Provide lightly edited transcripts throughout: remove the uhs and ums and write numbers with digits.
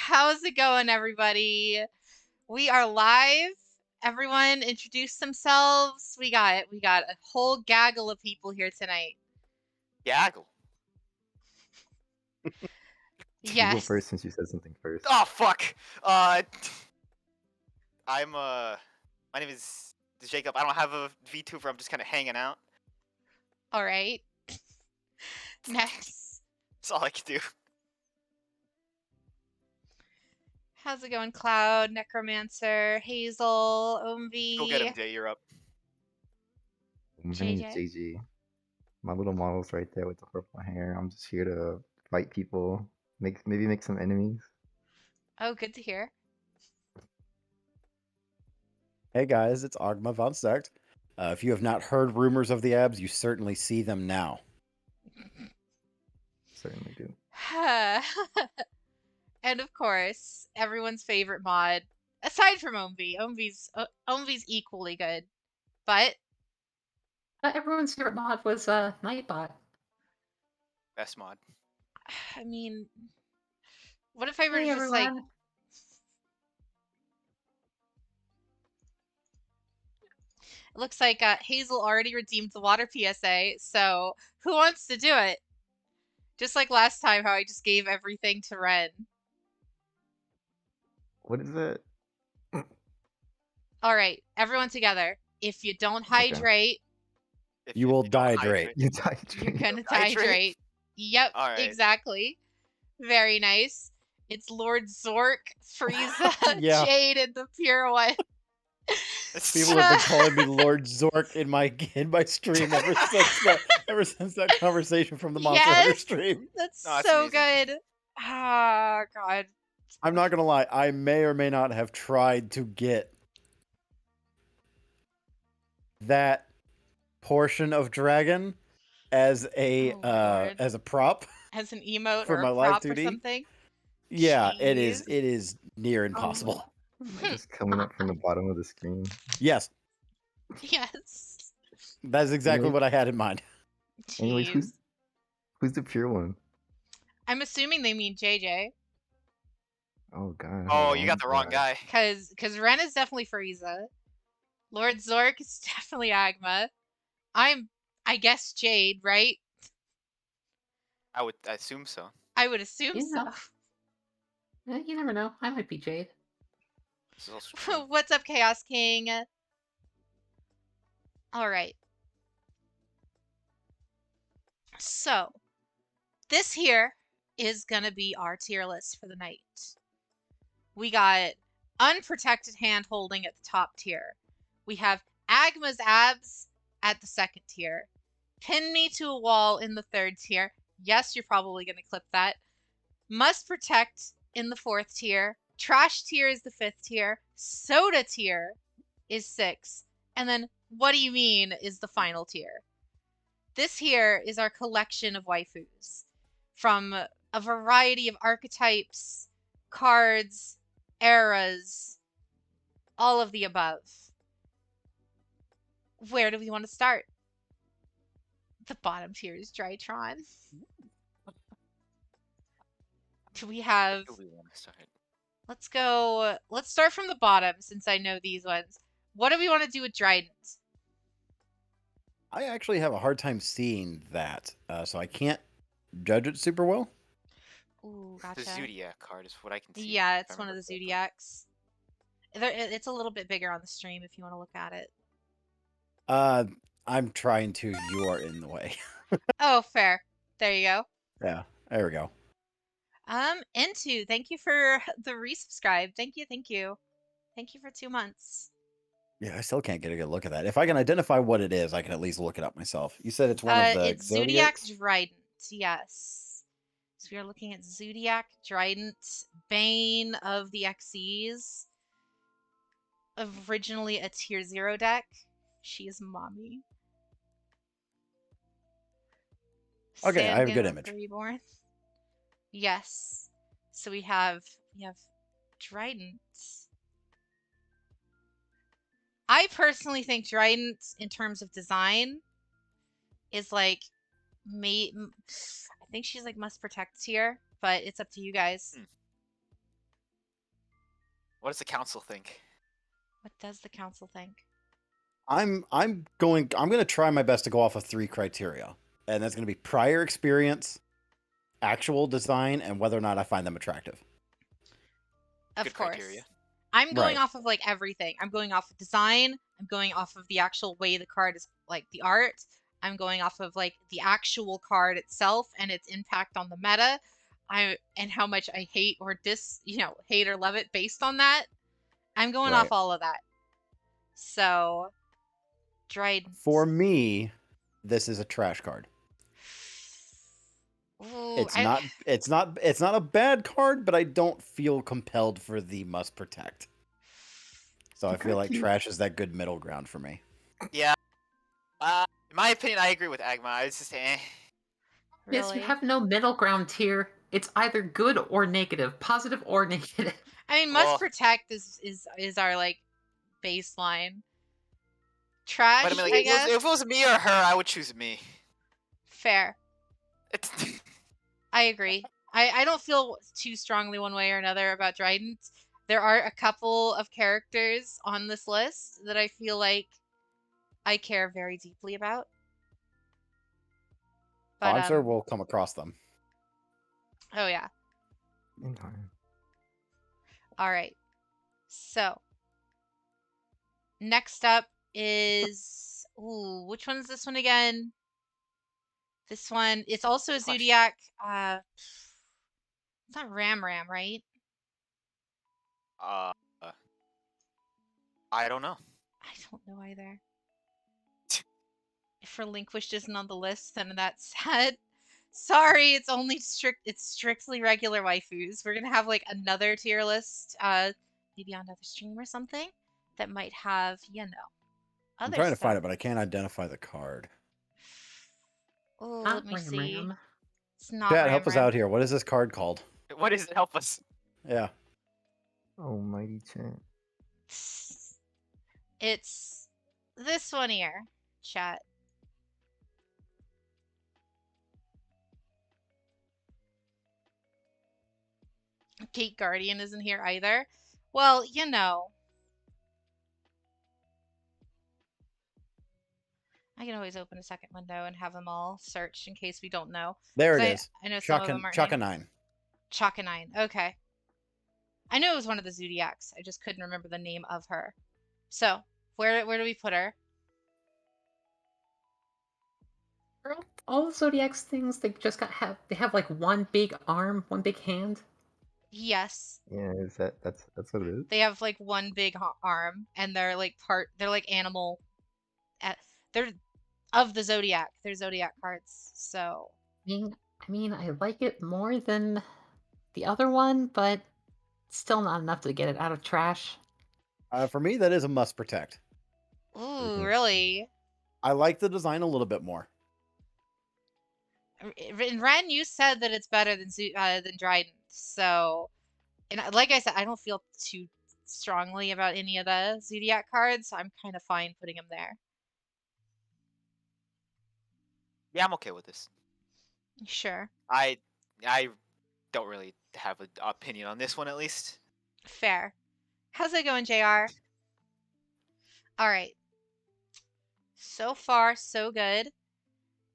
How's it going, everybody? We are live. Everyone introduce themselves. We got a whole gaggle of people here tonight. Gaggle. You go Yes. first since you said something first. Oh fuck. My name is Jacob. I don't have a VTuber. I'm just kind of hanging out. All right. Next. That's all I can do. How's it going, Cloud, Necromancer, Hazel, Omv? Go get him, Jay. You're up. My name's JJ? JG. My little model's right there with the purple hair. I'm just here to fight people, maybe make some enemies. Oh, good to hear. Hey guys, it's Agma von Start. If you have not heard rumors of the abs, you certainly see them now. Certainly do. And of course, everyone's favorite mod, aside from Omv. Omv's equally good, but Everyone's favorite mod was Nightbot. Best mod. I mean, what if I were Hey to just like everyone. it looks like Hazel already redeemed the water PSA, so who wants to do it? Just like last time, how I just gave everything to Ren. What is it? All right, everyone together. If you don't hydrate, If You will don't hydrate. You died. you're gonna Hydrate? hydrate. Yep, All right. exactly. Very nice. It's Lord Zork, Frieza, Yeah. Jade, and the Pure One. People have been calling me Lord Zork in my stream ever since that conversation from the Monster Hunter Yes! stream. That's No, that's so amazing. good. Ah, God. I'm not gonna lie, I may or may not have tried to get that portion of dragon as a Oh, Lord. as a prop. Has an emote For or my a live prop or 2D? something. Yeah, Jeez. it is near impossible. Just coming up from the bottom of the screen. Yes, Yes. that is exactly Anyway- what I had in mind. Anyways, Jeez. who's the pure one? I'm assuming they mean JJ. Oh god. Oh, you got the wrong guy. Cause Ren is definitely Frieza. Lord Zork is definitely Agma. I guess Jade, right? I assume so. I would assume You so. know. You never know. I might be Jade. This is also true. What's up, Chaos King? Alright. So, this here is gonna be our tier list for the night. We got unprotected hand holding at the top tier. We have Agma's abs at the second tier. Pin me to a wall in the third tier. Yes, you're probably gonna clip that. Must protect in the fourth tier. Trash tier is the fifth tier. Soda tier is 6. And then what do you mean is the final tier. This here is our collection of waifus from a variety of archetypes, cards, eras, all of the above. Where do we want to start? The bottom tier is Drytron. Do we have... Who do we want to start? Let's start from the bottom since I know these ones. What do we want to do with Trident? I actually have a hard time seeing that, so I can't judge it super well. Ooh, gotcha. The Zodiac card is what I can see. Yeah, if I it's one of the remember correctly. Zodiacs. It's a little bit bigger on the stream if you want to look at it. I'm trying to. You are in the way. Oh, fair. There you go. Yeah, there we go. Into, thank you for the resubscribe. Thank you, thank you. Thank you for 2 months. Yeah, I still can't get a good look at that. If I can identify what it is, I can at least look it up myself. You said it's one of the It's Zodiac Zodiacs? Trident, yes. So we are looking at Zodiac Trident, Bane of the Xyz. Originally a tier 0 deck. She is mommy. Okay, I have a good Sandgame of image. the Reborn. Yes. So we have Trident. I personally think Trident, in terms of design, is like I think she's like must protect tier, but it's up to you guys. What does the council think? What does the council think? I'm gonna try my best to go off of 3 criteria. And that's gonna be prior experience, actual design, and whether or not I find them attractive. Of Good course. criteria. I'm going Right. off of like everything. I'm going off of design. I'm going off of the actual way the card is, like the art. I'm going off of like the actual card itself and its impact on the meta. And how much I hate or hate or love it based on that. I'm going off Right. all of that. So, Dryden. For me, this is a trash card. Ooh, It's not a bad card, but I don't feel compelled for the must protect. So I feel like trash is that good middle ground for me. Yeah. In my opinion, I agree with Agma. It's just Yes, Really? you have no middle ground tier. It's either good or negative, positive or negative. I mean, Well- must protect is our like baseline. Trash, But I mean, like, I if guess. it was me or her, I would choose me. Fair. It's I agree. I don't feel too strongly one way or another about Dryden. There are a couple of characters on this list that I feel like I care very deeply about. But I'm sure we'll come across them. oh yeah. In time. All right. So next up is which one is this one again? This one, it's also a Question. Zodiac. It's not Ram, right? I don't know. I don't know either. If Relinquished isn't on the list, then that's sad. Sorry, it's strictly regular waifus. We're gonna have like another tier list, maybe on another stream or something that might have, I'm other trying to find stuff. it, but I can't identify the card. Oh, Not let me Ram see. Ram. It's not Chat, Ram help us Ram. out here. What is this card called? What is it? Help us. Yeah. Almighty chat. It's this one here, chat. Gate Guardian isn't here either. Well, I can always open a second window and have them all searched in case we don't know. There 'Cause it is. I know some of them aren't here. Chaka-9. Chaka-9. Okay. I knew it was one of the Zodiacs. I just couldn't remember the name of her. So, where do we put her? Girl, all the Zodiac's things, they have like one big arm, one big hand. Yes. Yeah, that's what it is? They have like one big arm and they're like animal. They're of the Zodiac. They're Zodiac cards. So, I mean, I like it more than the other one, but still not enough to get it out of trash. For me, that is a must protect. ooh, Mhm. really? I like the design a little bit more. And Ren, you said that it's better than Dryden. So, and like I said, I don't feel too strongly about any of the Zodiac cards, so I'm kind of fine putting them there. Yeah, I'm okay with this. Sure. I don't really have an opinion on this one, at least. Fair. How's it going, JR? All right. So far, so good.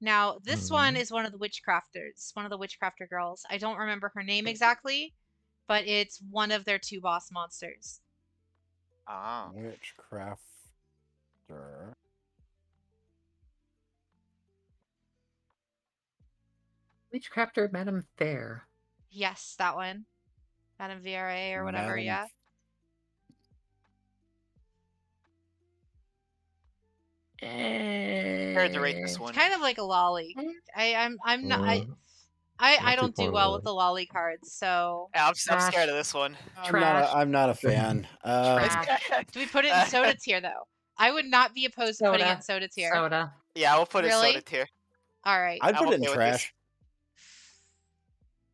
Now, this one is one of the Witchcrafters, one of the Witchcrafter girls. I don't remember her name exactly, but it's one of their 2 boss monsters. Ah. Witchcrafter. Witchcrafter Madame Fair. Yes, that one. Madame VRA or whatever, Madame yeah. Prepared to rate this It's one. kind of like a lolly. I'm not Yeah. I Not too don't do far well away. with the lolly cards, so Yeah, I'm Trash. scared of this one. Trash. I'm not a fan. Trash. do we put it in soda tier though? I would not be opposed to putting it in soda tier. Soda. Yeah, we'll put it in Really? soda tier. All right. I'd I'm put it in okay with this. trash.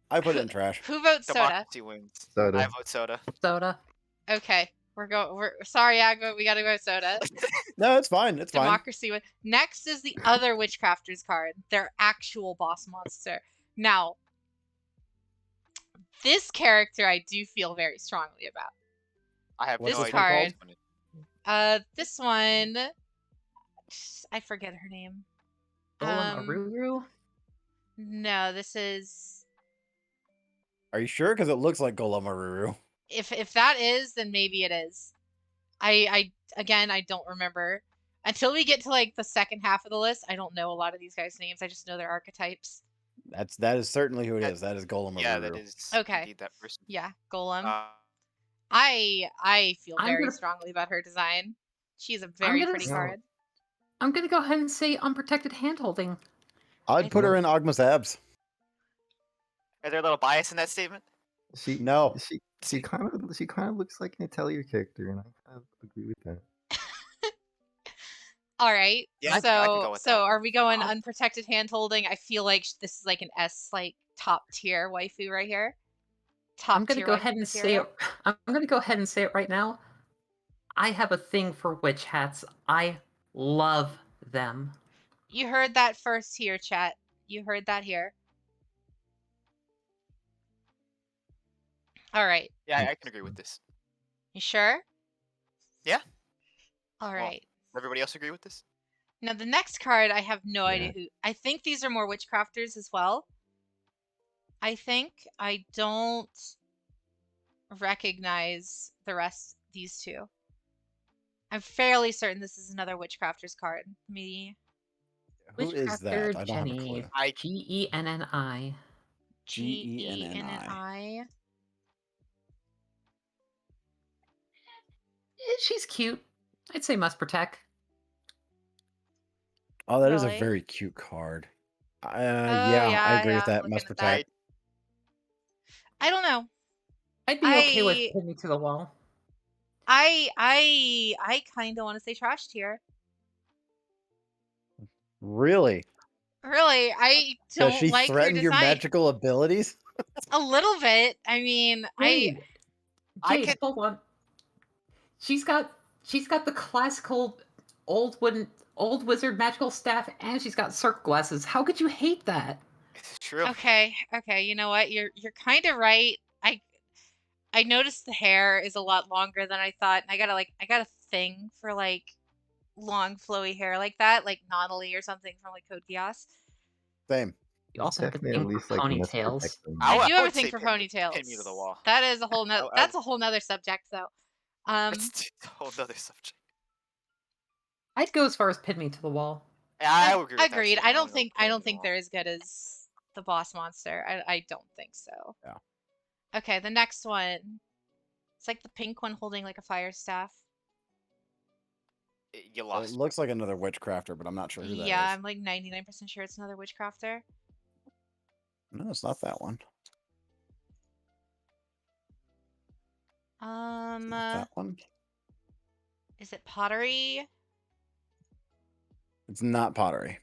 I put it in trash. Who votes soda? Democracy wins. Soda. I vote soda. Soda. Okay. We're sorry, Agma, we gotta go soda. No, it's fine. It's fine. Democracy win. Next is the other Witchcrafters card, their actual boss monster. Now, this character I do feel very strongly about. I have What's no this idea. card. what this one is. This one, I forget her name. Golem Aruru? No, this is. Are you sure? Because it looks like Golem Aruru. If that is, then maybe it is. I again, I don't remember. Until we get to like the second half of the list, I don't know a lot of these guys' names. I just know their archetypes. That is certainly who it That- is. That is Golem Aruru. Yeah, that is Okay. indeed that person. Yeah, Golem. Uh, I feel I'm very gonna- strongly about her design. She's a very gonna pretty s- card. I'm gonna go ahead and say unprotected handholding. I'd put her in Ogma's abs. is there a little bias in that statement? She No. she kind of looks like an Atelier character, and I kind of agree with that. All right. Yeah, I can so go with so that. are we going I'll- unprotected hand holding? I feel like this is like an S like top tier waifu right here. Top I'm gonna tier go waifu ahead and say material. it. I'm gonna go ahead and say it right now. I have a thing for witch hats. I love them. You heard that first here, chat. You heard that here. All right. Yeah, I can agree with this. You sure? Yeah. All Well, right. Everybody else agree with this? Now the next card, I have no Yeah. idea who. I think these are more witchcrafters as well. I think I don't recognize the rest. These two. I'm fairly certain this is another witchcrafters card. Me. Who is Witchcrafter that? I don't have a Jenny. clue. Genni. Genni. She's cute. I'd say must protect. Oh, that is a Really? very cute card. Oh, Yeah, I agree yeah, with that. I'm Must looking at that. protect. I don't know. I'd be okay with I- pin me to the wall. I kind of want to say trash tier. Really? Really, I Does don't she like her threaten your design. magical abilities? A little bit. I mean, Jade, I Jade, could- hold on. She's got the classical old wizard magical staff, and she's got circle glasses. How could you hate that? It's true. Okay, you know what? You're kind of right. I noticed the hair is a lot longer than I thought. And I got a thing for like long flowy hair like that, like Nautilus or something from like Code Geass. Same. You also have to Definitely at think least for like must ponytails. protect them. I do have a would thing say for pin me ponytails. to the wall. That is a whole nother. I- That's a whole nother subject, though. That's a whole other subject. I'd go as far as pin me to the wall. Yeah, I would agree with that agreed. too. I don't would go think pin me to the they're wall. as good as the boss monster. I don't think so. Yeah. Okay, the next one. It's like the pink one holding like a fire staff. You It lost. looks like another witchcrafter, but I'm not sure who that is. Yeah, I'm like 99% sure it's another witchcrafter. No, it's not that one. It's not that one. Is it pottery? It's not pottery.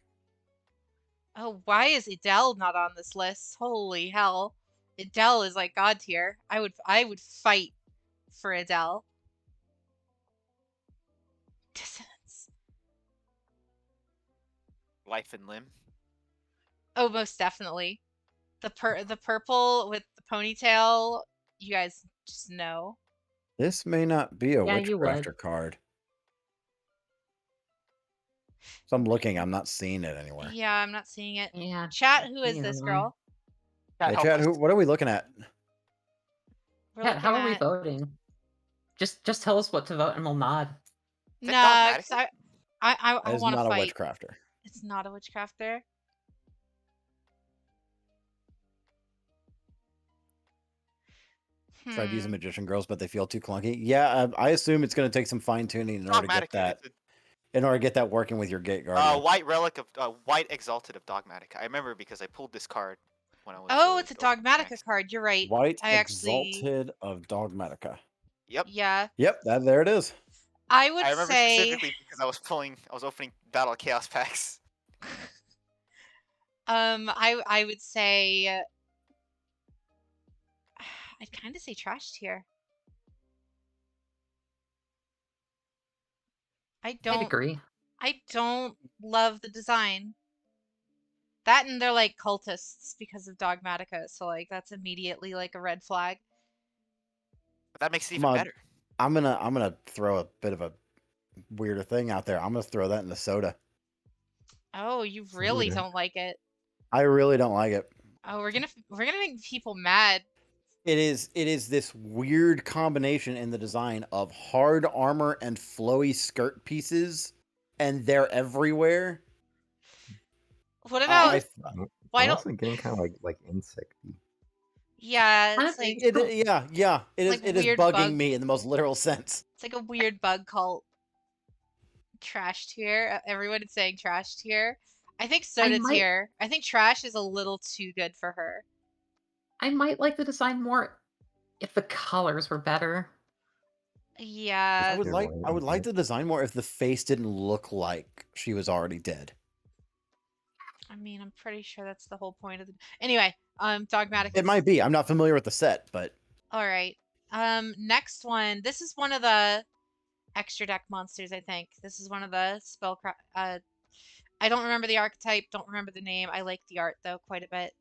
Oh, why is Adele not on this list? Holy hell. Adele is like god tier. I would fight for Adele. Dissonance. Life and limb. Oh, most definitely. The purple with the ponytail, you guys just know. This may not be a Yeah, you would. witchcrafter card. So I'm looking. I'm not seeing it anywhere. Yeah, I'm not seeing it. Yeah. Chat, who is neither this am I. girl? Hey, Help Chad, us. what are we looking at? We're Cat, how looking are we at- voting? Just tell us what to vote and we'll nod. Is it Nah, dogmatic? 'cause I That is want to not a fight. witchcrafter. It's not a witchcrafter. Tried using Hmm. magician girls, but they feel too clunky. Yeah, I assume it's going to take some fine tuning in order to get Dogmatic. that. In order to get that working with your gate It's a guardian. white relic of white exalted of dogmatic. I remember because I pulled this card when I was. Oh, it's a going Dogmatica next. card. You're right. White I actually- exalted of Dogmatica. Yep. Yeah. Yep, there it is. I would I remember say specifically because I was opening Battle of Chaos packs. I would say I'd kind of say trash tier. I'd I agree. don't love the design. That and they're like cultists because of Dogmatica, so like that's immediately like a red flag. But that makes it Come even on. better. I'm gonna throw a bit of a weirder thing out there. I'm gonna throw that in the soda. Oh, you really Soda. don't like it. I really don't like it. Oh, we're gonna make people mad. It is this weird combination in the design of hard armor and flowy skirt pieces, and they're everywhere. What about I why I'm don't? also getting kind of like insecty. Yeah, it's Honestly, like yeah, like it is weird bugging bug. me in the most literal sense. It's like a weird bug cult. Trash tier. Everyone is saying trash tier. I think soda might- tier. I think trash is a little too good for her. I might like the design more if the colors were better. Yeah. You're right, I would like okay. the design more if the face didn't look like she was already dead. I mean, I'm pretty sure that's the whole point of the. Anyway, dogmatic. It might be. I'm not familiar with the set, but All right. Next one. This is one of the extra deck monsters. I think this is one of the I don't remember the archetype. Don't remember the name. I like the art though quite a bit.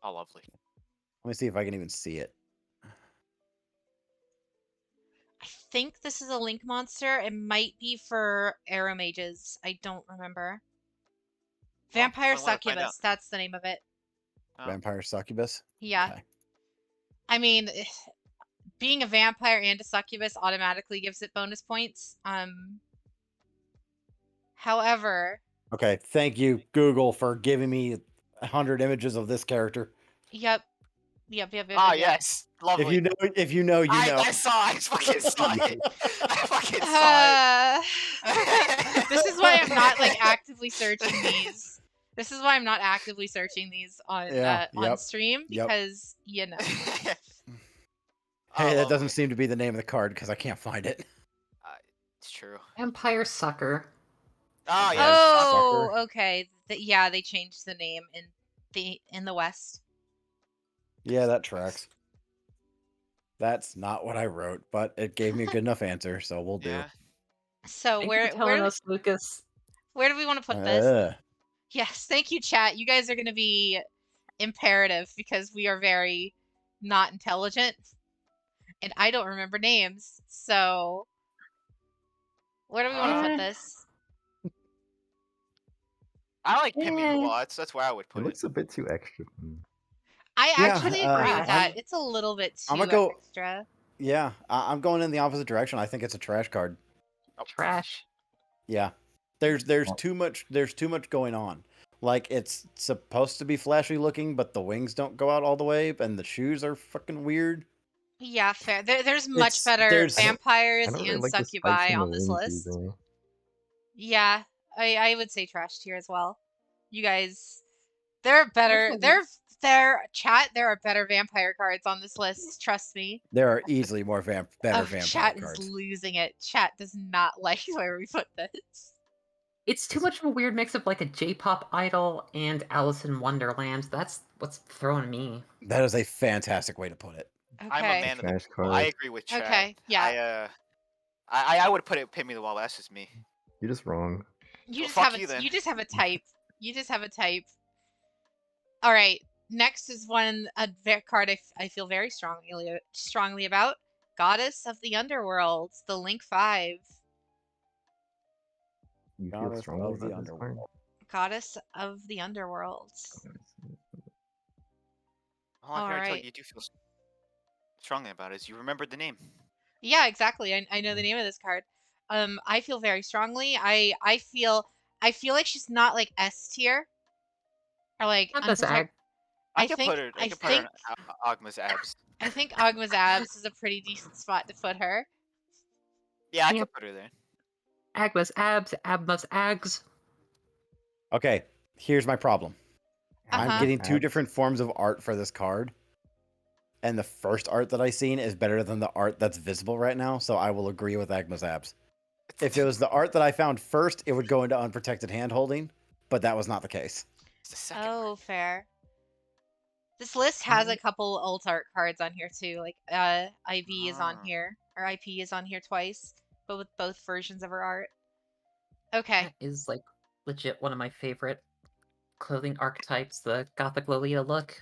Oh, lovely. let me see if I can even see it. I think this is a link monster. It might be for arrow mages. I don't remember. Well, Vampire so I wanna find out. succubus. That's the name of it. Oh. Vampire succubus. Yeah. Okay. I mean, being a vampire and a succubus automatically gives it bonus points. However, Okay. Thank you, Google, for giving me 100 images of this character. yep. Ah, Yep. yes. Lovely. If you know, you know. I saw. I fucking saw it. I fucking saw it. This is why I'm not like actively searching these. This is why I'm not actively searching these on Yeah, on yep, stream yep. because you know. Hey, that doesn't lovely. seem to be the name of the card because I can't find it. It's true. Vampire Sucker. Oh, yes. Oh, Sucker. okay. Yeah, they changed the name in the West. Yeah, that tracks. That's not what I wrote, but it gave me a good enough answer, so we'll do. Yeah. So Thank you for telling us, Lucas. where do we want to put this? Uh, Yes, thank you, chat. You guys are going to be imperative because we are very not intelligent, and I don't remember names. So, where do we want to put Eh. this? I like Pimmy the Yeah. Wall. That's where I would It put it. looks a bit too extra for me. I Yeah, actually agree with that. I'm- It's a little bit I'm too gonna go- extra. yeah, I'm going in the opposite direction. I think it's a trash card. Oh, Trash. Yeah, there's too much going on. Like it's supposed to be flashy looking, but the wings don't go out all the way, and the shoes are fucking weird. Yeah, fair. There's much It's- better there's- vampires I don't really and like the spikes succubi in the on this wings list. either. Yeah, I would say trash tier as well. You guys, there are better. Also- There are better vampire cards on this list. Trust me. There are easily more better vampire Chat cards. is losing it. Chat does not like where we put this. It's too much of a weird mix of like a J-pop idol and Alice in Wonderland. That's what's throwing me. That is a fantastic way to put it. Okay. I'm a man of the Trash people. I card. agree with Chad. Okay, yeah. I would put it Pimmy the Wall. That's just me. You're just wrong. You Well, just fuck have you then. you just have a type. You just have a type. All right. Next is a card I feel very strongly about. Goddess of the Underworld, the Link 5. You feel Goddess strongly of the about this card? Underworld. Goddess of the Underworld. All I can tell Alright. you do feel strongly about it is you remembered the name. Yeah, exactly. I know the name of this card. I feel very strongly. I feel like she's not like S tier or like Not this unprotected. I I can think put her. I I can put her think in Agma's abs. I think Agma's abs is a pretty decent spot to put her. Yeah, I Yep. can put her there. Agma's abs, Agma's ags. Okay, here's my problem. Uh-huh. I'm getting two Abs. different forms of art for this card. And the first art that I seen is better than the art that's visible right now, so I will agree with Agma's abs. If it was the art that I found first, it would go into unprotected hand holding, but that was not the case. It's the second. Oh, fair. This list has a couple alt art cards on here too. Like IV is on Ah. here, or IP is on here twice, but with both versions of her art. Okay. That is like legit one of my favorite clothing archetypes, the Gothic Lolita look.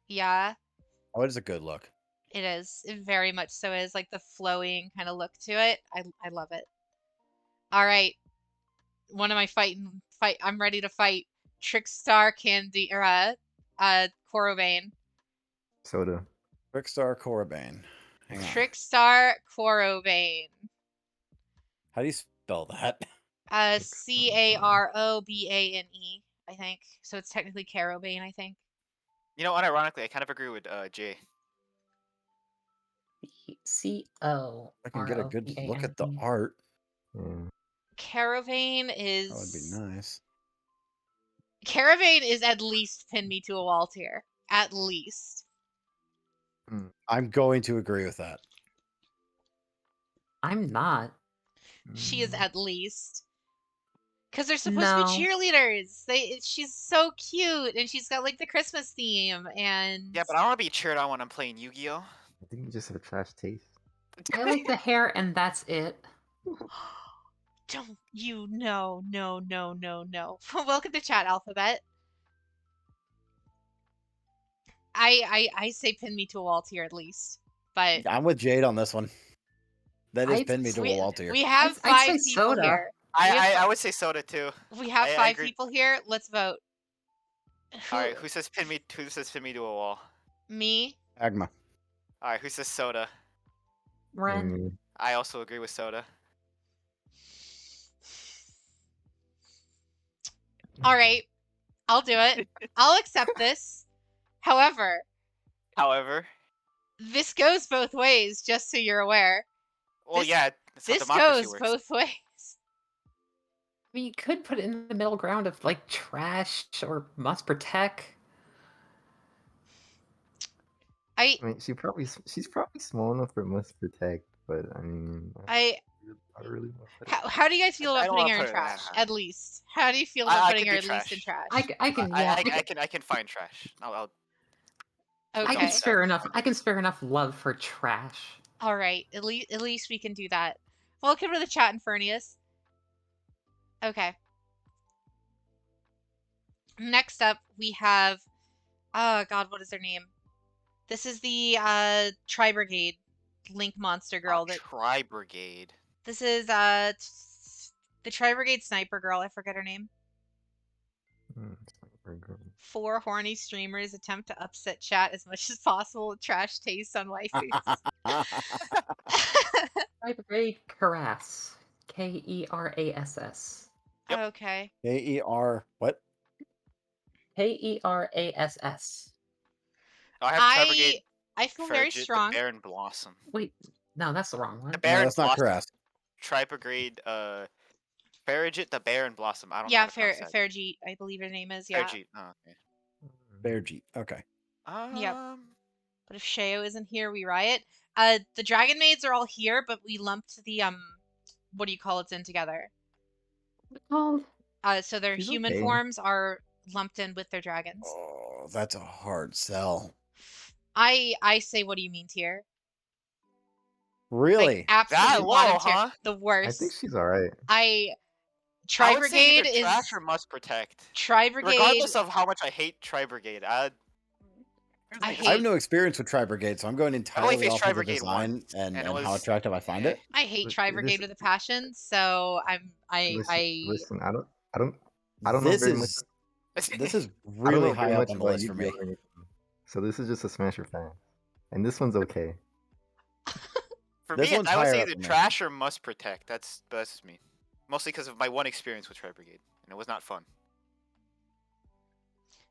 Yeah. Oh, it is a good look. It is. It very much so is. Like the flowing kind of look to it. I love it. All right. One of my fight. I'm ready to fight. Trickstar Candy or Corobane. Soda. Trickstar Corobane. Hang on. Trickstar Corobane. How do you spell that? Carobane, I think. So it's technically Carobane, I think. You know, unironically, I kind of agree with Jay. C-O. I can get a good look at the R-O-B-A-N-E. art. Yeah. Caravane is. That would be nice. Caravane is at least pin me to a wall tier. At least. I'm going to agree with that. I'm not. She is Mm. at least. Because they're supposed to be cheerleaders. She's so cute, and she's got like the Christmas theme, and Yeah, but I don't want to be cheered on when I'm playing Yu-Gi-Oh. I think you just have a trash taste. I like the hair, and that's it. don't you no. Welcome to Chat Alphabet. I say pin me to a wall tier at least, but I'm with Jade on this one. That is I'd pin me to a wall tier. we have I'd say 5 people soda. here. We have I would say Soda too. We have I 5 agree. people here. Let's vote. All right, who says pin me? Who says pin me to a wall? Me? Agma. All right, who says Soda? Ren. Mm, I also agree with Soda. All right. I'll do it. I'll accept this. However, this goes both ways, just so you're aware. Well, This- yeah, that's how This democracy goes works. both ways. I mean, you could put it in the middle ground of like trash or must protect. I I mean, she's probably small enough for must protect, but I mean, I I really want to put it. how do you guys feel I about don't putting wanna her in put it in trash? that. At least. How do you feel about I putting can her do at least in trash? I can, yeah, I can find trash. I'll I Okay. can spare enough. I can spare enough love for trash. All right. At least we can do that. Welcome to the chat, Infernius. Okay. Next up, we have. Oh God, what is their name? This is the Tri-Brigade Link Monster girl. That Tri-Brigade. this is the Tri-Brigade Sniper girl. I forget her name. It's not very good. 4 horny streamers attempt to upset chat as much as possible with trash taste on waifus. Tri-Brigade Kerass. Kerass. Yep. Okay. K-E-R what? Kerass. Oh, I have Tri-Brigade. I feel very Farragut, strong. The Baron Blossom. Wait, no, that's the wrong one. The No, Baron that's not Blossom. Kerass. Tri-Brigade. Farragut, the Baron Blossom. I don't know. Yeah, how to pronounce that. Farragut, I believe her name is. Yeah. Farragut. Oh, okay. Bearjeet. Okay. Yep. But if Sheo isn't here, we riot. The Dragon Maids are all here, but we lumped the what do you call it's in together. Called So their She's human okay. forms are lumped in with their dragons. Oh, that's a hard sell. I say, what do you mean tier? Really? Like absolute That bottom low, tier. huh? The I worst. think she's alright. I would say Tri-Brigade either is trash or must protect. Tri-Brigade. Regardless of how much I hate Tri-Brigade, I I have hate no experience with Tri-Brigade, so I'm going entirely faced off of the Tri-Brigade design once, and and it how was- attractive I find it. I hate Look, Tri-Brigade this- with a passion. So Listen, I don't know This very is this is I don't really know very high up much on the about list for Yu-Gi-Oh! me. or anything. So this is just a Smasher fan, and this one's okay. For This me, one's I would higher say up either for me. trash or must protect. That's just me. Mostly because of my one experience with Tri-Brigade, and it was not fun.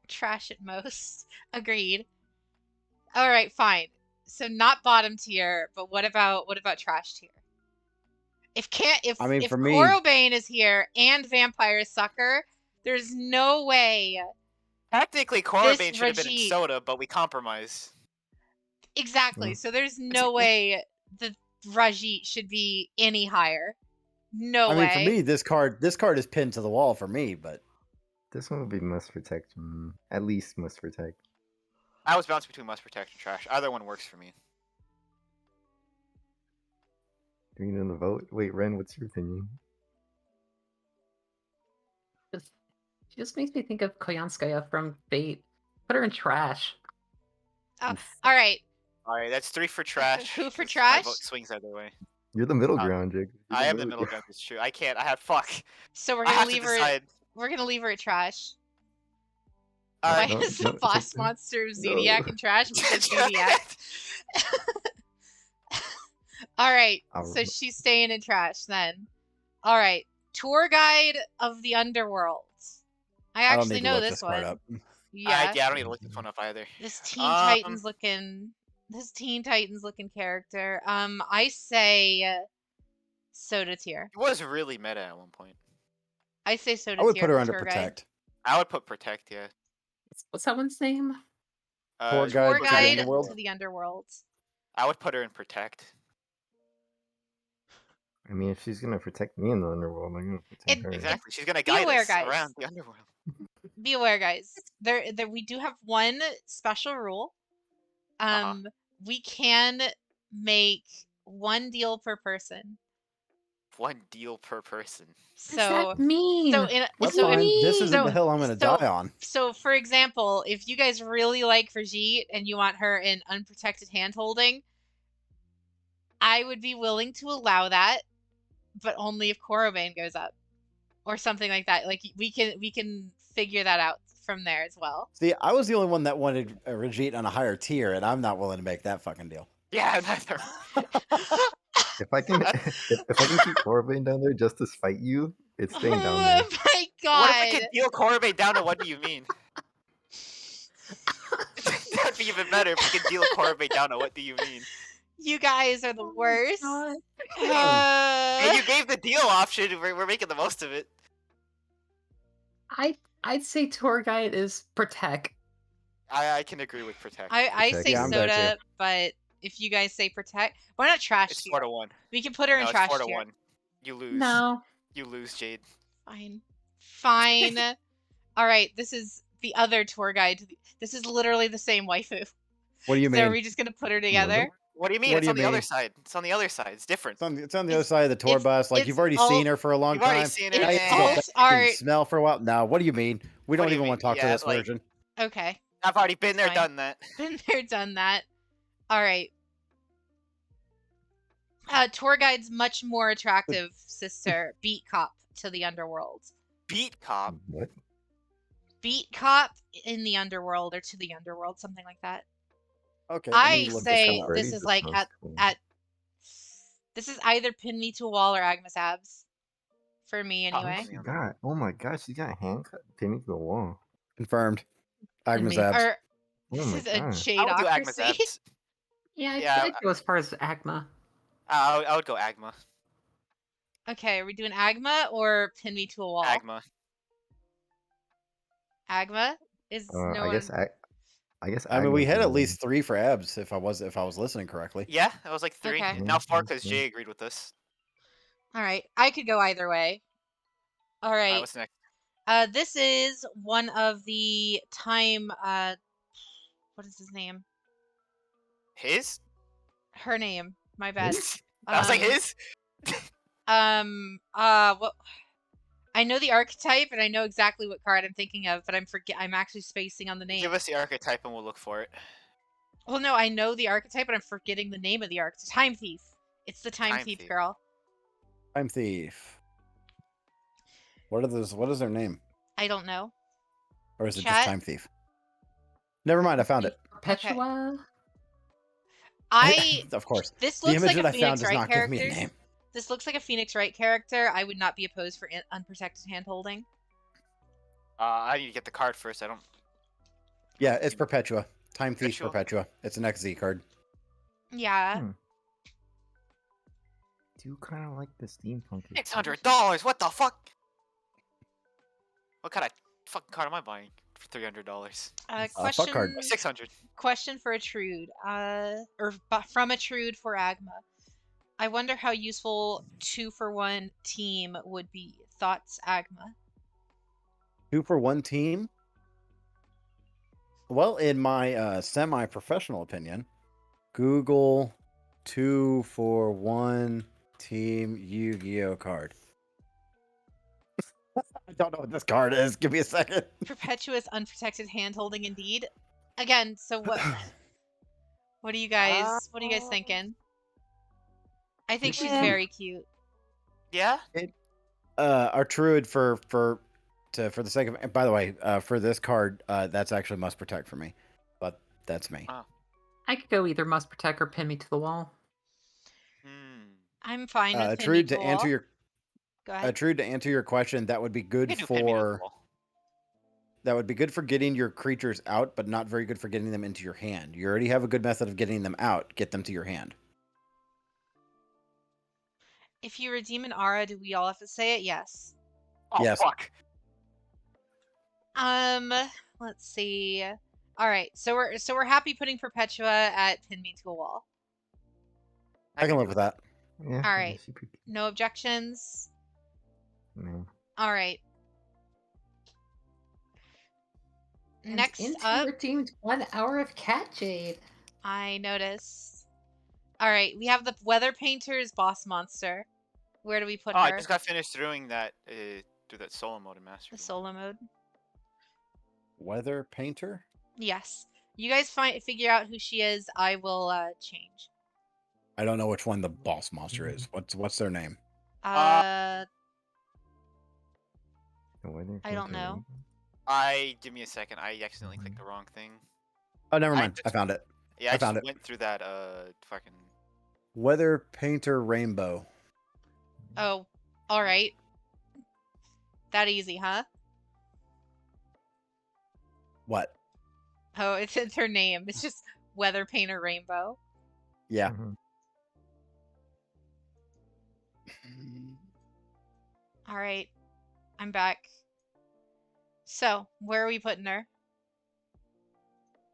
trash at most. Agreed. All right, fine. So not bottom tier, but what about trash tier? If I mean, if for me- Corobane is here and Vampire Sucker, there's no way. Technically, Corobane should have been in Rajit- Soda, but we compromised. Exactly. Mm. So there's no way the Rajit should be any higher. No I way. mean, for me, this card is pinned to the wall for me, but This one would be must protect. At least must protect. I was bounced between must protect and trash. Either one works for me. Do you know the vote? Wait, Ren, what's your opinion? She just makes me think of Koyanskaya from Fate. Put her in trash. Oh, all right. All right, that's 3 for trash. Who for 'cause My vote trash? swings either way. You're the middle Uh, ground, Jake. You're I am the middle ground. It's true. I can't. I have fuck. So we're I gonna have to leave her. decide. We're gonna leave her at trash. All Why right. No, is the no, it's boss okay. monster of No. Zodiac and trash? Because Zodiac. All right, so she's staying in trash then. All right, tour guide of the underworld. I I don't actually need to know look this this card one. up. Yeah, I don't need to look this one up either. this Teen Titans Um, looking. This Teen Titans looking character. I say Soda Tier. It was really meta at one point. I say Soda I would Tier put her for under tour guide. protect. I would put protect. Yeah. What's that one's name? Tour guide Tour to the guide underworld? to the underworld. I would put her in protect. I mean, if she's gonna protect me in the underworld, I'm gonna protect It- her. Exactly. She's gonna Be guide aware, us guys. around the underworld. Be aware, guys. There we do have one special rule. We can make one deal per person. 1 deal per person. What does that mean? So in What That's do you fine. This mean? isn't the hill I'm going to so- die on. So, for example, if you guys really like Brigitte and you want her in unprotected handholding, I would be willing to allow that, but only if Korobane goes up, or something like that. Like we can figure that out from there as well. See, I was the only one that wanted a Regite on a higher tier, and I'm not willing to make that fucking deal. Yeah, neither. If I can, if I can keep Corbin down there just to spite you, it's staying down Oh there. my god! What if we could deal Korbe down to what do you mean? That'd be even better if we could deal Korbe down to what do you mean? You guys are the worst. God. Hey, you gave the deal option. We're making the most of it. I'd say tour guide is protect. I can agree with protect. I Protect. say Yeah, I'm there soda, but if you guys say protect, why not trash It's tier? 4-1. We can put her No, in it's trash 4-1. tier. You lose. No. You lose, Jade. Fine. Fine. All right, this is the other tour guide. This is literally the same waifu. What do you So mean? are we just gonna put her together? What do you mean? What it's do on you the other mean? side. It's on the other side. It's different. It's on the other side of the tour it's- bus. Like it's you've already all- seen her for a long You've already time. seen It's it. Now you and- can go alt back art. and smell for a while. Now, what do you mean? We What don't do you even mean? want to talk to Yeah, this like- version. Okay. I've already been there, Fine. done that. Been there, done that. All right. Tour guide's much more attractive sister, Beat Cop to the underworld. Beat cop. What? Beat Cop in the underworld or to the underworld, something like that. Okay. I let me look this say up. this Phrase is like sounds cool. this is either pin me to a wall or Agma's abs. For me, anyway. Oh my god! Oh my god! She got handcuffed, pinned me to the wall. Confirmed. Agma's me. abs. Or Oh this my is a god! I would do Agma's jadeocracy. abs. Yeah, Yeah, I'd go as far as Agma. I would go Agma. Okay, are we doing Agma or pin me to a wall? Agma. Agma is no I one. guess I guess. I mean, we Agnes had is at the least 3 for abs if I was listening correctly. Yeah, that was like 3. Okay. Now 4 Mhm, because mhm. Jay agreed with us. All right, I could go either way. All All right, right. what's next? This is one of the time. What is his name? His? Her name. My bad. I was like Um, his? What? I know the archetype and I know exactly what card I'm thinking of, but I'm actually spacing on the name. Give us the archetype and we'll look for it. Well, no, I know the archetype, but I'm forgetting the name of the archetype. Time Thief. It's the Time Time Thief Thief. girl. Time thief. What is their name? I don't know. Or is it Chat? just time thief? Never mind, I found it. Perpetua? Of course. This The looks image like that a I found Phoenix does Wright not give me a character. name. This looks like a Phoenix Wright character. I would not be opposed for unprotected handholding. I need to get the card first. I don't. Yeah, it's Perpetua. Time thief Perpetua. Perpetua. It's an XZ card. Yeah. Hmm. Do kind of like the steampunk. $600. What the fuck? What kind of fucking card am I buying for $300? fuck card. Question. 600. Question for a Trude. From a Trude for Agma. I wonder how useful 2-for-1 team would be. Thoughts, Agma? 2 for 1 team? Well, in my semi-professional opinion, Google 2 for 1 team Yu-Gi-Oh card. I don't know what this card is. Give me a second. Perpetuous unprotected handholding, indeed. Again, so what? What are you guys thinking? I think she's Yeah. very cute. Yeah. Our druid for the sake of, and by the way, for this card, that's actually must protect for me, but that's me. I could go either must protect or pin me to the wall. I'm fine with pinning Trude, to to the answer wall. your Go ahead. Trude, to answer your question, that would be You good can do pin me to the for wall. that would be good for getting your creatures out, but not very good for getting them into your hand. You already have a good method of getting them out. Get them to your hand. If you redeem an aura, do we all have to say it? Yes. Oh Yes. fuck. Let's see. All right, so we're happy putting Perpetua at pin me to a wall. I can live with that. Yeah. All I right. guess you could- No objections. No. All right. And Next into up, redeemed 1 hour of cat jade. I noticed. All right, we have the Weather Painter's boss monster. Where do we put Oh, her? I just got finished doing that through that solo mode in Master. The solo mode. Weather painter. Yes. You guys figure out who she is. I will change. I don't know which one the boss monster is. What's their name? I The weather don't painter know. rainbow? Give me a second. I accidentally clicked the wrong thing. Oh, never I mind. I just- found it. Yeah, I I found just it. went through that fucking. Weather painter rainbow. Oh, all right. That easy, huh? What? Oh, it's her name. It's just Weather Painter Rainbow. Yeah. Mhm. All right. I'm back. So, where are we putting her?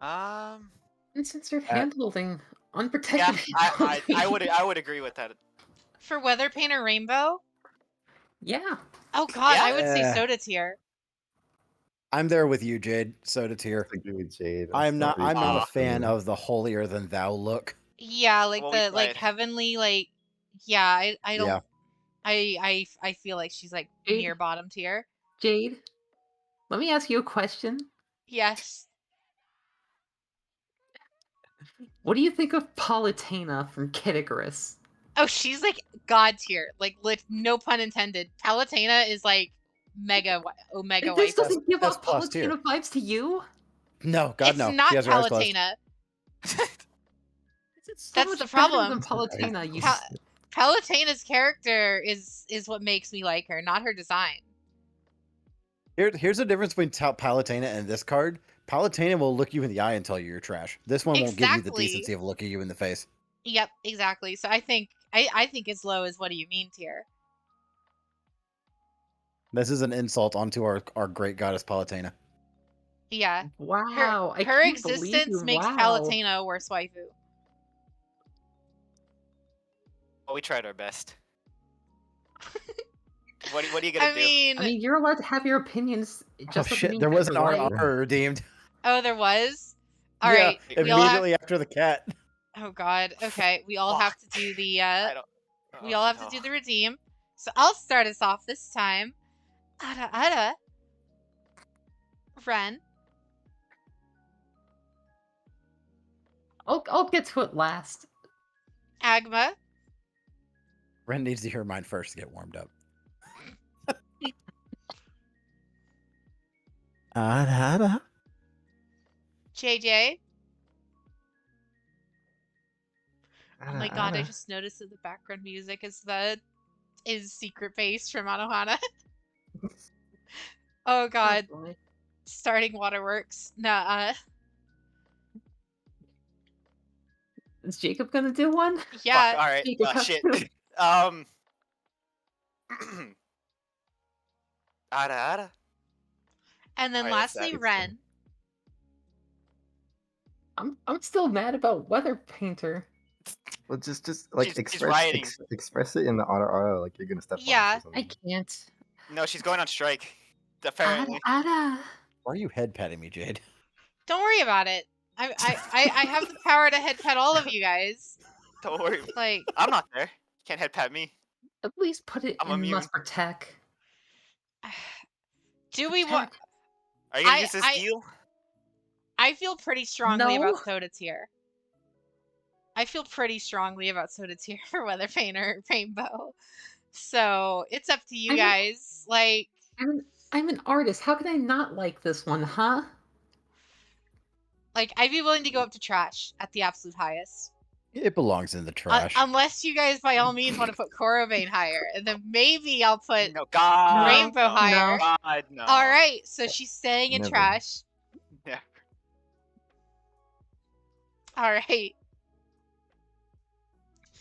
And since they're handholding Yeah, unprotected, I would agree with that. For Weather Painter Rainbow? Yeah. Oh god, I would say Yeah. Soda Tier. I'm there with you, Jade. Soda tier. I agree with Jade. I'm not a Aw. fan of the holier than thou look. Yeah, like Well, we the tried. heavenly yeah, I don't Yeah. I feel like she's like Jade? near bottom tier. Jade, let me ask you a question. Yes. What do you think of Palutena from Kid Icarus? Oh, she's like god tier. Like no pun intended. Palutena is like omega This waifu. doesn't give that's off plus tier. Palutena vibes to you? No, God It's no. not She has her eyes closed. Palutena. It's so That's much the better problem. than Palutena. You Pal- Palutena's character is what makes me like her, not her design. Here's the difference between Palutena and this card. Palutena will look you in the eye and tell you you're trash. This one won't give you the Exactly. decency of looking you in the face. Yep, exactly. So I think as low as what do you mean tier. This is an insult onto our great goddess Palutena. Yeah. wow. I Her can't believe existence you. makes wow. Palutena a worse waifu. Well, we tried our best. What are you gonna I do? mean, I mean, you're allowed to have your opinions. It Oh just doesn't shit! mean There was an you're right. RR redeemed. oh, there was. All Yeah, right, we all have. immediately after the cat. Oh God. Okay, we all have to do the. I don't. We all have to do the redeem. So I'll start us off this time. Ada. Ren. I'll get to it last. Agma. Ren needs to hear mine first to get warmed up. Ada. JJ. Oh my God! I Ada. just noticed that the background music is Secret Base from Anohana. Oh God! Oh, boy. Starting waterworks. Nah. Is Jacob gonna do one? Yeah. Fuck, all right. Jacob, have Shit. to- Ada. And then Alright, that's lastly, that. Ren. I'm still mad about Weather Painter. Well, just like She's rioting. express it in the auto like you're gonna step on it or Yeah. something. I can't. No, she's going on strike. Apparently. Ada. Why are you head patting me, Jade? Don't worry about it. I have the power to head pet all of you guys. Don't worry. Like, I'm not there. You can't head pat me. At least put it I'm in immune. Must Protect. do we want? Protect. Are you gonna I- use this I- deal? I feel pretty strongly No. about Soda tier. I feel pretty strongly about Soda Tear for Weathervane or Rainbow. So it's up to you I'm an- guys. Like, I'm an artist. How can I not like this one, huh? I'd be willing to go up to trash at the absolute highest. It belongs in the trash. Unless you guys, by all means, want to put Corobane higher, and then maybe I'll put No, God. Rainbow no, higher. God, no. All right, so she's staying in Never. trash. Yeah. All right.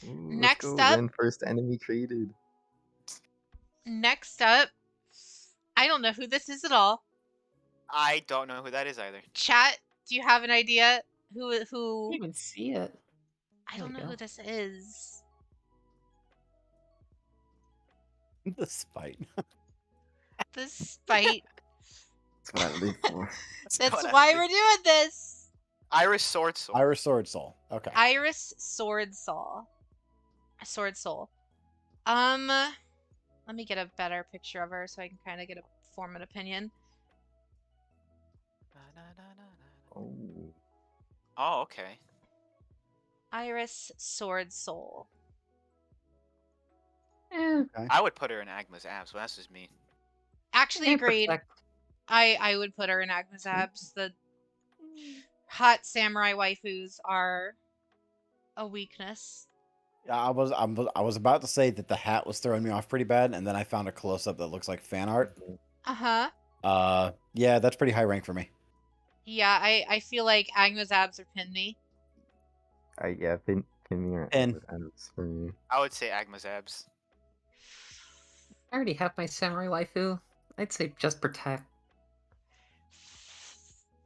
Ooh, Next let's go. up- Win first enemy created. Next up, I don't know who this is at all. I don't know who that is either. Chat, do you have an idea I didn't even see it. I There don't we know go. who this is. The spite. The spite. That's what I live for. That's what I why think. we're doing this. Iris Sword Soul. Iris Sword Soul. Okay. Iris Sword Soul. Sword Soul. Let me get a better picture of her so I can kind of form an opinion. Oh. Oh, okay. Iris Sword Soul. Eh, I would put her in Agma's abs, but that's just me. Actually, agreed. protect. I would put her in Agma's abs. The hot samurai waifus are a weakness. Yeah, I was about to say that the hat was throwing me off pretty bad, and then I found a close up that looks like fan art. Uh-huh. Yeah, that's pretty high rank for me. Yeah, I feel like Agma's abs are pin me. Yeah, pin me or Pin. abs for me. I would say Agma's abs. I already have my samurai waifu. I'd say just protect.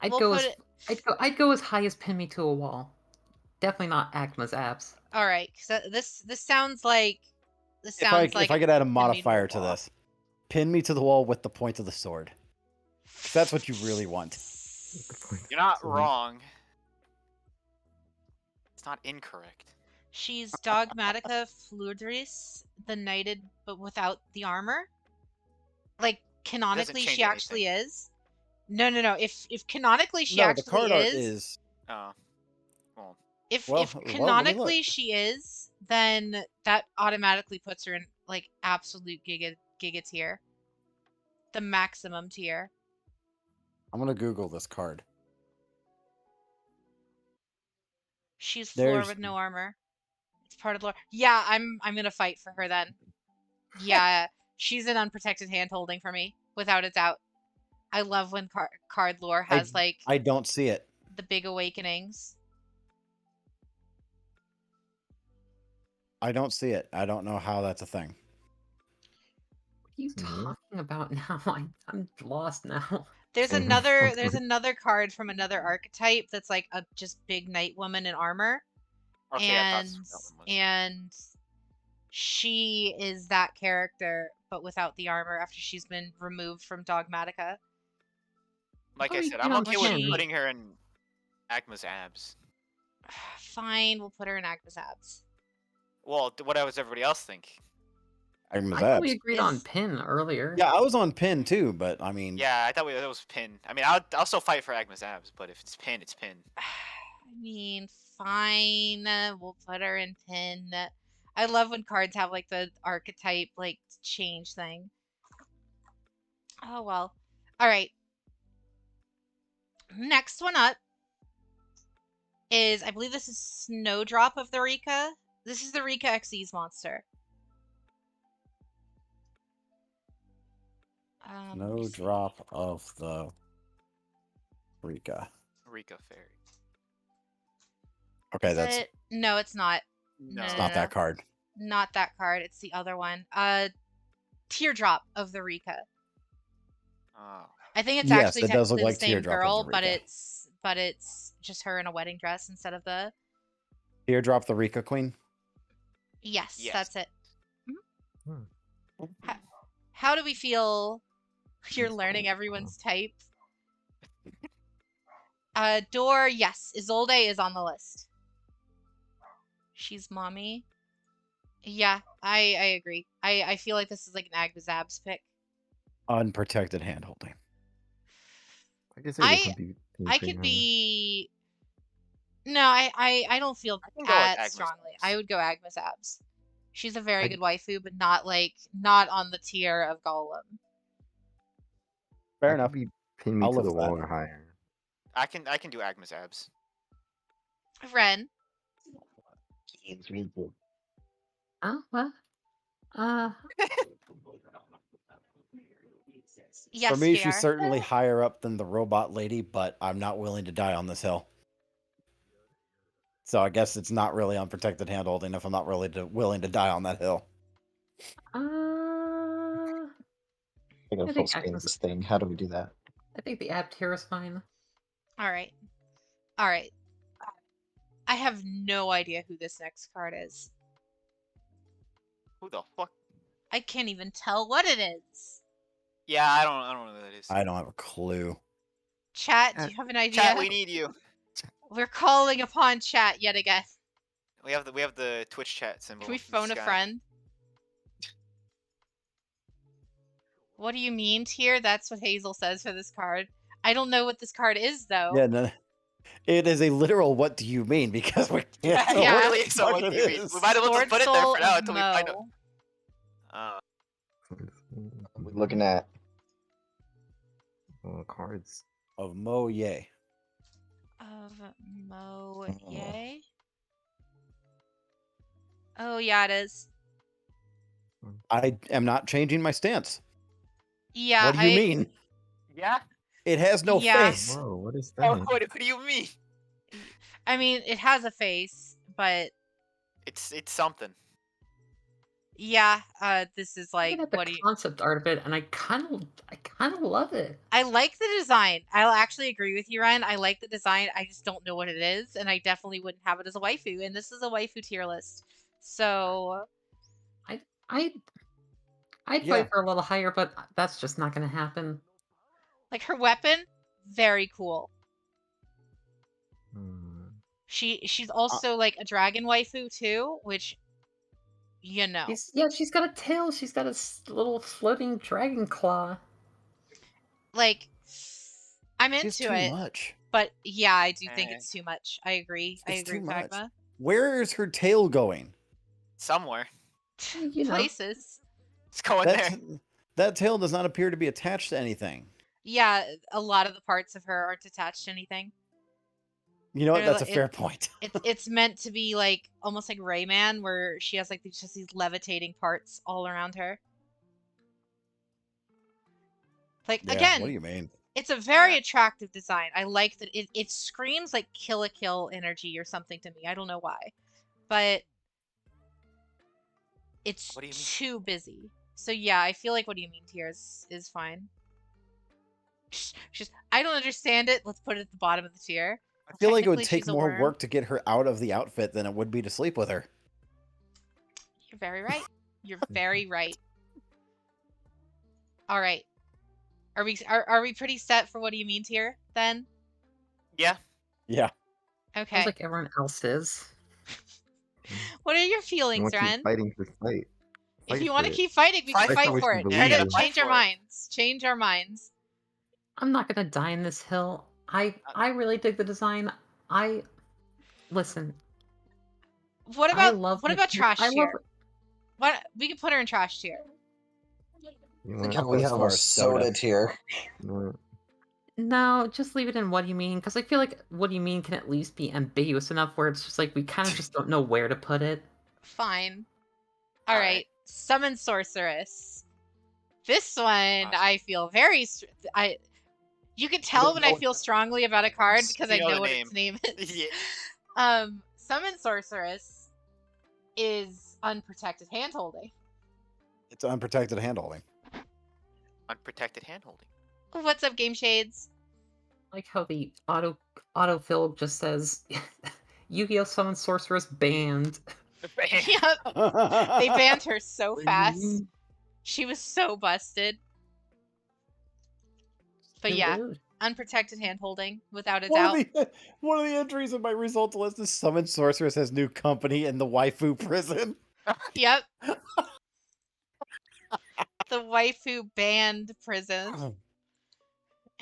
I'd We'll go put as it. I'd go as high as pin me to a wall. Definitely not Agma's abs. All right, because this sounds like If I could add a modifier to wall. this, pin me to the wall with the point of the sword. 'Cause that's what you really want. You're not wrong. It's not incorrect. She's Dogmatica Fludris, the knighted, but without the armor. Like canonically, change she actually is. No. If canonically she No, the actually card art is, is. Oh. Well, if Well, let me canonically look. she is, then that automatically puts her in like absolute giga tier, the maximum tier. I'm gonna Google this card. She's floor There's- with no armor. It's part of the lore. Yeah, I'm gonna fight for her then. Yeah, she's an unprotected hand holding for me, without a doubt. I love when card lore has like I don't see it. the big awakenings. I don't see it. I don't know how that's a thing. What are you Mhm. talking about now? I'm lost now. There's Mhm. another card from another archetype that's like a just big knight woman in armor. okay, I thought and that one was. and she is that character but without the armor after she's been removed from Dogmatica. Like I Probably said, I'm get on okay with Ken. putting her in Agma's abs. Fine, we'll put her in Agma's abs. Well, what does everybody else think? Agma's I thought we abs. agreed on Is- pin earlier. Yeah, I was on pin too, but I mean, Yeah, I thought that was pin. I mean, I'll still fight for Agma's abs, but if it's pin, it's pin. I mean, fine, we'll put her in pin. I love when cards have like the archetype like change thing. Oh well. All right. Next one up is, I believe this is Snowdrop of the Rika. This is the Rika XE's monster. Let me no see. drop of the Rika. Rika Fairy. Okay, Is that's it? No, it's not. No. it's No. not that card. Not that card. It's the other one. Teardrop of the Rika. Oh. I think it's Yes, actually it does look technically like the same Teardrop of girl, the but Rika. it's just her in a wedding dress instead of the. Teardrop the Rika Queen. Yes, Yes. that's it. Hmm. How do we feel? You're She's learning cool. everyone's type. Door, yes. Isolde is on the list. She's mommy. Yeah, I agree. I feel like this is like an Agma's abs pick. Unprotected handholding. I could say this would be I pretty could high. be. No, I don't feel I can go with that Agnes strongly. Abs. I would go Agnes Abs. She's a very I- good waifu, but not on the tier of Golem. Fair That enough. could be pin me I'll to live the with that. wall or higher. I can do Agnes Abs. Ren, Oh, what? Uh, yes, For me, JR. she's certainly higher up than the robot lady, but I'm not willing to die on this hill. So I guess it's not really unprotected handholding if I'm not really willing to die on that hill. uh, I gotta I full think screen Agnes. this thing. How do we do that? I think the ab tier is fine. All right. All right. I have no idea who this next card is. Who the fuck? I can't even tell what it is. Yeah, I don't know who that is. I don't have a clue. Chat, do you have an idea? Chat, we need you. We're calling upon chat yet again. We have the Twitch chat symbol. Can we in the phone a sky. friend? What do you mean, tier? That's what Hazel says for this card. I don't know what this card is, though. Yeah, no, it is a literal "what do you mean?" because we can't know Yeah. what Really, the so fuck what it do you mean? is. We might as well Sword just put it there Soul for now until we find Mo. out. We're looking at Cards. Of Mo Ye. Of Mo Ye. Oh, yeah, it is. I am not changing my stance. Yeah, What do you mean? Yeah. It has no Yeah. face. Whoa, what is Oh, that? what do you mean? I mean, it has a face, but It's something. yeah, this is like, Looking at the what do you... concept art of it, and I kind of love it. I like the design. I'll actually agree with you, Ryan. I like the design. I just don't know what it is, and I definitely wouldn't have it as a waifu. And this is a waifu tier list, so I'd Yeah. fight for a little higher, but that's just not going to happen. like her weapon, very cool. Hmm. She's also like a dragon waifu too, which you know, She's got a tail. She's got a little floating dragon claw. like I'm It's into too it, much. but yeah, I do think Eh. it's too much. I agree. I It's agree, too much. Pragma. Where is her tail going? Somewhere. You know. Places. It's going That, there. that tail does not appear to be attached to anything. Yeah, a lot of the parts of her aren't attached to anything. You know what? They're That's a li- fair point. It's meant to be like almost like Rayman, where she has like just these levitating parts all around her. Like Yeah, again, what do you mean? it's a very Yeah. attractive design. I like that it screams like Kill a Kill energy or something to me. I don't know why. But it's What do you mean? too busy. So yeah, I feel like what do you mean tier is fine. Just I don't understand it. Let's put it at the bottom of the tier. I feel like it would Technically, take she's a more worm. work to get her out of the outfit than it would be to sleep with her. You're very right. You're very right. All right. Are we pretty set for what do you mean tier then? Yeah. Yeah. Okay. Sounds like everyone else is. What are your You feelings, want to keep Ren? fighting for fight. If Fight you for want to it. keep fighting, we can Fight fight for it. for it. Believe Try to it. change our Fight for it. minds. Change our minds. I'm not going to die in this hill. I really dig the design. Listen. What I about love what the about tier- trash I love tier? What we can put her in trash tier. You I think want, how we As have far a as soda soda. tier. you want No, just leave it in what do you mean? Because I feel like what do you mean can at least be ambiguous enough where it's just like we kind of just don't know where to put it. Fine. All All right. right. Summon sorceress. This one Awesome. I feel very you can tell don't when know I what feel strongly about a card because I You know know the what its name is. Yeah. Summon sorceress is unprotected handholding. It's unprotected handholding. Unprotected handholding. What's up, Game Shades? Like how the autofill just says YuGiOh Summon Sorceress banned. Yep. They banned her so fast. Mhm. She was so busted. But yeah, Indeed. unprotected handholding, without a One doubt. one of the entries in my results list is Summon Sorceress has new company in the waifu prison. Yep. The waifu banned prison.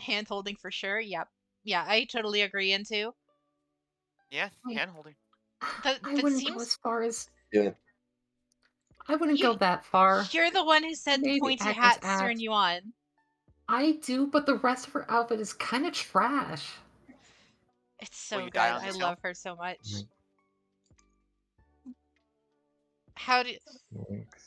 Handholding for sure. Yep. Yeah, I totally agree into. Yeah, I- hand holding. That I wouldn't go seems as far as. Do it. I wouldn't You- go that far. you're the one who said the Maybe pointy Agnes hats adds. turn you on. I do, but the rest of her outfit is kind of trash. It's Will so you good. die on I this hill? love her so much. Right. How do Thanks.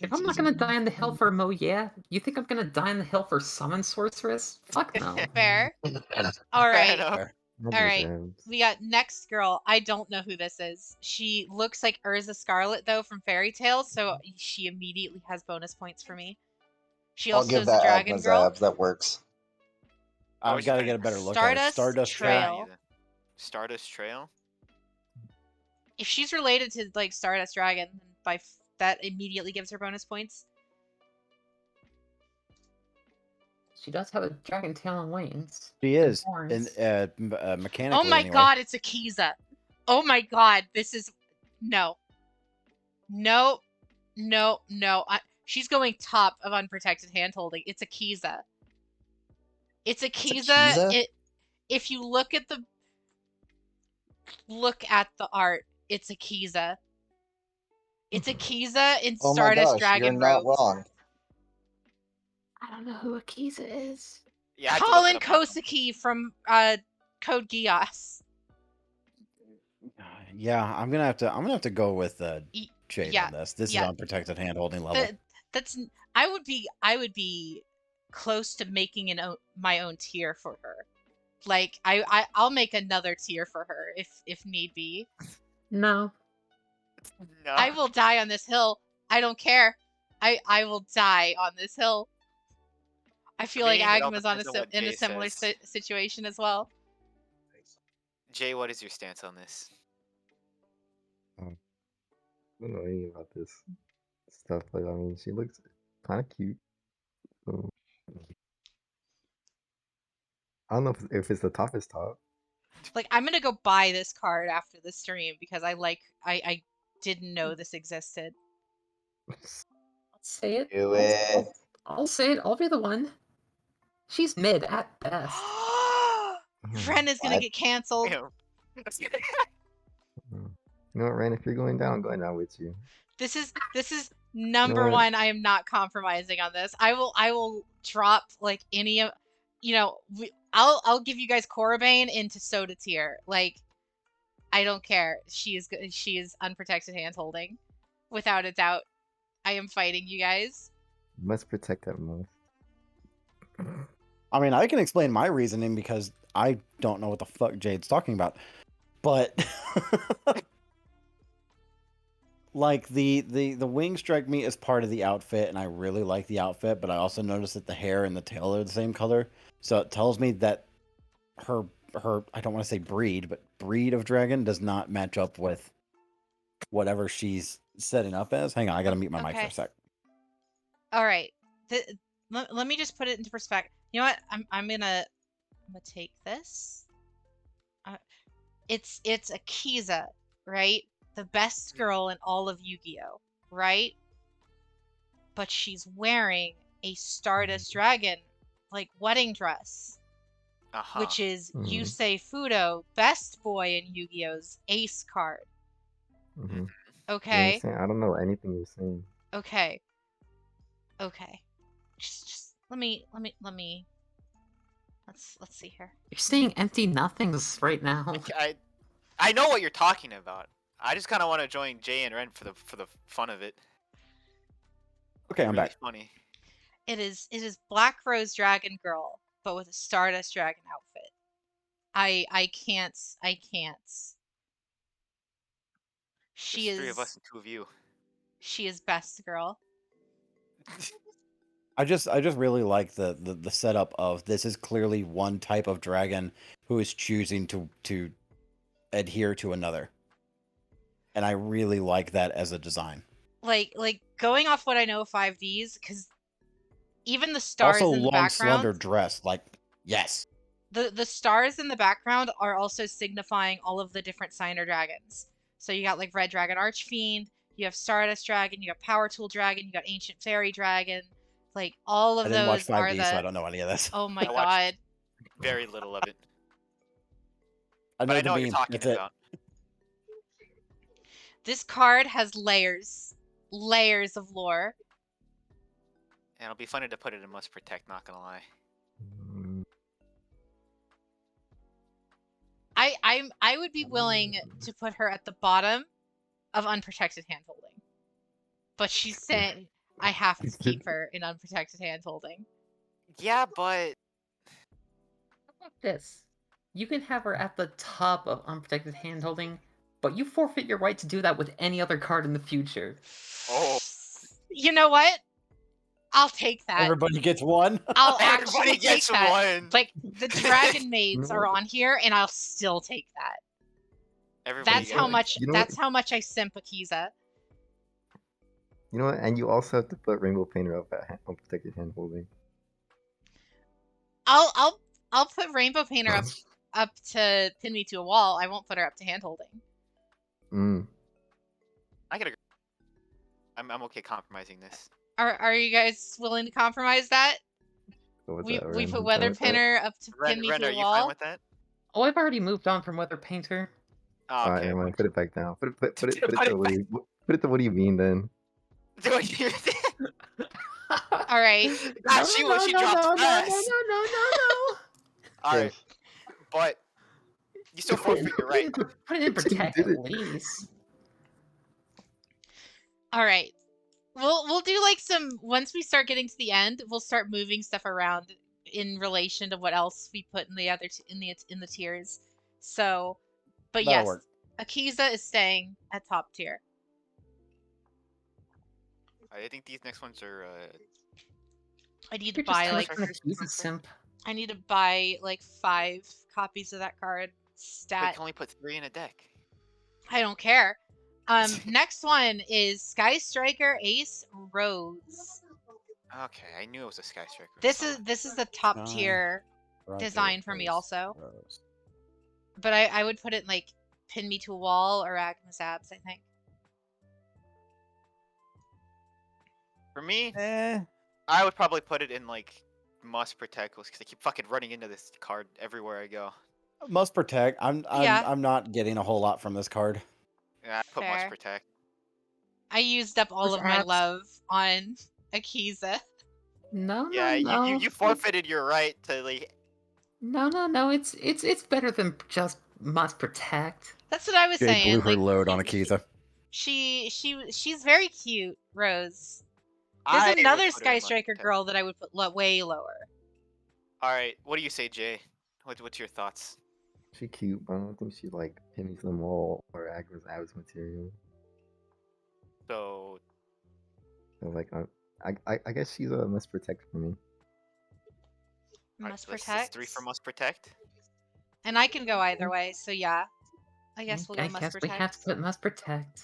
If I'm not gonna die on the hill for Mo, yeah. You think I'm gonna die on the hill for Summon Sorceress? Fuck no. fair? Fair Alright. enough. Fair. Alright. We got next girl. I don't know who this is. She looks like Urza Scarlet though from Fairy Tail, so she immediately has bonus points for me. She I'll also give is a that dragon Agnes girl. abs. That works. What I've was your got to name? get a better look at her. Stardust Trail. Stardust Trail. If she's related to like Stardust Dragon, that immediately gives her bonus points. She does have a dragon tail and wings. She and is, horns. mechanically. Oh my anyway. god, it's a Kiza. Oh my god, this is no. No. No, no. She's going top of unprotected handholding. It's a Kiza. It's a Kiza. Kiza? If you look at the art, it's a Kiza. It's a Kiza in Oh my Stardust gosh, Dragon you're not robes. wrong. I don't know who Akiza is. Yeah, I had to look Colin it up now. Kosaki from Code Geass. Yeah, I'm gonna have to go with Jade yeah, on this. This yeah. is unprotected hand holding level. I would be close to making my own tier for her. Like I'll make another tier for her if need be. No. No. I will die on this hill. I don't care. I will die on this hill. I feel like mean, it all Agma's depends on what in a Jay similar says. situation as well. Jay, what is your stance on this? I don't know anything about this stuff, but I mean, she looks kind of cute. So, I don't know if it's the toughest top. Like I'm gonna go buy this card after the stream because I didn't know this existed. I'll say it. Do it. I'll say it. I'll be the one. She's mid at best. Ren is gonna What? get canceled. Ew. You know what, Ren? If you're going down, I'm going down with you. This is number what? one. I am not compromising on this. I will drop like any of, I'll give you guys Korobane into Soda tier. Like, I don't care. She is unprotected hand holding, without a doubt. I am fighting you guys. You must protect that most. I mean, I can explain my reasoning because I don't know what the fuck Jade's talking about. But like the wings strike me as part of the outfit, and I really like the outfit, but I also noticed that the hair and the tail are the same color. So it tells me that her I don't want to say breed, but breed of dragon does not match up with whatever she's setting up as. Hang on, I gotta mute my mic for Okay. a sec. All right. Let me just put it into perspective. You know what? I'm gonna take this. It's a Kiza, right? The best girl in all of YuGiOh, right? But she's wearing a Stardust Dragon like wedding dress, Uh-huh. which is Mhm. Yusei Fudo, best boy in Yu-Gi-Oh's Ace card. Mm-hmm. You Okay. understand? I don't know anything you're saying. Okay. Just let me. Let's see here. You're saying empty nothings right now. I know what you're talking about. I just kind of want to join Jay and Ren for the fun of it. Okay, I'm Really back. funny. It is Black Rose Dragon Girl, but with a Stardust Dragon outfit. I can't. She There's three of us is and two of you. she is best girl. I just really like the setup of this is clearly one type of dragon who is choosing to adhere to another. And I really like that as a design. Like going off what I know of 5Ds, because even the stars Also in the long background, slender dress, like yes. the stars in the background are also signifying all of the different signer dragons. So you got like Red Dragon Archfiend, you have Stardust Dragon, you got Power Tool Dragon, you got Ancient Fairy Dragon. Like all of I didn't watch those are 5D, the. so I don't know any of this. Oh my I watched- god. Very little of it. I But know I the know what you're bean. talking That's it. about. This card has layers. Layers of lore. And it'll be funny to put it in Must Protect, not gonna lie. Mm, I would be willing to put her at the bottom of unprotected handholding. But she's saying I have to keep her in unprotected handholding. Yeah, but How about this? You can have her at the top of unprotected handholding, but you forfeit your right to do that with any other card in the future. Oh. You know what? I'll take that. Everybody gets one. I'll Everybody actually take gets that. one. Like the dragon maids No. are on here, and I'll still take that. Everybody That's gets how one. much. You know That's what? how much I simp Akiza. You know what? And you also have to put Rainbow Painter up at unprotected handholding. I'll put Rainbow Painter up to pin me to a wall. I won't put her up to handholding. Mm. I can agree. I'm okay compromising this. Are you guys willing to compromise that? Go with We that, we Ren. put You Weather fine with that? Pinner up to Ren, pin me Ren, to are a you fine wall. with that? Oh, I've already moved on from Weather Painter. Oh, Alright, okay. never mind. Put it back down. Put it Put to it what do you what do you mean then? Do I hear All right. God, she dropped fast. no. Alright, but you still forfeit your right. Put it in She protect did at it. least. All right. We'll do like some once we start getting to the end, we'll start moving stuff around in relation to what else we put in the other in the tiers. So, but That'll yes, work. Akiza is staying at top tier. I think these next ones are. I need to You're just buy too like much of an Akiza simp. I need to buy like 5 copies of that card. But you Stat. can only put 3 in a deck. I don't care. Next one is Sky Striker Ace Rose. Okay, I knew it was a Sky Striker. This is the top Sky tier Rocket design for me Race also. Rose. But I would put it like pin me to a wall or Agnes Abs, I think. For me, Eh. I would probably put it in like Must Protect because I keep fucking running into this card everywhere I go. Must protect. Yeah. I'm not getting a whole lot from this card. Yeah, I put Must Fair. Protect. I used up all Push of my abs. love on Akiza. No, Yeah, no. you forfeited your right to like. No. It's better than just must protect. That's what I was Jay saying. blew her Like, load on Akiza. she's very cute, Rose. I There's would another put her in Sky Must Striker Protect. girl that I would put way lower. All right, what do you say, Jay? What's your thoughts? She cute, but I don't think she's like pinning to the wall or Agnes Abs material. So So like I guess she's a must protect for me. alright, Must so this is protect. 3 for Must Protect. And I can go either way, so yeah. I guess we'll go I must guess we protect. have to put must protect.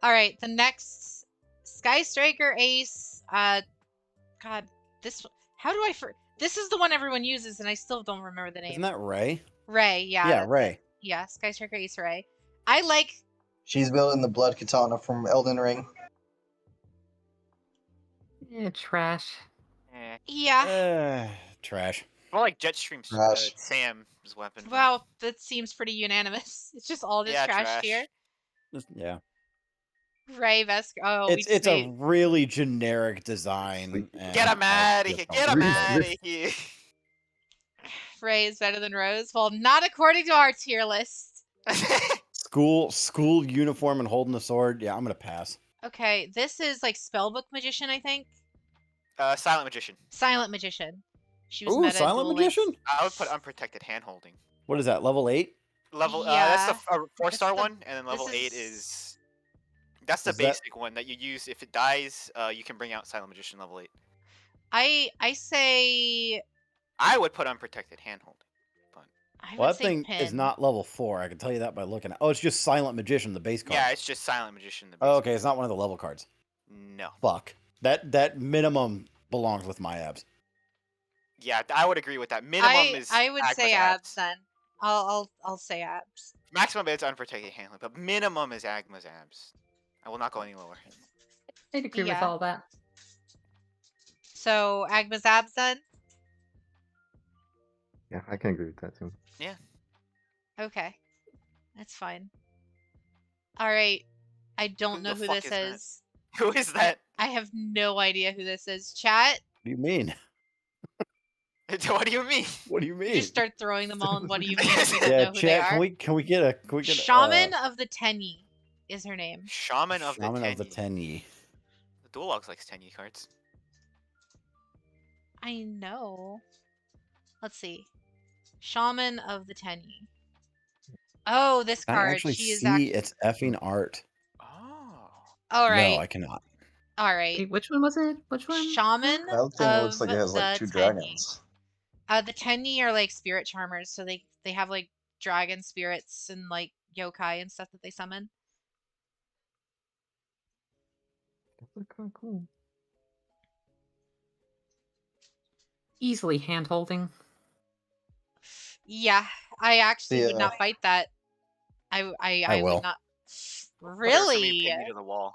Alright, the next Sky Striker Ace. God, this how do I this is the one everyone uses and I still don't remember the name. Isn't that Ray? Ray, yeah. Yeah, that's Ray. it. Yeah, Sky Striker Ace Ray. I like She's building the blood katana from Elden Ring. Trash. Eh. yeah. Trash. More like Jetstream's Trash. Sam's weapon. but- Wow, that seems pretty unanimous. It's just all just Yeah, trash trash. here. Yeah. Ray Vesk. Oh, we It's just a made really generic design. and Get him I out of just here! don't Get him like out it. of here! Ray is better than Rose. Well, not according to our tier list. School uniform and holding the sword. Yeah, I'm gonna pass. Okay, this is like Spellbook Magician, I think. Silent Magician. Silent Magician. She was Ooh, meta Silent Duel Links. Magician. I would put Unprotected Handholding. What is that? Level 8? Level Yeah, that's the 4-star the- one, and then level this 8 is- is that's the Is that- basic one that you use if it dies. You can bring out Silent Magician level 8. I say I would put Unprotected Handholding. I Well, would that say thing pin. is not level 4. I can tell you that by looking at. Oh, it's just Silent Magician, the base card. Yeah, it's just Silent Magician. The Oh, basic. okay, it's not one of the level cards. No. Fuck. That minimum belongs with my abs. Yeah, I would agree with that. Minimum is I would say Agma's abs then. I'll say abs. Maximum is Unprotected Handling, but minimum is Agma's abs. I will not go any lower. I'd agree with Yeah. all that. So Agma's abs then. Yeah, I can agree with that too. Yeah. Okay. That's fine. Alright. I don't Who know the who fuck this is that? is. Who is that? I have no idea who this is. Chat, What do you mean? What do you mean? What do you you mean? just start throwing them all in what do you mean if we don't Yeah, know who they chat. are. Can we get a Shaman of the Tenyi is her name. Shaman of the Shaman of the Tenyi. Tenyi? The Dual Logs likes Tenyi cards. I know. Let's see. Shaman of the Tenyi. Oh, this Can I card. actually She is see its effing art? Oh. Alright. No, I cannot. Alright. Wait, which one was it? Which one? Shaman That thing of looks like it has like the 2 Tenyi. dragons. The Tenyi are like spirit charmers, so they have like dragon spirits and like yokai and stuff that they summon. That's kind of cool. Easily hand holding. Yeah, I actually would The, not fight that. I will. would not. Put her for me, Really? pin me to the wall.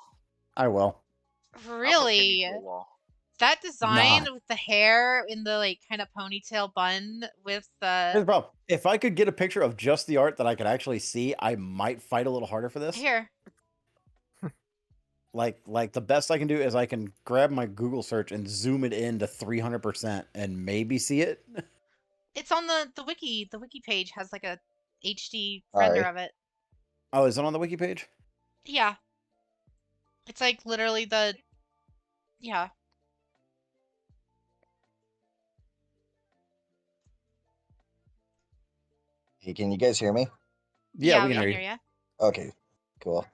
I will. I'll put pin me Really? to the wall. That design Not. with the hair in the like kind of ponytail bun with Here's the the problem. If I could get a picture of just the art that I could actually see, I might fight a little harder for this. here. Like the best I can do is I can grab my Google search and zoom it in to 300% and maybe see it. It's on the wiki. The wiki page has like a HD Alright. render of it. Oh, is it on the wiki page? Yeah. It's like literally the yeah. hey, can you guys hear me? Yeah, we we can can hear hear you. you. Okay, cool.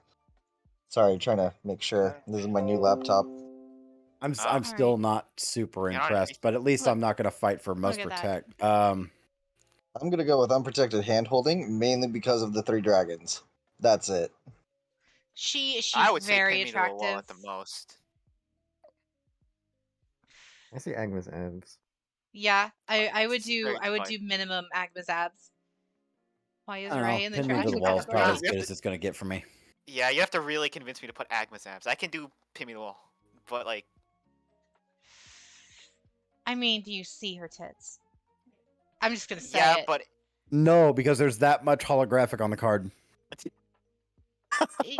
Sorry, trying to make sure. This is my new laptop. I'm Alright. still not super You're not impressed, but at least Look- I'm not gonna fight for most at that. protect. I'm gonna go with unprotected hand holding, mainly because of the 3 dragons. That's it. She's I would say very pin me to the wall attractive. at the most. I see Agnes abs. Yeah, I would It's do very I would fine. do minimum Agma's abs. Why is I don't Ray know. in the Pin me to trash the wall is category? probably Yeah. as good as it's gonna get for me. Yeah, you have to really convince me to put Agma's abs. I can do pin me to the wall, but like, I mean, do you see her tits? I'm just gonna say yeah, it. but No, because there's that much holographic on the card.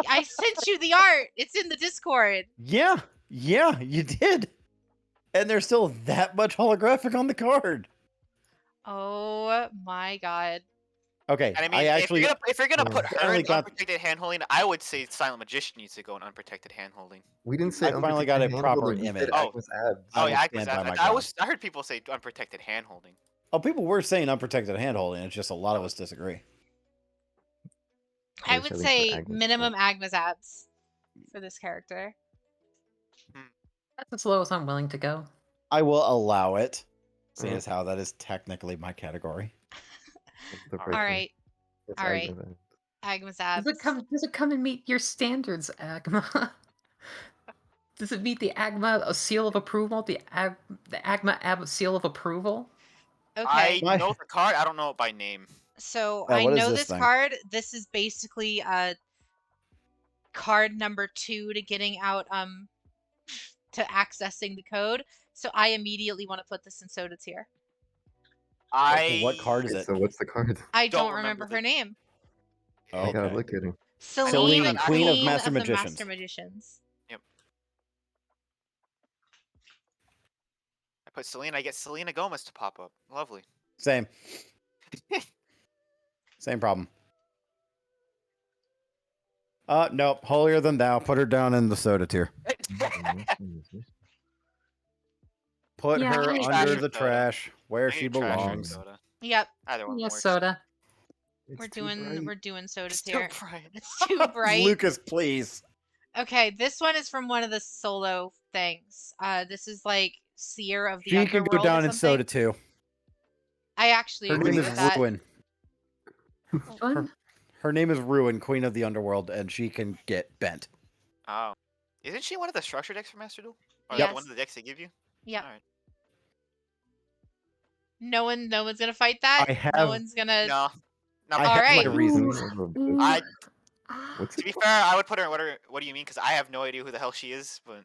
I sent you the art. It's in the Discord. Yeah, you did. And there's still that much holographic on the card. Oh my god. Okay, and I mean, I actually if you're gonna put her finally in got- unprotected hand holding, I would say Silent Magician needs to go in unprotected hand holding. We didn't say I finally got a unprotected proper hand-holding, we said image. Oh. Agnes abs. I Oh will yeah, stand by my I heard people say unprotected hand holding. Oh, people were saying unprotected hand holding. It's just a lot of us disagree. I wish would at least for say Agnes minimum Agma's abs for this character. That's as low as I'm willing to go. I will allow it, seeing Mm. as how that is technically my category. That's the All first All one. right, It's all right. Agnes abs. Agma's Does abs. it come and meet your standards, Agma? Does it meet the Agma seal of approval? The Agma ab seal of approval? Okay. I know the card. I don't know it by name. So Yeah, I what is know this this thing? card. This is basically card number 2 to getting out to accessing the code. So I immediately want to put this in Soda tier. What card is Okay, it? so what's the card? I Don't don't remember remember her name. I gotta Okay. look at her. Celine, Queen of Master the Magicians. Master Magicians. I put Selena. I get Selena Gomez to pop up. Lovely. Same. Same problem. Nope. Holier than thou. Put her down in the soda tier. Put Yeah, her I agree. under Trash the soda. trash where I she need trash or belongs. soda. Yep, Either one Yes, works. soda. we're doing Soda It's too tier. bright. It's too bright. Lucas, please. Okay, this one is from one of the solo things. This is like Seer of the She can Underworld go down or in something. soda too. I actually Her agree name with is that. Ruin. Fun. Her name is Ruin, Queen of the Underworld, and she can get bent. Oh, isn't she one of the structure decks for Master Duel? Or Yes. one of the decks they give you? Yep. All right. No one's gonna fight that. I have- No one's gonna. No. No. I but have Alright. my reasons. I- What's To it be called? fair, I would put her in what do you mean? Because I have no idea who the hell she is. But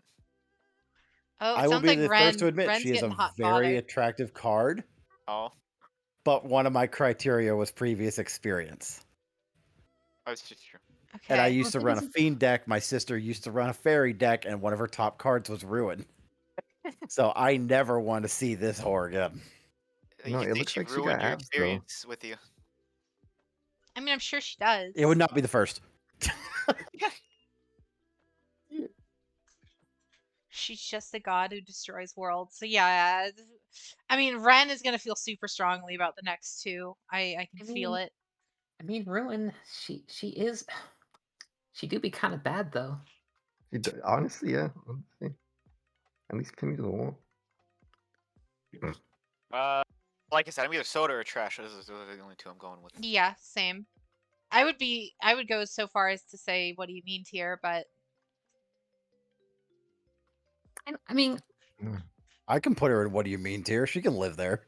Oh, it I will sounds be like the Ren. first to admit Ren's she is a getting hot very fodder. attractive card. oh, but one of my criteria was previous experience. That's just true. Okay. And I used Well, to that run a isn't- fiend deck. My sister used to run a fairy deck, and one of her top cards was ruin. So I never want to see this horror again. No, You it think looks she like she ruined got your abs, though. experience with you? I mean, I'm sure she does. It would not be the first. She's just a god who destroys worlds. So yeah, I mean, Ren is gonna feel super strongly about the next two. I can feel it. I mean, Ruin. She is. She do be kind of bad though. Honestly, yeah. Honestly. At least pin me to the wall. Like I said, I'm either soda or trash. Those are the only two I'm going with. Yeah, same. I would go so far as to say, what do you mean tier? But I mean, I can put her in what do you mean tier. She can live there.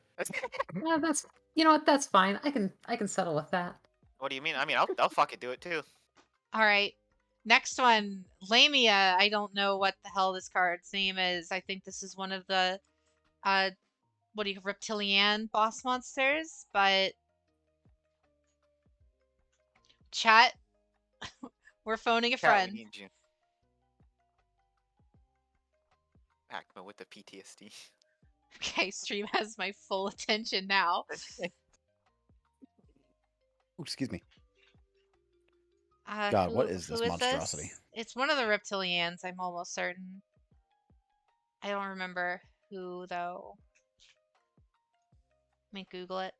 yeah, that's you know what, that's fine. I can settle with that. What do you mean? I mean, I'll fucking do it too. all right, next one, Lamia. I don't know what the hell this card's name is. I think this is one of the what do you reptilian boss monsters, but chat, we're phoning a Cat, we friend. need you. Acma with the PTSD. Okay, stream has my full attention now. Ooh, excuse me. Uh, God, what is this who monstrosity? this? It's one of the reptilians, I'm almost certain. I don't remember who, though. Let me Google it.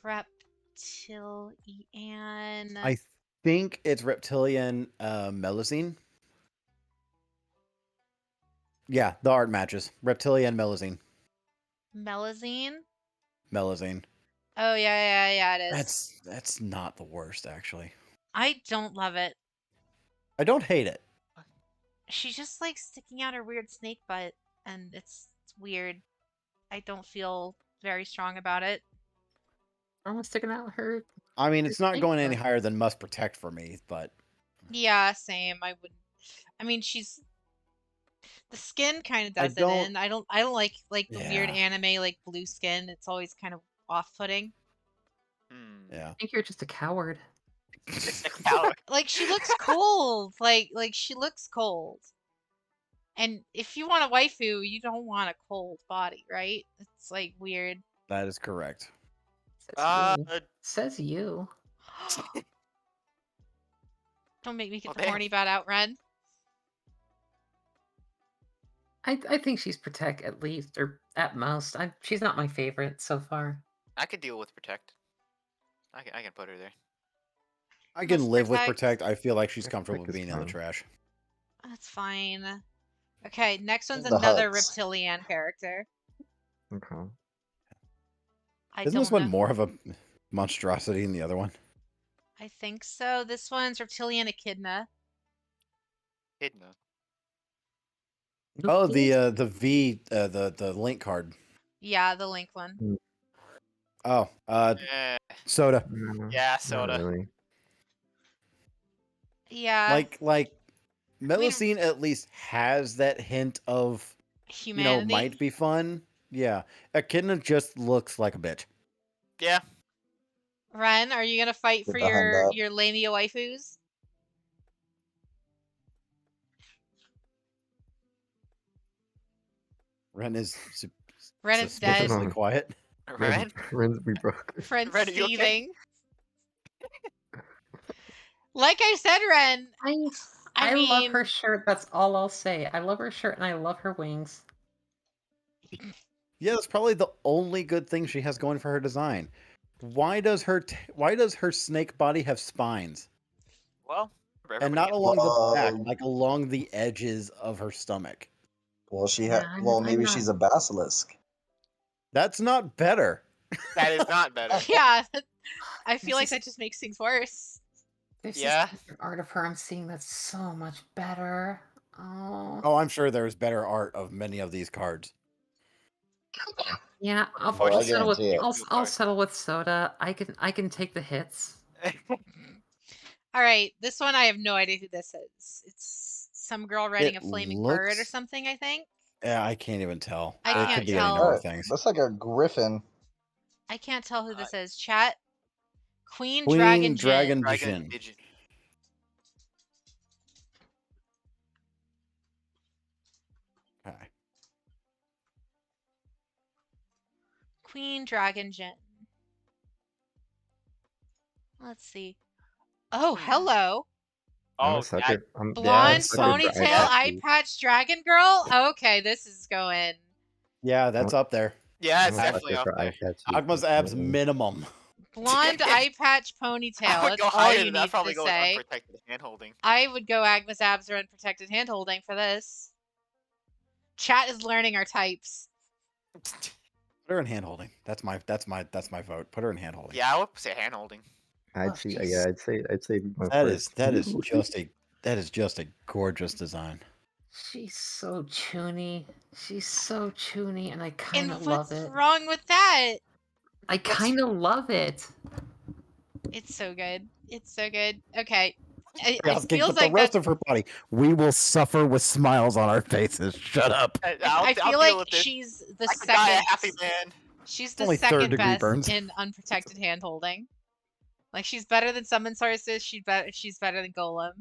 Reptilian. I think it's reptilian Melusine. Yeah, the art matches. Reptilian Melusine. Melazine? Melusine. Oh, yeah, it is. That's not the worst, actually. I don't love it. I don't hate it. She's just like sticking out her weird snake butt, and it's weird. I don't feel very strong about it. Almost sticking out her. I mean, it's not Snake going any butt. higher than must protect for me, but Yeah, same. I mean, she's the skin kind of I does it don't- in. I don't like the weird Yeah. anime like blue skin. It's always kind of off-putting. yeah. I think you're just a coward. Like she looks cold. Like she looks cold. And if you want a waifu, you don't want a cold body, right? It's like weird. That is correct. Says you. Says you. Don't make me get Well, the damn. horny about Outrun. I think she's protect at least, or at most. She's not my favorite so far. I could deal with protect. I can put her there. I can Must live with protect. protect. I feel like she's Yeah, comfortable protect is being in the fine. trash. That's fine. Okay, next one's The another huts. reptilian character. Okay. I Isn't don't this one know. more of a monstrosity than the other one? I think so. This one's reptilian echidna. Hidden though. Oh, the V the link card. Yeah, the link one. Oh, Eh, soda. No, yeah, not soda. really. Yeah, Like Melusine at least has that hint of humanity. might be fun. Yeah. Echidna just looks like a bitch. Yeah. Ren, are you gonna fight Get for behind that. your Lamia waifus? Ren is Ren is dead. suspiciously quiet. Right? Ren's be broke. Friend's Ren, are you okay? seething. Like I said, Ren. I mean, love her shirt. That's all I'll say. I love her shirt and I love her wings. Yeah, that's probably the only good thing she has going for her design. Why does her snake body have spines? Well, And not everybody- along the back, Well- like along the edges of her stomach. Well, she Yeah, had. I'm- Well, I'm maybe not- she's a basilisk. That's not better. that is not better. yeah. I feel This like is- that just makes things worse. There's Yeah. this different art of her I'm seeing that's so much better. Oh. Oh, I'm sure there's better art of many of these cards. Yeah, I'll, Oh, I I'll settle with guarantee it. I'll settle with soda. I can take the hits. All right, this one I have no idea who this is. It's some girl riding It a flaming bird or looks- something, I think. Yeah, I can't even tell. I It can't could be any tell. number of Alright, things. looks like a griffin. I can't tell who this is. Chat. Queen Queen Dragon Dragon Jin. Dragon Jin. Pigeon. Okay. Queen Dragon Jin. Let's see. Oh, hello. I'm Oh, a sucker. I'm Blonde a sucker for ponytail, eye eye patches. patch dragon girl. Okay, this is going. Yeah, that's up there. yeah, it's I'm a definitely sucker up for eye there. patches. Agma's abs minimum. Blonde eye patch ponytail. I would That's go all higher you than that. I'd need probably to go with say. unprotected hand holding. I would go Agma's abs or unprotected hand holding for this. Chat is learning our types. Put her in hand holding. That's my vote. Put her in hand holding. Yeah, I would say hand holding. I'd see. Yeah, I'd say my That first. is just a gorgeous design. She's so choony. She's so choony, and I And kind of what's love it. wrong with that? I kind of love it. It's so good. It's so good. Okay. It Chaos King, feels but the like rest that. of her body, we will suffer with smiles on our faces. Shut up. I I'll feel deal like with this. she's the I could die a second. happy man. She's only the second third-degree best burns. in unprotected hand holding. Like she's better than summon sources. She's better than Golem.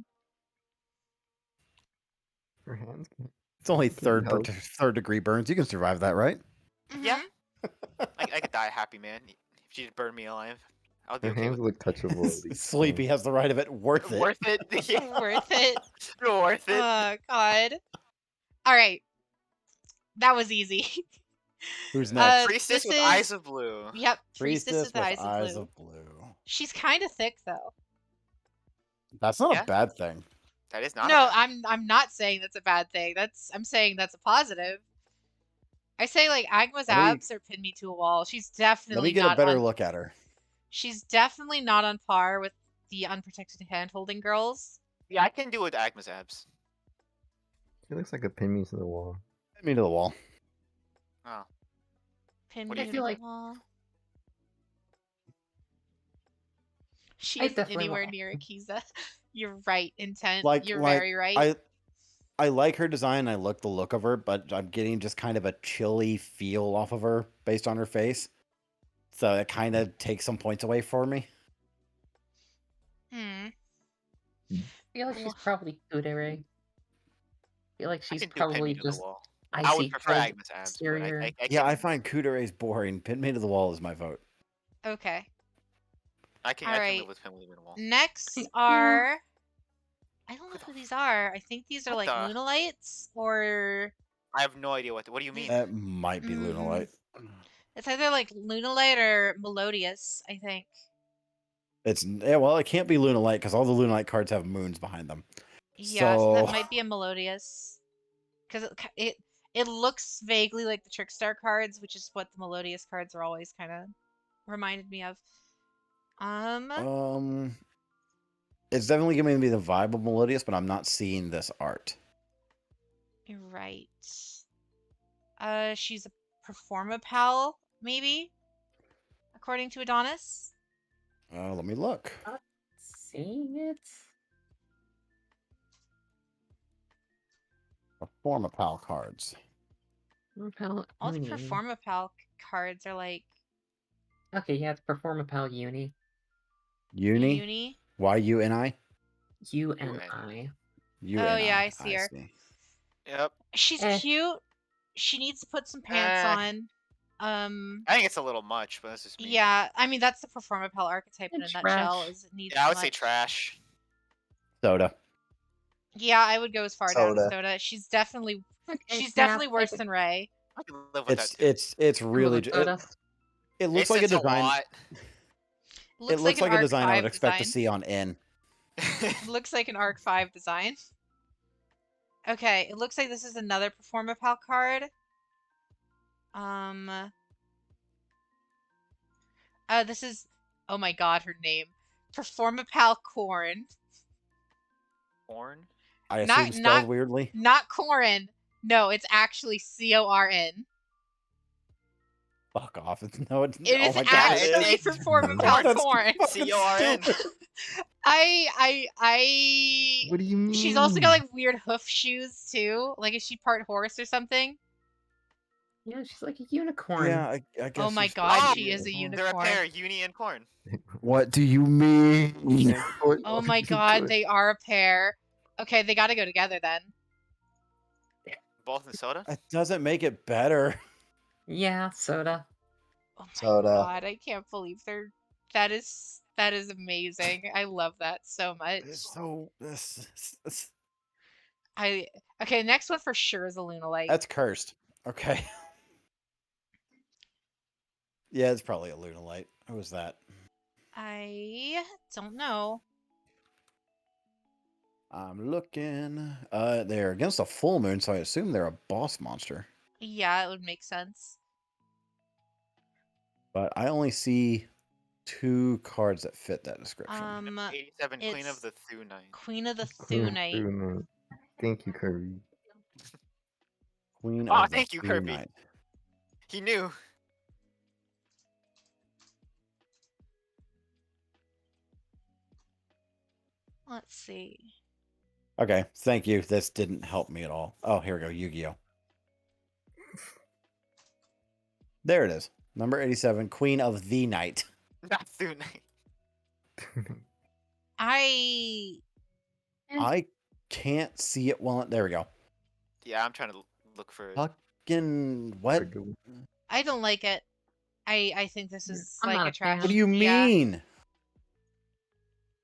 Her hands. It's only Can you third degree burns. You can survive that, right? Yeah. Mhm. I could die a happy man. If she just burned me alive, I'll be Her okay hands with look touchable. At least. Sleepy has the right of it. Worth it. it. Worth it. Yeah. Worth it. Worth it. Oh God. All right. That was easy. Who's next? Priestess this with is- eyes of blue. Yep. Priestess with eyes eyes of of blue. blue. She's kind of thick though. That's not Yeah. a bad thing. That is not. No, a bad- I'm not saying that's a bad thing. I'm saying that's a positive. I say like Agma's Let me- abs are pin me to a wall. She's Let definitely me get a not better on, look at her. She's definitely not on par with the unprotected hand holding girls. Yeah, I can do it with Agma's abs. She looks like a pin me to the wall. Hit me to the wall. Oh. Pin What me do to you the think? wall. She I isn't definitely anywhere wanna- near Akiza. You're right, Intent. Like, You're like, very right. I like her design. I like the look of her, but I'm getting just kind of a chilly feel off of her based on her face. So it kind of takes some points away for me. Hmm. I feel like she's Well- probably Kudere. I feel like I she's can do pin probably me to the just wall. icy I would prefer cold Agma's abs, but exterior. I Yeah, can, I find Kudere's boring. Pin me to the wall is my vote. Okay. I can Alright. live with pin me to the wall. Next Yeah. are. I don't know What who the these are. I think these are what like the- Lunalites or. I have no idea what do you mean? That might be Mhm. Lunalite. It's either like Lunalite or Melodious, I think. Well, it can't be Lunalite because all the Lunalite cards have moons behind them. Yeah, so that So- might be a Melodious. Because it looks vaguely like the Trickstar cards, which is what the Melodious cards are always kind of reminded me of. It's definitely giving me the vibe of Melodious, but I'm not seeing this art. You're right. She's a Performapal, maybe? According to Adonis? Let me look. Seeing it? Performapal cards. Performapal All the Uni. Performapal cards are like Okay, yeah, it's Performapal Uni. Uni? Uni. YUNI? UNI. Oh, yeah, I see her. Yep. She's Eh. cute. She needs to put some pants on. I think it's a little much, but that's just me. Yeah, I mean that's the Performapal archetype in a It's nutshell. trash. Is it needs Yeah, I would say much. trash. Soda. Yeah, I would go as far down as Soda. Soda. She's definitely Okay, definitely yeah, worse I than Ray. I can live with It's that too. it's really could go with it looks It's like a just design. lot. It looks an like a Arc design I 5 would expect to design. see on N. Looks like an Arc 5 design. Okay, it looks like this is another Performapal card. This is, oh my god, her name. Performapal Corn. Corn. I Not- assume spelled not- weirdly. Not Corn. No, it's actually Corn. Fuck off! No, it's It oh is my god! it actually is. Performapal That's Corn. fucking CORN. stupid. I What do you mean? She's also got like weird hoof shoes too. Like is she part horse or something? Yeah, she's like a unicorn. Yeah, I guess. Oh my she's god, supposed to she be is a unicorn. They're a pair, unicorn. Uni and Corn. What do you mean? Oh my god, they are a pair. Okay, they gotta go together then. Both in soda. It doesn't make it better. Yeah, soda. Oh my Soda. god, I can't believe that is amazing. I love that so much. So Okay, next one for sure is a Lunalite. that's cursed. Okay. Yeah, it's probably a Lunalite. Who was that? I don't know. I'm looking. They're against a full moon, so I assume they're a boss monster. Yeah, it would make sense. But I only see 2 cards that fit that description. 87, Queen it's of the Thunite. Queen of the Queen of Thunite. Thunite. Thank you, Kirby. Queen Aw, of the thank you, Kirby. Thunite. He knew. Let's see. Okay, thank you. This didn't help me at all. Oh, here we go. YuGiOh. There it is. Number 87, Queen of the Night. Not Thunite. I I can't see it well. There we go. Yeah, I'm trying to look for it. Fucking what? I don't like it. I think this is I'm like not a a fan. trash. What do you Yeah, mean?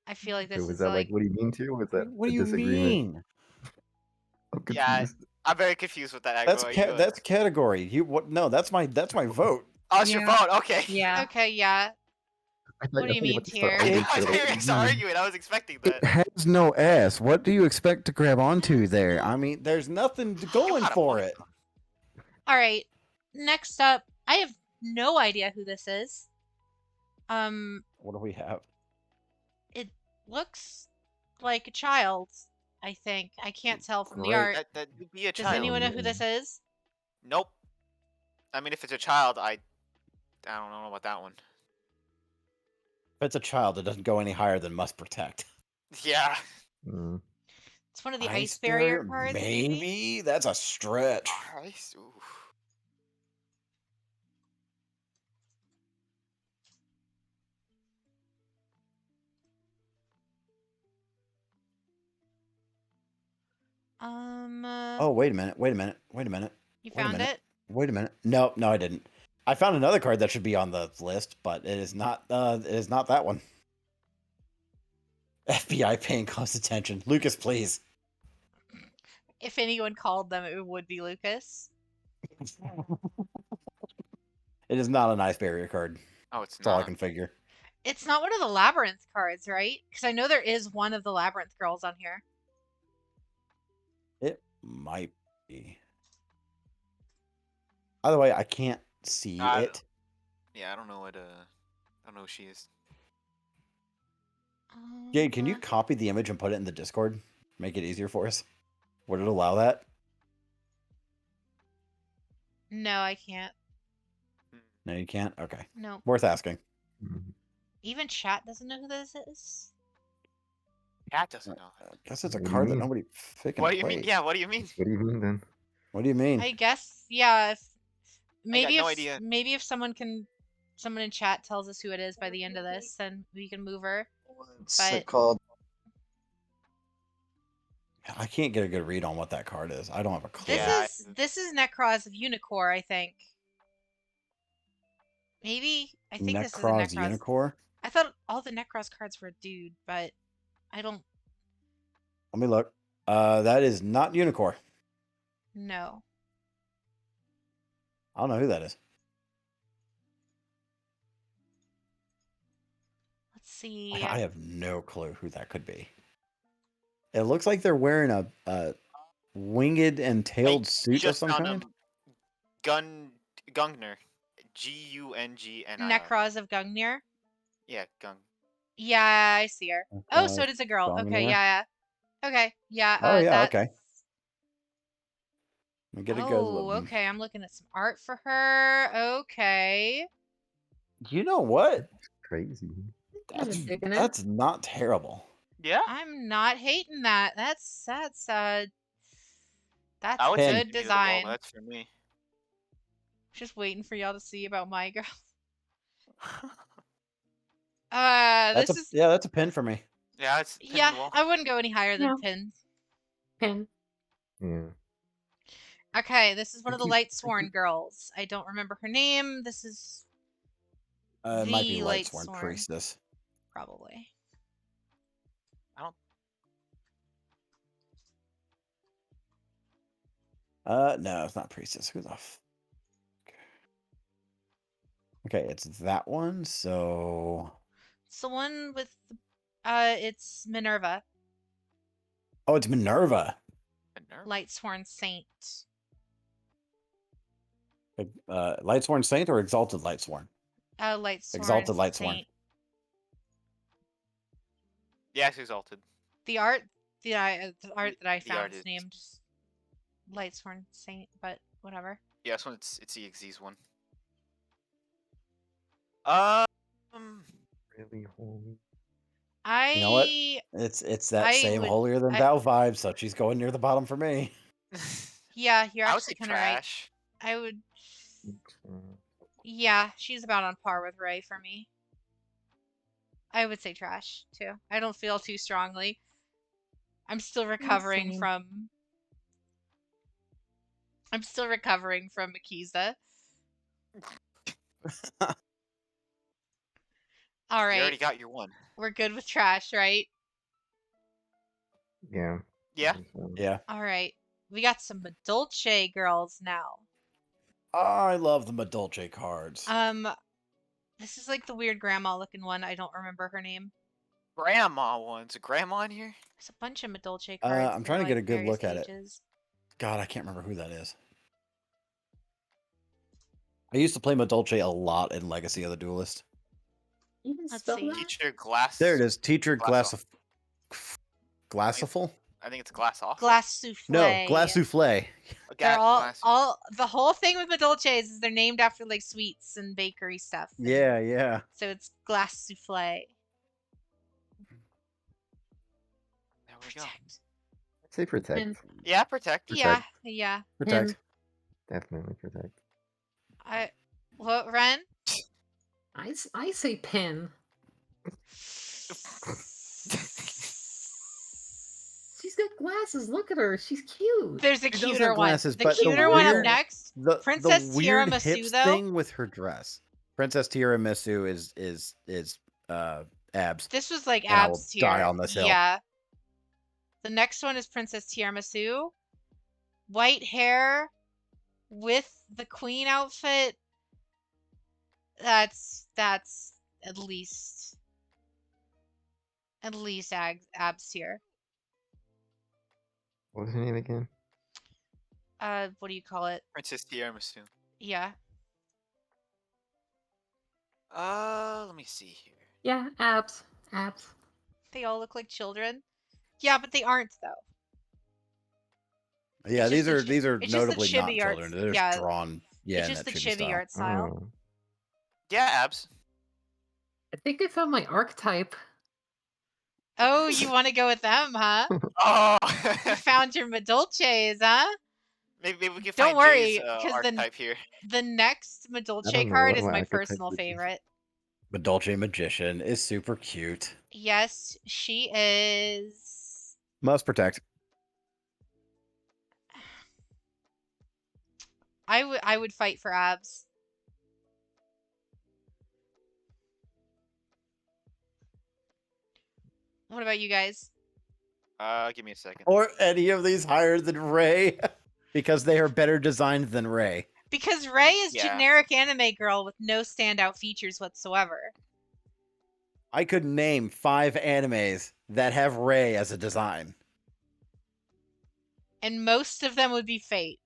I feel like this Was is that like what do you mean to? Was that What a do you disagreement? mean? I'm Yeah, confused. I'm very confused with that. Agro. That's category. You what? No, that's my vote. Oh, it's your Yeah. vote. Okay. Yeah. okay, yeah. What do you mean, about to start Tier? arguing I for was the- hearing us arguing. I was expecting that. It has no ass. What do you expect to grab onto there? I mean, there's nothing going got a for point. it. All right. Next up, I have no idea who this is. What do we have? It looks like a child. I think I can't tell from the Great. art. That would be a Does child. anyone know who this is? Nope. I mean, if it's a child, I don't know about that one. If it's a child, it doesn't go any higher than must protect. Yeah. Mm. It's one of the ice barrier cards. Maybe that's a stretch. Ice. Ooh. Oh, wait a minute. You wait a found minute. it? Wait a minute. No, I didn't. I found another card that should be on the list, but it is not. It is not that one. FBI paying close attention. Lucas, please. If anyone called them, it would be Lucas. It is not an ice barrier card. Oh, it's That's all I not. can figure. It's not one of the labyrinth cards, right? Because I know there is one of the labyrinth girls on here. It might be. Either way, I can't see I it. Yeah, I don't know what. I don't know who she is. Jade, can you copy the image and put it in the Discord? Make it easier for us. Would it allow that? No, I can't. No, you can't. Okay, No. worth asking. Mhm. Even chat doesn't know who this is. Cat doesn't know. I guess it's a What do you card that mean? nobody freaking What do you mean? plays. Yeah, what do you mean? What do you mean then? What do you mean? I guess, yeah. Maybe no if idea. maybe if someone in chat tells us who it is by the end of this, then we can move her. What's But- it called? I can't get a good read on what that card is. I don't have a clue. This is Necros of Unicorn, I think. Maybe I think this is a Necros Necros. Unicorn. I thought all the Necros cards were a dude, but I don't Let me look. That is not Unicorn. know. I don't know who that is. Let's see. I have no clue who that could be. It looks like they're wearing a winged and tailed suit of Just some found kind. Gungner. Gungnir. Necros of Gungnir. Yeah, Gung. Yeah, I see her. Oh, so Necros it is a girl. Okay, Gungnir. yeah. Okay, yeah. Oh, yeah, that's- okay. Let me get a good Oh, look. okay. I'm looking at some art for her. Okay. You know what? Crazy. Kinda digging it. That's not terrible. Yeah. I'm not hating that. That's I would good say use the wall, design. That's for me. Just waiting for y'all to see about my girl. That's This a is that's a pin for me. Yeah, it's pin in yeah. the wall. I wouldn't go any higher than Yeah. pin. Pin. Yeah. Okay, this is one of the Thank you. light sworn girls. I don't remember her name. This is It might be The Lightsworn Lightsworn. Priestess. probably. No, it's not Priestess. Who's off? Okay, it's that one. So, It's the one with it's Minerva, oh, it's Minerva. Lightsworn Saint. Lightsworn Saint or Exalted Lightsworn? Lightsworn Exalted Lightsworn. Saint. Yeah, it's exalted. The art that I The art found is is- named Lightsworn Saint, but whatever. Yeah, this one it's EXE's one. Really holy. You know what? I It's that I same would- holier than I- thou vibe, so she's going near the bottom for me. yeah, you're I would say actually kind of right. trash. I would. Uh, Yeah, she's about on par with Ray for me. I would say trash too. I don't feel too strongly. I'm still recovering same. from. I'm still recovering from Akiza. All You already right, got your one. we're good with trash, right? yeah. Yeah. I think so. Yeah. All right, we got some Dolce girls now. I love the Madolce cards. This is like the weird grandma looking one. I don't remember her name. Grandma one's a grandma in here? There's a bunch of Madolce cards. I'm that trying are, to get like, a good various look at it. ages. God, I can't remember who that is. I used to play Madolce a lot in Legacy of the Duelist. You can Let's spell see. that? Teacher Glass. There it is. Teacher Glass Glassiful? I think it's Glass Off. Glass souffle. No, Glass Souffle. They're all the whole thing with Madolces is they're named after like sweets and bakery stuff. and Yeah, yeah. So it's glass souffle. There we go. Protect. I'd say protect. Pin. Yeah, protect. Yeah, yeah. Protect. Definitely protect. What, Ren? I say pin. She's got glasses. Look at her. She's cute. There's a She does cuter have one. glasses, The but the cuter one up weird- next. The Princess weird Tiramisu, hips though? thing with her dress. Princess Tiramisu is abs. This was like And I will abs tier. die on this hill. Yeah. The next one is Princess Tiramisu. White hair with the queen outfit. That's at least abs tier. What was her name again? What do you call it? Princess Tiramisu. Yeah. Let me see here. Yeah, abs. Abs. They all look like children. Yeah, but they aren't though. Yeah, It's just the these are it's just the notably not chibi art- children. They're yeah, just drawn. Yeah, it's in just that the chibi chibi style. art style. Oh, Yeah, abs. I think I found my archetype. Oh, you want to go with them, huh? Oh. You found your Madolches, huh? maybe we can Don't find worry, Jay's 'cause archetype here. The next I Madolche don't know card what is my my archetype personal would be. favorite. But Dolce Magician is super cute. Yes, she is. Must protect. I would fight for abs. What about you guys? Give me a second. Or any of these higher than Ray, because they are better designed than Ray. Because Ray is Yeah. generic anime girl with no standout features whatsoever. I could name 5 animes that have Ray as a design. And most of them would be Fate.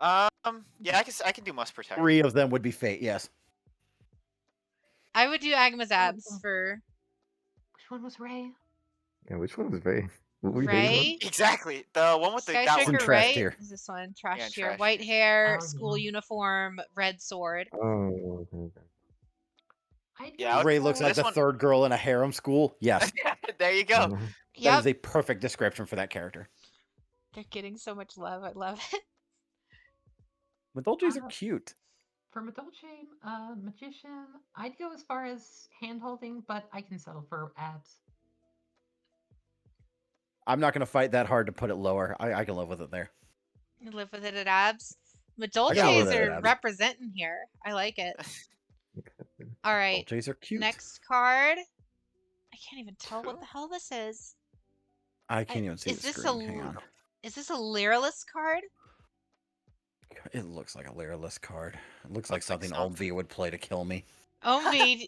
Yeah, I can do must protect. 3 of them would be Fate, yes. I would do Agma's abs for Which one was Ray? yeah. Which one was Ray? What were you Ray. Exactly. The one with the that It's in Sky one. Striker trash Ray tier. is this one. Trash Yeah, tier. trash White tier. hair, Oh, school yeah. uniform, red sword. Oh, okay. Yeah, Ray looks like this the one- third girl in a harem school. Yes, There you go. Mhm. that Yep. is a perfect description for that character. They're getting so much love. I love it. Madolches are cute. For Madolche, Magician, I'd go as far as hand holding, but I can settle for abs. I'm not gonna fight that hard to put it lower. I can live with it there. You live with it at abs. I can live with Madolches it at are abs. representing here. I like it. All right. Madolches are cute. Next card. I can't even tell what the hell this is. I can't even see is the this screen. a Hang on. Is this a Lyralist card? It looks like a Lyralist card. It looks like Looks like something Old V would play to kill me. Omvi,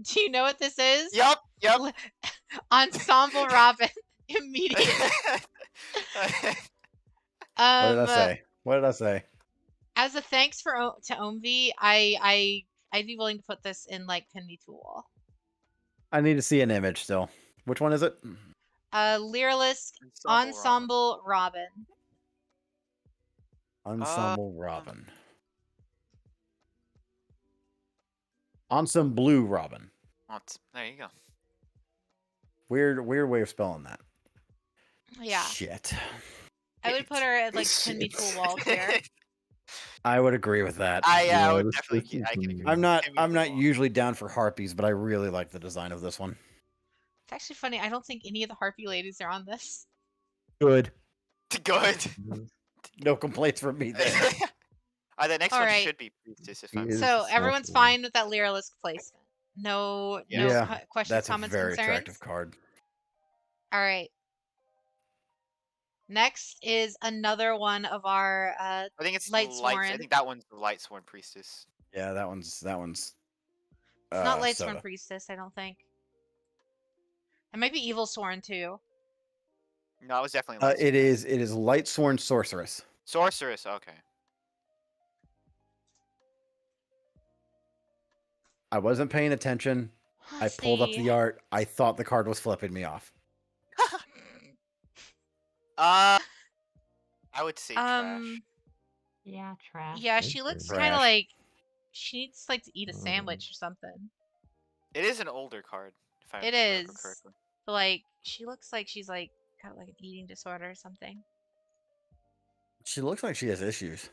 do you know what this is? Yup. Ensemble Robin. Immediate. What did I say? What did I say? As a thanks to Omvi, I'd be willing to put this in like pin me to a wall. I need to see an image still. Which one is it? Lyralist Ensemble Robin. Ensemble Robin. Ensemble Blue Robin. There you go. Weird way of spelling that. Yeah. Shit. I would put her at like pin me to a wall here. I would agree with that. I would this definitely. is I can me. agree. I'm not Pin me to the wall. usually down for harpies, but I really like the design of this one. It's actually funny. I don't think any of the Harpy ladies are on this. Good. Good. No complaints from me there. The next All one right. should be Priestess. If He I'm is So everyone's awesome. fine with that Lyralist placement. No Yeah, questions, That's a comments, very concerns. attractive card. All right. Next is another one of our I think it's Light I Sworn. think that one's the Light Sworn Priestess. Yeah, that one's. It's not Light Soda. Sworn Priestess, I don't think. It might be Evil Sworn too. No, it was definitely Light Sworn. It is Light Sworn Sorceress. Sorceress. Okay. I wasn't paying attention. I Let's pulled up see. the art. I thought the card was flipping me off. I would say trash. Yeah, trash. Yeah, That's she looks fair. kind of Trash. like she needs like to eat a sandwich or something. It is an older card. If I It remember is. correctly. But like she looks like she's like got like an eating disorder or something. She looks like she has issues.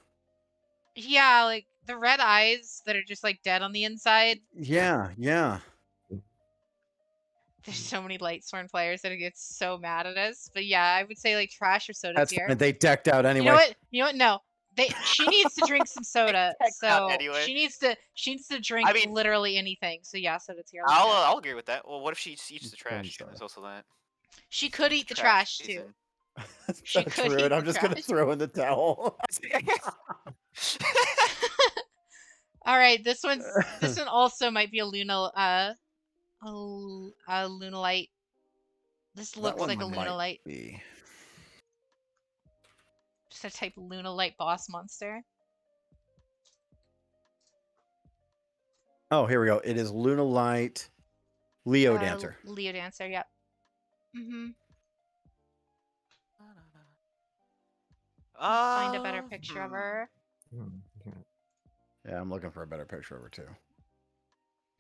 Yeah, like the red eyes that are just like dead on the inside. Yeah. There's so many Light Sworn players that get so mad at us. But yeah, I would say like trash or soda That's tier. fine. They decked out anyway. You know what? You know what? No. She needs to drink some soda. Checked out So anyway. she needs to drink I mean- literally anything. So yeah, soda tier. let's go. I'll agree with that. Well, what if she eats the trash? Thumbs up. There's also that. She could eat the trash too. season. She That's could rude. eat I'm the just gonna trash. throw in the towel. All right, this one also might be a Luna Lunalight. This That looks one like a might Lunalight. be. Just a type Lunalight boss monster. Oh, here we go. It is Lunalight Leo Dancer. Leo Dancer, yep. Mm-hmm. Find a better picture of her. Yeah, I'm looking for a better picture of her too.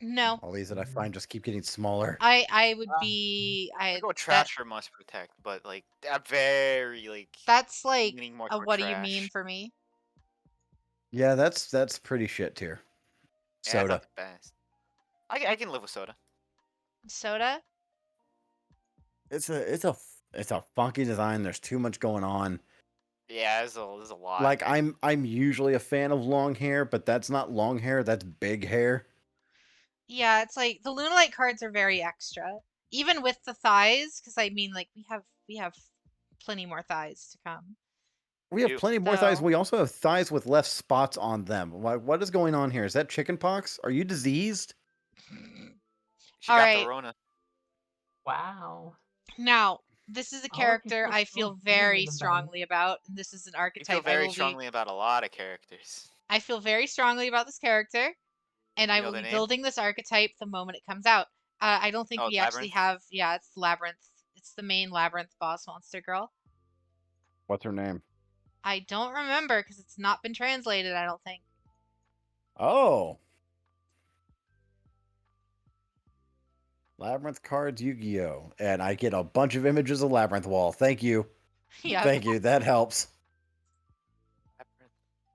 No. All these that I find just keep getting smaller. I would be I go trash or must protect, but like that very like. That's like leaning more a toward what do you trash. mean for me? Yeah, that's pretty shit tier. Yeah, Soda. not the best. I can live with soda. Soda? It's a funky design. There's too much going on. Yeah, there's a lot. Like I'm usually a fan of long hair, but that's not long hair. That's big hair. Yeah, it's like the Lunalight cards are very extra. Even with the thighs, because I mean like we have plenty more thighs to come. We have Ew. plenty more thighs. So- We also have thighs with less spots on them. What is going on here? Is that chicken pox? Are you diseased? she All got right. the Rona. Wow. Now, this is a All of character you I so feel weird very about it. strongly about. And this is an You archetype feel very I will strongly about a lot of characters. I feel very strongly about this character, and I You know will the be name? building this archetype the moment it comes out. I don't think Oh, we actually Labyrinth? have. Yeah, it's Labyrinth. It's the main Labyrinth boss monster girl. What's her name? I don't remember because it's not been translated. I don't think. Oh. Labyrinth cards YuGiOh. And I get a bunch of images of Labyrinth Wall. Thank you. Yeah. Thank you. That helps.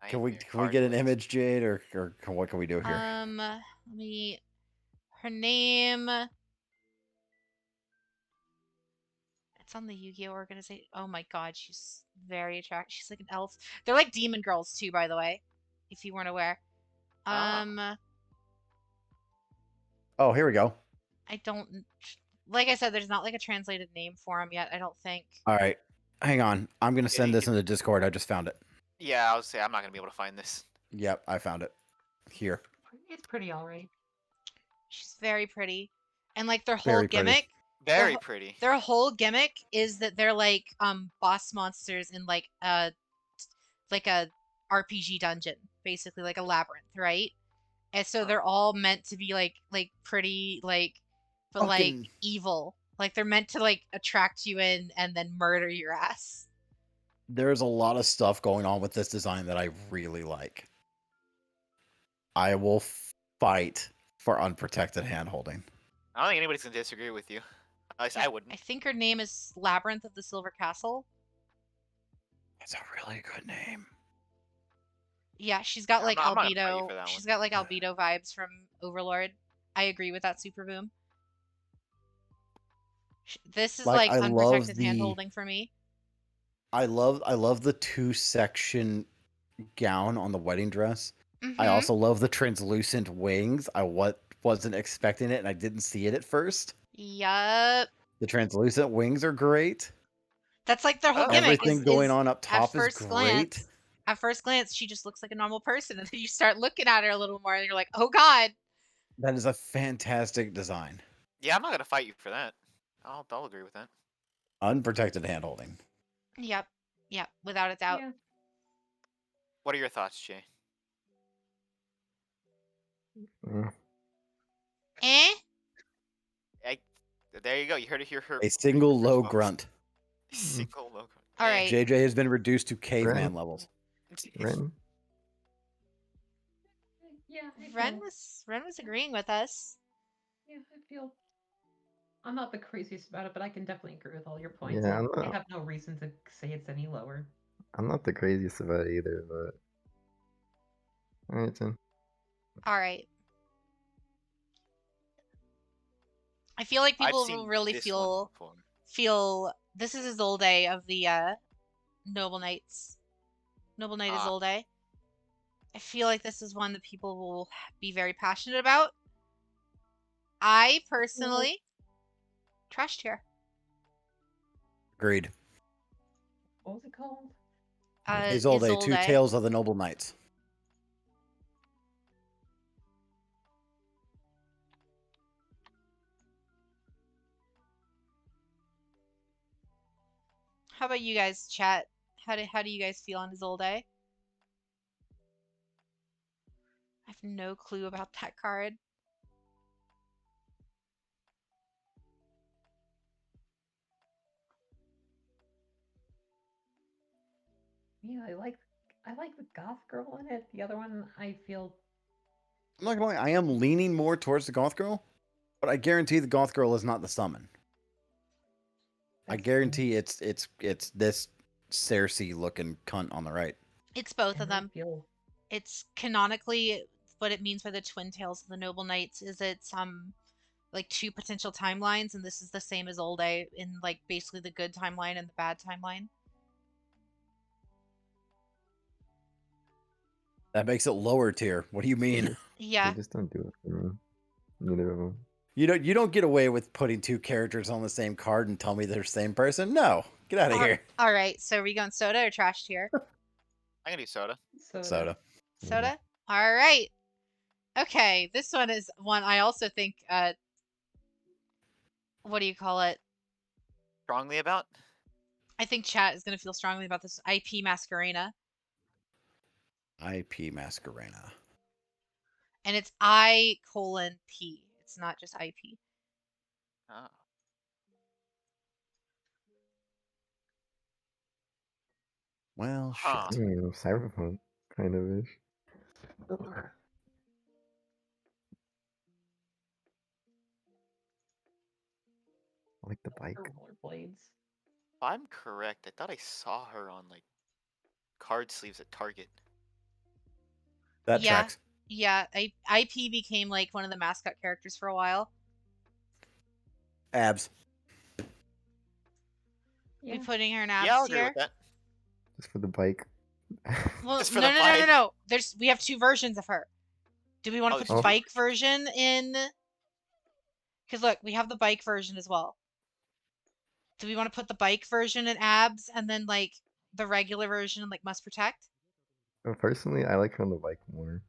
I Can we nightmare get an card list. image, Jade, or what can we do here? Let me. Her name. It's on the Yu-Gi-Oh organization. Oh my god, she's very attractive. She's like an elf. They're like demon girls too, by the way, if you weren't aware. Ah. Oh, here we go. I don't. Like I said, there's not like a translated name for him yet. I don't think. All right, hang on. I'm gonna Yeah, send you this can- in the Discord. I just found it. Yeah, I would say I'm not gonna be able to find this. Yep, I found it. Here. It's pretty alright. She's very pretty, and like their whole Very pretty. gimmick. Very ho- pretty. Their whole gimmick is that they're like boss monsters in like a RPG dungeon, basically like a labyrinth, right? And so they're all meant to be like pretty but like Fucking- evil. Like they're meant to like attract you in and then murder your ass. There's a lot of stuff going on with this design that I really like. I will fight for unprotected handholding. I don't think anybody's gonna disagree with you. At least I wouldn't. I think her name is Labyrinth of the Silver Castle. It's a really good name. Yeah, she's got I'm like not gonna fight you albedo. for that She's one. got like albedo vibes from Overlord. I agree with that, Super Boom. This is Like, like I love unprotected the- handholding for me. I love the 2-section gown on the wedding dress. I Mhm. also love the translucent wings. I wasn't expecting it, and I didn't see it at first. Yup. The translucent wings are great. That's like their whole Oh. gimmick. Everything going is on up top is first great. glance, at first glance, she just looks like a normal person, and then you start looking at her a little more, and you're like, oh god. That is a fantastic design. Yeah, I'm not gonna fight you for that. I'll agree with that. Unprotected handholding. Yep. Yep. Without a doubt. Yeah. What are your thoughts, Jay? Uh, Eh? There you go. You heard it here. A single first, low folks. grunt. Single logo. All right. JJ has been reduced to caveman Right. levels. Ren? Yeah, Ren was agreeing with us. Yeah, I feel. I'm not the craziest about it, but I can definitely agree with all your points. Yeah, I'm I not, have no reason to say it's any lower. I'm not the craziest about it either, but alright then. All right. I feel like I've people seen will really this one before. feel this is Isolde of the Noble Knights. Noble Knight Ah. Isolde. I feel like this is one that people will be very passionate about. I personally trash tier. Agreed. What was it called? Isolde, Two Tales of the Noble Knights. How about you guys, chat? How do you guys feel on Isolde? I have no clue about that card. Yeah, I like the goth girl in it. The other one, I feel. I'm not gonna lie, I am leaning more towards the Goth Girl, but I guarantee the Goth Girl is not the summon. I that's- guarantee it's this Cersei looking cunt on the right. It's both of and I them. feel. It's canonically what it means by the twin tales of the Noble Knights is it's like two potential timelines, and this is the same as Isolde in like basically the good timeline and the bad timeline. That makes it lower tier. What do you mean? Yeah. They just don't do it for me. Neither of them. You don't get away with putting two characters on the same card and tell me they're the same person. No, get out of here. All right. So are we going soda or trash tier? I'm gonna do soda. Soda. Soda. All right. Okay. This one is one I also think. What do you call it? Strongly about. I think chat is gonna feel strongly about this. IP Masquerena, IP Masquerena. and it's I:'P. It's not just IP. Oh. Well, Huh. shit. Cyberpunk, kind of ish. I like the bike. Rollerblades. If I'm correct, I thought I saw her on like card sleeves at Target. That Yeah. tracks. Yeah, IP became like one of the mascot characters for a while. Abs. We putting her in abs Yeah, I'll agree here? with that. Just for the bike. Well, Just for no, the no, no, no, vibe. no. We have two versions of her. Do we want Oh, to put there's the two bike version in? Because look, we have the bike version as well. Do we want to put the bike version in abs and then like the regular version like must protect? Well, personally, I like her on the bike more.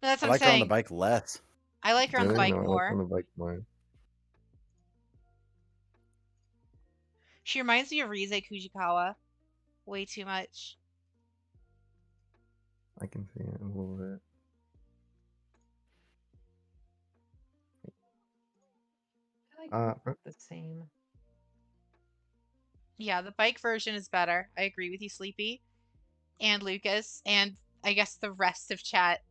No, that's I what I'm like her on the saying. bike less. I like her on the Really? bike No, I like her on more. the bike more. She reminds me of Rize Kujikawa way too much. I can see it a little bit. I like the same. Yeah, the bike version is better. I agree with you, Sleepy, and Lucas, and I guess the rest of chat.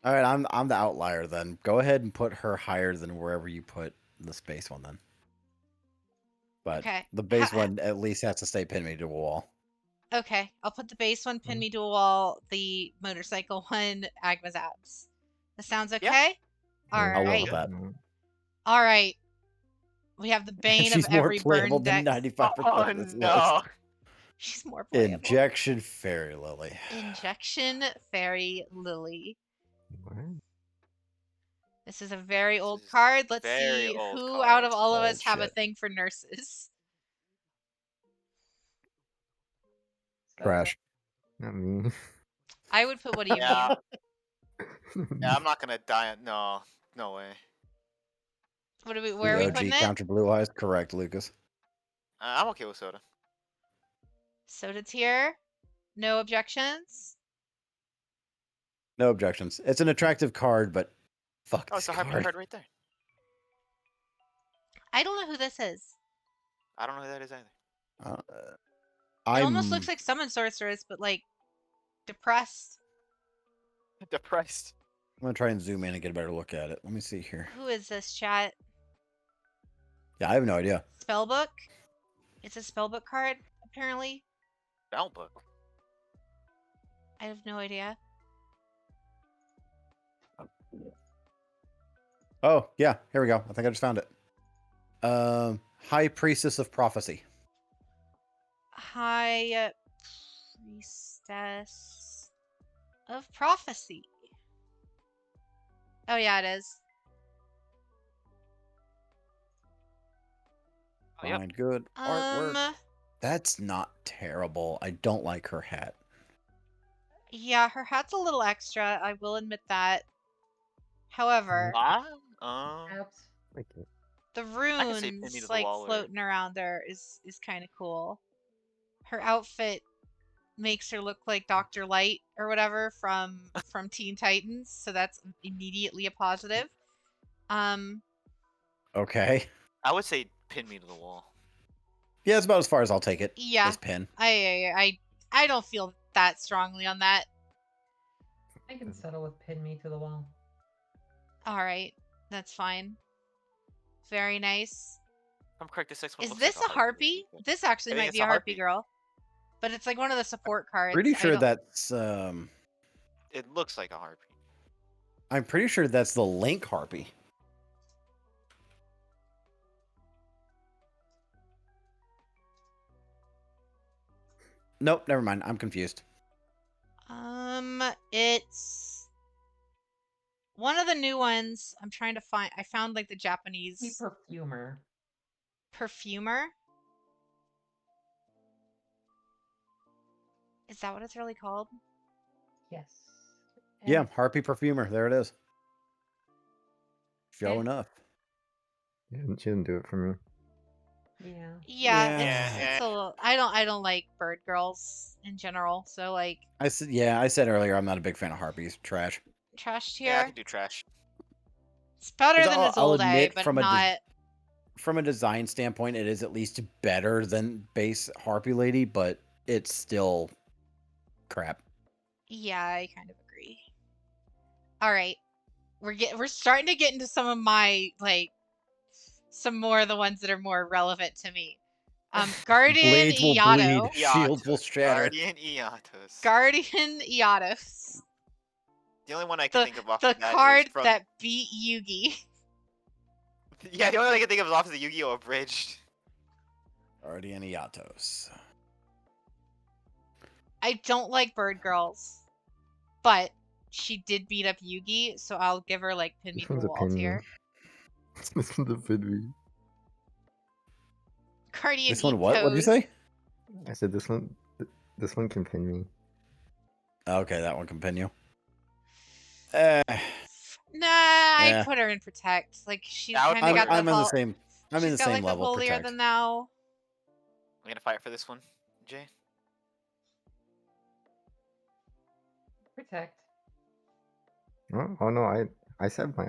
All right, I'm the outlier then. Go ahead and put her higher than wherever you put the space one then. But Okay. the base one at least has to stay pin me to a wall. Okay, I'll put the base one, pin me to a wall, the motorcycle one, Agma's abs. That sounds okay? Yeah. All I'll live right. with that. All right. We have the bane of She's more every playable burn than deck. 95% Oh of this no. She's more playable. Injection Fairy Lily. Injection Fairy Lily. What? This is a very This old is card. Let's very see old who card. out of all of us Old have a shit. thing for nurses. Trash. Not me. I would put, what do you Yeah. mean? Yeah, I'm not gonna die. No, no way. What are we, The where are we OG putting it? counter blue eyes. Correct, Lucas. I'm okay with soda. Soda tier. No objections. No objections. It's an attractive card, but fuck Oh, this it's a Harpy card. card right there. I don't know who this is. I don't know who that is either. It I'm almost looks like Summon Sorceress, but like depressed. Depressed. I'm gonna try and zoom in and get a better look at it. Let me see here. Who is this, chat? Yeah, I have no idea. Spellbook? It's a spellbook card, apparently. Spellbook. I have no idea. Oh, yeah, here we go. I think I just found it. High Priestess of Prophecy. High Priestess of Prophecy. Oh yeah, it is. Oh, yep. Find good artwork. That's not terrible. I don't like her hat. Yeah, her hat's a little extra. I will admit that. However, Ah, Abs. Like it. the can say pin me to runes the like wall or- floating around there is kind of cool. Her outfit makes her look like Dr. Light or whatever from Teen Titans, so that's immediately a positive. Okay. I would say pin me to the wall. Yeah, it's about as far as I'll take it. Yeah. This pin. I don't feel that strongly on that. I can settle with pin me to the wall. All right, that's fine. Very nice. If I'm correct, this next one Is looks this like a harpy? This actually I think might it's be a a harpy harpy. girl, but it's like one of the support cards. Pretty I sure don't- that's It looks like a harpy. I'm pretty sure that's the Link Harpy. Nope, never mind. I'm confused. It's one of the new ones. I'm trying to find. I found like the The Japanese perfumer. perfumer. Is that what it's really called? Yes. Yeah, And Harpy Perfumer. There it is. Showing up. Yeah, she didn't do it for me. Yeah. Yeah, Yeah. it's a little. I don't like bird girls in general. So like I said earlier I'm not a big fan of Harpies. Trash. trash Yeah, I tier. can do trash. It's better 'Cause than I'll Izolde, admit but from a not. From a design standpoint, it is at least better than base Harpy Lady, but it's still crap. Yeah, I kind of agree. All right, we're starting to get into some of my like some more of the ones that are more relevant to me. Guardian Blades will Iato. bleed, shields will shatter. Guardian Eatos. Guardian Iatos. The only one I can think of off The of that is card from. that beat Yugi. Yeah, the only one I can think of is off of the Yu-Gi-Oh! Abridged. Guardian Iatos. I don't like Bird Girls, but she did beat up Yugi, so I'll give her like pin me This through one's a a wall pin me. tier. This one's a pin me. Guardian This one, Eat what? What'd you Toes. say? I said this one. This one can pin me. Okay, that one can pin you. Eh, Nah, I'd Yeah. put her in Protect. Like she's That would kind of be got better. the I'm in the whole. same. I'm in She's the got same like the level. holier Protect. than thou. I'm gonna fight for this one, Jay. Protect. Oh no, I said my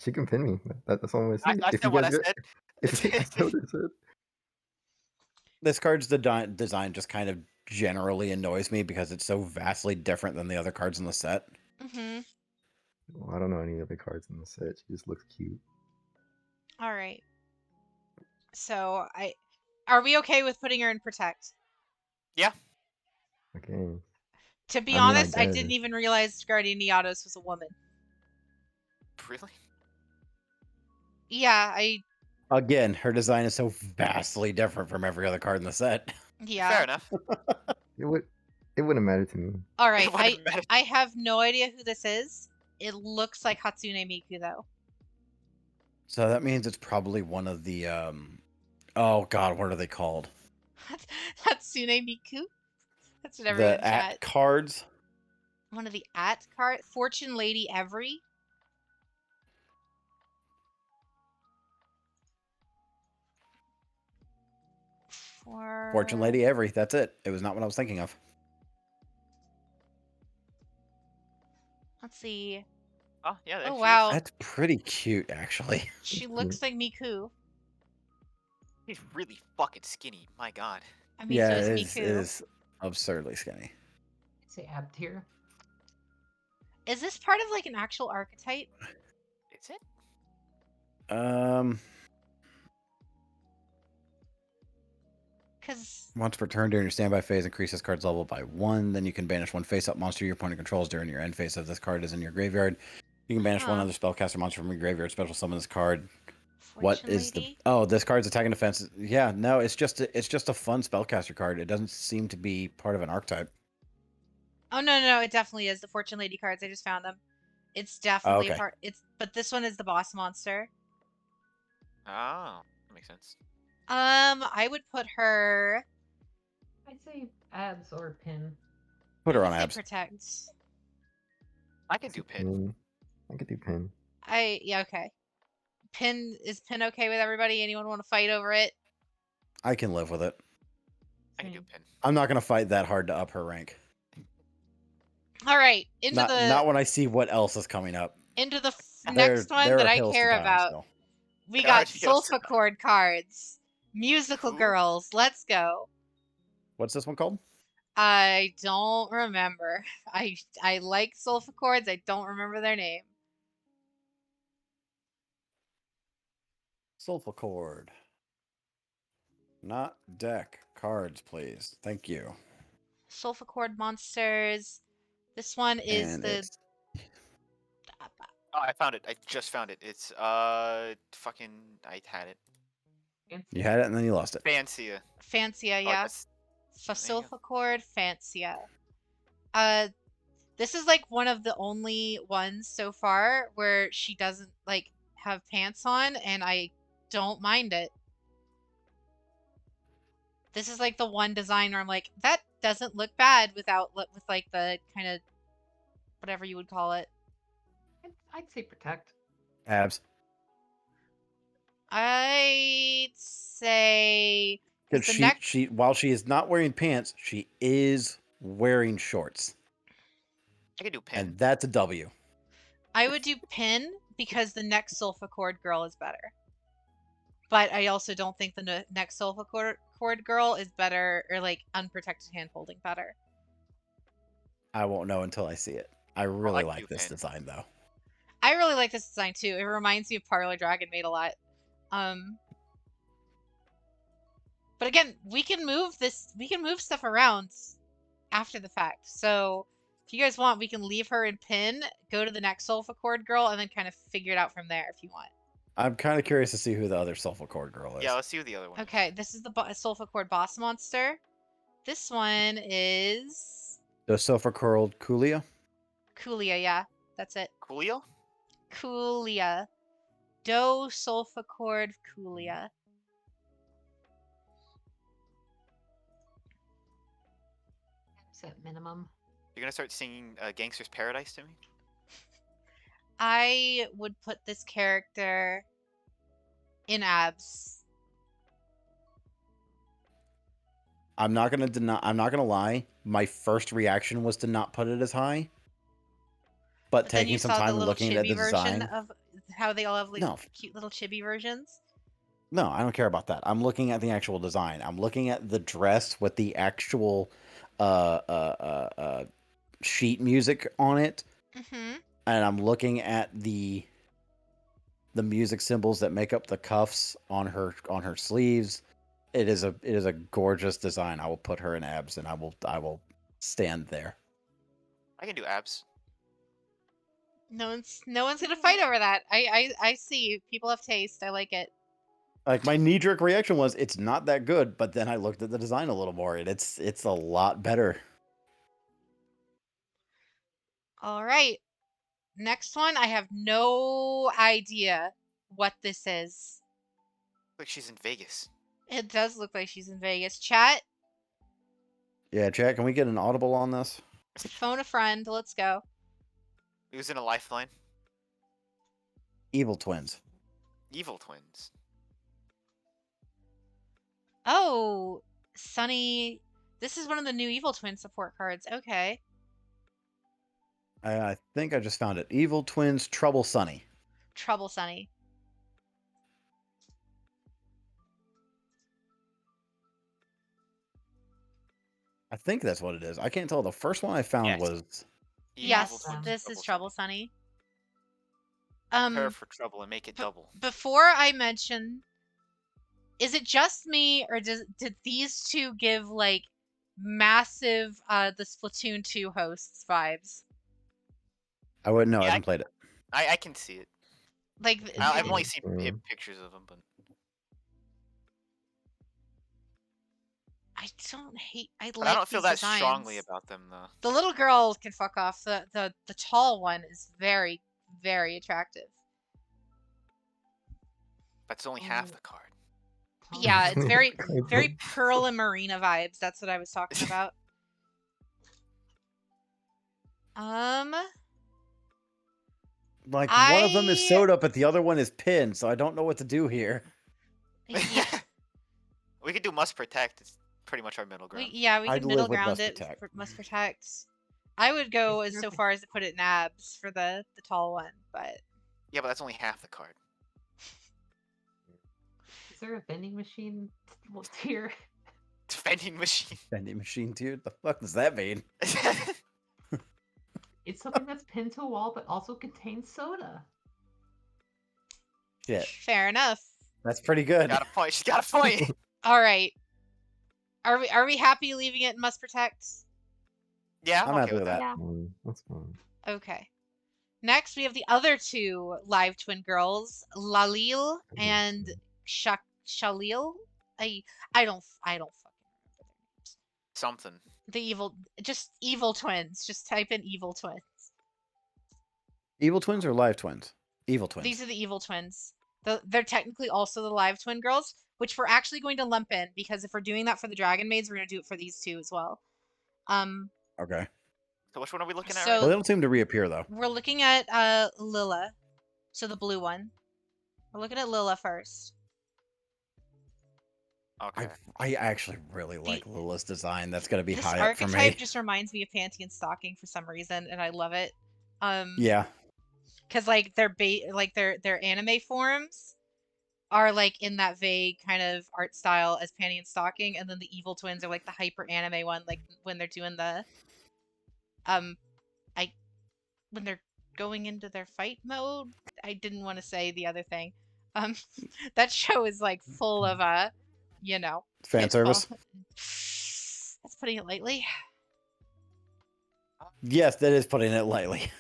she can pin me. That's all I'm gonna say. I If said you what I guys get, said. if I said what I said. This card's design just kind of generally annoys me because it's so vastly different than the other cards in the set. Mm-hmm. Well, I don't know any other cards in the set. She just looks cute. All right. So are we okay with putting her in Protect? Okay. To be I mean, I honest, I didn't guess. even realize Guardian Iatos was a woman. Really? Yeah, Again, her design is so vastly different from every other card in the set. yeah. Fair enough. It wouldn't matter to me. All right, wouldn't matter. I have no idea who this is. It looks like Hatsune Miku though. So that means it's probably one of the oh god, what are they called? Hatsune Miku. That's what everyone The at chat. cards. One of the at card. Fortune Lady Every. Fortune Lady Every. That's it. It was not what I was thinking of. Let's see. Oh yeah. There Oh she is. wow, That's pretty cute, actually. she That's looks like Miku. He's really fucking skinny. My God. I mean, Yeah, so is it Miku. is absurdly skinny. I'd say ab tier. Is this part of like an actual archetype? Is it? Because Once per turn during your standby phase, increase this card's level by 1. Then you can banish one face-up monster your opponent controls during your end phase if this card is in your graveyard. You can banish one Huh. other spellcaster monster from your graveyard. Special summon this card. What Fortune is Lady? the? Oh, this card's attack and defense. Yeah, no, it's just a fun spellcaster card. It doesn't seem to be part of an archetype. Oh no, it definitely is the Fortune Lady cards. I just found them. It's definitely a okay. part. But this one is the boss monster. Oh, that makes sense. I would put her. I'd say abs or pin. Put her I on would say abs. Protect. I can do pin. I could do pin. Yeah, okay. Pin is pin okay with everybody? Anyone want to fight over it? I can live with it. I can do Same. pin. I'm not gonna fight that hard to up her rank. All right, into Not when I see what else is coming up. the There- next one there that are I hills to care die on about. still. We There are got hills to die. Sulfur cards. Musical Who? girls. Let's go. What's this one called? I don't remember. I like Sulfur chords. I don't remember their name. Sulfur. Not deck. Cards, please. Thank you. Sulfur chord monsters. This one is And the. it's Oh, I found it. I just found it. It's fucking. I had it. Fancy. you had it and then you lost it. Fancia. Fancia, Oh, yeah. that's- Sulfur chord Fancia. This is like one of the only ones so far where she doesn't like have pants on, and I don't mind it. This is like the one design where I'm like, that doesn't look bad with like the kind of whatever you would call it. I'd say protect. Abs. I'd say Because the next she while she is not wearing pants, she is wearing shorts. I can do pin. And that's a W. I would do pin because the next Sulfur chord girl is better. But I also don't think the next Sulfur chord girl is better, or like unprotected hand holding better. I won't know until I see it. I really can like do this pin. design though. I really like this design too. It reminds me of Parlor Dragon Maid a lot. But again, we can move stuff around after the fact. So if you guys want, we can leave her in pin, go to the next Sulfacord girl, and then kind of figure it out from there if you want. I'm kind of curious to see who the other Sulfacord girl is. Yeah, let's see who the other one is. Okay, this is the Sulfacord boss monster. This one is The Sulfacord Coolia. Coolia, yeah. That's it. Coolio? Coolia. Do Sulfacord Coolia. At minimum. You're gonna start singing Gangster's Paradise to me? I would put this character in abs. I'm not gonna lie. My first reaction was to not put it as high. But then taking you some saw the time and little looking at chibi the version design. of how they all have like No. cute little chibi versions. No, I don't care about that. I'm looking at the actual design. I'm looking at the dress with the actual sheet music on it, Mm-hmm. and I'm looking at the music symbols that make up the cuffs on her sleeves. It is a gorgeous design. I will put her in abs, and I will stand there. I can do abs. No one's gonna fight over that. I see. People have taste. I like it. Like, my knee-jerk reaction was it's not that good, but then I looked at the design a little more, and it's a lot better. All right. Next one, I have no idea what this is. Like she's in Vegas. It does look like she's in Vegas. Chat, Yeah, chat, can we get an audible on this? phone a friend. Let's go. He was in a lifeline. Evil twins. Evil twins. Oh, Sunny. This is one of the new Evil Twin support cards. Okay. I think I just found it. Evil twins, Trouble Sunny. Trouble Sunny. I think that's what it is. I can't tell. The first one I found Yes. was Yes, Twins, this is Trouble Trouble Sunny. Prepare for trouble and make it double. Before I mention, is it just me or did these two give like massive the Splatoon 2 hosts vibes? I wouldn't know. I Yeah, haven't played it. I can see it. Like I've only Mhm. seen pictures of them, but I don't hate. I but like I don't feel these that strongly designs. about them though. The little girl can fuck off. The tall one is very, very attractive. That's only half Oh. the card. Yeah, it's very, Quite very the- Pearl and Marina vibes. That's what I was talking about. Like, one of them is I- sewed up, but the other one is pinned, so I don't know what to do here. Yeah, We could do must protect. It's pretty much our middle ground. we I'd can middle live with ground must it. protect. Must protect. I would go Is as there so a- far as to put it in abs for the tall one, but Yeah, but that's only half the card. Is there a vending machine here? Vending machine. Vending machine, dude. The fuck does that mean? It's something that's pinned to a wall but also contains soda. Shit. fair enough. That's pretty good. Got a point. She's got a point. All right. Are we happy leaving it in must protect? Yeah, I'm okay happy with with that. that. That's fine. Okay. Next, we have the other two live twin girls, Lalil and Shalil. I don't fucking remember their names. Something. Just evil twins. Just type in evil twins. Evil twins or live twins? Evil twins. These are the evil twins. They're technically also the live twin girls, which we're actually going to lump in because if we're doing that for the Dragon Maids, we're going to do it for these two as well. Okay. So which one are we looking at So- right Well, they don't seem to reappear, though. We're looking at Lila, so the blue one. We're looking at Lila first. now? Okay. I actually really like Lila's design. That's going to be This high up for archetype me. just reminds me of Panty and Stocking for some reason, and I love it. Yeah. Because like their anime forms are like in that vague kind of art style as Panty and Stocking, and then the evil twins are like the hyper anime one, like when they're doing the when they're going into their fight mode. I didn't want to say the other thing. That show is like full of you know. Fan service. Well, that's putting it lightly. Yes, that is putting it lightly.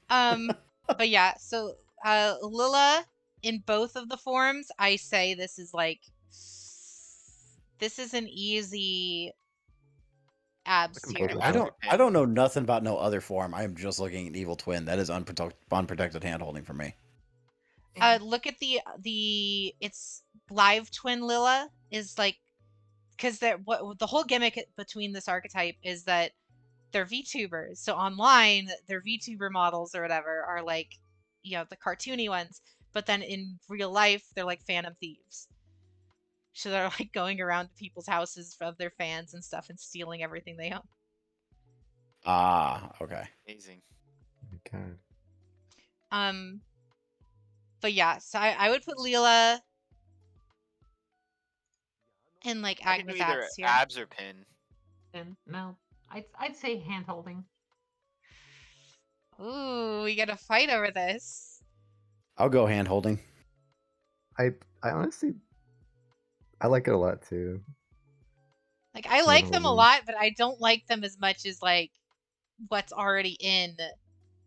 But yeah, so Lilla in both of the forms, I say this is an easy abs Look 'em tier. both I up. don't. I don't know nothing about no other form. I am just looking at Evil Twin. That is unprotected handholding for me. Look at it's live twin Lilla is like, because what the whole gimmick between this archetype is that they're VTubers. So online, their VTuber models or whatever are like, the cartoony ones. But then in real life, they're like Phantom Thieves. So they're like going around to people's houses of their fans and stuff and stealing everything they own. Ah, okay. Amazing. Okay. But yeah, so I would put Leela in like I can do Agnes either abs here. abs or pin. And no, I'd say hand holding. Ooh, we get a fight over this. I'll go handholding. I honestly, I like it a lot too. Like, I like them a Handholding. lot, but I don't like them as much as like what's already in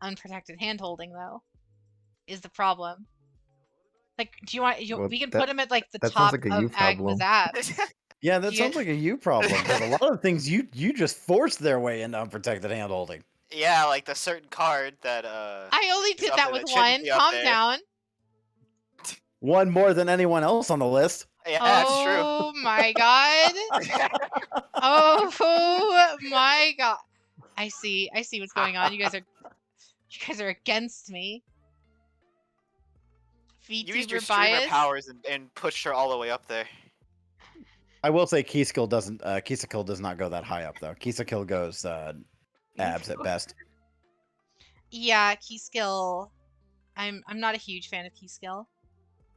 unprotected handholding, though, is the problem. Like, do you want? Well, we can put them at like the that sounds top like a of you Agnes problem. abs. Yeah, that Yeah. sounds like a you problem. Because a lot of things you just forced their way into unprotected handholding. Yeah, like the certain card that I only is did up that there with that shouldn't one. be up Calm there. down. One more than anyone else on the list. Yeah, that's true. Oh my god. Oh my god. I see what's going on. You guys are against me. You used your VTuber streamer bias. powers and pushed her all the way up there. I will say Keyskill doesn't. Keyskill does not go that high up though. Keyskill goes abs at best. Yeah, key skill. I'm not a huge fan of key skill.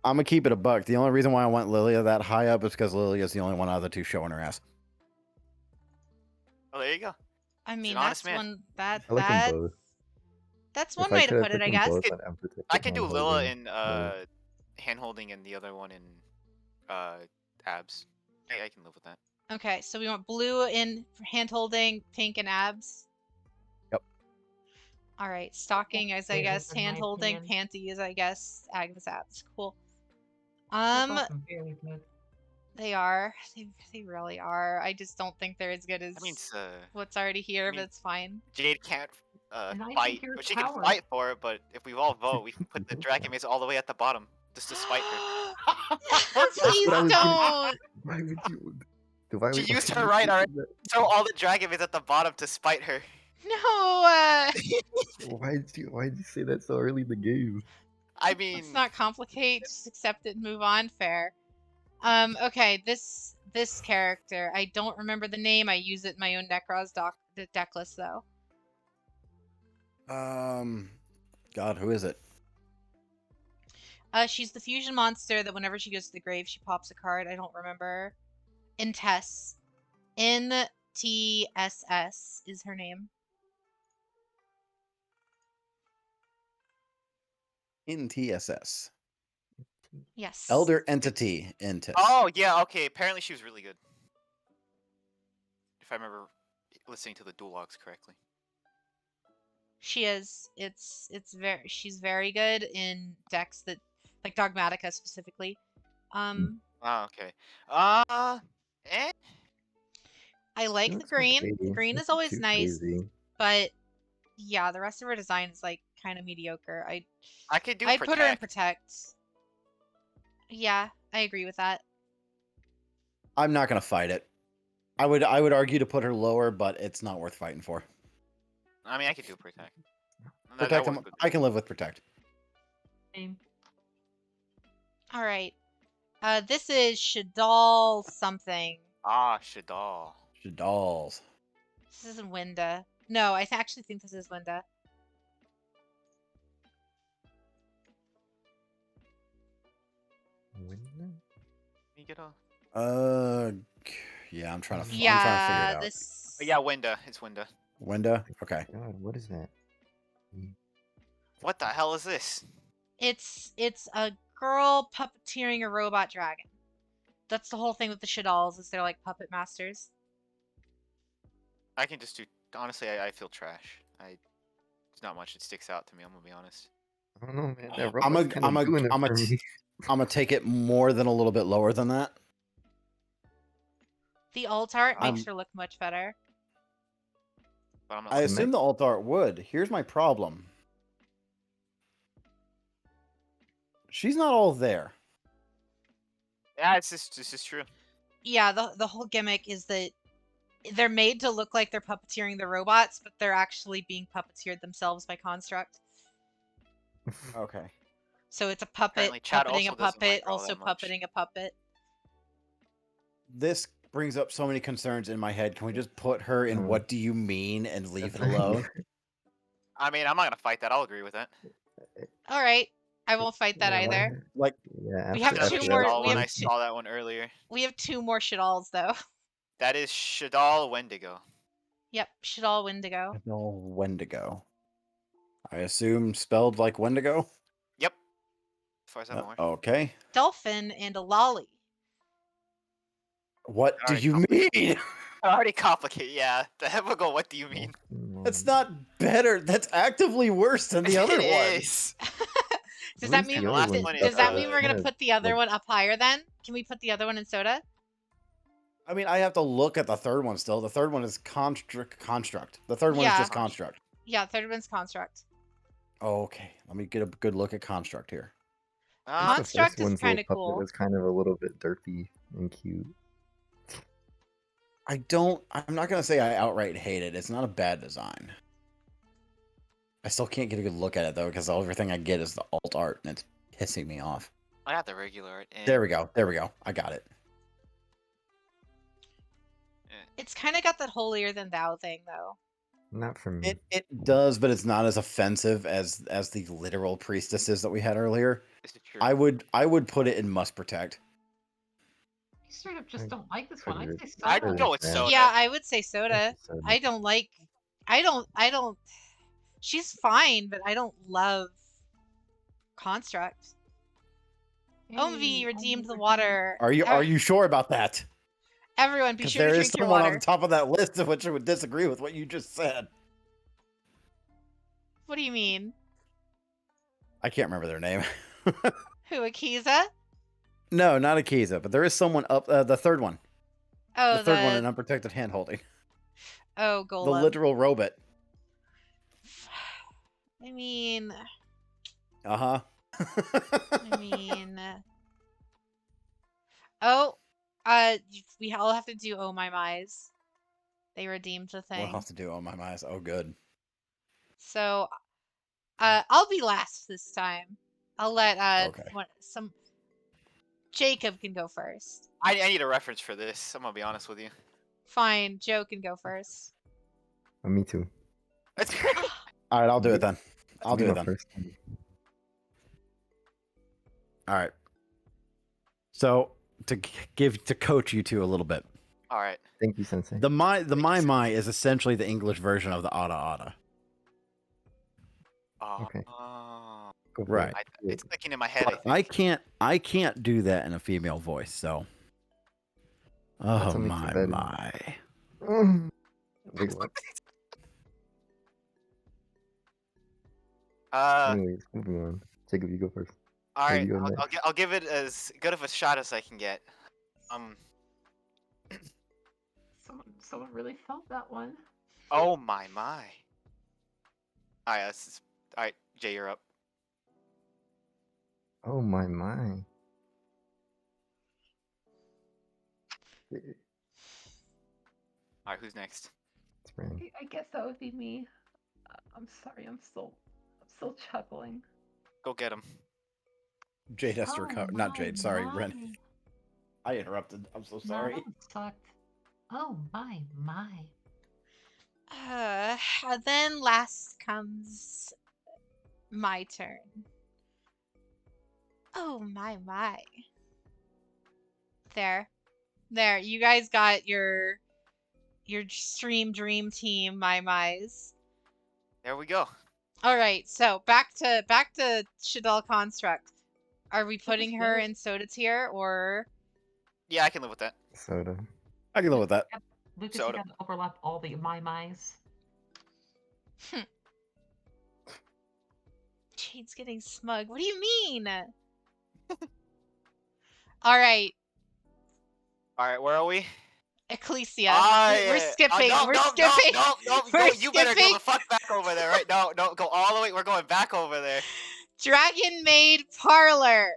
I'm gonna keep it a buck. The only reason why I want Lilia that high up is because Lilia is the only one out of the two showing her ass. Oh, there you go. I mean, an honest that's man. one that I like them that both. that's If one I way to could, put I it, put I them guess. both It- on unprotected I could do Lilla handholding, in but hand holding and the other one in abs. I can live with that. Okay, so we want blue in hand holding, pink in abs. Yep. All right, stocking is I Favorite guess in my hand holding, opinion. panty is I guess Agnes abs. Cool. They're both very good. They are. They really are. I just don't think they're as good as That means what's already here, mean- but it's fine. Jade can't And I think fight, you're but she can power. fight for it. But if we all vote, we can put the Dragon Maze all the way at the bottom just to spite her. Please what I was don't. why would you? She used her right already. Throw all the Dragon Maze at the bottom to spite her. No. Why'd you say that so early in the game? I mean, Let's not complicate. Just accept it and move on. Fair. Okay. This character, I don't remember the name. I use it in my own Necros deck list though. God, who is it? She's the fusion monster that whenever she goes to the grave, she pops a card. I don't remember. Intess. NTSS is her name. In TSS. Yes. Elder Entity in TIS. oh yeah, okay. Apparently she was really good. If I remember listening to the dual logs correctly. She is. She's very good in decks that like Dogmatica specifically. Oh, okay. Eh? I like the looks green. okay. The green Nothing is always too nice, crazy. but yeah, the rest of her design is like kind of mediocre. I could do I'd protect. put her in protect. Yeah, I agree with that. I'm not gonna fight it. I would argue to put her lower, but it's not worth fighting for. I mean, I could do protect. Protect. I can live with protect. Same. All right. This is Shadal something. Ah, Shadal. Shadalls. This isn't Winda. No, I actually think this is Winda. You get a. Yeah, I'm trying to. I'm trying to figure Yeah, it out. this. Yeah, Winda. It's Winda. Winda. Okay. God, what is that? What the hell is this? It's a girl puppeteering a robot dragon. That's the whole thing with the Shadalls, is they're like puppet masters. I can just do. Honestly, I feel trash. There's not much that sticks out to me. I'm gonna be honest. I don't know, man. That I'm robot's a, kind I'm of doing a, it I'm a, for me. I'm gonna take it more than a little bit lower than that. The alt art makes I'm- her look much better. But I'm not. I Like, assume the alt art would. Here's my problem. She's not all there. yeah, this is true. Yeah, the whole gimmick is that they're made to look like they're puppeteering the robots, but they're actually being puppeteered themselves by Construct. Okay. So it's a puppet Apparently Chad puppeting a also doesn't like puppet, her all also that much. puppeting a puppet. This brings up so many concerns in my head. Can we just put her in what do you mean and leave it alone? I mean, I'm not gonna fight that. I'll agree with that. All right, I won't fight that Yeah, why- either. Like, Yeah, We have after two that more- Shadal we when have I two- saw that one earlier. We have 2 more Shadalls though. That is Shadal Wendigo. Yep, Shadal Wendigo. no, Wendigo. I assume spelled like Wendigo? Yep. As far as I'm aware. Okay. Dolphin and a lolly. What do Alright, you mean? Already complicated. Yeah. The heck will go. What do you mean? That's not better. That's actively worse than the other It one. is. Does At that least mean the other th- one does is, that mean we're gonna kind of put the other like- one up higher then? Can we put the other one in Soda? I mean, I have to look at the third one still. The third one is construct. The third one is Yeah. just construct. Yeah, third one's Construct. Okay, let me get a good look at construct here. The first Construct is one's little kinda puppet cool. was kind of a little bit derpy and cute. I'm not gonna say I outright hate it. It's not a bad design. I still can't get a good look at it though, because everything I get is the alt art, and it's pissing me off. I got the regular art. And There we go. There we go. I got it. It's kind of got that holier than thou thing though. Not for me. It does, but it's not as offensive as the literal priestesses that we had earlier. This is true. I would put it in must protect. You straight up I just don't like this one. couldn't I'd say I'd Soda. go with Yeah. Soda. Yeah, I would say Soda. So, I don't like. I don't. She's fine, but I don't love Construct. OMV redeemed the water. Are you sure about that? Everyone, be Because sure to there is drink your someone on water. the top of that list of which I would disagree with what you just said. What do you mean? I can't remember their name. Who, Akiza? No, not Akiza, but there is someone up the third one. Oh, The third one in unprotected hand holding. Oh, The Golem. literal robot. I mean, Uh-huh. I mean. Oh, we all have to do Oh My My's. They redeemed the We'll thing. have to do on my eyes. Oh, good. So, I'll be last this time. I'll let Okay. Jacob can go first. I need a reference for this. I'm gonna be honest with you. Fine, Joe can go first. me too. That's All right, I'll do it then. I'll do You it go then. first. All right. So to coach you two a little bit. all right. Thank you, Sensei. The my is essentially the English version of the Ada Ada. Okay. Oh, Go for Right. it. it's clicking in my head. But I can't do that in a female voice, so. That's Oh what makes it better. my. Wait, what? Anyways, moving on. Jacob, you go first. All There right. you go, I'll give it as good of a shot as I can get. Someone really felt that one. Oh my. All right. All right. Jay, you're up. Oh my. It's All right. Who's next? Fran. I guess that would be me. I'm sorry. I'm still chuckling. Go get him. Jade has to Oh recover. Not my, Jade, sorry, my. Ren. I interrupted. I'm so No, sorry. that one sucked. Oh my. Then last comes my turn. Oh my. There. You guys got your stream dream team, my's. There we go. All right, so back to Shadal Construct. Are we putting her good. in Soda tier or? Yeah, I can live with that. Soda. I can live with that. Lucas, Soda. you gotta overlap all the my-my's. Jade's getting smug. What do you mean? All right, All right, where are we? Ecclesia. Ah, We're yeah. skipping. No, We're no, skipping. no, no, no. We're You better go skipping. the fuck back over there, right? No, no, go all the way. We're going back over there. Dragon Maid Parlor.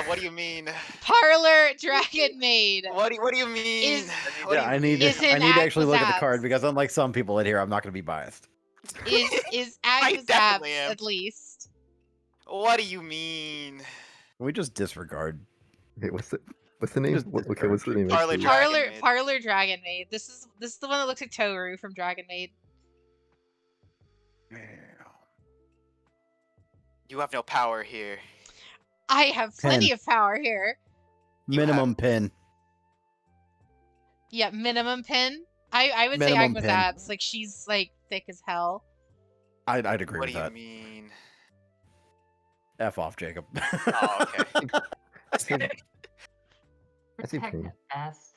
What do you mean? Parlor Dragon Maid. What do you mean? Is- What do you I need Is to, in I need to actually look at the Agnes card abs. because unlike some people in here, I'm not going to be biased. Is Agnes abs definitely am. at least. What do you mean? Can we just disregard? Wait, what's the name? Just Okay, what's the name? Parlor actually? Dragon Maid. Parlor Dragon Maid. This is the one that looks like Toru from Dragon Maid. You have no power here. I have plenty Pin. of power here. You Minimum pin. Yeah, minimum pin. I would say Minimum Agnes pin. abs. Like she's like thick as hell. I'd agree What with do you that. mean? F off, Jacob. Oh, okay. I see Protect pin. at best.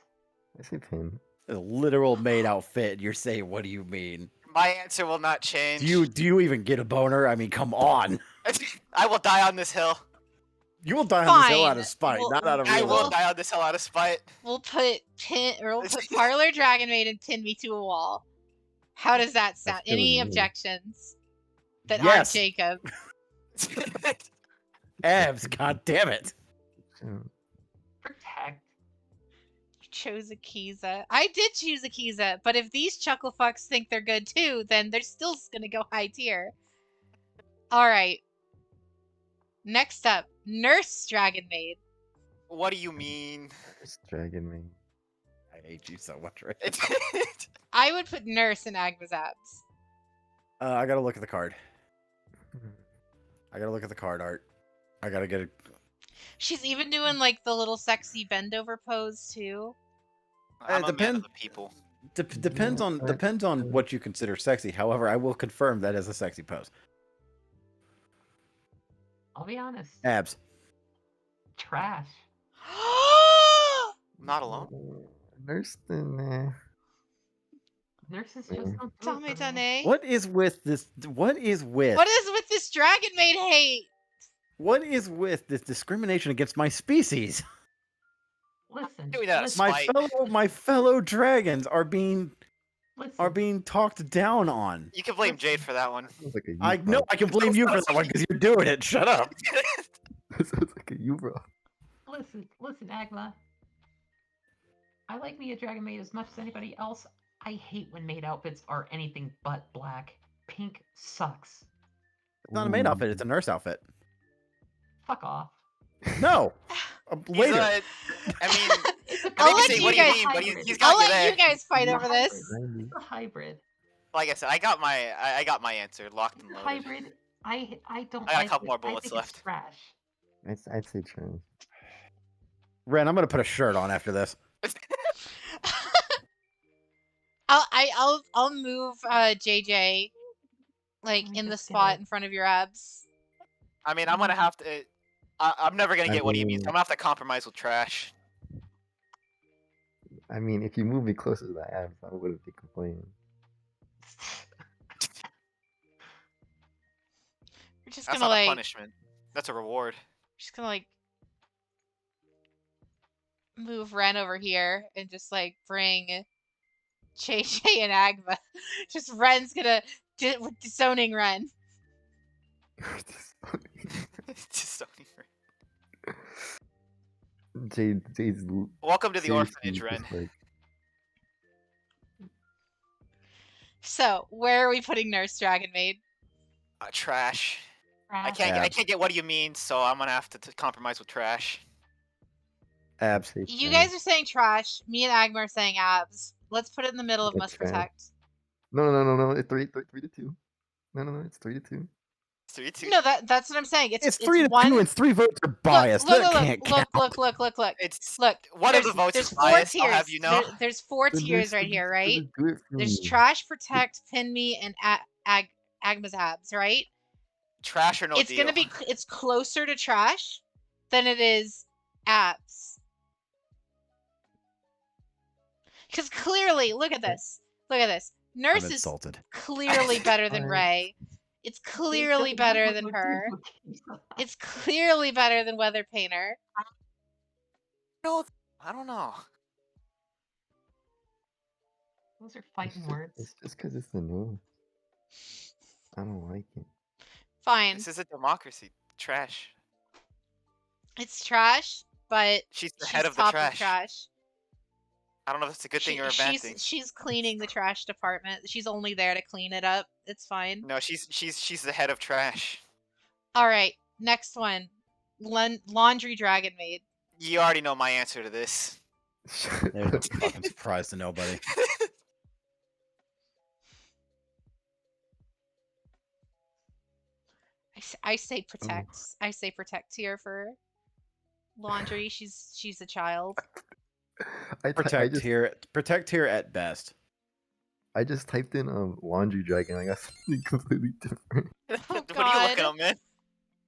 I see pin. A literal maid outfit. You're saying, what do you mean? My answer will not change. Do you even get a boner? I mean, come on. I will die on this hill. You will die on this hill Fine. out of spite, Well, not out of I real will love. die on this hill out of spite. We'll put Parlor Dragon Maid and pin me to a wall. How does that sound? That's good Any with me. objections? That Yes. aren't Jacob. Abs, god damn it. Protect. You chose Akiza. I did choose Akiza, but if these chuckle fucks think they're good too, then they're still gonna go high tier. Alright. Next up, Nurse Dragon Maid. What do you mean? It's Dragon Maid. I hate you so much, right? I would put Nurse in Agnes abs. I gotta look at the card. I gotta look at the card art. I gotta get it. She's even doing like the little sexy bend over pose too. I'm a man depend- of the people. Depends on what you consider sexy. However, I will confirm that is a sexy pose. I'll be honest. Abs. Trash. Not alone. Nurse then. Nurses just Yeah. don't do it for me. Dame. What is with this? What is with this Dragon Maid hate? what is with this discrimination against my species? Listen. Doing that out of listen, My fellow dragons are being listen. talked down on. You can blame Jade for that one. Sounds like a I know I can blame you for that one because you're doing it. Shut up. Sounds like a you, bro. Listen, Agma. I like me a Dragon Maid as much as anybody else. I hate when maid outfits are anything but black. Pink sucks. It's not a maid outfit. It's a nurse outfit. Fuck off. No. He's Later. I mean, It's a I'll I let say, you what do you guys- mean? But he's I'll got you let there. you guys fight It's a over this. hybrid. It's a hybrid. Like I said, I got my answer locked and It's a loaded. hybrid. I don't I got a like couple it. more I bullets think left. It's trash. I'd say trash. Ren, I'm gonna put a shirt on after this. I'll move JJ like Let me in the just get spot it. in front of your abs. I mean, I'm gonna have to. I'm never gonna I get what he means. mean- I'm gonna have to compromise with trash. I mean, if you move me closer to the abs, I wouldn't be complaining. We're just That's gonna not a like punishment. That's a reward. just gonna like move Ren over here and just like bring JJ and Agma. Just Ren's gonna disowning Ren. Just so Jade's Welcome to the seriously orphanage, just Ren. like, So where are we putting Nurse Dragon Maid? Trash. I Trash. can't. Yeah. I can't get what do you mean. So I'm gonna have to compromise with trash. Abs. say You trash. guys are saying trash. Me and Agma are saying abs. Let's put it in the middle of Okay, must trash. protect. No. It's 3-2. No. It's 3-2. 3-2. No, that's what I'm saying. It's 3-2 one... and 3 votes are biased. Look, that look, can't look, count. look. It's Look, one of the there's- votes there's is four biased. tiers. I'll have you know. There's four Then tiers there's right the- here, so right? just do it for There's me. trash, protect, pin me, and Agma's abs, right? Trash or no It's deal. gonna be it's closer to trash than it is abs. Because clearly, look at this. Look at this. I'm Nurse is insulted. clearly better than Alright. Ray. It's clearly better than her. It's clearly better than Weather Painter. No, I don't know. Those are fighting words. It's just because it's the North. I don't like it. Fine. This is a democracy. Trash. It's trash, but She's the she's head of the top trash. of trash. I don't know if that's a good thing or a bad thing. She's cleaning the trash department. She's only there to clean it up. It's fine. No, she's the head of trash. All right, next one. Laundry Dragon Maid. You already know my answer to this. There's a fucking surprise to nobody. I say protect. I say protect here for laundry. She's a child. Protect here at best. I just typed in laundry dragon. I got something completely different. Oh, What are you looking God. up, man?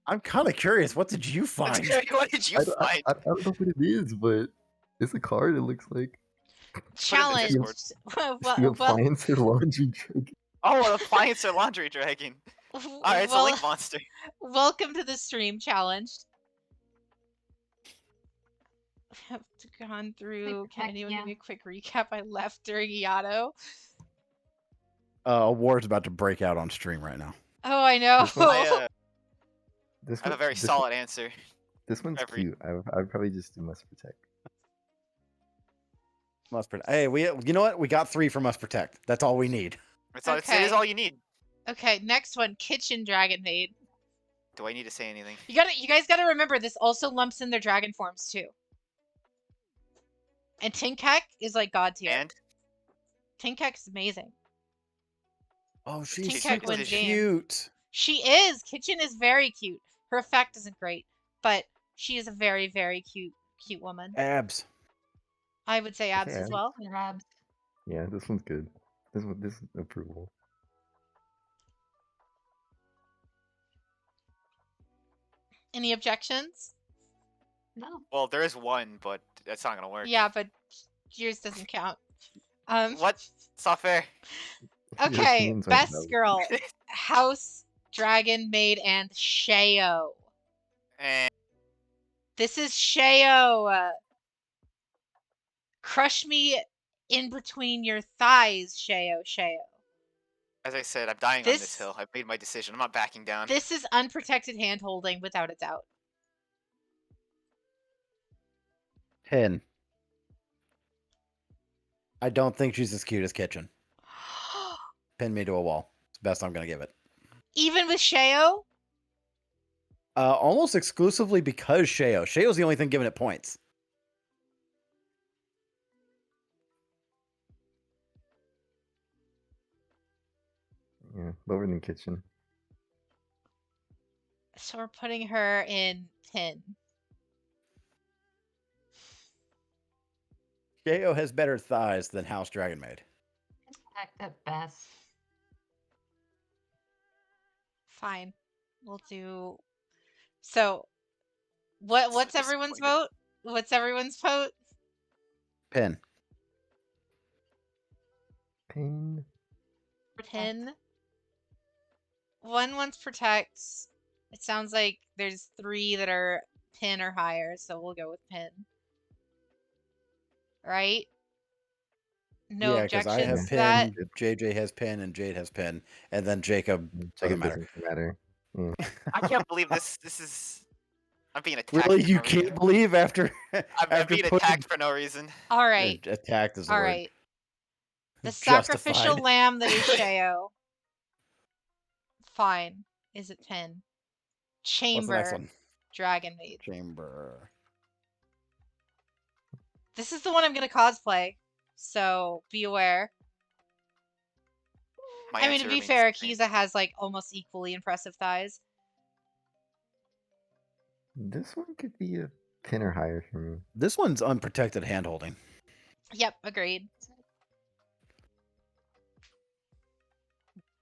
I'm kind of curious. What did you find? What did you find? I don't know what it is, but it's a card. It looks like Challenge. the well, appliance or laundry dragon. Oh, an appliance or laundry dragon. Alright, it's a link monster. welcome to the stream, challenged. I have gone through. Can anyone give me a quick recap? I left during YuGiOh. A war's about to break out on stream right now. Oh, I know. I This have a one- very this solid answer. This one's every- cute. I'd probably just do must protect. Must protect. Hey, you know what? We got 3 from Must Protect. That's all we need. It is Okay. all you need. Okay, next one, Kitchen Dragon Maid. Do I need to say anything? You guys gotta remember this also lumps in their dragon forms too. And Tinkek is like god tier. And Tinkek is amazing. Oh, Tinkek she's super wins game. cute. She is. Kitchen is very cute. Her effect isn't great, but she is a very, very cute woman. Abs. I would say abs as abs. well. Your abs. Yeah, this one's good. This is approval. Any objections? No. well, there is one, but that's not gonna work. Yeah, but yours doesn't count. What? It's not fair. Your Okay, opinions are best valid. girl, House Dragon Maid and YuGiOh. And This is YuGiOh. Crush me in between your thighs, YuGiOh. as I said, I'm dying on This- this hill. I've made my decision. I'm not backing down. This is unprotected hand holding without a doubt. Pin. I don't think she's as cute as Kitchen. Pin me to a wall. It's the best I'm gonna give it. Even with YuGiOh? Almost exclusively because YuGiOh. YuGiOh's the only thing giving it points. Yeah, lower than kitchen. So we're putting her in pin. YuGiOh has better thighs than House Dragon Maid. Protect at best. Fine. We'll do. So, what's So everyone's disappointed. vote? What's everyone's vote? Pin. Pain. Protect. Pin. One wants protect. It sounds like there's 3 that are pin or higher, so we'll go with pin. Right? No yeah, because I have objections to that. pin, JJ has pin, and Jade has pin, and then Jacob doesn't matter. Matter. Yeah. I can't believe this. This is. I'm being attacked. Really, for you no can't reason. believe after I'm after being putting- attacked for no reason. All right. Attacked is the All word. right. The Justified. sacrificial lamb that is YuGiOh. Fine. Is it pin? What's the next Chamber one? Dragon Maid. Chamber. This is the one I'm gonna cosplay, so be aware. My I mean, answer to be remains fair, the same. Kiza has like almost equally impressive thighs. This one could be a pin or higher for me. This one's unprotected handholding. Yep, agreed.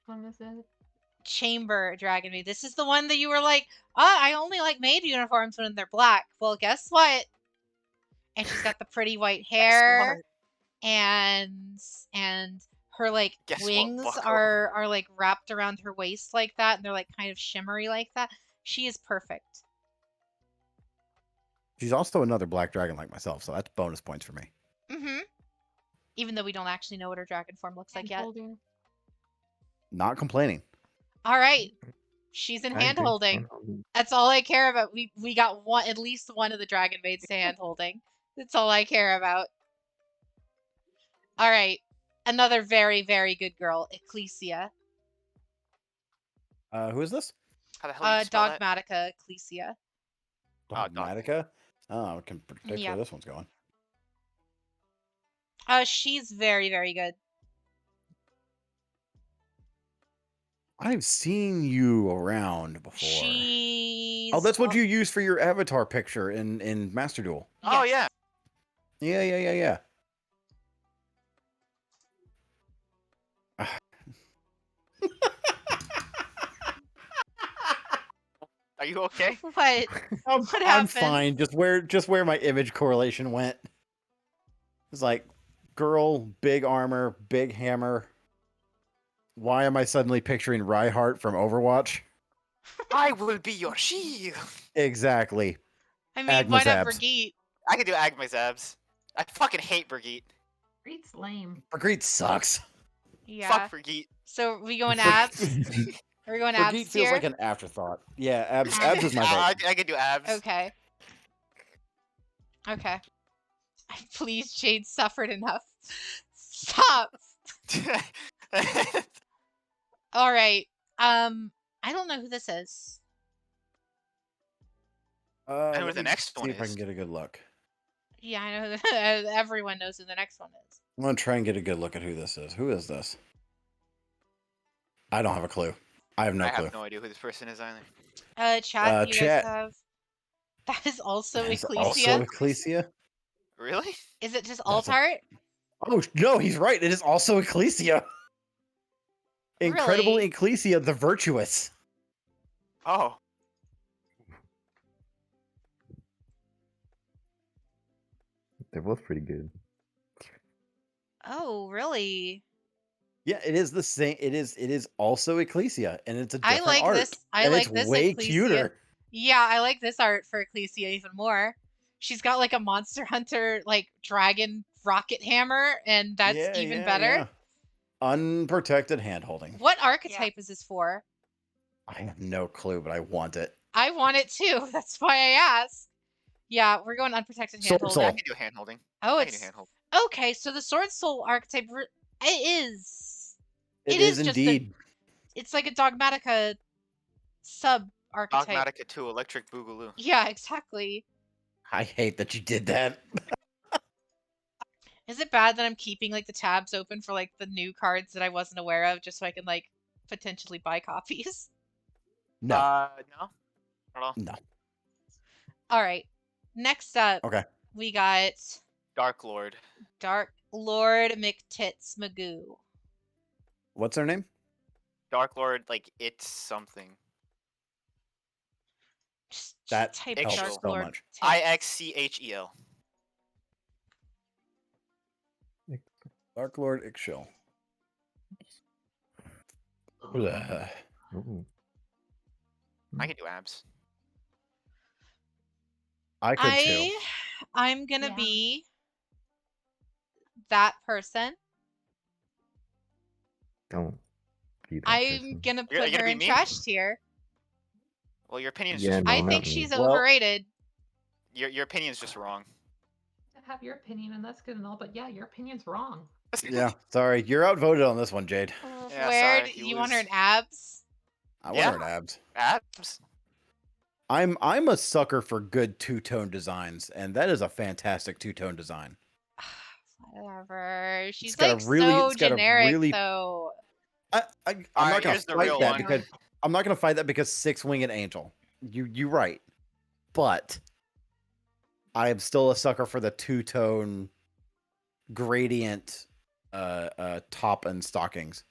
When is it? Chamber Dragon Maid. This is the one that you were like, I only like maid uniforms when they're black. Well, guess what? And she's got the pretty white hair. and her like Guess what, wings bucko? are like wrapped around her waist like that, and they're like kind of shimmery like that. She is perfect. She's also another black dragon like myself, so that's bonus points for me. Mm-hmm. Even though we don't actually know what her dragon form looks like yet. Hand-holding. Not complaining. All right, she's in I agree. hand holding. Hand-holding. That's all I care about. We got at least one of the dragon maids to hand holding. That's all I care about. All right, another very, very good girl, Ecclesia. Who is this? How the hell do you spell that? Dogmatica Ecclesia. Dogmatica? Oh, I can predict Yeah. where this one's going. She's very, very good. I've seen you around before. She's Oh, that's what you use for your avatar picture in Master Duel. Oh yeah. Yeah. Are you okay? What? I'm happened? fine. Just where my image correlation went. It's like girl, big armor, big hammer. Why am I suddenly picturing Reinhardt from Overwatch? I will be your shield. Exactly. I mean, why not Agmazabs. Brigitte? I can do Agmazabs. I fucking hate Brigitte. Great's lame. Brigitte sucks. Yeah. Fuck Brigitte. So are we going abs? Are we going abs Brigitte feels here? like an afterthought. Yeah, abs is my vote. I can do abs. Okay. Please, Jade suffered enough. Stop. All right. I don't know who this is. know who Let the me next one see if I is. can get a good look. Yeah, I know. Everyone knows who the next one is. I'm gonna try and get a good look at who this is. Who is this? I don't have a clue. I have no I clue. have no idea who this person is either. Chat. You chat. guys have. That is also Is Ecclesia. also Ecclesia? Really? Is it just That's a- Altart? Oh no, he's right. It is also Ecclesia. Incredible Really? Ecclesia, the virtuous. Oh. They're both pretty good. Oh, really? Yeah, it is the same. It is also Ecclesia, and it's a I different like art. this. I and like it's this way Ecclesia. cuter. Yeah, I like this art for Ecclesia even more. She's got like a Monster Hunter like dragon rocket hammer, and that's Yeah, even yeah, better. yeah. Unprotected handholding. What archetype is this for? I have no clue, but I want it. I want it too. That's why I asked. Yeah, we're going unprotected Sword handholding. Soul. I can do hand holding. Oh, I can do it's hand hold. okay. So the Sword Soul archetype, it is. It is is just indeed. It's like a Dogmatica sub archetype. Dogmatica 2, Electric Boogaloo. Yeah, exactly. I hate that you did that. Is it bad that I'm keeping like the tabs open for like the new cards that I wasn't aware of, just so I can like potentially buy copies? No. No. Not at all. No. All right. Next up, Okay. we got Dark Lord. Dark Lord McTits Magoo. What's her name? Dark Lord, like, it's something. Just That type helps Dark so Lord much. tits. IXCHEL. Dark Lord Ixchel. Ooh. I can do abs. I could too. I'm gonna Yeah. be that person. Don't be that I'm person. gonna You're put gonna her be in me? trash tier. Well, your opinion's Yeah, just no, I wrong. not think me. she's Well- overrated. Your opinion's just wrong. Have your opinion, and that's good and all, but yeah, your opinion's wrong. Yeah, sorry. You're outvoted on this one, Jade. Yeah, Where sorry, you want her lose. in abs? I Yeah. want her in abs. Abs? I'm a sucker for good two-tone designs, and that is a fantastic two-tone design. Whatever. She's got a like really- so it's got a generic really- though. I'm Alright, not gonna here's the fight real that one. because I'm not gonna fight that because six-winged angel. You right, but I am still a sucker for the two-tone gradient top and stockings.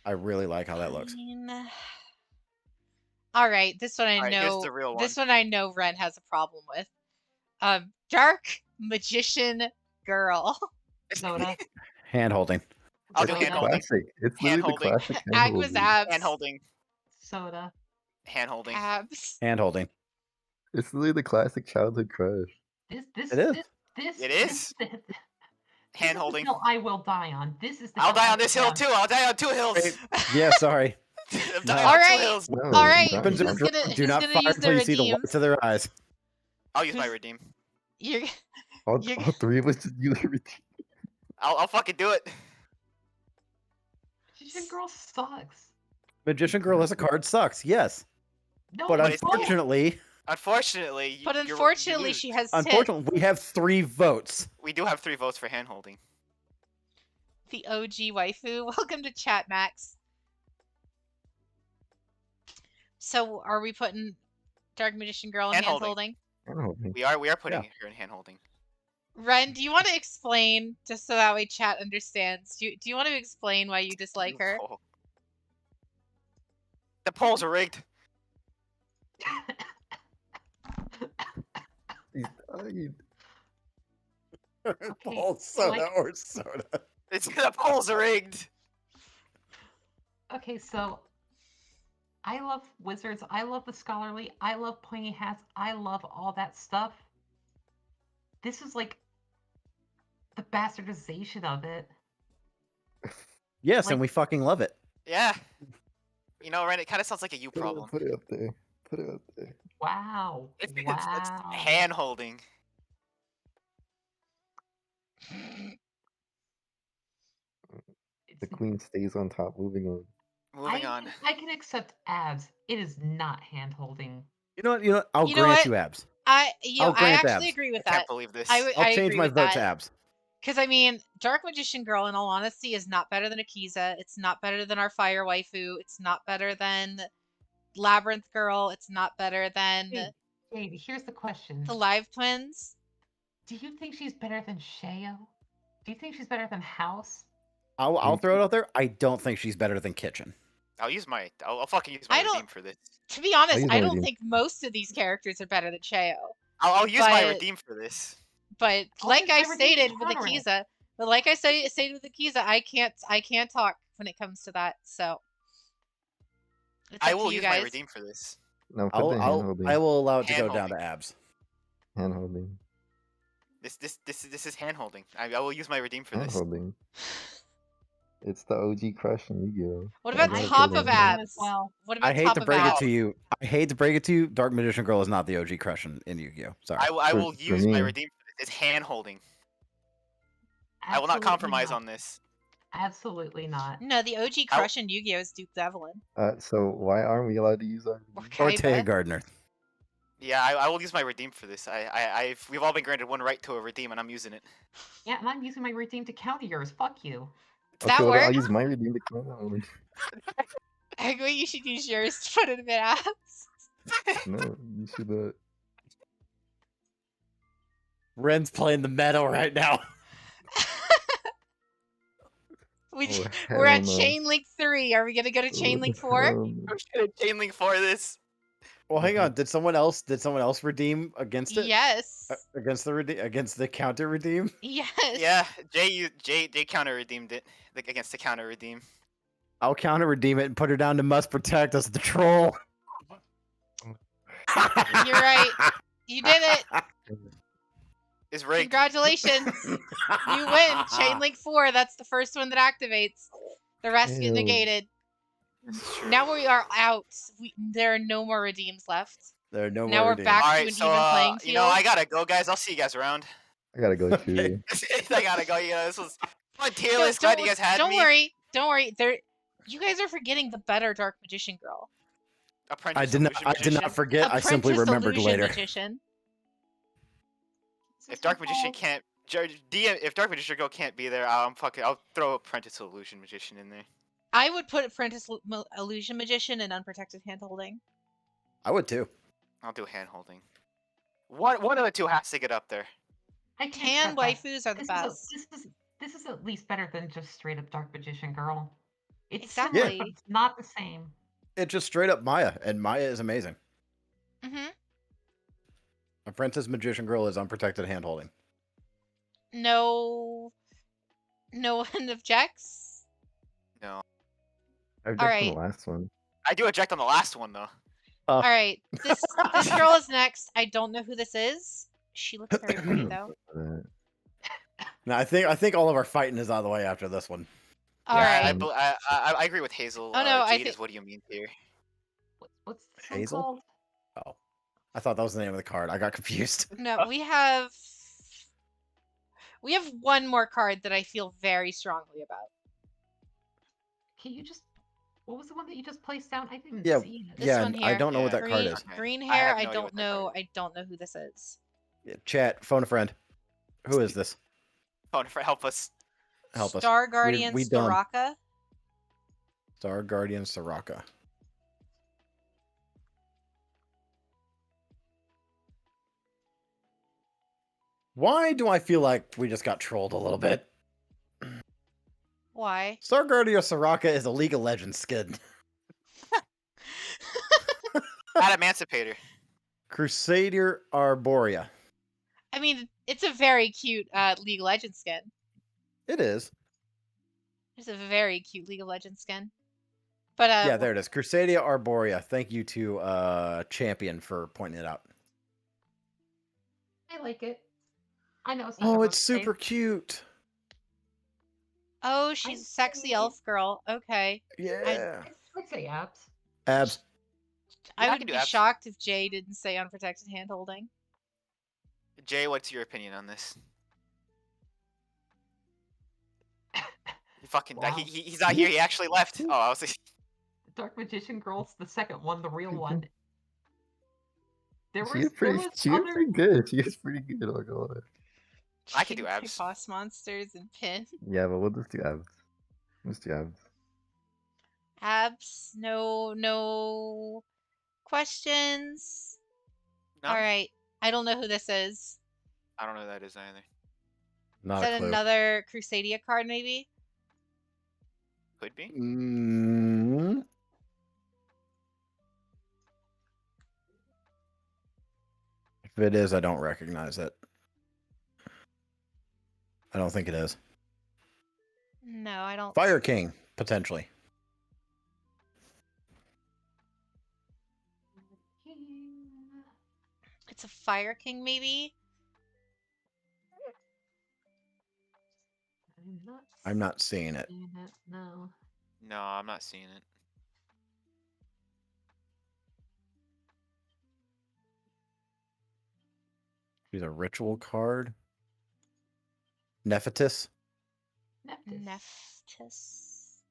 I really like how that looks. All right, this one I Alright, here's know. the real This one. one I know Ren has a problem with. Dark Magician Girl. Soda. Hand holding. I'll It's do the hand holding. classic. It's Hand literally the holding. classic hand Agma's holding. abs. Hand holding. Soda. Hand holding. Abs. Hand holding. It's literally the classic childhood crush. This It is. this It this, is. this, Hand is holding. the hill I will die on. This is the I'll hill die I on this will hill die too. I'll die on 2 hills. Wait, yeah, sorry. I'm No. dying All on 2 right. hills. No, All right. not- Weapons Who's are gonna drawn. Do who's not gonna fire use until their you see the redeems? whites of their eyes. I'll use my Who's- redeem. You're all, You're- all three of us just use everything. I'll fucking do it. Magician Girl sucks. Magician Girl as a card sucks, yes. No, But But it's- unfortunately, Unfortunately, but you're- you unfortunately lose. she has unfortunately, we have 3 votes. We do have 3 votes for hand holding. the OG waifu. Welcome to chat, Max. So are we putting Dark Magician Girl in hand Hand-holding. holding? Hand holding. We are putting Yeah. her in hand holding. Ren, do you want to explain just so that way chat understands? Do you want to explain why you dislike her? Oh. The polls are rigged. He's dying. Ball soda like- or soda. The polls are rigged. Okay, so I love wizards. I love the scholarly. I love pointy hats. I love all that stuff. This is like the bastardization of it. Yes, Like- and we fucking love it. Yeah. You know, Ren, it kind of sounds like a you Put problem. it up there. Put it up there. Wow. It's Wow. hand holding. The queen stays on top. Moving on. Moving on. I can accept abs. It is not hand holding. You know what? I'll You know grant what? you abs. I I'll grant actually abs. agree with I can't that. believe this. I I'll change agree my with vote to that. abs. Because I mean, Dark Magician Girl, in all honesty, is not better than Akiza. It's not better than our Fire Waifu. It's not better than Labyrinth Girl. It's not better than Jade, here's the question. the Live Twins. Do you think she's better than Shayo? Do you think she's better than House? I'll throw it out there. I don't think she's better than Kitchen. I'll fucking use my I don't- redeem for this. To be honest, use I my don't redeem. think most of these characters are better than Shayo. I'll use my But- redeem for this. But I'll like use I my redeem stated to with counter it. Akiza, but like I stated with Akiza, I can't talk when it comes to that. So it's I up to will you use guys. my redeem for this. No, put the hand holding. I will allow it to go Hand down holding. to abs. Hand holding. This is hand holding. I will use my redeem for Hand this. holding. It's the OG crush in Yu-Gi-Oh. What I about gotta top kill of them. abs? As well. What about I hate top to of break abs? it to you. I hate to break it to you. Dark Magician Girl is not the OG crush in Yu-Gi-Oh. Sorry. I For- will for use my me. redeem for this. It's hand holding. I will not Absolutely compromise not. on this. Absolutely not. No, the OG How- crush in Yu-Gi-Oh is Duke Devlin. So why aren't we allowed to use our? Or Ortega Kaiba. Gardner. Yeah, I will use my redeem for this. We've all been granted one right to a redeem, and I'm using it. Yeah, and I'm using my redeem to counter yours. Fuck you. That well, then I'll works? use my redeem to count on. I agree you should use yours to put it in abs. No, you should. Ren's playing the meadow right now. We, Oh, we're at hell no. Chain Link 3. Are we gonna go to Chain Link 4? I'm gonna chain link for this. Well, hang on. Did someone else redeem against it? Yes. Against the counter redeem? Yes. Yeah, Jay counter redeemed it against the counter redeem. I'll counter redeem it and put her down to must protect us the troll. You're right. You did it. It's rigged. Congratulations. You win. Chain Link 4. That's the first one that activates. The rest get Ew. negated. Now we are out. There are no more redeems left. There are no Now more we're redeems. back All to right, an so even playing you know, I field. gotta go, guys. I'll see you guys around. I gotta go too. I gotta go. You know, this was fun tier No, list. Glad you guys had don't me. worry. Don't worry. You guys are forgetting the better Dark Magician Girl. Apprentice I did not. Illusion I did Magician. not forget. I simply Apprentice remembered Illusion later. Magician. If Dark Magician can't, if Dark Magician Girl can't be there, I'll throw Apprentice Illusion Magician in there. I would put Apprentice Illusion Magician and Unprotected Handholding. I would too. I'll do hand holding. One of the two has to get up there. I can Tan accept that. waifus are the best. This is at least better than just straight up Dark Magician Girl. It's Exactly. similar, but it's not the same. It's just straight up Maya, and Maya is amazing. Mm-hmm. Apprentice Magician Girl is unprotected handholding. No. No one objects. No. I object on Alright. the last one. I do object on the last one though. All right, this girl is next. I don't know who this is. She looks very pretty though. No, I think all of our fighting is out of the way after this one. All Yeah, right. I agree with Hazel. Oh, no, I Jade thi- is what do you mean here? What's this one Hazel? called? Oh, I thought that was the name of the card. I got confused. No, we have one more card that I feel very strongly about. Can you just? What was the one that you just placed down? I didn't Yeah, see it. This yeah, one I here. don't know what Yeah, that card Green is. Okay. green I hair. have I no idea what don't that card know. is. I don't know who this is. Yeah, chat, phone a friend. Who is this? Oh, help us. Help us. Star Guardian we dumb. Staraka. Star Guardian Soraka. Why do I feel like we just got trolled a little bit? Why? Star Guardian Soraka is a League of Legends skin. At Emancipator. Crusader Arborea. I mean, it's a very cute League of Legends skin. It is. It's a very cute League of Legends skin. But Yeah, there it is. Crusadia Arborea. Thank you to Champion for pointing it out. I like it. I know it's not. Oh, everyone's it's super taste. cute. Oh, she's a sexy elf girl. Okay. Yeah. I'd say abs. Abs. I I would can do be abs. shocked if Jay didn't say unprotected hand holding. Jay, what's your opinion on this? He fucking Wow. he's not here. He actually left. Oh, I was. Dark Magician Girl's the second one, the real one. There She is pretty. She is other... pretty good. She is pretty good. I'm not gonna lie. I can do Take abs. boss monsters and pin. Yeah, but we'll just do abs. Let's do abs. Abs, no questions. No, All right. I don't know who this is. I don't know who that is either. Not Is a that clue. another Crusadia card, maybe? Could be. Mm, if it is, I don't recognize it. I don't think it is. No, I don't. Fire King, potentially. It's a Fire King, maybe? I'm not I'm not seeing it. seeing it. No. No, I'm not seeing it. She's a ritual card. Nephitis. Nephthys.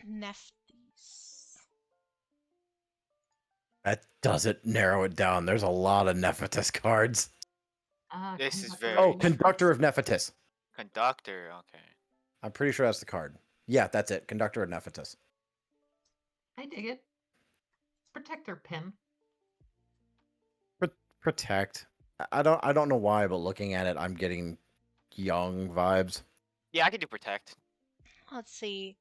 Nephthys. That doesn't narrow it down. There's a lot of Nephitis cards. This is Conductor very- Oh, of Conductor of Nephitis. Conductor. Okay. I'm pretty sure that's the card. Yeah, that's it. Conductor of Nephitis. I dig it. Protector pin. Protect. I don't know why, but looking at it, I'm getting young vibes. Yeah, I can do protect. Let's see.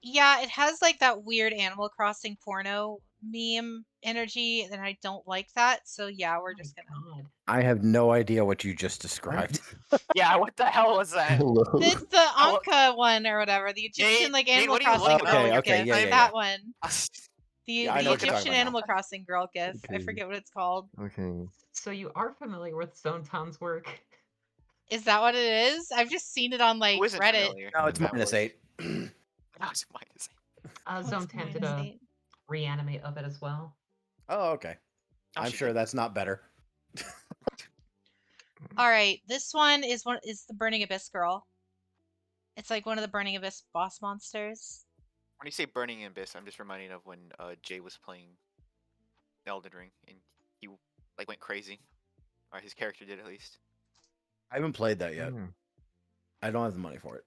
Yeah, it has like that weird Animal Crossing porno meme energy, and I don't like that. So yeah, we're Oh just my gonna. God. I have no idea what you just described. Yeah, what the hell was that? Hello. It's the Oh, Anka one or whatever, the Egyptian like Jade, Animal what are you Crossing looking girl at? Okay, gif. yeah, That one. The, Yeah, I the know what you're talking Egyptian about now. Animal Crossing girl gif. I Okay. forget what it's called. Okay. So you are familiar with Zone Town's work? Is that what it is? I've just seen it on like Who isn't Reddit. familiar? No, it's with that -8. voice? No, it's minus 8. What's Zone 10 did a -8? reanimate of it as well. Oh, okay. Oh, I'm she sure did. that's not better. All right, this one is the Burning Abyss girl. It's like one of the Burning Abyss boss monsters. When you say Burning Abyss, I'm just reminded of when Jay was playing Elden Ring and he like went crazy, or his character did at least. I haven't played that yet. Hmm. I don't have the money for it.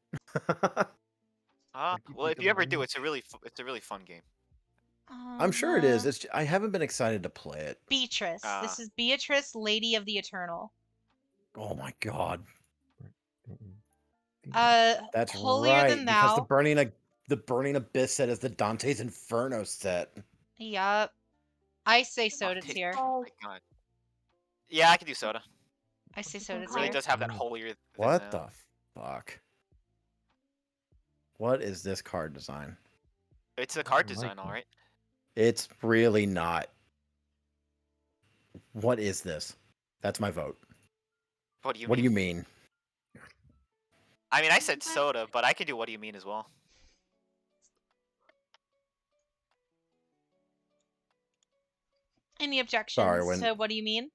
Ah, keep well, if thinking you ever about do, it. it's a really fun game. I'm sure it is. It's I haven't been excited to play it. Beatrice. Ah. This is Beatrice, Lady of the Eternal. Oh my god. That's Holier right. than Because thou. the Burning Abyss set is the Dante's Inferno set. Yup. I say Oh, soda take- tier. Oh my god. Yeah, I can do soda. I say What's it soda It really tier. does have that Mm. holier than What thou. the fuck? What is this card design? It's a card I like design, it. alright. It's really not. What is this? That's my vote. What do you What mean? do you mean? I mean, I said soda, but I can do what do you mean as well. Any objections? Sorry, when- So what do you mean?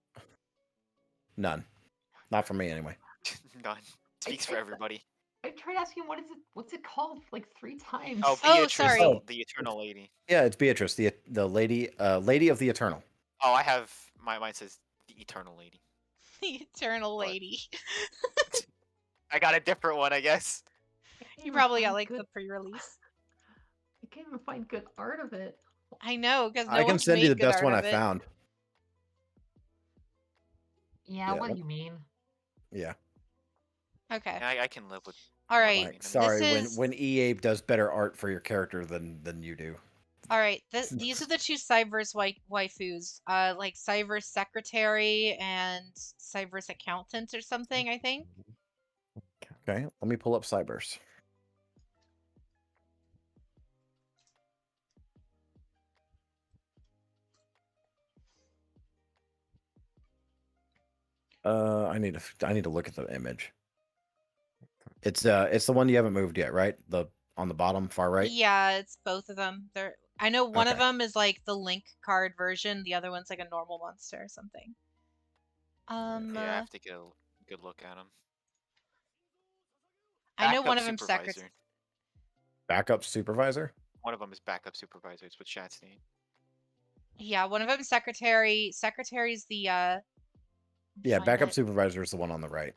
None. Not for me, anyway. God, speaks for everybody. I tried asking what's it called like 3 times. Oh, Oh, Beatrice, sorry. the Eternal Lady. Yeah, it's Beatrice, the lady of the Eternal. Oh, I have mine says the Eternal Lady. The Eternal What? Lady. I got a different one, I guess. I can't You even probably got find like good, the pre-release. I can't even find good art of it. I know, because no I can one's send you the made good best art one of I it. found. Yeah, Yeah, what do let- you mean? Yeah. Okay. I can live with. All what right. you mean. Like, sorry, is- when EA does better art for your character than you do. All right. These are the two Cyberse waifus. Like Cyberse Secretary and Cyberse Accountant or something, I think. Okay, let me pull up Cyberse. I need to look at the image. It's the one you haven't moved yet, right? The on the bottom far right. Yeah, it's both of them. I know one of Okay. them is like the Link card version. The other one's like a normal monster or something. Yeah, I have to get a good look at him. I know Backup one of them supervisor. Backup supervisor. One of them is backup supervisor. It's with chat's name. Yeah, one of them Secretary. Secretary's the Yeah, find backup it. supervisor is the one on the right.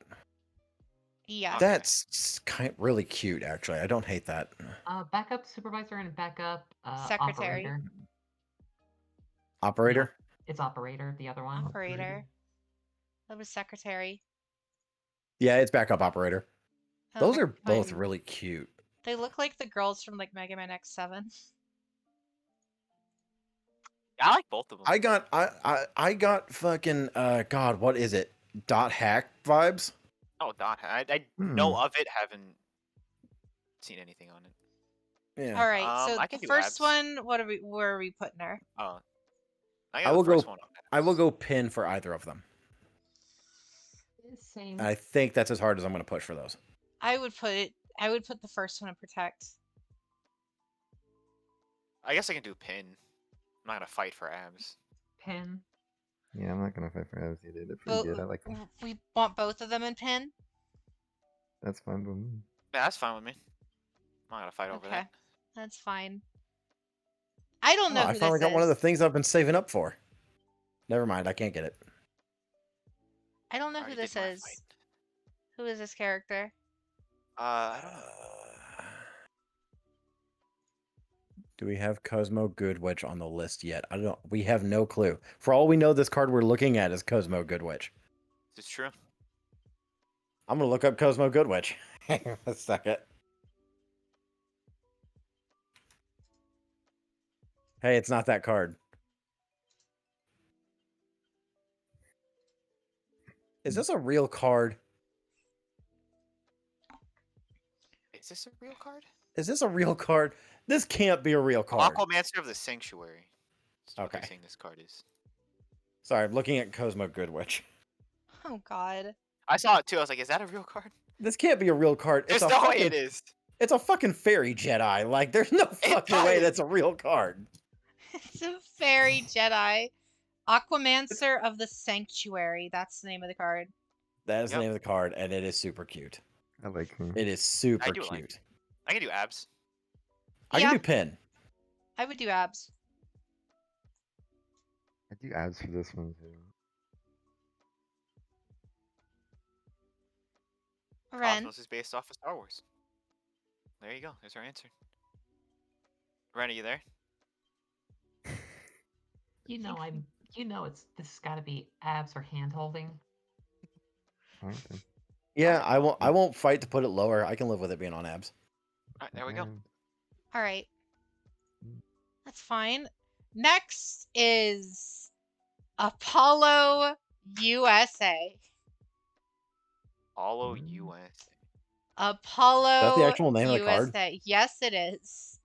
Yeah. Okay. That's really cute, actually. I don't hate that. Backup supervisor and backup Secretary. operator. Operator. It's operator, the other one. Operator. That was Secretary. Yeah, it's backup operator. Oh, Those they're are both fine. really cute. They look like the girls from like Mega Man X7. Yeah, I like both of them. I got fucking God, what is it? Dot hack vibes. Oh, Dot. I Hmm. know of it. Haven't seen anything on it. Yeah. All right, so I the can do first abs. one, where are we putting her? Oh, I I got will the first go- one on I will abs. go pin for either of them. Same. I think that's as hard as I'm going to push for those. I would put the first one in Protect. I guess I can do pin. I'm not gonna fight for abs. Pin. Yeah, I'm not gonna fight for abs either. They're pretty good. I like them. We want both of them in Pin? That's fine with me. Yeah, that's fine with me. I'm not gonna fight over Okay. that. That's fine. I don't know Oh, I who finally this got one of the is. things I've been saving up for. Never mind, I can't get it. I don't know I who already this did my is. fight. Who is this character? I don't know. Do we have Cosmo Goodwitch on the list yet? I don't. We have no clue. For all we know, this card we're looking at is Cosmo Goodwitch. Is this true? I'm gonna look up Cosmo Goodwitch. A second. Hey, it's not that card. Is this a real card? Is this a real card? Is this a real card? This can't be a real card. Aquamancer of the Sanctuary. That's what they're Okay. saying this card is. Sorry, I'm looking at Cosmo Goodwitch. Oh God. I saw it too. I was like, is that a real card? This can't be a real card. There's It's a no way fucking, it is. It's a fucking fairy Jedi. Like, there's no fucking way does. that's a real card. It's a fairy Jedi. Aquamancer of the Sanctuary. That's the name of the card. That is the Yep. name of the card, and it is super cute. I like her. It is super do cute. like I can do abs. I Yeah. can do pin. I would do abs. I do abs for this one too. Ren. Cosmos is based off of Star Wars. There you go. There's our answer. Ren, are you there? You know this has got to be abs or hand holding. Alright then. Yeah, I won't fight to put it lower. I can live with it being on abs. Alright, there we go. Abs. All right. Mm. That's fine. Next is Apollo USA. Apollo US. Apollo Is that the actual name of the card? USA. Yes, it is.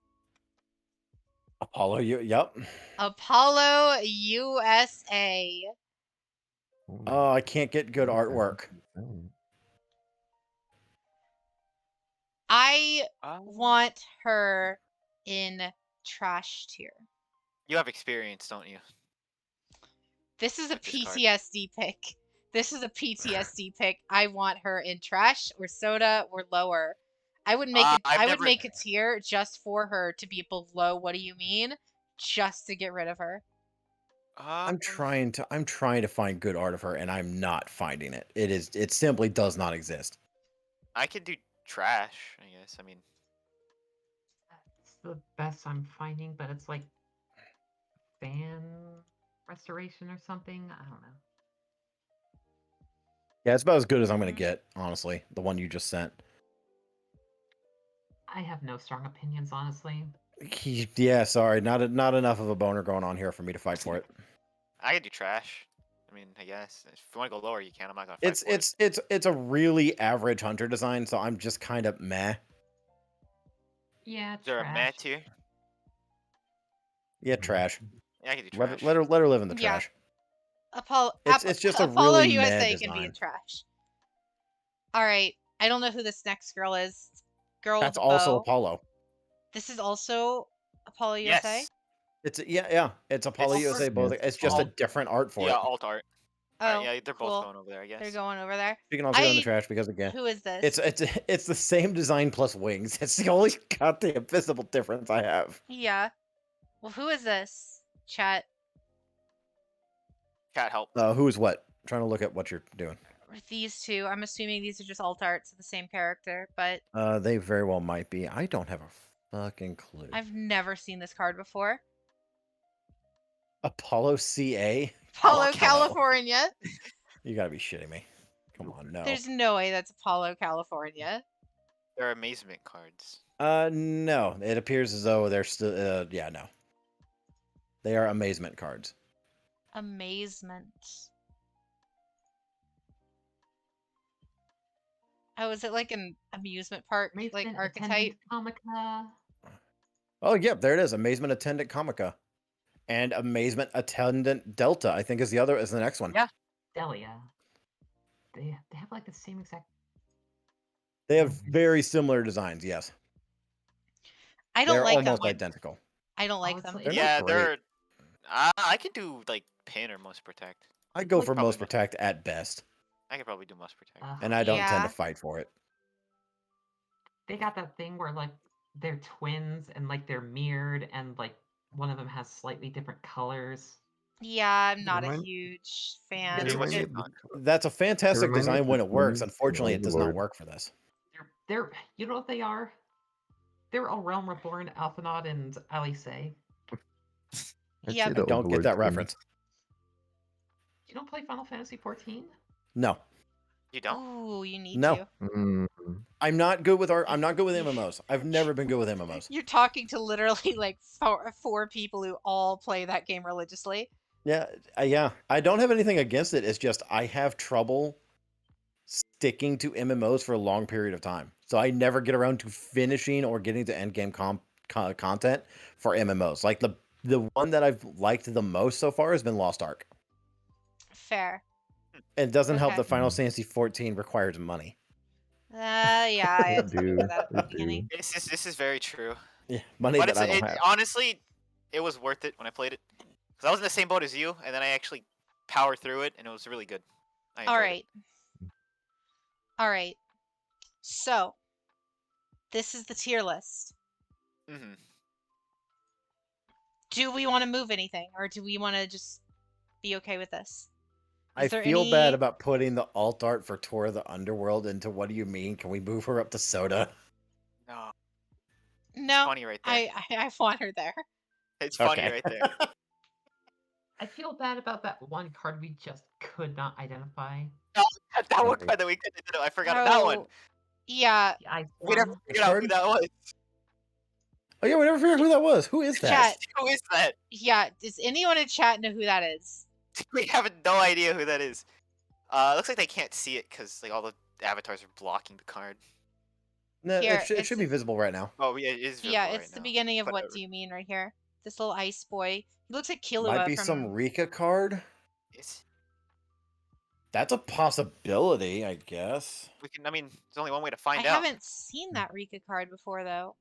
Apollo, yep. Apollo USA. Oh, I can't get good artwork. I Oh. want her in trash tier. You have experience, don't you? This is a With this card. PTSD pick. This is a PTSD pick. I want her in trash or soda or lower. I would make I've make a tier just for her to be below what do you mean? Just to get rid of her. I'm trying to find good art of her, and I'm not finding it. It simply does not exist. I could do trash, I guess. I mean, It's the best I'm finding, but it's like fan restoration or something. I don't know. Yeah, it's about as good as I'm gonna get, honestly. The one you just sent. I have no strong opinions, honestly. Yeah, sorry, not enough of a boner going on here for me to fight for it. I could do trash. I mean, I guess if you want to go lower, you can. I'm not gonna fight for it. It's a really average hunter design, so I'm just kind of meh. Yeah, Is there a trash. mat here? Yeah, trash. Yeah, I could do trash. Let her live in the Yeah. trash. It's just a Apollo really meh USA can be in design. trash. All right. I don't know who this next girl is. Girl That's with the also bow. Apollo. This is also Apollo USA. Yes. It's It's Apollo It's- USA. Both. It's just a different art for Yeah, it. alt art. Oh, Alright, yeah, they're cool. both going over there, I guess. They're going over there. You can also go in the trash because again, Who is this? it's the same design plus wings. It's the only goddamn visible difference I have. Yeah. Well, who is this? Chat. Cat help. Who is what? I'm trying to look at what you're doing. These two. I'm assuming these are just alt arts of the same character, but They very well might be. I don't have a fucking clue. I've never seen this card before. Apollo CA? Apollo, California. You gotta be shitting me. Come on, no. There's no way that's Apollo, California. They're amazement cards. No. It appears as though they're still. Yeah, no. They are amazement cards. Amazement. Oh, is it like an amusement park, like Amazement archetype? Attendant Comica. Oh, yep, there it is. Amazement Attendant Comica. And Amazement Attendant Delta, I think is the next one. Yeah. Delia. They have like the same exact. They have very similar designs, yes. I don't They're like them. almost identical. I don't like them. Honestly, They're not great. I could do like pin or most protect. I'd go like for most probably- protect at best. I could probably do most protect. And I don't tend Yeah. to fight for it. They got that thing where like they're twins and like they're mirrored and like one of them has slightly different colors. Yeah, I'm not a Remind- huge They fan. Dude, what's remind your me thought? That's a fantastic remind me design of when the it works. twins from Unfortunately, it does not Overlord. work for this. They're you know what they are? They're A Realm Reborn, Alphinaud, and Alice. I'd Yeah, say but the Don't get Overlord that twins. reference. You don't play Final Fantasy 14? No. You don't? Ooh, you need No. to. Mm, I'm not good with I'm not good with MMOs. I've never been good with MMOs. You're talking to literally like four people who all play that game religiously. Yeah, yeah. I don't have anything against it. It's just I have trouble sticking to MMOs for a long period of time. So I never get around to finishing or getting to end game content for MMOs. Like the one that I've liked the most so far has been Lost Ark. Fair. It doesn't help Okay. that Final Fantasy 14 requires money. Yeah, I had to do. think of that at the They do. beginning. This is very true. Yeah, money But that I don't have. honestly, it was worth it when I played it. Because I was in the same boat as you, and then I actually powered through it, and it was really good. I All enjoyed right. All right. So, this is the tier list. it. Mm-hmm. Do we want to move anything, or do we want to just be okay with this? I Is there feel any- bad about putting the alt art for Tour of the Underworld into what do you mean? Can we move her up to Soda? No, No, funny right there. I want her there. It's funny Okay. right there. I feel bad about that one card we just could not identify. That one Okay. card that we couldn't do. I forgot that one. Oh, yeah. The ice We never one. figured out who card? that was. Oh yeah, we never figured out who that was. Who is that? Chat. Who is that? Yeah, does anyone in chat know who that is? We have no idea who that is. Looks like they can't see it because like all the avatars are blocking the card. No, Here, it should be visible right now. Oh yeah, it is visible Yeah, right it's the now. beginning of What Whatever. Do You Mean right here. This little ice boy. He looks like Killua Might be from... some Rika card. It's, That's a possibility, I guess. we can. I mean, there's only one way to I find out. haven't seen that Rika card before, though.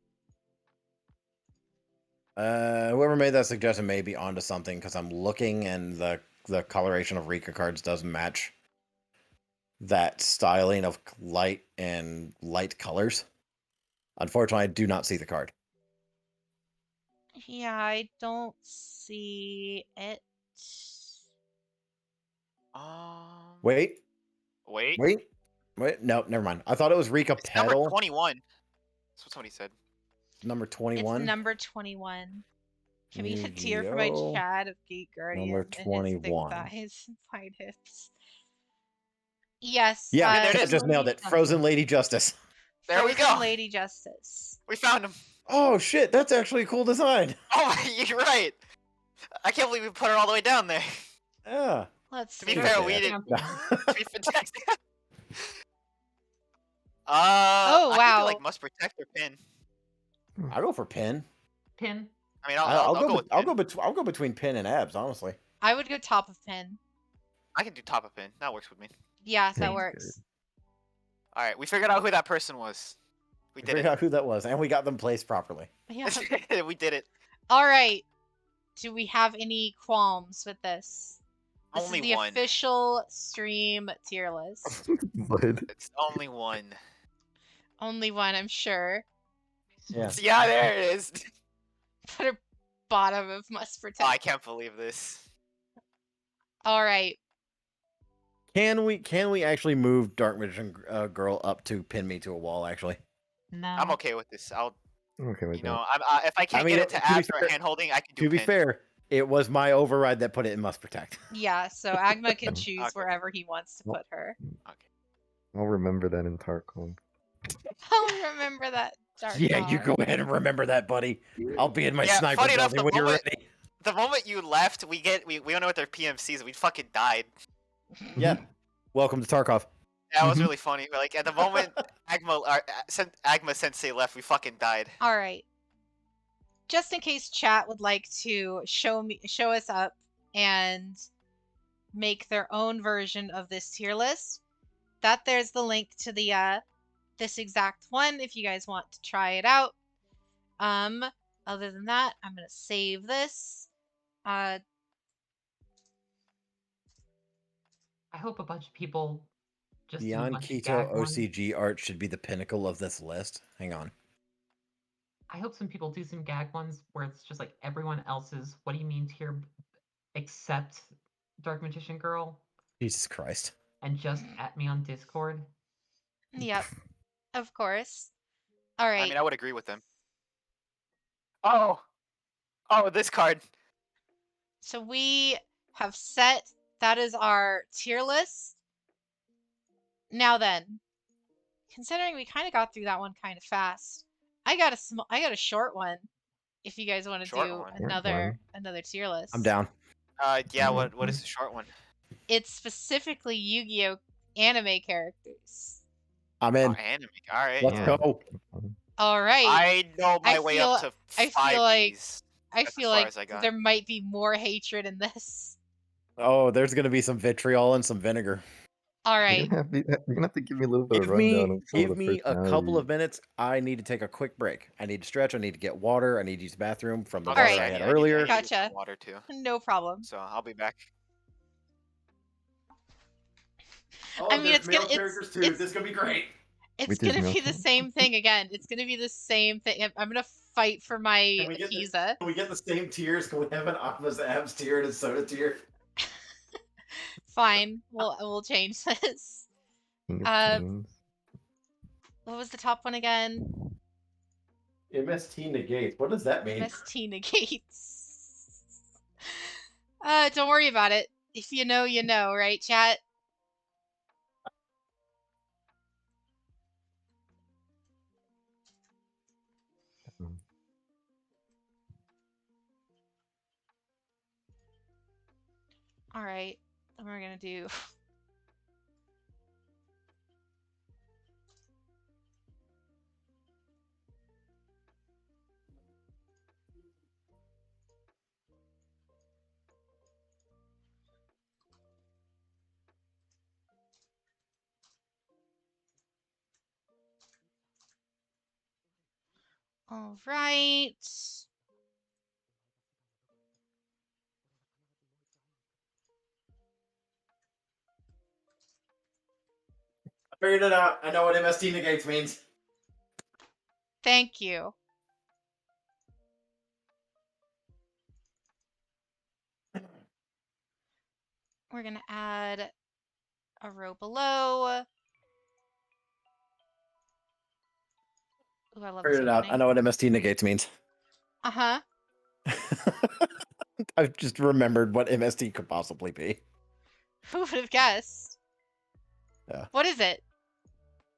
Whoever made that suggestion may be onto something because I'm looking and the coloration of Rika cards does match that styling of light and light colors. Unfortunately, I do not see the card. Yeah, I don't see it. Wait. Wait. No, never mind. I thought it was Rika It's number Petal, 21. That's what somebody said. number It's 21. number 21. Give me a tear for my YuGiOh, Chad of Gate Guardian number and his big 21. thighs and wide hips. Yes. Yeah, there it Chat is. just nailed it. Frozen Lady Justice. There we Frozen go. Lady Justice. We found him. Oh shit, that's actually a cool design. Oh, you're right. I can't believe we put her all the way down there. Yeah. Let's To be see. fair, we Yeah. didn't. No. To be fantastic. Oh, I could do, wow. like must protect or pin. I'll go for pin. Pin. I mean, I'll I'll go with pin. I'll go between pin and abs, honestly. I would go top of pin. I can do top of pin. That works with me. Yeah, that Pin's works. All right, we figured out who that person was. We We did figured out who that was, and we got them placed properly. Yeah. it. We did it. All right. Do we have any qualms with this? This Only is the one. official stream tier list. But It's only one. Only one, I'm sure. Yeah. Yeah, there it is. Put her bottom of must protect. Oh, I can't believe this. All right. Can we actually move Dark Magician Girl up to pin me to a wall? Actually, No. I'm okay with this. I'll, I'm okay with you know, that. if I can't mean, get it to to be abs or fair- hand holding, I can do to be pin. fair, it was my override that put it in must protect. Yeah, so Agma can choose Okay. wherever he wants to put her. I'll remember that in Tarkon. I'll remember that. Dark Yeah, you Dawn. go ahead and remember that, buddy. I'll be in my Yeah, sniper funny enough, building the when you're moment- ready. The moment you left, we don't know what their PMCs. We fucking died. Yeah. Welcome to Tarkov. That was Mhm. really funny. Like at the moment Agma Sensei left, we fucking died. All right. Just in case chat would like to show us up and make their own version of this tier list, there's the link to the this exact one if you guys want to try it out. Other than that, I'm gonna save this. I hope a bunch of people just do a Beyond bunch of Keto gag ones. OCG art should be the pinnacle of this list. Hang on. I hope some people do some gag ones where it's just like everyone else's what do you mean tier except Dark Magician Girl Jesus Christ. and just at me on Discord. Yep, of course. All right. I mean, I would agree with them. Oh, this card. So we have set, that is our tier list. Now then, considering we kind of got through that one kind of fast, I got a short one. If you guys want to Short do one? another tier list, I'm down. Yeah. What is the short one? It's specifically Yu-Gi-Oh anime characters. I'm Oh, in. anime. All right. Let's Yeah. go. All right. I know my way up to I 5 feel like- Ds. I That's feel as far like as I got. there might be more hatred in this. Oh, there's gonna be some vitriol and some vinegar. All You're right. gonna have to give me a little bit of rundown of some of Give the me a couple of personalities. minutes. I need to take a quick break. I need to stretch. I need to get water. I need to use the bathroom from the Okay, water Alright. I I had need- I need- earlier. I need some Gotcha. Water too. No problem. So I'll be back. I mean, it's gonna it's This is gonna be great. it's Which is gonna be the nothing. same thing again. It's gonna be the same thing. I'm gonna fight for my Can we get this- Akiza. Can we get the same tiers? Can we have an Aqua's abs tier and a soda tier? Fine, we'll change this. King of Uh, Kings. What was the top one again? MST negates. What does that mean? MST negates. Don't worry about it. If you know, you know, right, chat? All right. And we're gonna do. All right. I figured it out. I know what MST negates means. Thank you. We're gonna add a row below. Ooh, I love this Figured it out. opening. I know what MST negates means. Uh-huh. I've just remembered what MST could possibly be. Who would have guessed? Yeah. What is it?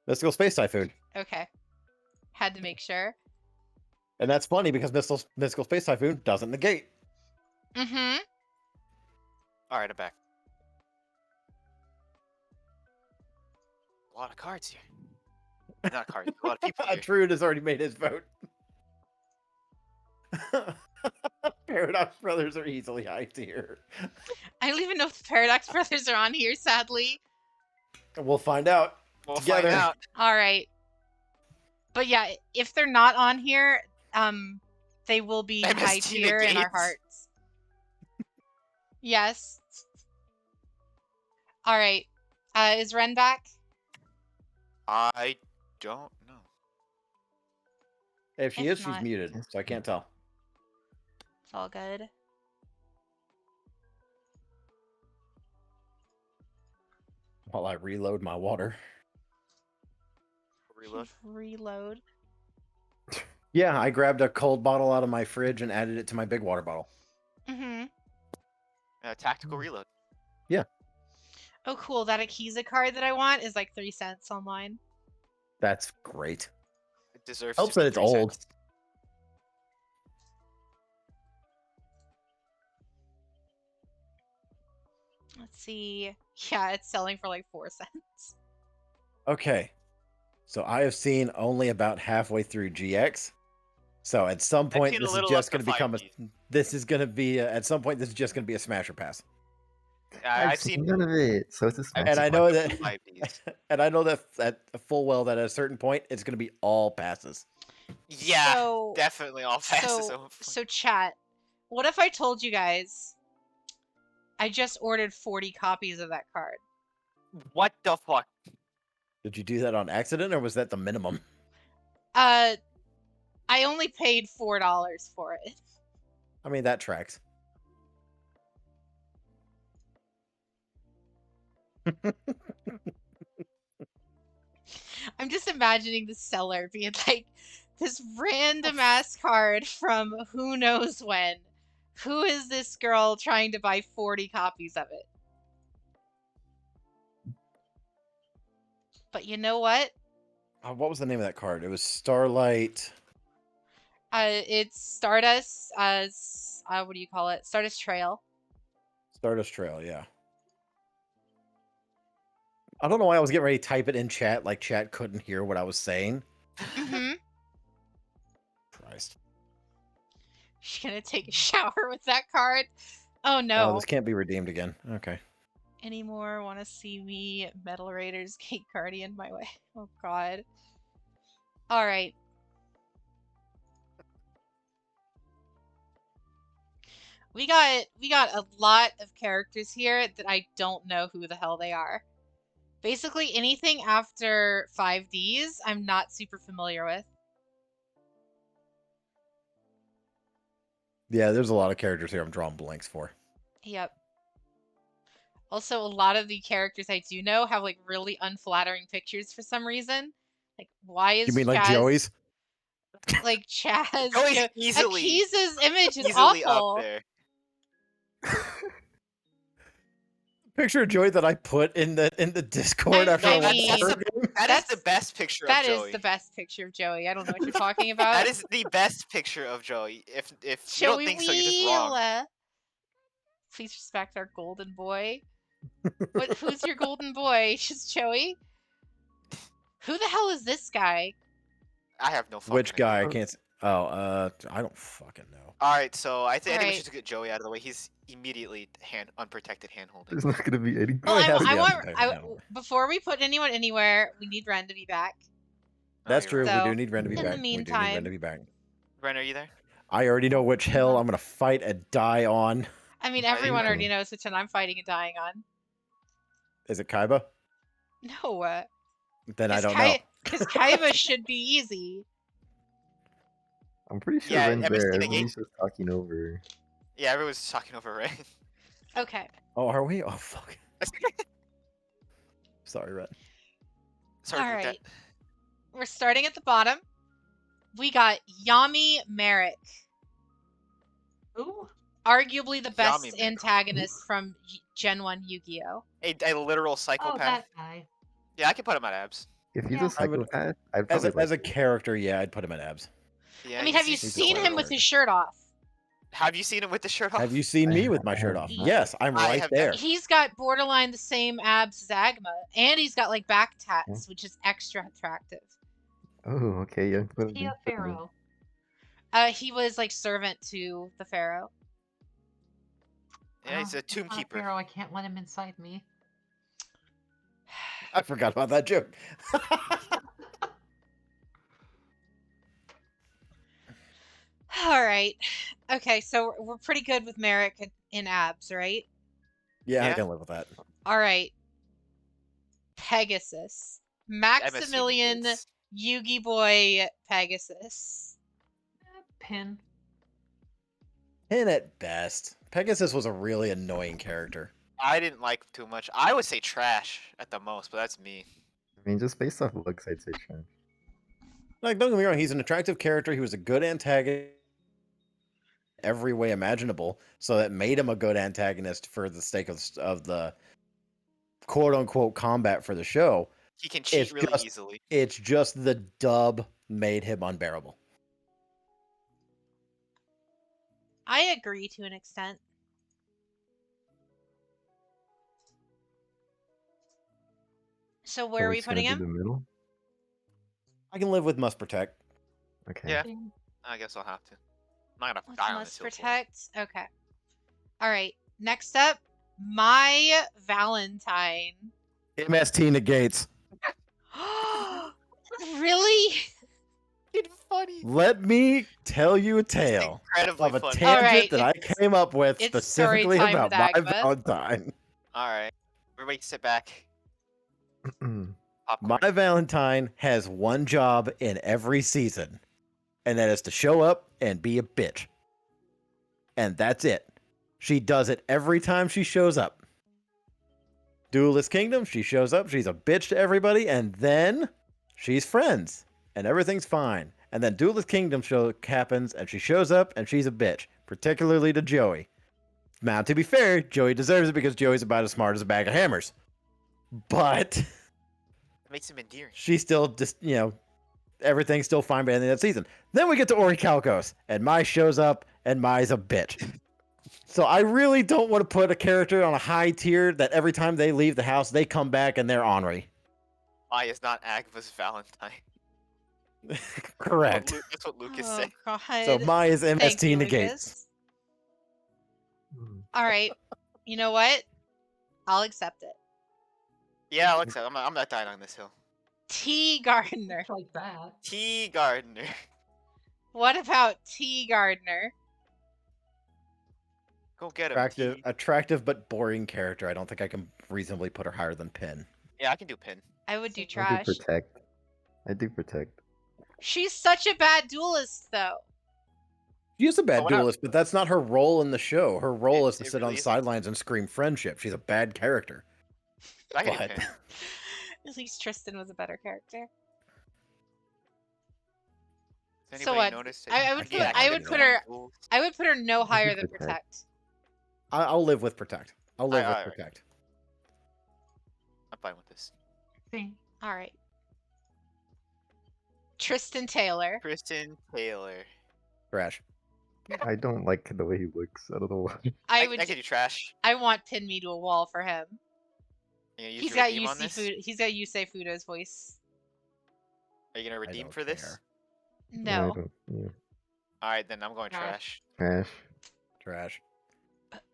Mystical Space Typhoon. Okay. Had to make sure. And that's funny because Mystical Space Typhoon doesn't negate. Mm-hmm. All right, I'm back. A lot of cards here. Not cards. A lot of people here. Trude has already made his vote. Paradox Brothers are easily hyped here. I don't even know if the Paradox Brothers are on here, sadly. We'll find out. We'll together. find out. All right. But yeah, if they're not on here, they will be high MST tier in our negates. hearts. Yes. All right. Is Ren back? I don't know. If she If is, she's not- muted, so I can't tell. It's all good. While I reload my water. Reload. Reload. Yeah, I grabbed a cold bottle out of my fridge and added it to my big water bottle. Mm-hmm. Tactical reload. Oh, cool. That Akiza card that I want is like 3 cents online. That's great. It deserves. Helps to be that it's 3 old. cents. Let's see. Yeah, it's selling for like 4 cents. Okay. So I have seen only about halfway through GX. So at some point, seen a this is little just up to going to become a. 5Ds. This is going to be at some point. This is just going to be a smasher pass. I've seen. none of it, so it's a smash. And I know bunch of that. 5Ds. And I know that at full well that at a certain point it's going to be all passes. Yeah, So- definitely all passes. So chat, what if I told you guys I just ordered 40 copies of that card? What the fuck? Did you do that on accident or was that the minimum? I only paid $4 for it. I mean, that tracks. I'm just imagining the seller being like, this random ass card from who knows when. Who is this girl trying to buy 40 copies of it? But you know what? What was the name of that card? It was Starlight. It's Stardust. What do you call it? Stardust Trail. Stardust Trail, yeah. I don't know why I was getting ready to type it in chat, like chat couldn't hear what I was saying. Mm-hmm. Christ. She's gonna take a shower with that card. Oh Oh, no. this can't be redeemed again. Okay. Anymore want to see me Metal Raiders Gate Guardian my way. Oh god. All right. We got a lot of characters here that I don't know who the hell they are. Basically anything after 5Ds I'm not super familiar with. Yeah, there's a lot of characters here I'm drawing blanks for. Yep. Also, a lot of the characters I do know have like really unflattering pictures for some reason. Like, why is You mean like Chaz, Joey's? Like Chaz. Joey's easily- Akiza's image is Easily awful. up there. Picture of Joey that I put in the Discord after I I won mean- the That's third game. That is the best picture That of is Joey. the best picture of Joey. I don't know what you're talking about. That is the best picture of Joey. If you don't Joey think so, you're just wrong. Wheeler. Please respect our golden boy. Who's your golden boy? Just Joey? Who the hell is this guy? I have no fucking Which guy? I idea. can't. Oh, I don't fucking know. All right, so I think we Alright. should get Joey out of the way. He's immediately unprotected hand holding. There's not gonna be any. Well, Joey has to I be want unprotected handle. before we put anyone anywhere, we need Ren to be back. That's you're true. right. We So, do need Ren to be in the back. We do need meantime- Ren to be back. Ren, are you there? I already know which hill I'm gonna fight and die on. I mean, Are you everyone too? already knows which one I'm fighting and dying on. Is it Kaiba? No, Then I don't know. because Kaiba should be easy. I'm pretty sure Yeah, Ren's have you there. seen the Everybody's just talking over her. Yeah, everyone's talking over Ren. Okay. Oh, are we? Oh, fuck. Sorry, Ren. Sorry All about right. that. We're starting at the bottom. We got Yami Merrick, Ooh. arguably the best Merrick. antagonist from Gen 1 Yu-Gi-Oh! A literal Oh, psychopath. that guy. Yeah, I can put him at abs. If he's Yeah. a I would- psychopath, I'd As probably a, as a like it. character, yeah, I'd put him in abs. Yeah, I mean, have you he's seen him with character. his shirt off? Have you seen him with the shirt off? Have you seen me with my I shirt have off? not. Yes, I'm I right have there. He's got borderline the same abs as Agma, and he's got like back tats, which is extra attractive. Oh, okay, yeah. put him Tia in, put him in. Pharaoh. He was like servant to the pharaoh. Yeah, he's a He's not tomb keeper. Pharaoh. I can't let him inside me. I forgot about that joke. All right. Okay, so we're pretty good with Merrick in abs, right? Yeah, I Yeah. can live with that. All right. Pegasus. Maximilian MS Yugi Boy Pegasus. Pin. Pin at best. Pegasus was a really annoying character. I didn't like too much. I would say trash at the most, but that's me. I mean, just based off looks, I'd say trash. Like, don't get me wrong, he's an attractive character. He was a good antagonist every way imaginable, so that made him a good antagonist for the sake of the quote unquote combat for the show. He can cheat It's really just- easily. It's just the dub made him unbearable. I agree to an extent. So where So are we it's gonna putting be him? The middle. I can live with must protect. Okay. Yeah. Pin. I guess I'll have to. I'm not gonna Let's die on must this hill for it. protect. Okay. All right. Next up, my Valentine. MST negates. Really? It's funny. Let me tell you a tale Incredibly of a funny. tangent Alright, that I it's- came up with it's specifically story time about with my Agma. Valentine. All right, everybody sit back. Popcorn. My Valentine has one job in every season, and that is to show up and be a bitch. And that's it. She does it every time she shows up. Duelist Kingdom, she shows up, she's a bitch to everybody, and then she's friends, and everything's fine. And then Duelist Kingdom show happens, and she shows up, and she's a bitch, particularly to Joey. Now, to be fair, Joey deserves it because Joey's about as smart as a bag of hammers. But It makes him endearing. she's still just, everything's still fine by the end of that season. Then we get to Orichalcos, and Mai shows up, and Mai's a bitch. So I really don't want to put a character on a high tier that every time they leave the house, they come back and they're ornery. Why is not Agva's Valentine? Correct. That's what Lucas Oh, said. God. So Mai is Thank MST you, negates. Lucas. Hmm. All right. You know what? I'll accept it. Yeah, Alexa, I'm not dying on this hill. T. Gardner. Like that. T. Gardner. What about T. Gardner? Go get him. Attractive, T. attractive but boring character. I don't think I can reasonably put her higher than Pin. Yeah, I can do pin. I would do I trash. do protect. I do protect. She's such a bad duelist, though. She is a bad But we're not- duelist, but that's not her role in the show. Her role is to It sit really on the isn't. sidelines and scream friendship. She's a bad character. I can But do pin. At least Tristan was a better character. Does So anybody what? notice that I you would can't put- I get would put going her- duels? I would put her no higher than protect. protect. I'll live with protect. I'll live with Alright. protect. I'm fine with this. See? All right. Tristan Taylor. Kristen Taylor. Trash. I don't like the way he looks. I don't know why. I I would. could do trash. I want pin me to a wall for him. You gonna use He's your got redeem on this? He's got Yusei Fudo's voice. Are you gonna I redeem don't for this? care. I No, don't. Yeah. Alright, then I'm going Trash. trash. Trash. Trash.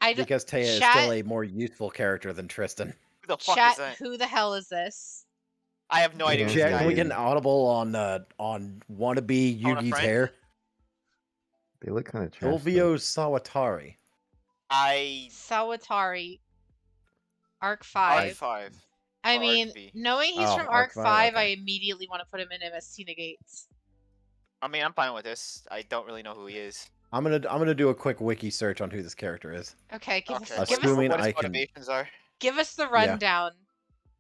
I don't. Because Taya is Chat, still a more useful character than Tristan. Who the fuck chat. is that? Who the hell is this? I have no idea who this Chat, guy can we is. get an audible on wannabe I want a Yugi's friend. hair? They look kind of trash. though. Silvio Sawatari. Sawatari. Arc Arc 5. 5. I or mean, Arc V. knowing he's Oh, from Arc Arc 5, 5, I okay. immediately want to put him in MST Negates. I mean, I'm fine with this. I don't really know who he is. I'm gonna do a quick wiki search on who this character is. Okay, give Okay. us, Assuming what his I can- motivations are. give us the rundown,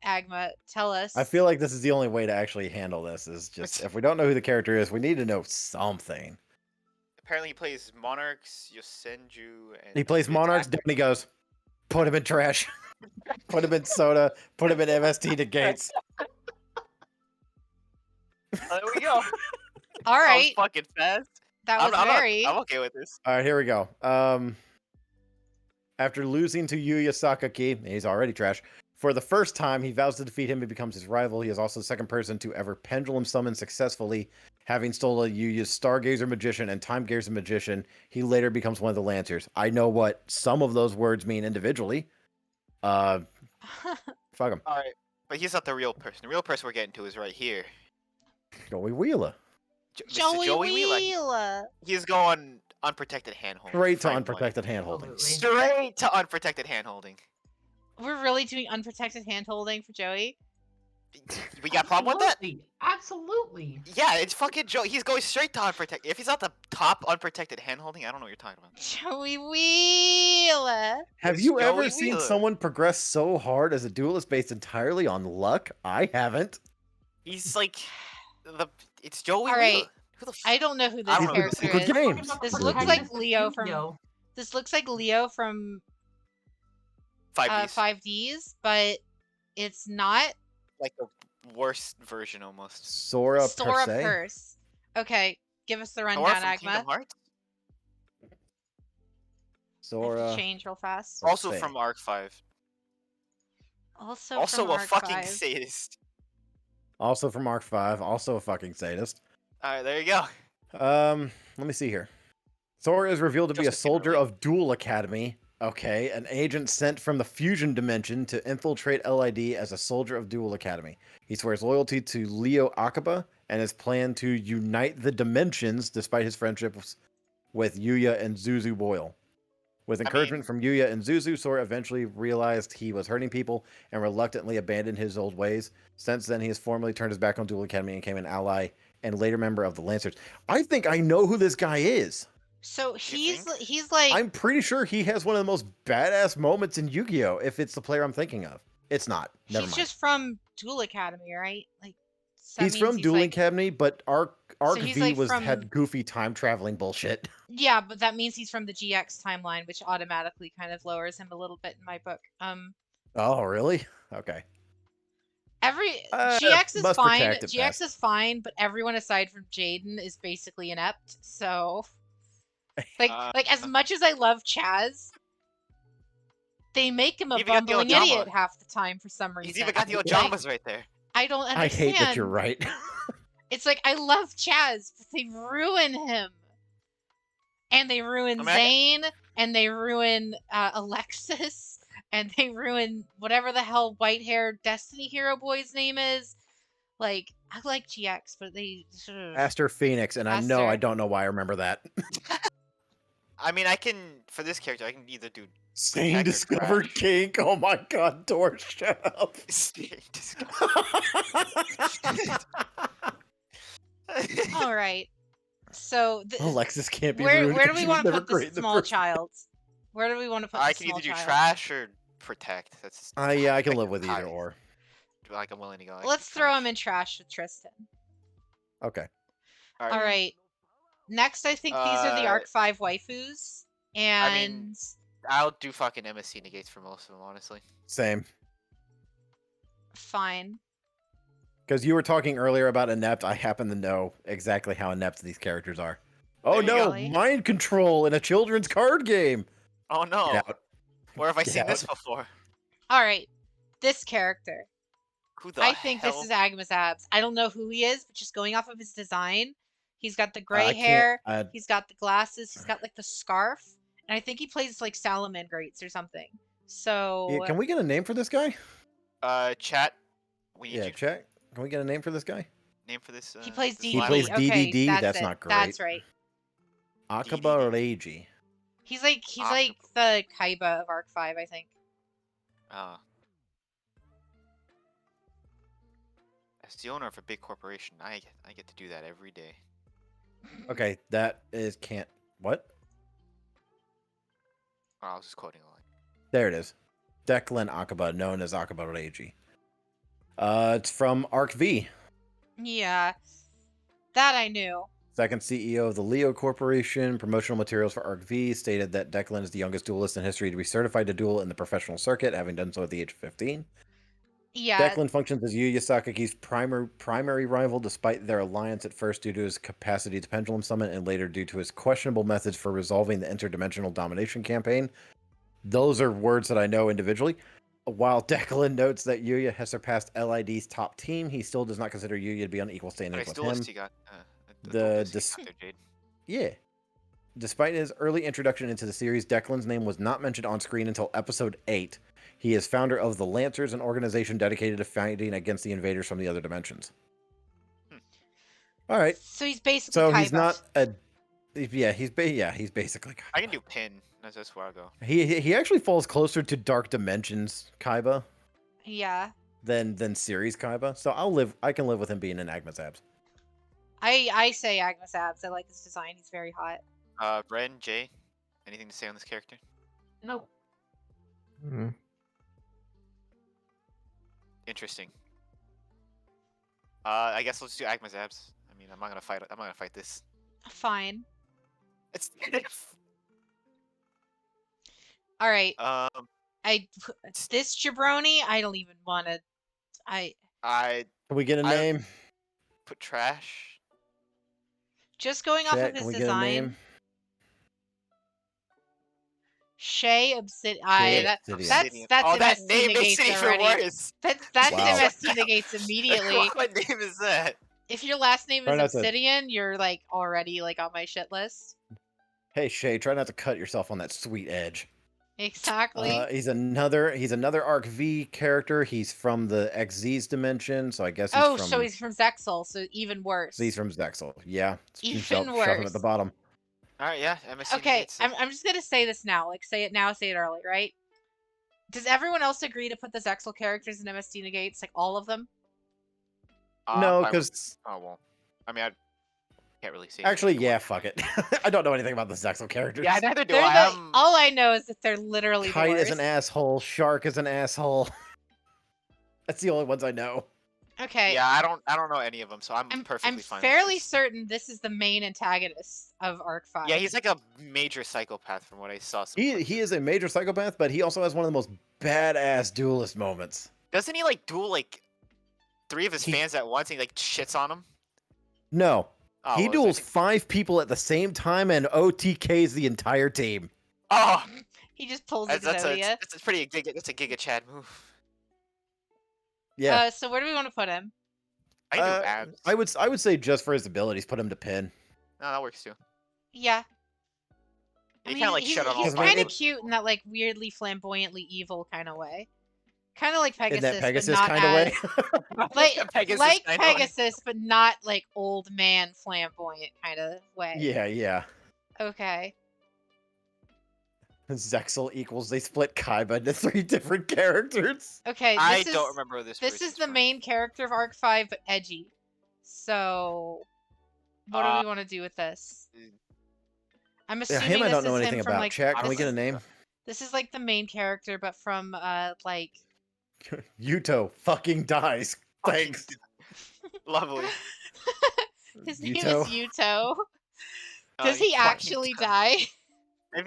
Agma. Tell us. I feel like this is the only way to actually handle this. Is just if we don't know who the character is, we need to know something. Apparently, he plays Monarchs, Yosenju, and He plays Monarchs. Attack. Then he goes, put him in trash, put him in soda, put him in MST to Gates. There we go. All That was right, fucking fast. that was very. I'm okay with this. All right, here we go. After losing to Yuya Sakaki, he's already trash. For the first time, he vows to defeat him and becomes his rival. He is also the second person to ever pendulum summon successfully, having stolen Yuya's Stargazer Magician and Time Gazer Magician. He later becomes one of the Lancers. I know what some of those words mean individually. Fuck him. All right, but he's not the real person. The real person we're getting to is right here. Joey Wheeler. Mr. Joey Wheeler. Wheeler. He's going unprotected handholding. Straight to Frank White. unprotected handholding. Absolutely. Straight to unprotected handholding. We're really doing unprotected handholding for Joey. We got a problem with that? Absolutely. Yeah, it's fucking Joey. He's going straight to unprotected. If he's not the top unprotected handholding, I don't know what you're talking about. Joey Wheeler. Have It's you ever Joey seen Wheeler. someone progress so hard as a duelist based entirely on luck? I haven't. He's like it's Joey All right, Wheeler. Who the I don't know who I this don't know who this character is. is. Good games. This Good looks games. like Leo from. Yu-Gi-Oh. This looks like Leo from 5Ds. 5Ds, but it's not. Like the worst version almost. Sora, Sora per se. Purse. Okay, give us the Nora rundown, from Kingdom Agma. Hearts? I have Sora. to change real fast. Let's Also see. from Arc 5. Also Also from a Arc fucking 5. sadist. Also from Arc 5. Also a fucking sadist. Alright, there you go. Let me see here. Sora is revealed to be a Justin soldier Timberlake. of Duel Academy. Okay, an agent sent from the Fusion Dimension to infiltrate LID as a soldier of Duel Academy. He swears loyalty to Leo Akaba and his plan to unite the dimensions despite his friendships with Yuya and Zuzu Boyle. With encouragement from Yuya and Zuzu, Sora eventually realized he was hurting people and reluctantly abandoned his old ways. Since then, he has formally turned his back on Duel Academy and became an ally and later member of the Lancers. I think I know who this guy is. So You think? he's like I'm pretty sure he has one of the most badass moments in Yu-Gi-Oh! If it's the player I'm thinking of. It's not. Never he's mind. just from Duel Academy, right? Like so that He's means from Dueling like, Academy, but Arc he's, V like, was from- had goofy time traveling bullshit. Yeah, but that means he's from the GX timeline, which automatically kind of lowers him a little bit in my book. Oh, really? Okay. GX is must fine. protect at GX best. is fine, but everyone aside from Jaden is basically inept. So, like as much as I love Chaz, they make him a Even got the bumbling Ojama. idiot half the time for some reason. He's even got the Ojamas right there. I don't understand. I hate that you're right. It's like I love Chaz, but they ruin him, and they ruin I mean, Zane, and they ruin Alexis, and they ruin whatever the hell white-haired Destiny Hero boy's name is. Like I like GX, but they. Aster Phoenix, and I know Aster. I don't know why I remember that. I mean, I can, for this character, I can either do Sane Hacker discovered Crash. kink. Oh my god, Tor, shut up. All right. So Alexis can't be where ruined do 'cause we she was want to never put great this in the small first child? Where do we want to put I the can small either do child? trash or protect. That's Yeah, I can like live with either high. or. Like I'm willing to go. Like, Let's throw trash. him in trash with Tristan. Okay. All All right. Next, I think these are the Uh, Arc 5 waifus. And mean- I'll do fucking MSC negates for most of them, honestly. Same. fine. Because you were talking earlier about inept, I happen to know exactly how inept these characters are. Oh There you no, go. mind control in a children's card game. Oh no. Get out. Where have I Get seen this out. before? All right, this character. Who the I think hell? this is Agma's Abs. I don't know who he is, but just going off of his design, he's got the I gray can't. hair, he's got the glasses, he's got like the scarf, and I think he plays like Salamangrates or something. So Yeah, can we get a name for this guy? Chat. We need Yeah, you. check. Can we get a name for this guy? Name for this. he plays this DDD. He plays last- Okay, DDD? that's That's it. not That's great. right. Akaba Reiji. He's like the Kaiba of Arc 5, I think. As the owner of a big corporation, I get to do that every day. Okay, that is can't. What? Oh, I was just quoting a line. There it is. Declan Akaba, known as Akaba Reiji. It's from Arc V. Yeah. That I knew. Second CEO of the Leo Corporation. Promotional materials for Arc V stated that Declan is the youngest duelist in history to be certified to duel in the professional circuit, having done so at the age of 15. Yeah. Declan functions as Yuya Sakaki's primary rival, despite their alliance at first due to his capacity to pendulum summon, and later due to his questionable methods for resolving the interdimensional domination campaign. Those are words that I know individually. While Declan notes that Yuya has surpassed LID's top team, he still does not consider Yuya to be on equal standing Nice with duelist him. he got. The duelist he got there, Jade. Yeah. Despite his early introduction into the series, Declan's name was not mentioned on screen until episode 8. He is founder of the Lancers, an organization dedicated to fighting against the invaders from the other dimensions. All right. So he's basically So Kaiba. he's not a... he's basically Kaiba. I can do pin. That's where I go. He actually falls closer to Dark Dimensions Kaiba Yeah. than series Kaiba. So I can live with him being in Agma's Abs. I say Agma's Abs. I like his design. He's very hot. Ren, Jay, anything to say on this character? No. Mhm. Interesting. I guess let's do Agma's Abs. I mean, I'm not gonna fight this. Fine. It's. All right. It's- This jabroni, I don't even want to. I Can we get a I- name? put trash. Just going off Chat, of his can we get a design. name? Shay Obsidian. Shay That's Obsidian. that's Oh, that MST name makes negates it even already. worse. That's Wow. MST negates immediately. What name is that? If your last name Try is not to- Obsidian, you're like already like on my shit list. Hey Shay, try not to cut yourself on that sweet edge. Exactly. He's another Arc V character. He's from the XZ's dimension, so I guess he's from. So he's from Zexal, so even worse. He's from Zexal. Yeah, Even shove him worse. at the bottom. All right, yeah. MSC Okay, negates it. I'm just gonna say this now. Like, say it now, say it early, right? Does everyone else agree to put the Zexal characters in MST negates, like all of them? No, I would- 'cause- Oh well. I mean, I can't really say. Actually, anything. yeah, fuck it. I don't know anything about the Zexal characters. Yeah, neither do They're I. all I know is that they're literally the Kite is worst. an asshole. Shark is an asshole. That's the only ones I know. Okay. Yeah, I don't know any of them, so I'm perfectly I'm fine. with fairly this. certain this is the main antagonist of Arc 5. Yeah, he's like a major psychopath from what I saw. some He clips. is a major psychopath, but he also has one of the most badass duelist moments. Doesn't he like duel like 3 of his He- fans at once? And he like shits on them. No, Oh, he what was I duels thinking? 5 people at the same time and OTKs the entire team. Oh, He just pulls that's Exodia. that's a pretty that's a Giga Chad move. Yeah, So where do we want to put him? I can do abs. I would say just for his abilities, put him to pin. No, that works too. Yeah. He kind of like he's, shut on all he's Because, I mean, kind of it- cute in that like weirdly flamboyantly evil kind of way. Kind of like In Pegasus, that Pegasus but not kind of way. as, like Pegasus like kinda way. Pegasus, but not like old man flamboyant kind of way. Yeah. Okay. Zexal equals they split Kaiba into 3 different characters. Okay. I This don't is remember this. this person's is the from. main character of Arc 5, but edgy. So, what do we want to do with this? I'm Yeah, assuming him I this don't know is anything him from about. like Chat, can we this get a is- name? This is like the main character, but from like Yuto fucking dies. Thanks. Lovely. his name Yuto. is Yuto. Oh, Does he fucking actually died. die? If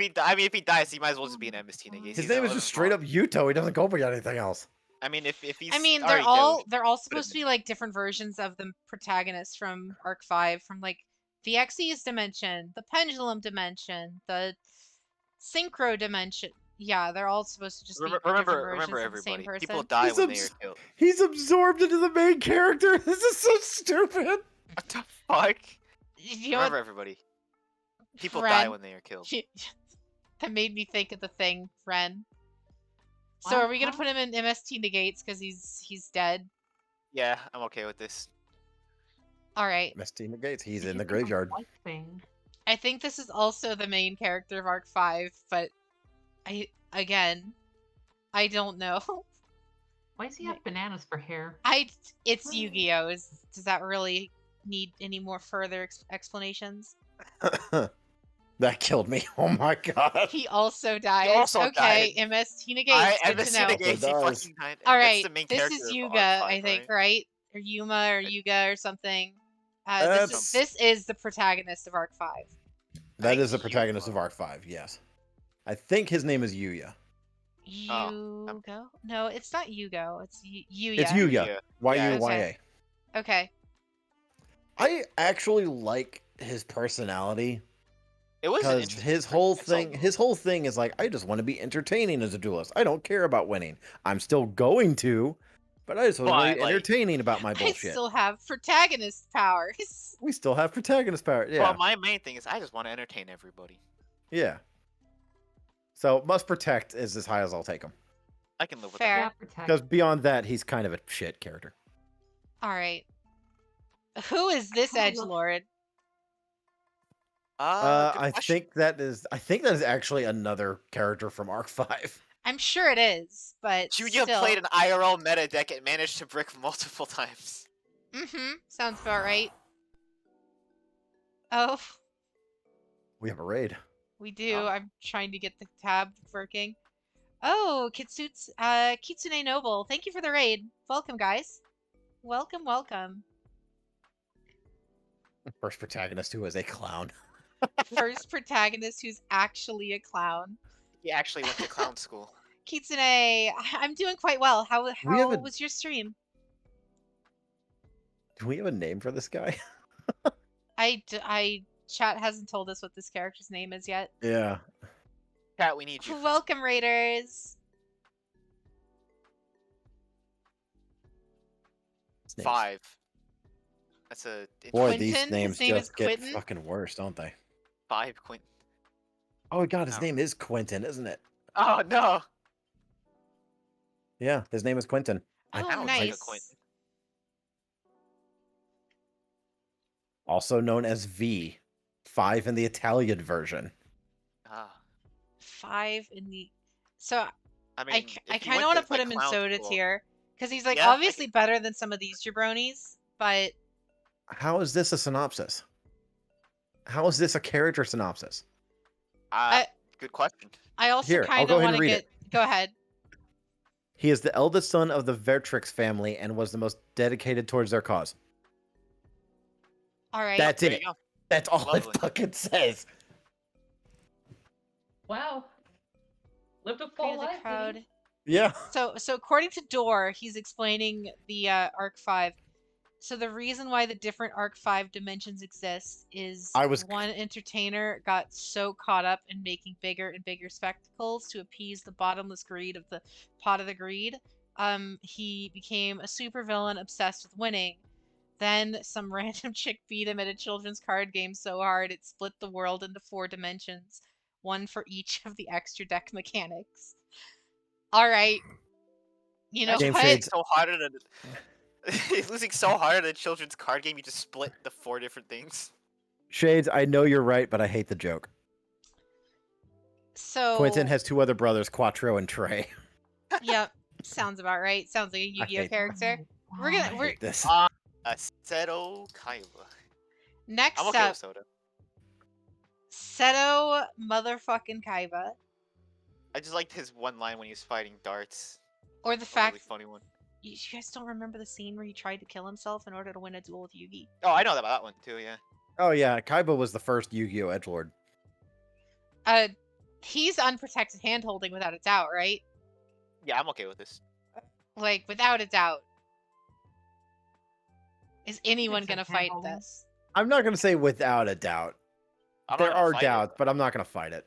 he dies, he might as well just be an MST negate. His name is just straight up Yuto. He doesn't go by anything else. I mean, if he's. I mean, already they're all supposed to be like different versions of the protagonists from Arc 5, from like the Xyz dimension, the pendulum dimension, the synchro dimension. Yeah, they're all supposed to just be different versions Remember of the same everybody. person. People die when they are killed. He's absorbed into the main character. This is so stupid. What the fuck? You know Remember what, everybody. People die Ren? when they are killed. That made me think of the thing, Ren. So What? are we gonna Huh? put him in MST negates because he's dead? Yeah, I'm okay with this. All right. Misty negates. He's Did in you the think of graveyard. white thing? I think this is also the main character of Arc 5, but I don't know. Why does he have bananas for hair? It's Yu-Gi-Oh! Does that really need any more further explanations? That killed me. Oh my god. He also dies. also Okay, died. MST negates. Good to MSC know. negates, he does. fucking died. All That's right, the main this character is of Yuga, Arc 5, I think, right? right? Or Yuma, or Yuga, or something. That's- This is the protagonist of Arc 5. That think is the it's protagonist Yuga. of Arc 5, yes. I think his name is Yuya. Yugo? No, it's not Yugo. It's Yuya. It's Yuya. Yeah. Y-U-Y-A. Okay. I actually like his personality. It was an Because interesting his whole perspective. thing, his whole thing is like, I just want to be entertaining as a duelist. I don't care about winning. I'm still going to, but I just want to But, be like- entertaining about my I bullshit. still have protagonist powers. We still have protagonist power. Yeah, Well, my main thing is I just want to entertain everybody. yeah. So must protect is as high as I'll take him. I can live with Fair. that. Yeah, protect. Because beyond that, he's kind of a shit character. All right. Who is this I edge love- lord? Good I question. think that is actually another character from Arc 5. I'm sure it is, but Yuya still. played an IRL meta deck and managed to brick multiple times. Mm-hmm. Sounds about right. Oh, We have a raid. we do. Oh. I'm trying to get the tab working. Oh, Kitsune Noble. Thank you for the raid. Welcome, guys. Welcome, welcome. First protagonist who is a clown. First protagonist who's actually a clown. He actually went to clown school. Kitsune, I'm doing quite well. How We have a- was your stream? Do we have a name for this guy? Chat hasn't told us what this character's name is yet. Yeah. Cat, we need you. Welcome, Raiders. His name's- 5. That's a Boy, Quentin? these His names name is just get Quentin? fucking worse, don't they? 5 Quint. Oh god, his Oh. name is Quentin, isn't it? Oh no! Yeah, his name is Quentin. Oh, kinda looks nice. like a Quentin. Also known as V. 5 in the Italian version. Ah, 5 in the. So I mean, I if kind you of went want to to, put like, him in clown Soda school- tier because he's like Yeah, I obviously better than some of these jabronis, but How is this a synopsis? How is this a character synopsis? Good question. I also Here, I'll kind go of ahead want and to read get. Go ahead. He is the eldest son of the Vertrix family and was the most dedicated towards their cause. All right. That's There it. you go. That's all Lovely. it fucking says. Wow. Lived a Create full the life. crowd. didn't Yeah. So according to Door, he's explaining the Arc 5. So the reason why the different Arc 5 dimensions exist is one entertainer got so caught up in making bigger and bigger spectacles to appease the bottomless greed of the pot of the greed. He became a supervillain obsessed with winning. Then some random chick beat him at a children's card game so hard it split the world into 4 dimensions, one for each of the extra deck mechanics. All right. You know Game what? Shades. So hard at He's losing so hard at a children's card game. You just split the 4 different things. Shades, I know you're right, but I hate the joke. So Quentin has 2 other brothers, Quattro and Trey. Yep, sounds about right. Sounds like a I Yu-Gi-Oh hate- character. Wow. We're gonna I we're hate this. Seto Kaiba. next I'm okay up with Soda. Seto motherfucking Kaiba. I just liked his one line when he was fighting darts. Or the A really fact funny one. you guys don't remember the scene where he tried to kill himself in order to win a duel with Yugi? Oh, I know about that one too. Yeah. Oh yeah, Kaiba was the first Yu-Gi-Oh edgelord. He's unprotected hand holding without a doubt, right? Yeah, I'm okay with this. Like without a doubt. Is anyone It's a gonna fight hand-holding. this? I'm not gonna say without a doubt. I'm not There gonna are fight it. doubts, but I'm not gonna fight it.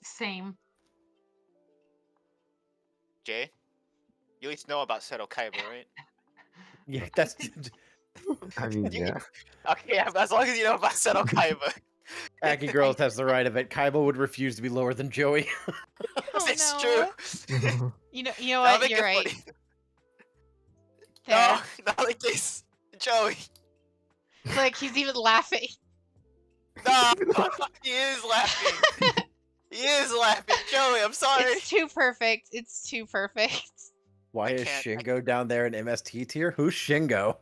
Same. Jay, you at least know about Seto Kaiba, right? Yeah, that's. I mean, yeah. Okay, as long as you know about Seto Kaiba. Aki Girls has the right of it. Kaiba would refuse to be lower than Joey. Oh, It's no. true. You know That'll what? make You're it right. funny. There. No, not like this. Joey. Look, he's even laughing. No, he is laughing. He is laughing. Joey, I'm sorry. It's too perfect. It's too perfect. Why I is can't- Shingo down there in MST tier? Who's Shingo?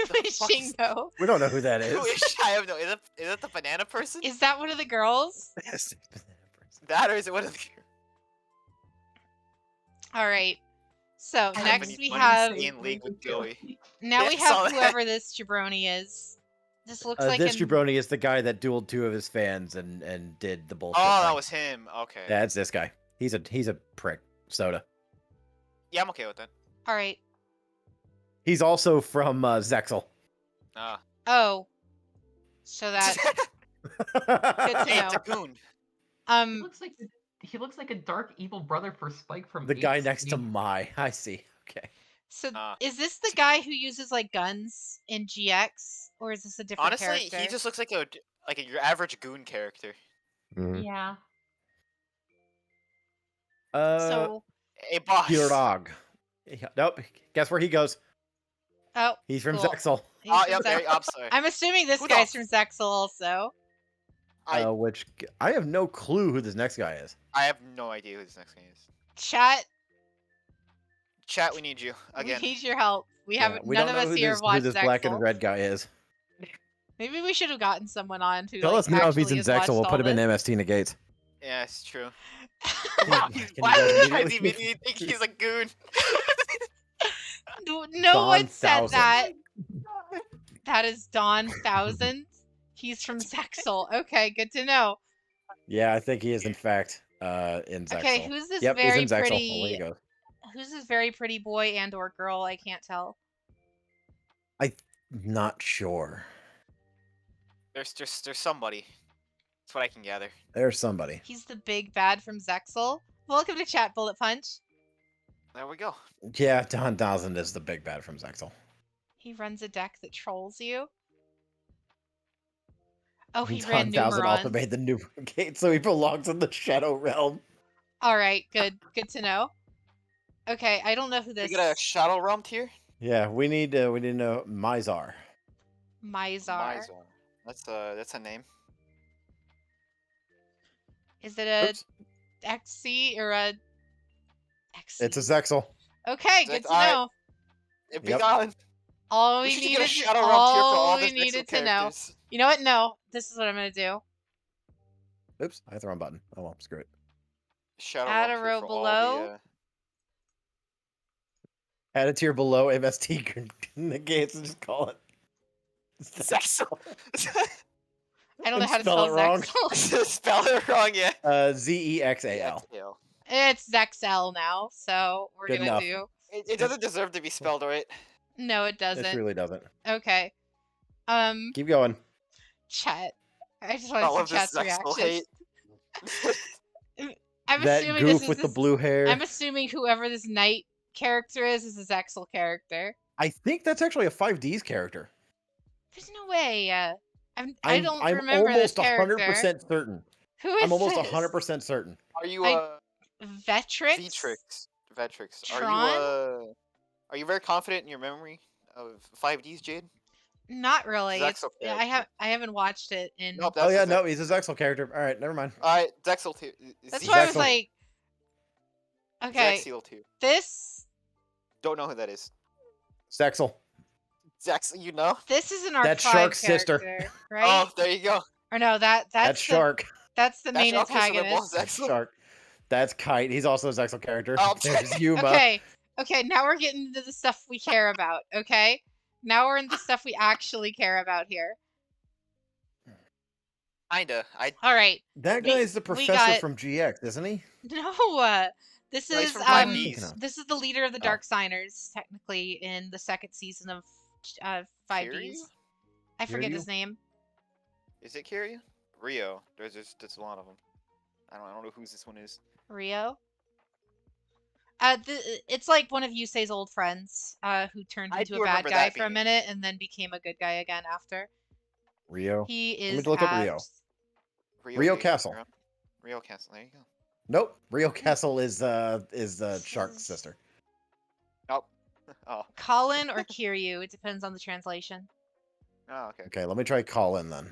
fuck is- Shingo. We don't know who that is. Who is I have no. Is that the banana person? Is that one of the girls? That or is it one of the? All right. So I next mean, we funny have to see in league with Joey. now Yeah, we I saw have that. whoever this jabroni is. This looks like This an- jabroni is the guy that dueled 2 of his fans and did the bullshit. Oh, that thing. was him. Okay. Yeah, it's this guy. He's a prick. Soda. Yeah, I'm okay with that. All right. He's also from Zexel. Ah. Oh. So that good to Hey, know. Takun. He looks like a dark evil brother for Spike from The guy 8th next to Street. Mai. I see. Okay. So Ah. is this the guy who uses like guns in GX, or is this a different Honestly, character? he just looks like your average goon character. Mhm. Yeah. So Hey, boss. Girog. Nope. Guess where he goes? oh, He's from cool. Zexel. He's Oh, from yep, Zexel. I'm sorry. I'm assuming this Who the guy's from Zexel also. I Which I have no clue who this next guy is. I have no idea who this next guy is. Chat, Chat, we need you again. we need your help. We Yeah, have we none don't of know us who here this, have who watched this Zexel. black and red guy is. Maybe we should have gotten someone on who Tell like, us now if he's in actually has Zexel. We'll watched put him all in this. MST negates. Yeah, it's true. Why Why does does he immediately- immediately think he's a goon? No Don one said 1000. that. That is Don 1000. He's from Zexel. Okay, good to know. Yeah, I think he is in fact in Zexel. Okay, who's this Yep, very he's in Zexel. Away pretty? he goes. Who's this very pretty boy and or girl? I can't tell. Not sure. There's somebody. That's what I can gather. There's somebody. He's the big bad from Zexel. Welcome to Chat Bullet Punch. There we go. Yeah, Don 1000 is the big bad from Zexel. He runs a deck that trolls you. Oh, he Don ran 1000 also Numerons. made the new gate, so he belongs in the Shadow Realm. All right, good. Good to know. Okay, I don't know who this We got a Shadow Realm tier. Yeah, we need to know Mizar. Mizar. That's a name. Is it a Oops. XC or a XC? It's a Zexel. Okay, Zex- good to alright. know. It'd be Yep. gone. All We we should get a needed, Shadow Realm tier for all all the we needed Zexal to know. characters. You know what? No, this is what I'm gonna do. Oops, I hit the wrong button. Oh well, screw it. Shadow Add Realm a tier row for below. all the, Add a tier below MST negates and just call it Zexal. I don't know And how to spell spell it wrong. Zexel. Spell it wrong, yeah. Zexal. Exhale. It's Zexel now, so we're Good gonna enough. do. It doesn't deserve to be spelled right. No, it It doesn't. really doesn't. Okay. Keep going. Chat. I just want All to of see this chat's Zexal reaction. hate. I'm That assuming goof this is with the this- blue hair. I'm assuming whoever this knight character is a Zexel character. I think that's actually a 5D's character. There's no way. I don't I'm remember almost this character. 100% certain. Who is I'm almost this? 100% certain. Are you Vetrix? Vetrix? Tron? Are you very confident in your memory of 5Ds, Jade? Not really. Zexal Yeah, I haven't watched it in. Nope, Oh that's yeah, a no, he's a Zexel character. All right, never mind. Alright, Zexal 2. That's why I was Zexal. like, okay, Zexiel 2. this Don't know who that is. Zexel. Zexal, you know? this is an arc That's 5 Shark's sister. character, right? Oh, there you go. Or no, that's That's the, Shark. That's the That's main okay, so they're both antagonist. That's Zexal. Shark. That's Kite. He's also a Zexel character. Oh, There's Yuma. Okay, now we're getting into the stuff we care about, okay? Now we're in the stuff we actually care about here. Kinda. All right. That We- guy is the we professor got- from GX, isn't he? No, this No, he's is from Five Ds. this is the leader of the Oh. Dark Signers, technically in the second season of 5Ds. Kiryu? I forget Kiryu? his name. Is it Kiryu? Rio. There's a lot of them. I don't know whose this one is. Rio. It's like one of Yusei's old friends, who turned I into a do bad remember guy that for a being- minute and then became a good guy again after. Rio. He Let me is look up Rio. abs. Rio de Castle. Janeiro. Rio Castle. There you go. Nope. Rio Castle is Shark's is- sister. Oh. Oh. Colin or Kiryu. It depends on the translation. Oh, okay. Okay, let me try Colin then.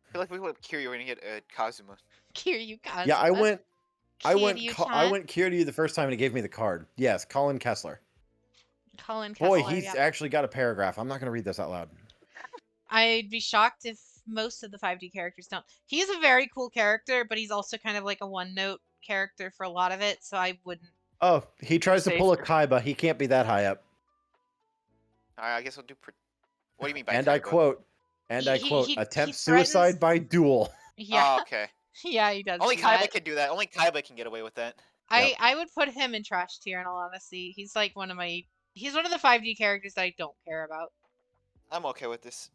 I feel like we went Kiryu, we're gonna get Kazuma. Kiryu Kazuma. Yeah, I went Kiryu-chan. Kiryu the first time and he gave me the card. Yes, Colin Kessler. Colin Boy, Kessler, he's yeah. actually got a paragraph. I'm not going to read this out loud. I'd be shocked if most of the 5D characters don't. He's a very cool character, but he's also kind of like a one-note character for a lot of it, so I wouldn't. Oh, he tries to pull a Safe. Kaiba. He can't be that high up. Alright, I guess we'll do. What do you mean by? And I Kaiba? quote, He attempt threatens- suicide by duel. Yeah, Oh, okay. yeah, he does. Only do Kaiba that. can do that. Only Kaiba can get away with that. I would put him in trash tier in all honesty. He's like he's one of the 5D characters that I don't care about. I'm okay with this.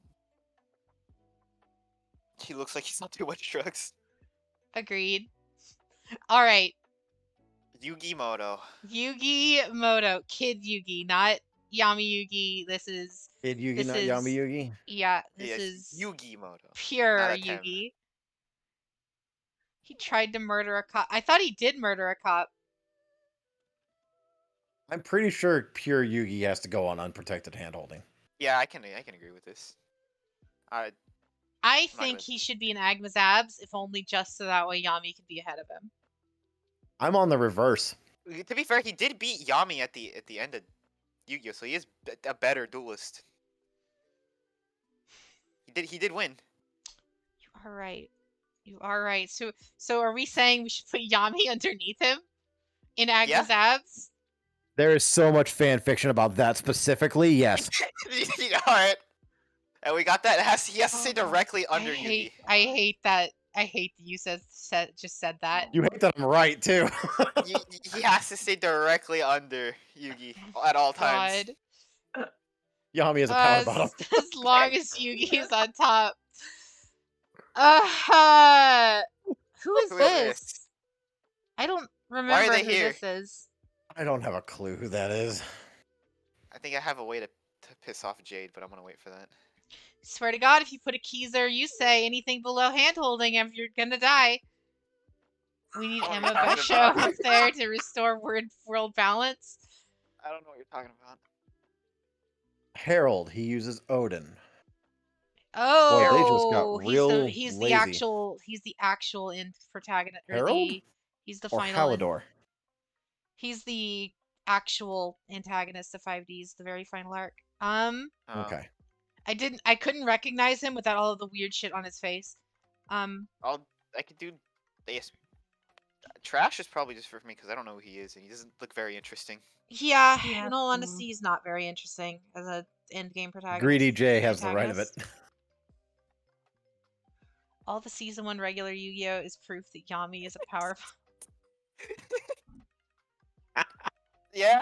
He looks like he's not too much drugs. Agreed. All right, Yugimoto. Yugi Moto, Kid Yugi, not Yami Yugi. This is Kid Yugi, This not is- Yami Yugi. yeah, this Yes, is Yugimoto. pure not a Tem. Yugi. He tried to murder a cop. I thought he did murder a cop. I'm pretty sure pure Yugi has to go on unprotected handholding. Yeah, I can agree with this. I not think gonna- he should be in Agma's abs, if only just so that way Yami can be ahead of him. I'm on the reverse. To be fair, he did beat Yami at the end of Yu-Gi-Oh, so he is a better duelist. He did win. You are right. You are right. So are we saying we should put Yami underneath him in Agma's abs? There is so much fan fiction about that specifically. Yes. Alright. And we got that. He has to stay Oh, directly under I Yugi. hate that. I hate that you just said that. You hate that I'm right too. He has to stay directly under Yugi at all times. God. Yami is a power bottom. As long as Yugi's on top. Who is Who is this? this? I don't remember they who here? this is. I don't have a clue who that is. I think I have a way to piss off Jade, but I'm gonna wait for that. Swear to God, if you put a Keezer, you say anything below hand holding, if you're gonna die. We need Oh, Emma you're talking Basho about- there to restore world balance. I don't know what you're talking about. Harold, he uses Odin. Oh, they just got real he's lazy. the actual in protagonist. Or Harold? he's the Or final. Halidor. He's the actual antagonist of 5D's, the very final arc. Okay. I couldn't recognize him without all of the weird shit on his face. I could do. Yes. Trash is probably just for me because I don't know who he is and he doesn't look very interesting. Yeah, Yeah, in all honesty, he's not very interesting as a end game protagonist. Greedy J has the right of it. antagonist. All the season 1 regular Yu-Gi-Oh is proof that Yami is a powerful. Yeah.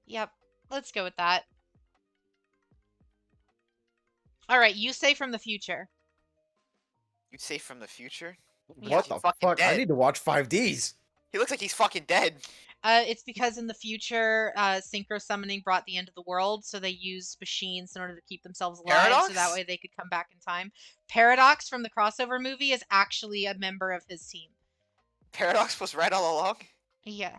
Yep, let's go with that. All right, you say from the future. You'd say from the future? What he's the fucking fuck? I dead. need to watch 5Ds. He looks like he's fucking dead. It's because in the future, synchro summoning brought the end of the world, so they used machines in order to keep themselves alive, so that Paradox? way they could come back in time. Paradox from the crossover movie is actually a member of his team. Paradox was right all along. Yeah.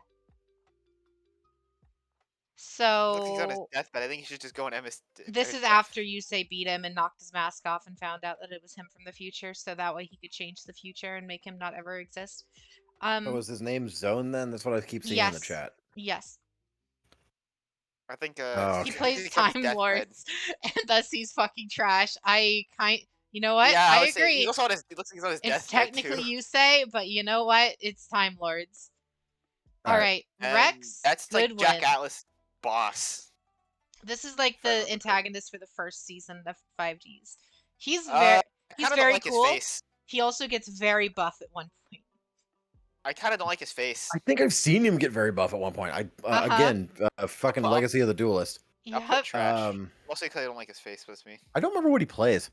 Looks like he's on his So deathbed. I think he should just go on MS. this is after Yusei beat him and knocked his mask off and found out that it was him from the future, so that way he could change the future and make him not ever exist. Oh, was his name Zone then? That's what I keep seeing in the Yes. chat. Yes. I think. Oh, He okay. plays Time Lords, and thus he's fucking trash. You know what? Yeah, I would say- agree. He also on his. He looks like he's on his It's deathbed technically too. Yusei, but you know what? It's Time Lords. All right, And Rex. That's like Goodwin. Jack Atlas boss. This is like if I the remember antagonist for the first season of 5Ds. He's Uh, very I he's kinda very don't like cool. his face. He also gets very buff at one point. I kind of don't like his face. I think I've seen him get very buff at one point. Again, fucking Buff? Legacy of the Duelist. I'll put Yep. trash. Um, Mostly because I don't like his face, but it's me. I don't remember what he plays.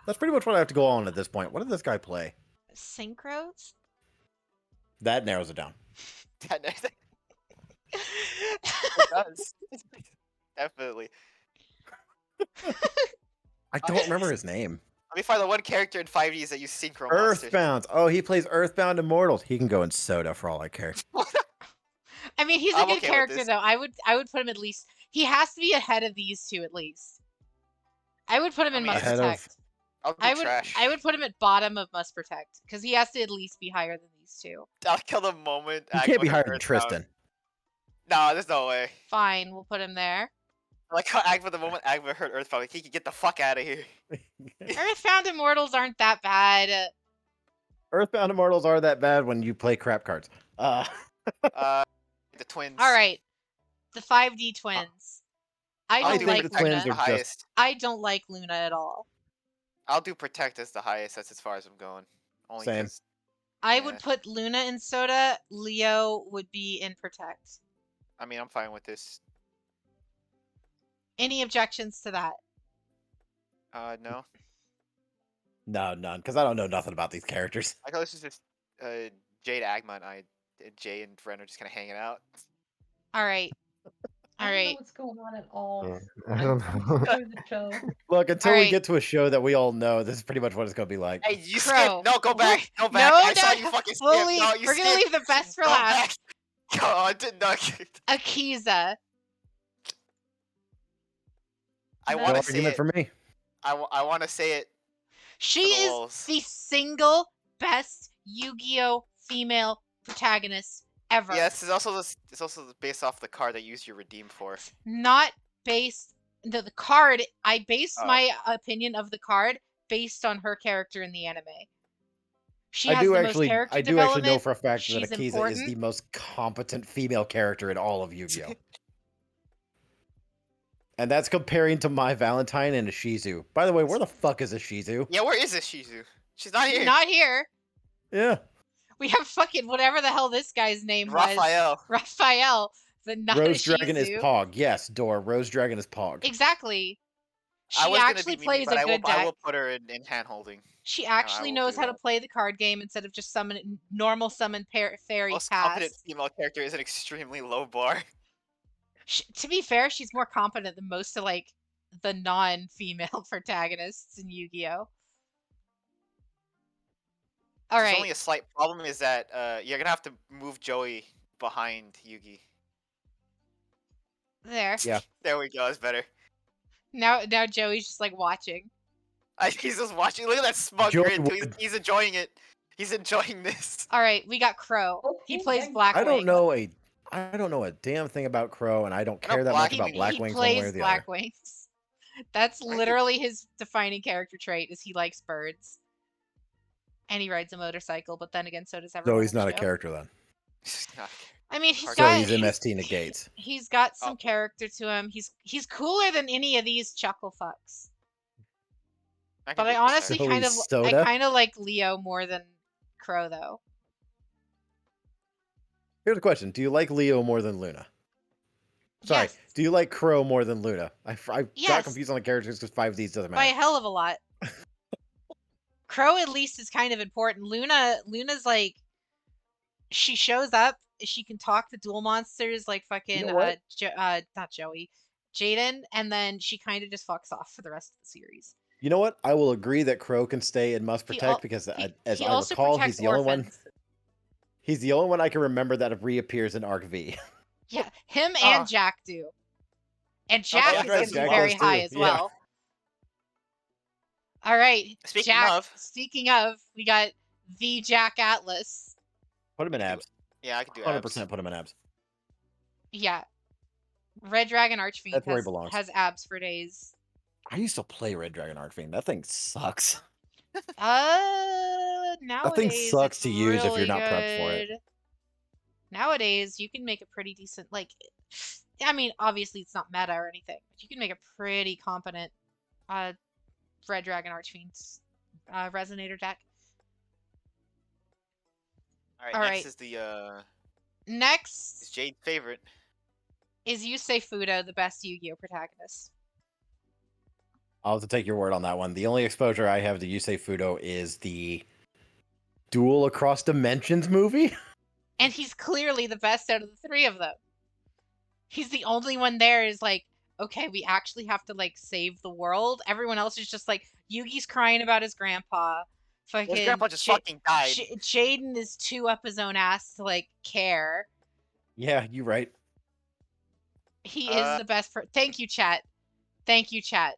That's pretty much what I have to go on at this point. What did this guy play? Synchros? That narrows it down. It does. Definitely. I don't remember his name. Let me find the one character in 5Ds that uses synchro monsters. Earthbound. Oh, he plays Earthbound Immortals. He can go in Soda for all I care. I mean, he's a I'm good okay with character this. though. I would put him at least. He has to be ahead of these two at least. I would put him in mean, Must ahead of- Protect. I'll do I would trash. I would put him at bottom of Must Protect because he has to at least be higher than these two. I'll kill the moment. He can't be Agma higher heard than Earthbound. Tristan. No, there's no way. Fine, we'll put him there. Like how Agma the moment Agma heard Earthbound, like, he could get the fuck out of here. Earthbound Immortals aren't that bad. Earthbound Immortals are that bad when you play crap cards. The twins. All right, the 5D twins. I I'll don't do like the Protect Luna. as the are just- highest. I don't like Luna at all. I'll do Protect as the highest. That's as far as I'm going. Only Same. 'cause- I Yeah. would put Luna in Soda. Leo would be in Protect. I mean, I'm fine with this. Any objections to that? No. No, none, because I don't know nothing about these characters. I thought this was just Jade, Agma, and Jay and Ren are just kind of hanging out. All right. All I don't know right. what's going on at all. Yeah, I don't I'm know. enjoying the show. Look, until we Alright. get to a show that we all know, this is pretty much what it's going to be like. Hey, you Crow. skipped. No, go back. Go back. No, I saw no, you fucking skip. we'll leave. No, you We're gonna skipped. leave the best for Go last. back. Oh, I did not. Akiza. I No want No to say argument it. for me. I want to say it. She For the is lulz. the single best Yu-Gi-Oh female protagonist ever. Yes, it's also based off the card that you use your redeem for. Not based the card. I based Oh. my opinion of the card based on her character in the anime. She I has do the actually, most character I do actually know development. for a fact that She's Akiza is important. the most competent female character in all of Yu-Gi-Oh. And that's comparing to My Valentine and a Shizu. By the way, where the fuck is a Shizu? Yeah, where is this Shizu? She's not here. Not here. Yeah, We have fucking whatever the hell this guy's name was. Raphael. Raphael. The not Rose Dragon is Shizu. Pog. Yes, Door. Rose Dragon is Pog. Exactly. I She was gonna actually be plays but a I will, good deck. I will put her in hand holding. She actually will knows do how to that. play the card game instead of just normal summon fairy Most competent cast. female character is an extremely low bar. To be fair, she's more competent than most of like the non-female protagonists in Yu-Gi-Oh. All There's right, only a slight problem is that you're gonna have to move Joey behind Yugi. there. Yeah. There we go. That's better. Now Joey's just like watching. He's just watching. Look at that smug Joey grin. Too. would- He's enjoying it. He's enjoying this. All right, we got Crow. He Okay, plays then. Blackwing. I don't know a damn thing about Crow, and I don't I know care that much Blackwing. about He Blackwing one way plays or the other. Blackwings. That's literally his defining character trait is he likes birds. And he rides a motorcycle, but then again, so does everyone. So he's on the not a show. character then. He's not- I mean, he's So So got he's MST negates. he's got some Oh. character to him. He's cooler than any of these chuckle fucks. I can But I dig this honestly guy. So kind of he's Soda? I kind of like Leo more than Crow though. Here's a question: do you like Leo more than Luna? Sorry, Yes, do you like Crow more than Luna? I got Yes. confused on the characters because 5Ds doesn't by a matter. hell of a lot. Crow at least is kind of important. Luna's like she shows up. She can talk to duel monsters like fucking know what? not Joey, Jaden, and then she kind of just fucks off for the rest of the series. You know what? I will agree that Crow can stay and must He protect al- because, he- as he I also recall, he's protects the only one. orphans. He's the only one I can remember that reappears in Arc V. Yeah, him Oh. and Jack do. And Jack yeah, is going to be Jack very does high too, as yeah. well. All right, Speaking Jack. of- Speaking of, we got the Jack Atlas. Put him in abs. Yeah, I can do 100% abs. put him in abs. Yeah, Red Dragon Archfiend That's where he belongs. has abs for days. I used to play Red Dragon Arcfiend. That thing sucks. Nowadays sucks it's to use if you're really not prepped for it. good. Nowadays, you can make a pretty decent, like, I mean, obviously it's not meta or anything, but you can make a pretty competent Red Dragon Archfiend's Resonator deck. All All right, right. next is the Next is Jade's favorite. is Yusei Fudo, the best Yu-Gi-Oh protagonist. I'll have to take your word on that one. The only exposure I have to Yusei Fudo is the Duel Across Dimensions movie. And he's clearly the best out of the three of them. He's the only one there is like, okay, we actually have to like save the world. Everyone else is just like, Yugi's crying about his grandpa. Fucking His grandpa just fucking died. Jaden is too up his own ass to like care. Yeah, you're right. He is the best. Thank you, chat. Thank you, chat.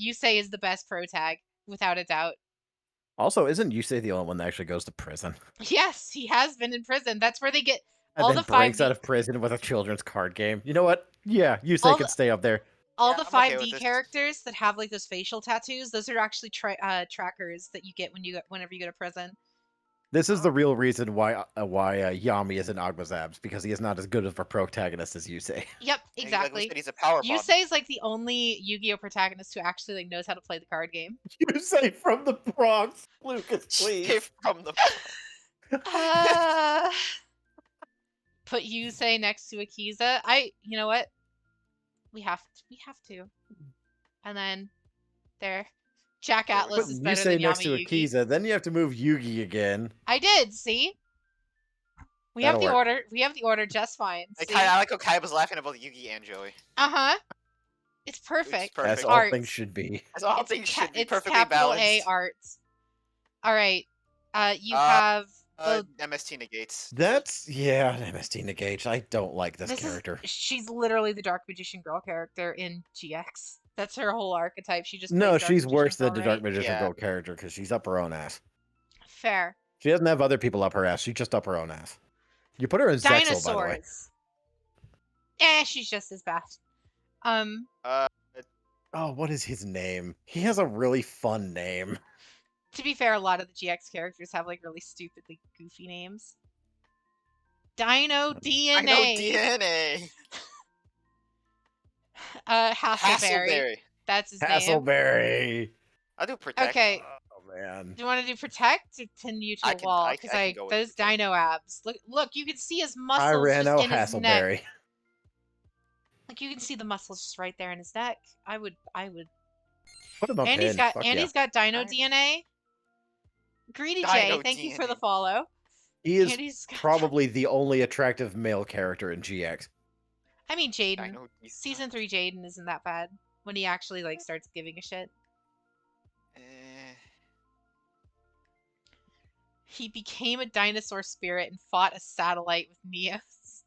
Yusei is the best pro tag, without a doubt. Also, isn't Yusei the only one that actually goes to prison? Yes, he has been in prison. That's where they get And all then the breaks 5D out of prison with a children's card game. You know what? Yeah, All Yusei could the- stay up there. all Yeah, the I'm okay 5D with this. characters that have like those facial tattoos. Those are actually trackers that you get whenever you go to prison. This is the real reason why Yami is in Agma's abs, because he is not as good of a protagonist as Yusei. Yep, Like we exactly. said, he's a power bomb. Yusei is like the only Yu-Gi-Oh protagonist who actually like knows how to play the card game. Yusei from the Bronx, Lucas, please. Escape from the. Put Yusei next to Akiza. You know what? We have to. And then there, Jack There we Atlas go. is better Yusei than next Yami to Yugi. Akiza, then you have to move Yugi again. I did. See, we have That'll the work. order. We have the order just fine. See? I like how Kai was laughing about Yugi and Joey. Uh-huh. It's perfect. perfect. As all Art. things should be. As all It's things should be it's perfectly capital balanced. A art. All right. You Uh, have the MST negates. That's MST negates. I don't like this this character. she's literally the Dark Magician Girl character in GX. That's her whole archetype. She just No, plays Dark she's Magician worse than Girl, the right? Dark Magician Yeah. Girl character because she's up her own ass. Fair. She doesn't have other people up her ass. She's just up her own ass. You put her in Zexal, by the way. Dinosaurs. She's just as bad. Oh, what is his name? He has a really fun name. To be fair, a lot of the GX characters have like really stupidly goofy names. Dino DNA. I know DNA. Hassleberry. Hassleberry. That's his name. Hassleberry. I'll do protect. Okay. Oh man. Do you want to do protect or pin you to I a can- wall? I Because can go with those protect. dino abs. Look, you can see his muscles Tyranno just in his neck. Hassleberry. Like you can see the muscles just right there in his neck. I would. Put him up And in. he's got Fuck and yeah. he's got dino Alright. DNA. Greedy Dino J, thank you for the DNA. follow. He is And he's got- probably the only attractive male character in GX. I mean, Jaden. Dino D- Season 3 Jaden isn't that bad when he actually like starts giving a shit. Eh, He became a dinosaur spirit and fought a satellite with Neos.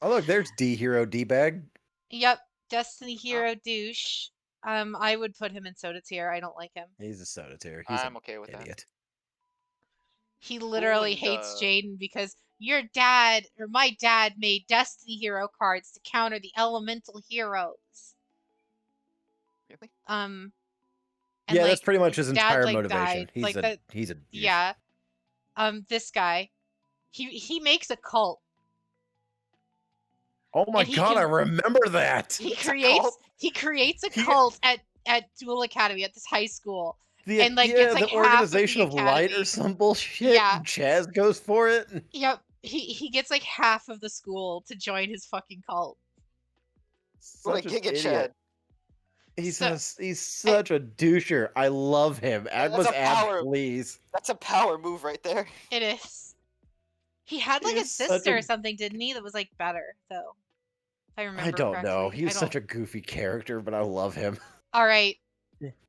Oh look, there's D Hero D Bag. Yep, Destiny Hero douche. I would put him in Soda tier. I don't like him. He's a soda tier. He's I'm an okay with that. idiot. He literally and, hates Jaden because your dad or my dad made Destiny Hero cards to counter the elemental heroes. Really? And, Yeah, that's like, pretty much his dad, entire like, motivation. died. He's Like, a that- he's a douche. Yeah. This guy. He makes a cult. Oh my And he god, can- I remember that. He It's a creates cult? he creates a He- cult at Duel Academy at this high school. The, and, like, yeah, gets, like, the half of the Organization of Light academy. or some bullshit. Yeah. Chaz goes for it. Yep. He gets like half of the school to join his fucking cult. What a Such an Giga idiot. Chad. He's such a doucher. I love him. Yeah, Agma's that's a abs, power- please. That's a power move right there. It is. He had like a He's such sister a- or something, didn't he? That was like better though. If I remember. I don't know. correctly. He's such a goofy character, but I love him. All right,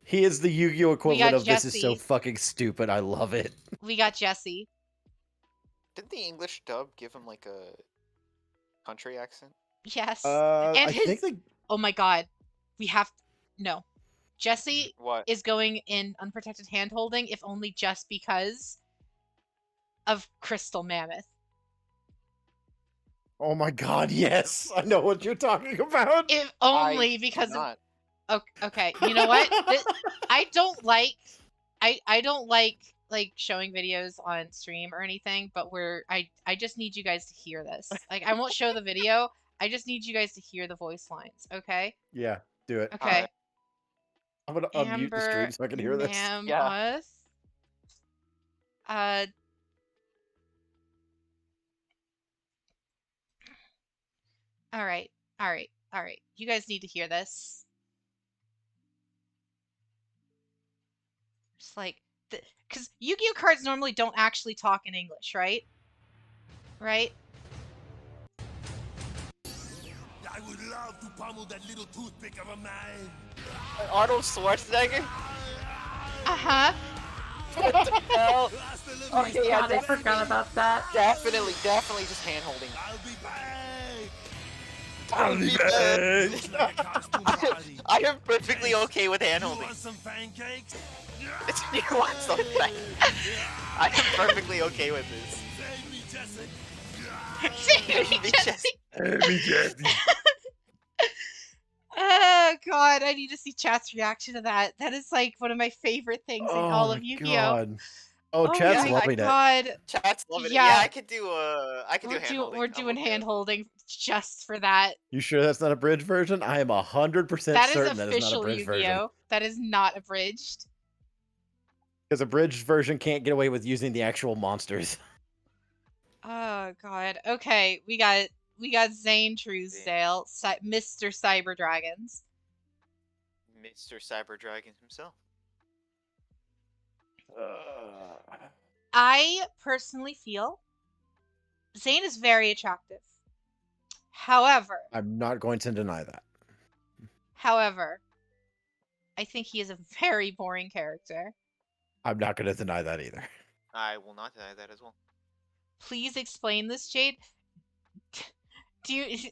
He is the Yu-Gi-Oh equivalent got of this is so Jesse. fucking stupid. I love it. we got Jesse. Didn't the English dub give him like a country accent? Yes. I And think his- Oh my god. We have no. Jesse What? is going in unprotected handholding, if only just because of Crystal Mammoth. Oh my god, yes. I know what you're talking about. If I only do because of not. Okay, you know what? I don't like I don't like showing videos on stream or anything, but I just need you guys to hear this. Like I won't show the video. I just need you guys to hear the voice lines, okay? Yeah, do it. Okay. I'm gonna unmute the stream so I can hear this. Mammoth. All right. You guys need to hear this. like, because Yu-Gi-Oh cards normally don't actually talk in English, right? Right? I would love to pummel that little toothpick of a man. Arnold Schwarzenegger? Uh-huh. What the hell? Oh my Okay, yeah, god, I forgot about that. Definitely just hand holding. I'll be back. I'll be Looks like a costume party. I am perfectly okay with hand You holding. want some pancakes? You want something? I am perfectly okay with this. Save me, Jesse. Save me, Jesse. Oh god, I need to see chat's reaction to that. That is like one of my favorite things in all of Yu-Gi-Oh. God. Oh, Oh chat's my loving it. god. Chat's loving it. Yeah. Yeah, I could do hand holding. We're doing hand holding just for that. You sure that's not a bridge version? I am 100% That is certain that is not a official bridge version. Yu-Gi-Oh. That is not abridged. Because a bridge version can't get away with using the actual monsters. Oh god. Okay, we got Zane Truesdale, Mr. Cyber Dragons. Mr. Cyber Dragon himself. I personally feel Zane is very attractive. However, I'm not going to deny that. I think he is a very boring character. I'm not going to deny that either. I will not deny that as well. Please explain this, Jade.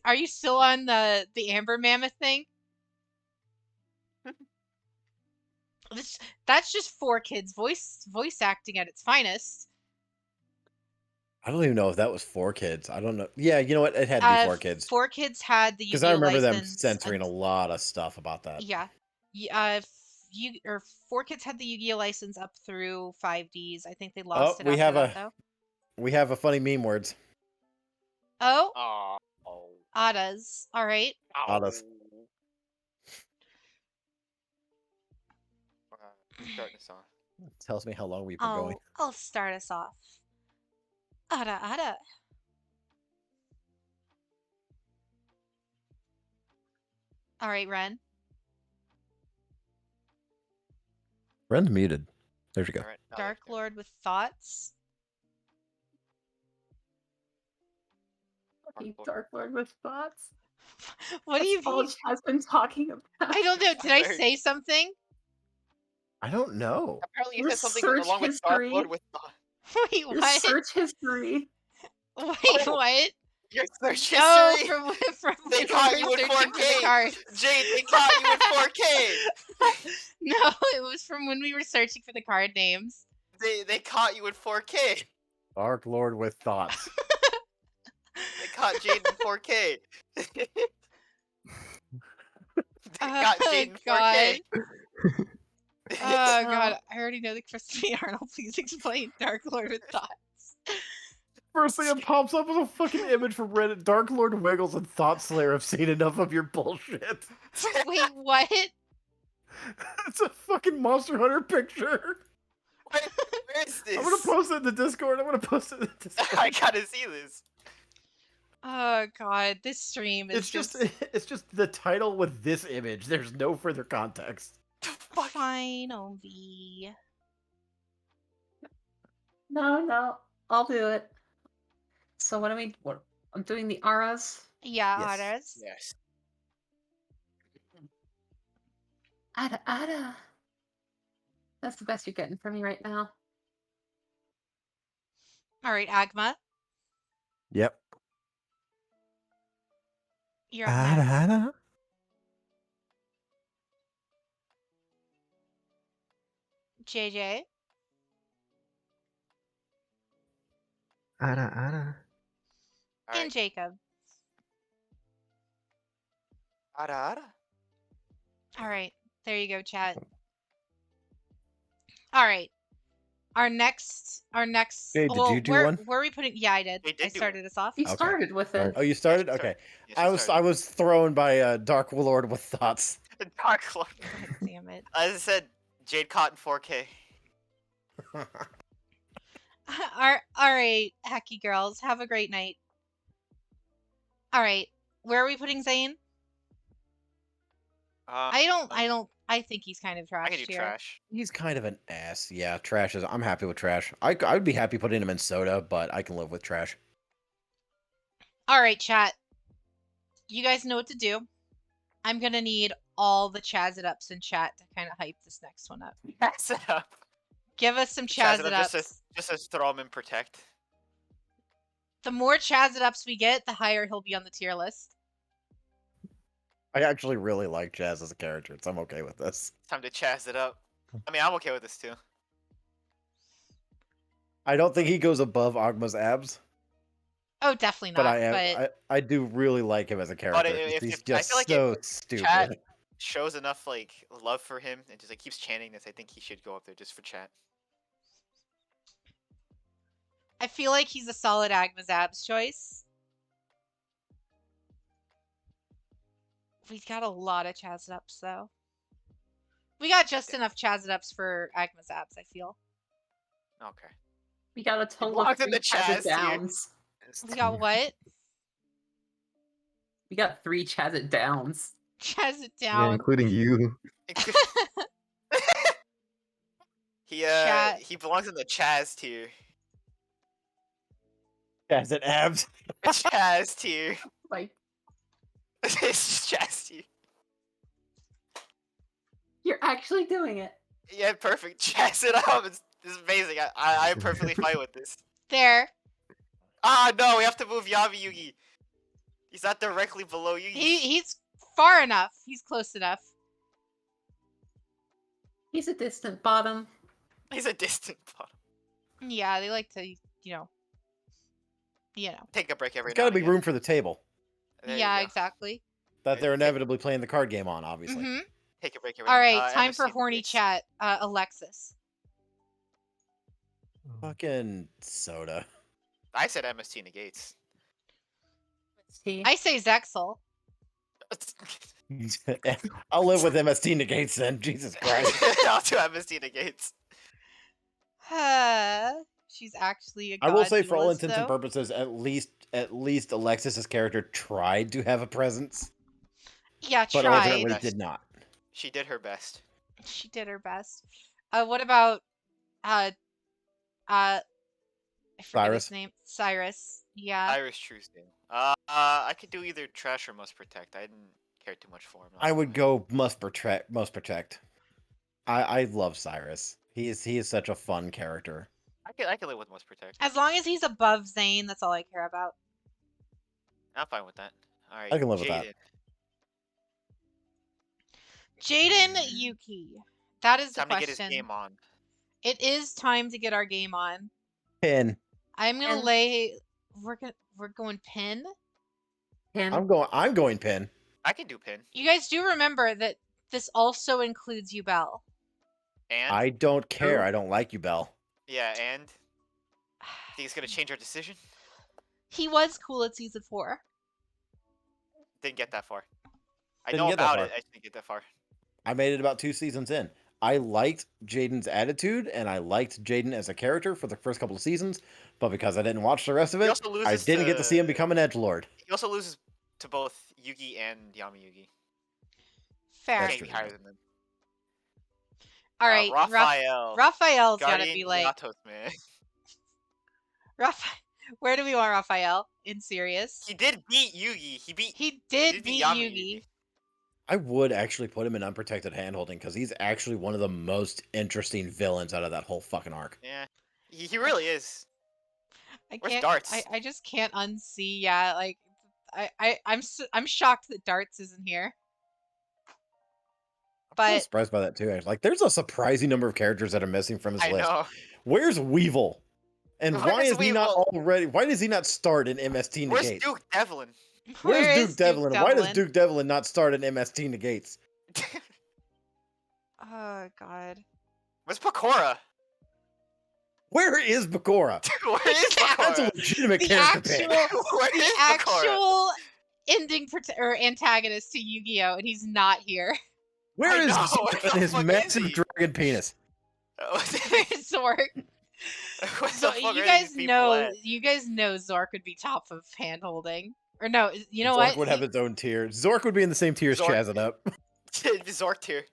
Are you still on the Amber Mammoth thing? That's just 4Kids voice acting at its finest. I don't even know if that was 4Kids. I don't know. Yeah, you know what? It had to be 4Kids. 4Kids had the Because I remember them license censoring a lot of stuff about that. Yeah. 4Kids had the Yu-Gi-Oh license up through 5Ds. I think they lost it we after have that, though. We have a funny meme words. Oh, Oh. Adas. All right. Adas. Starting this off. Tells me how long we've been going. I'll start us off. Ada. All right, Ren. Ren's muted. There you go. Right, Dark Lord with thoughts. Dark Lord with thoughts. What do you mean? Has been talking about. I don't know. Did I say something? I don't know. Apparently you said something Research along with Dark history. Lord with thought. Wait, Your what? search history. Wait, what? Your search history. Oh, from They when caught we you were in searching for the 4K. cards. Jade, they caught you in 4K. No, it was from when we were searching for the card names. They caught you in 4K. Dark Lord with thoughts. They caught Jade in 4K. They got Jade in 4K. Oh god, I already know the Crispy Arnold. Please explain Dark Lord with thoughts. First thing that pops up is a fucking image from Reddit. Dark Lord Wiggles and Thought Slayer have seen enough of your bullshit. Wait, what? It's a fucking Monster Hunter picture. Wait, where is this? I'm gonna post it in the Discord. I gotta see this. Oh god, this stream is it's just the title with this image. There's no further context. Final V. No, I'll do it. So what I'm doing the auras. Yeah, Yes. Otters. Yes. Ada. That's the best you're getting from me right now. Alright, Agma. Yep. You're up next. JJ. Ada. And Jacob. Ara. Alright, there you go, chat. Alright. Our next Hey, did you do one? Where are we putting I did. We did I do started us off. You Okay. started with it. Oh, you started? Yes, Okay. Yes, I was thrown by Dark Lord with thoughts. Dark Lord. God damn it. As I said, Jade caught in 4K. Alright, hacky girls. Have a great night. Alright. Where are we putting Zane? I think he's kind of I trash can do here. trash. He's kind of an ass. Yeah, trash is. I'm happy with trash. I'd be happy putting him in soda, but I can live with trash. All right, chat. You guys know what to do. I'm gonna need all the Chaz it ups in chat to kind of hype this next one up. Chaz it up. Give us some Chaz Chaz it it up ups. just to throw him in protect. The more Chaz it ups we get, the higher he'll be on the tier list. I actually really like Jazz as a character, so I'm okay with this. Time to Chaz it up. I mean, I'm okay with this too. I don't think he goes above Agma's abs, Oh, definitely not. but I do really like him as a character. if- He's if- I just feel like so if stupid. Chat shows enough like love for him and just like keeps chanting this, I think he should go up there just for chat. I feel like he's a solid Agma's abs choice. We've got a lot of Chaz it ups though. We got just enough Chaz it ups for Agma's abs, I feel. Okay. We got a total belongs of in 3 the Chaz Chaz tier. downs. We got what? We got 3 Chaz downs. Chaz it Yeah, down. including you. Chat. He belongs in the Chaz tier. Jazz and abs. The Chaz tier. Like, It's just Chaz tier. you're actually doing it. Yeah, perfect. Chaz it up. This is amazing. I'm perfectly fine with this. There. Ah, no, we have to move Yami Yugi. He's not directly below Yugi. He's far enough. He's close enough. He's a distant bottom. He's a distant bottom. Yeah, they like to, Take a break every There's now got to and be again. room for the table There you yeah, go. exactly. that they're inevitably playing the card game on. Obviously. Mm-hmm. Take a break every All now right, time MSC for the horny gates. chat. Alexis. Fucking soda. I said MST negates. See? I say Zexel. I'll live with MST negates then. Jesus Christ. I'll do MST negates. She's actually a I will god say, for all duelist, intents and though. purposes, at least Alexis's character tried to have a presence, Yeah, but tried. ultimately Best. did not. She did her best. She did her best. What about I forget his Cyrus? name. Cyrus. Yeah. Irish Truesdale. I could do either trash or must protect. I didn't care too much for him. I would go must protect. Must protect. I love Cyrus. He is such a fun character. I can live with must protect. As long as he's above Zane, that's all I care about. I'm fine with that. All right. I can live with that. Jaden Yuki. That is the Time to get his question. game on. It is time to get our game on. Pin. I'm gonna And- lay. We're going pin. Pin. I'm going pin. I can do pin. You guys do remember that this also includes you, Bell. And I don't care. True. I don't like you, Bell. yeah, and think he's gonna change our decision. He was cool at season 4. Didn't get that far. I Didn't know get that about far. it. I didn't get that far. I made it about 2 seasons in. I liked Jaden's attitude, and I liked Jaden as a character for the first couple of seasons, but because I didn't watch the rest of He it, also I loses didn't get to see him to- become an edgelord. He also loses to both Yugi and Yami Yugi. Fair. He That's can't be true. higher than them. All right. Raphael. Raphael's gotta Guardian be like. Gyarados, man. Where do we want Raphael? In Sirius? He did beat Yugi. He He did did beat beat Yami Yugi. I would actually put him in unprotected handholding because he's actually one of the most interesting villains out of that whole fucking arc. Yeah, he really is. I Where's can't. Darts? I just can't unsee. Yeah, like I'm shocked that Darts isn't here. I'm But surprised by that too. Actually. Like, there's a surprising number of characters that are missing from his I list. know. Where's Weevil? And why Where's is he not Weevil? already? Why does he not start in MST Where's negates? Duke Devlin? where Where's is Duke Devlin? Duke Why does Devlin? Duke Devlin not start in MST negates? Oh God. Where's Pecora? Where is Bakura? Where is That's a Pecora? legitimate The character actual, pick. Where the is Pecora? actual ending or antagonist to Yu-Gi-Oh, and he's not here. Where I is know, Zork where the and his fuck is massive he? dragon penis? Zork. Where So the fuck you are guys these people know, at? Zork would be top of hand holding. Or no, you know Zork what? would have its own tier. Zork would be in the same tier as Zork- Chaz It Up. Zork tier.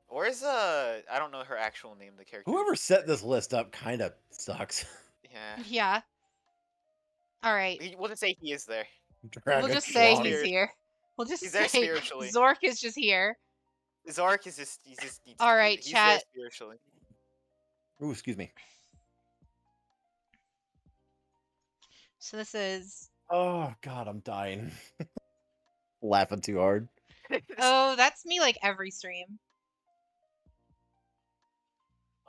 Where's I don't know her actual name. The character. Whoever set this list up kind of sucks. Yeah. Yeah. All right. We'll just say he is there. We'll just say he's here. We'll just He's there say spiritually. Zork is just here. Zork is just needs All to be right, there. He's chat. there spiritually. Ooh, excuse me. So this is. Oh God, I'm dying. Laughing too hard. Oh, that's me like every stream.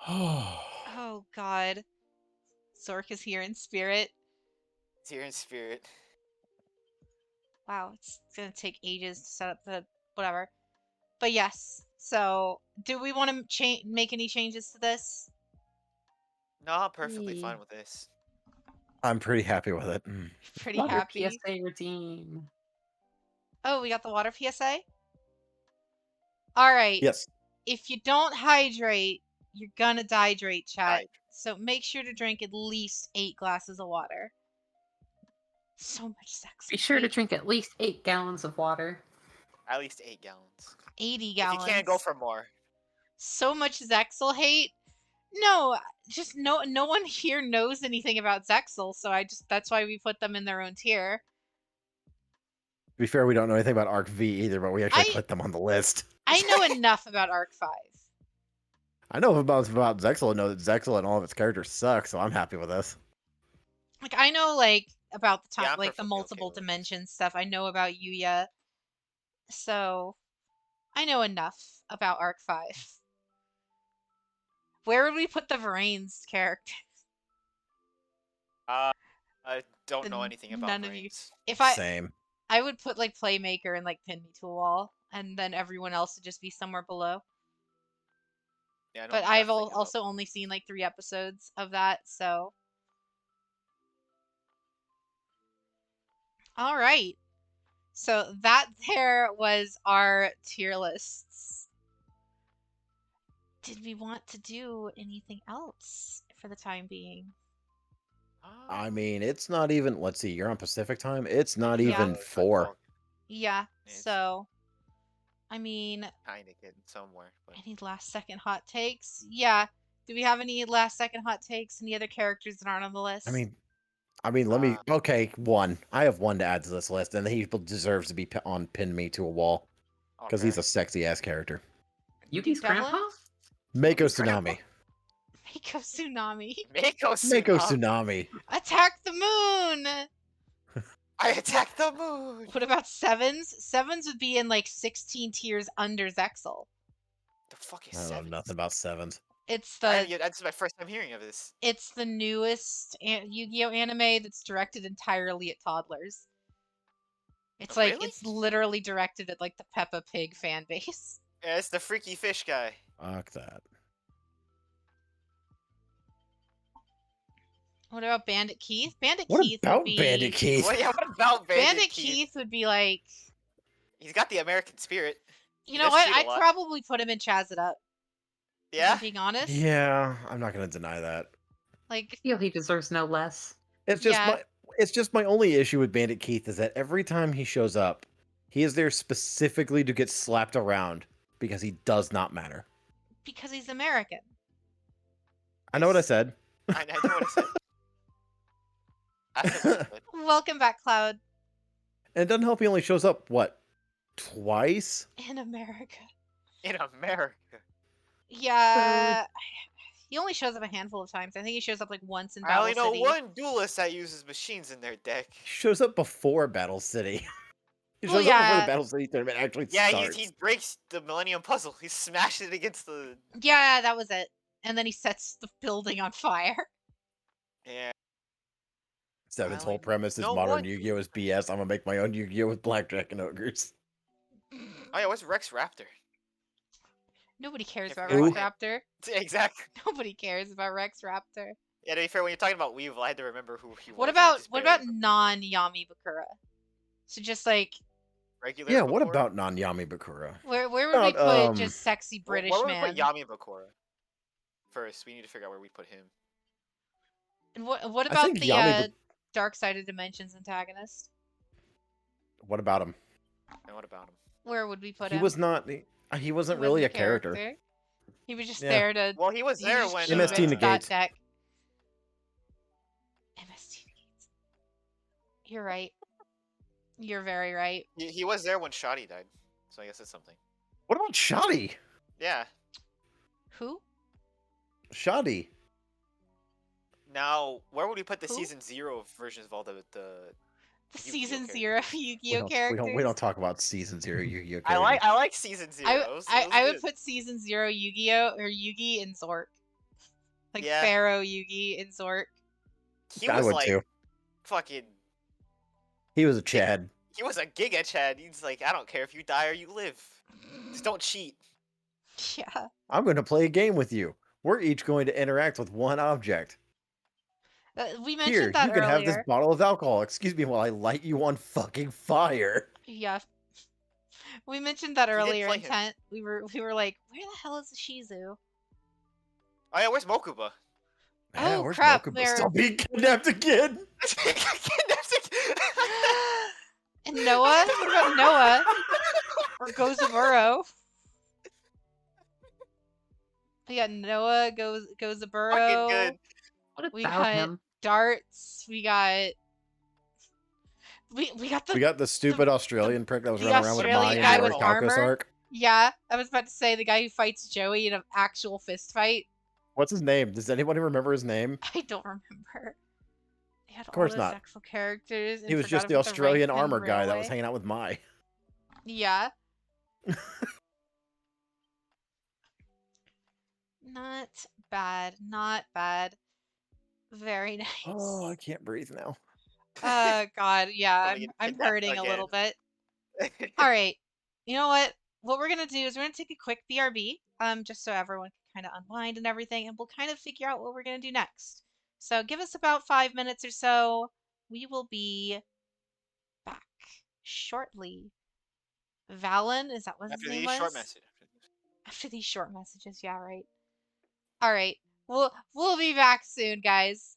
Oh God. Zork is here in spirit. He's here in spirit. Wow, it's gonna take ages to set up the whatever. But yes. So, do we want to make any changes to this? No, I'm perfectly fine with this. I'm pretty happy with it. Pretty Water happy. PSA redeem. Oh, we got the water PSA? All right. Yes. If you don't hydrate, you're gonna dehydrate, chat. Hydrate. So make sure to drink at least 8 glasses of water. So much sex. Be sure to drink at least 8 gallons of water. At least 8 gallons. 80 gallons. If you can't go for more. So much Zexal hate. No, just no one here knows anything about Zexal, so that's why we put them in their own tier. To be fair, we don't know anything about Arc V either, but we actually put them on the list. I know enough about Arc 5. I know about Zexal and know that Zexal and all of its characters suck, so I'm happy with this. Like I know about the time, Yeah, I'm like the perfectly multiple okay with it. dimensions stuff. I know about YuGiOh. So I know enough about Arc 5. Where would we put the Varane's character? I don't know anything about None of you. brains. If Same. I would put like Playmaker and like pin me to a wall, and then everyone else would just be somewhere below. Yeah, I know But the I've exact thing about- also only seen like 3 episodes of that, so. All right. So that there was our tier lists. Did we want to do anything else for the time being? I mean, it's not even. Let's see. You're on Pacific time. It's not Yeah. even 4. Yeah. It's- So, I mean, Kinda getting somewhere. But... any last second hot takes? Yeah. Do we have any last second hot takes? Any other characters that aren't on the list? I mean, let me. Okay, one. I have one to add to this list, and he deserves to be on Pin Me to a Wall because he's a sexy ass character. Yuki's Devlin? grandpa? Mako Yuki's grandpa? Tsunami. Mako Tsunami. Mako Tsunami. Attack the moon! I attacked the moon! What about Sevens? Sevens would be in like 16 tiers under Zexal. The fuck is I don't know seven? nothing about sevens. It's That's my first time hearing of this. It's the newest Yu-Gi-Oh anime that's directed entirely at toddlers. It's Oh, like really? it's literally directed at like the Peppa Pig fan base. Yeah, it's the freaky fish guy. Fuck that. What about Bandit Keith? Bandit What Keith about would be Bandit Keith? What about Bandit Keith would be like, He's got the American spirit. you know does what? cheat a I'd lot. probably put him in Chaz It Up. If Yeah? I'm being honest. Yeah, I'm not gonna deny that. Like I feel he deserves no less. It's just Yeah. it's just my only issue with Bandit Keith is that every time he shows up, he is there specifically to get slapped around because he does not matter. because he's American. I know what I said. I know what I said. I said that's good. Welcome back, Cloud. And it doesn't help he only shows up, what, twice? In America. In America. Yeah. He only shows up a handful of times. I think he shows up like once in I Battle only know City. one duelist that uses machines in their deck. He shows up before Battle City. He Well, shows up before yeah. the Battle City tournament actually Yeah, starts. he breaks the Millennium Puzzle. He smashed it against the... Yeah, that was it. And then he sets the building on fire. Yeah. Seven's I whole only premise is know modern one Yu-Gi-Oh is BS. I'm gonna make my own Yu-Gi-Oh with blackjack and ogres. Oh yeah, what's Rex Raptor? Nobody cares I about forgot Rex about him. Raptor. Exactly. Nobody cares about Rex Raptor. Yeah, to be fair, when you're talking about Weevil, I had to remember who he was. What I about just what barely about remember. non-Yami Bakura? So just like Regular Yeah, what Bakura? about non-Yami Bakura? where would we About, put just sexy British Where would we man? put Yami Bakura? First, we need to figure out where we put him. And what I about think the Yami Dark Side of Dimensions antagonist? What about him? And what about him? Where would we put He him? was not. He wasn't really a character. He was just Yeah. there to. Well, he was He there just when cubed MST that negates. deck. MST negates. You're right. You're very right. he was there when Shoddy died. So I guess it's something. What about Shoddy? Yeah. Who? Shoddy. Now, where would we put the Who? season 0 versions of all the The Yu-Gi-Oh season characters? 0 Yu-Gi-Oh characters. We don't talk about season 0 Yu-Gi-Oh I characters. like season 0. It was I would good. put season 0 Yu-Gi-Oh or Yugi and Zork. Like Yeah. Pharaoh Yugi and Zork. He I was would like too. fucking. He was a Chad. He was a Giga Chad. He's like, I don't care if you die or you live. Just don't cheat. Yeah. I'm going to play a game with you. We're each going to interact with one object. We mentioned Here, that you can have this earlier. bottle of alcohol. Excuse me while I light you on fucking fire. Yeah. We mentioned that did earlier play in him. Tent. We were like, where the hell is the Shizu? Oh yeah, where's Mokuba? Oh, where's crap, Mokuba? they're- Still being kidnapped again. And Noah? What about Noah? Or Gozaburo? We got Noah, Fucking Gozaburo. good. What We about got him? Darts. We got We got the stupid Australian prick that was the running around with Australian Mai guy in the with Caucasus armor. arc. Yeah, I was about to say the guy who fights Joey in an actual fist fight. What's his name? Does anybody remember his name? I don't remember. They had Of course all those not. actual characters. And He was forgot just the about Australian Rankman armor guy that was Railway. hanging out with Mai. Yeah. Not bad. Not bad. Very nice. Oh, I can't breathe now. God, yeah, Somebody get I'm kidnapped hurting a little again. bit. All right. You know what? What we're gonna do is we're gonna take a quick BRB, just so everyone can kind of unwind and everything, and we'll kind of figure out what we're gonna do next. So give us about 5 minutes or so. We will be back shortly. Valen, is that what his After name these was? short messages. After these short messages, yeah, right. All right. We'll be back soon, guys.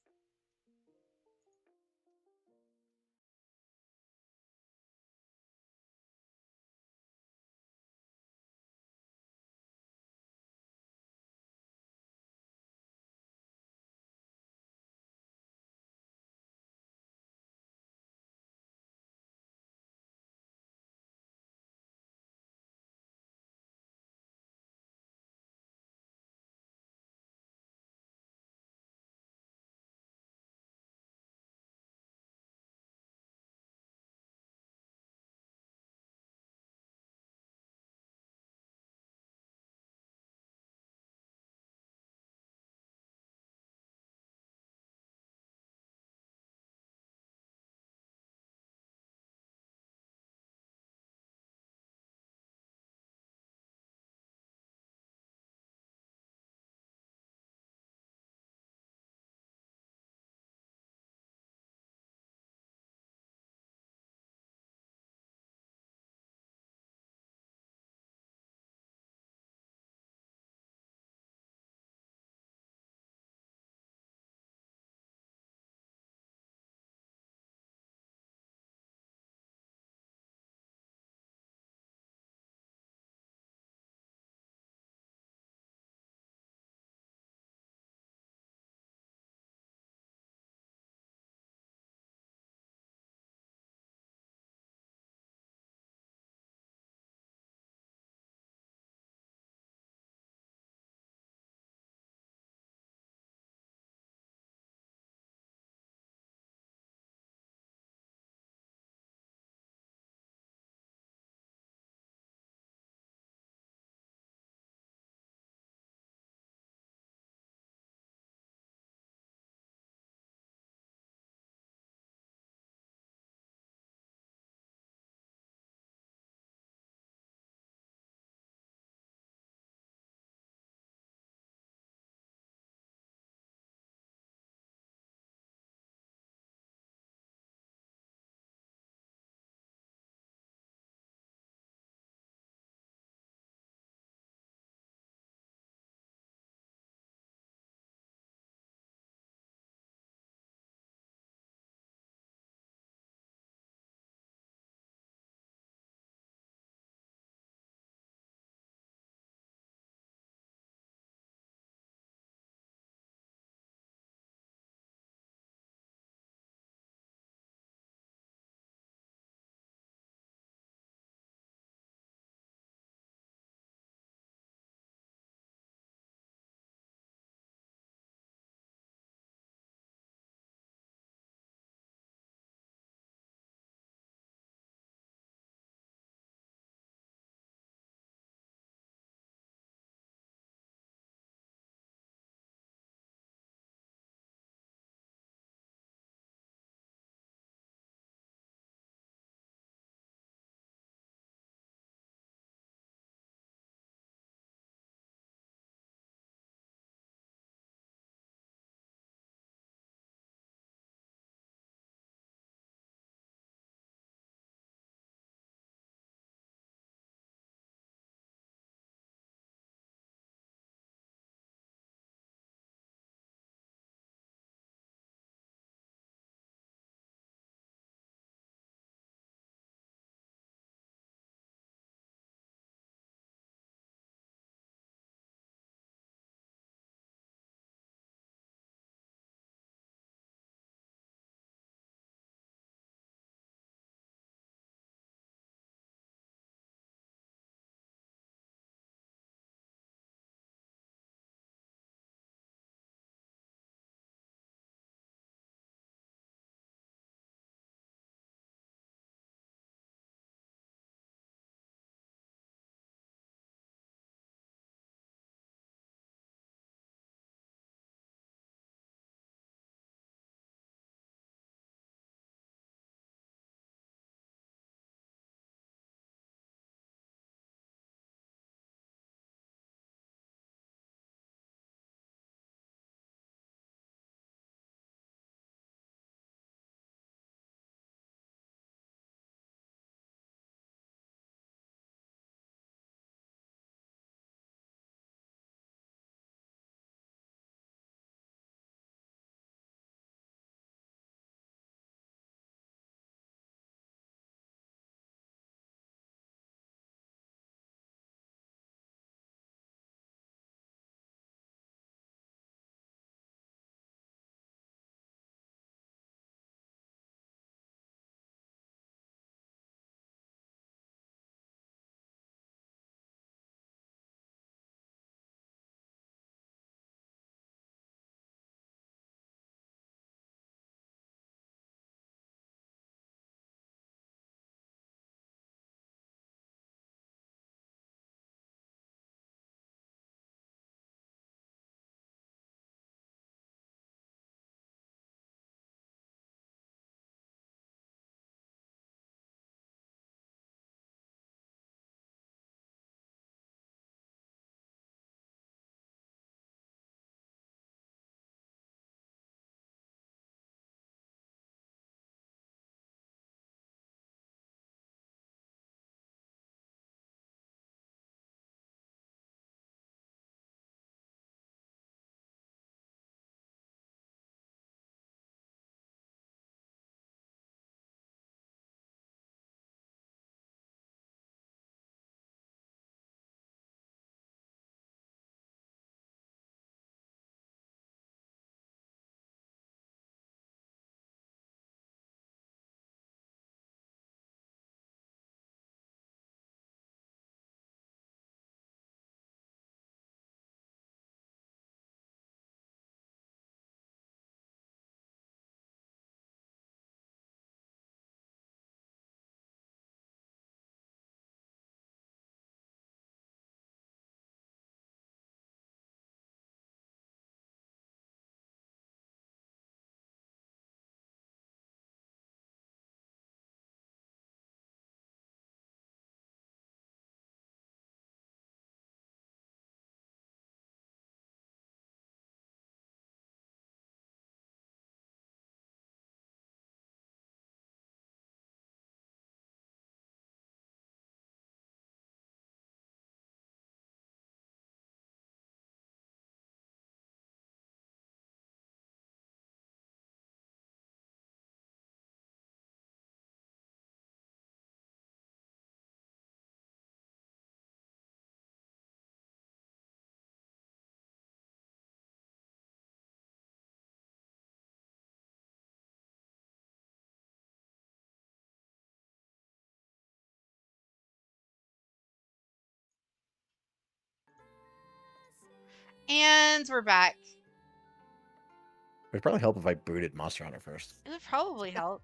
And we're back. It would probably help if I booted Monster Hunter first. It would probably help.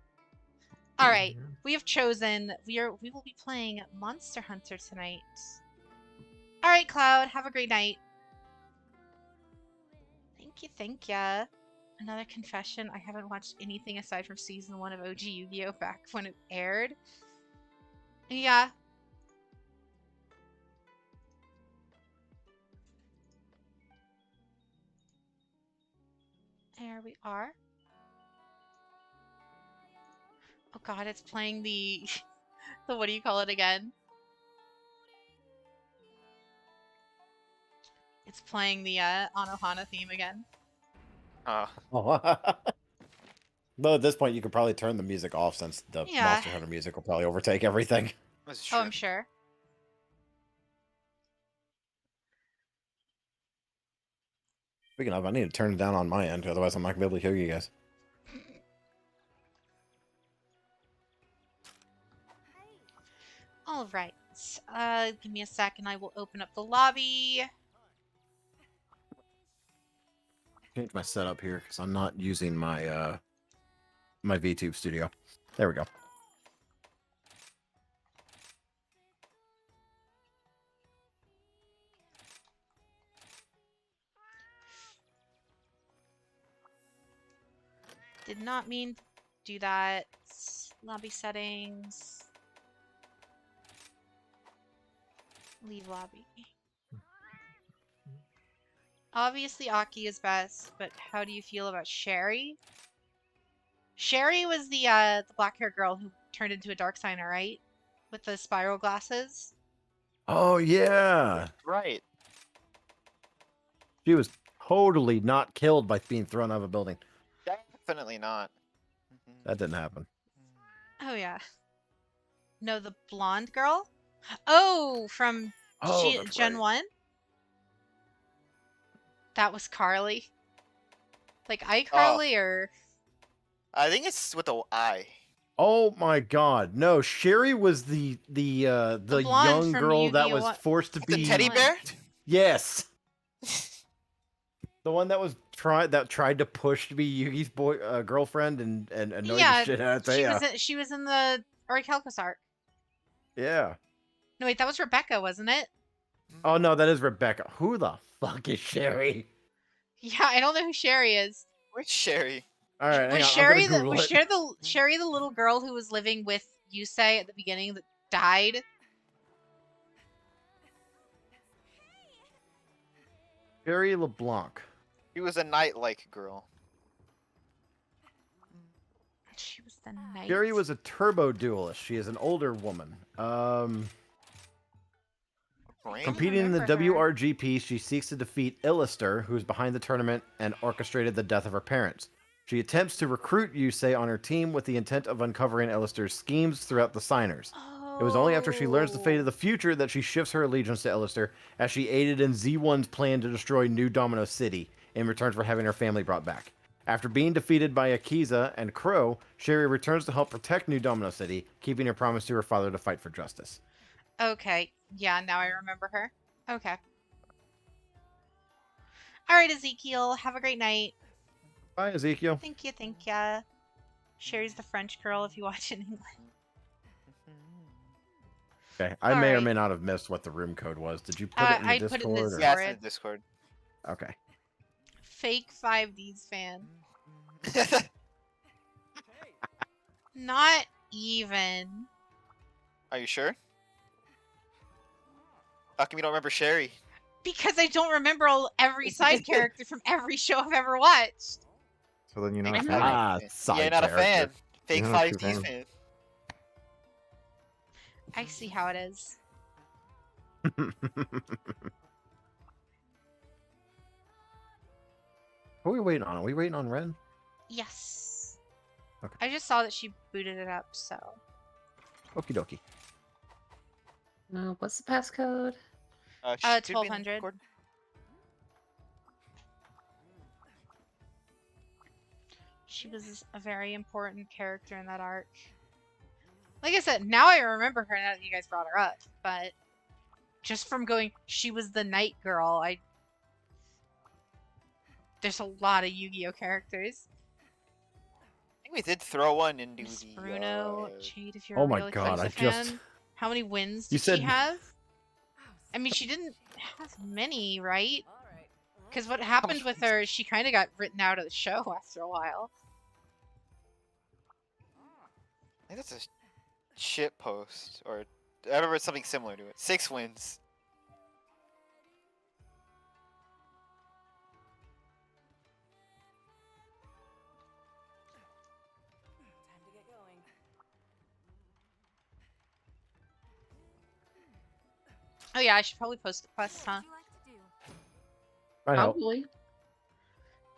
All right, we have chosen. We will be playing Monster Hunter tonight. All right, Cloud. Have a great night. Thank you, thank ya. Another confession: I haven't watched anything aside from season 1 of OG Yu-Gi-Oh back when it aired. Yeah. There we are. Oh god, it's playing the the what do you call it again? It's playing the Anohana theme again. Oh. Though at this point, you could probably turn the music off since the Yeah. Monster Hunter music will probably overtake everything. This is Oh, true. I'm sure. Speaking of, I need to turn it down on my end, otherwise I'm not gonna be able to hear you guys. All right. Give me a sec and I will open up the lobby. Change my setup here because I'm not using my my VTube studio. There we go. Did not mean to do that. Lobby settings. Leave lobby. Obviously, Aki is best, but how do you feel about Sherry? Sherry was the black-haired girl who turned into a dark signer, right? With the spiral glasses. Oh yeah, Right. she was totally not killed by being thrown out of a building. Definitely not. That didn't happen. Oh yeah. No, the blonde girl. Oh, from Oh, that's Gen right. 1. That was Carly. Like iCarly or I think it's with the I. Oh my God! No, Sherry was the blonde young from girl that Yu-Gi-Oh! was forced to The be teddy bear? Yes, the one that was tried to push to be Yugi's girlfriend and annoyed the shit out of Taya. she was in the Orichalcos arc. Yeah. No wait, that was Rebecca, wasn't it? Oh no, that is Rebecca. Who the fuck is Sherry? Yeah, I don't know who Sherry is. Where's Sherry? All right, hang Was on. Sherry I'm gonna Google it. Sherry the little girl who was living with Yusei at the beginning that died? Sherry LeBlanc. She was a knight-like girl. She was the knight. Sherry was a turbo duelist. She is an older woman. Competing in the WRGP, she seeks to defeat Illister, who is behind the tournament and orchestrated the death of her parents. She attempts to recruit Yusei on her team with the intent of uncovering Illister's schemes throughout the signers. It was only after she learns the fate of the future that she shifts her allegiance to Illister, as she aided in Z1's plan to destroy New Domino City in return for having her family brought back. After being defeated by Akiza and Crow, Sherry returns to help protect New Domino City, keeping her promise to her father to fight for justice. Okay, yeah, now I remember her. Okay. Alright, Ezekiel, have a great night. Bye, Ezekiel. Thank you, thank ya. Sherry's the French girl if you watch in England. Okay, I may or may not have missed what the room code was. Did you put it in the I Discord? put it in the or- Yeah, it's in the Discord. Okay. Fake 5Ds fan. Not even. Are you sure? How come you don't remember Sherry? Because I don't remember every side character from every show I've ever watched. So then you're not a I'm fan. not- Side You're not a fan. character. Fake You're not a true 5Ds fan. fan. I see how it is. What are we waiting on? Are we waiting on Ren? Yes. Okay. I just saw that she booted it up, so. Okie dokie. What's the passcode? Should be in the 1200. Discord. She was a very important character in that arc. Like I said, now I remember her now that you guys brought her up, but just from going, she was the night girl, There's a lot of Yu-Gi-Oh characters. I think we did throw one into Miss the. Bruno, Jade, if you're Oh a my real God, Yakuza I fan. just- How many wins You did she said- have? I mean, she didn't have many, right? Because what happened with her is she kind of got written out of the show after a while. I think that's a shit post, or I remember something similar to it. 6 wins. Oh yeah, I should probably post the quest, huh? I know. Probably.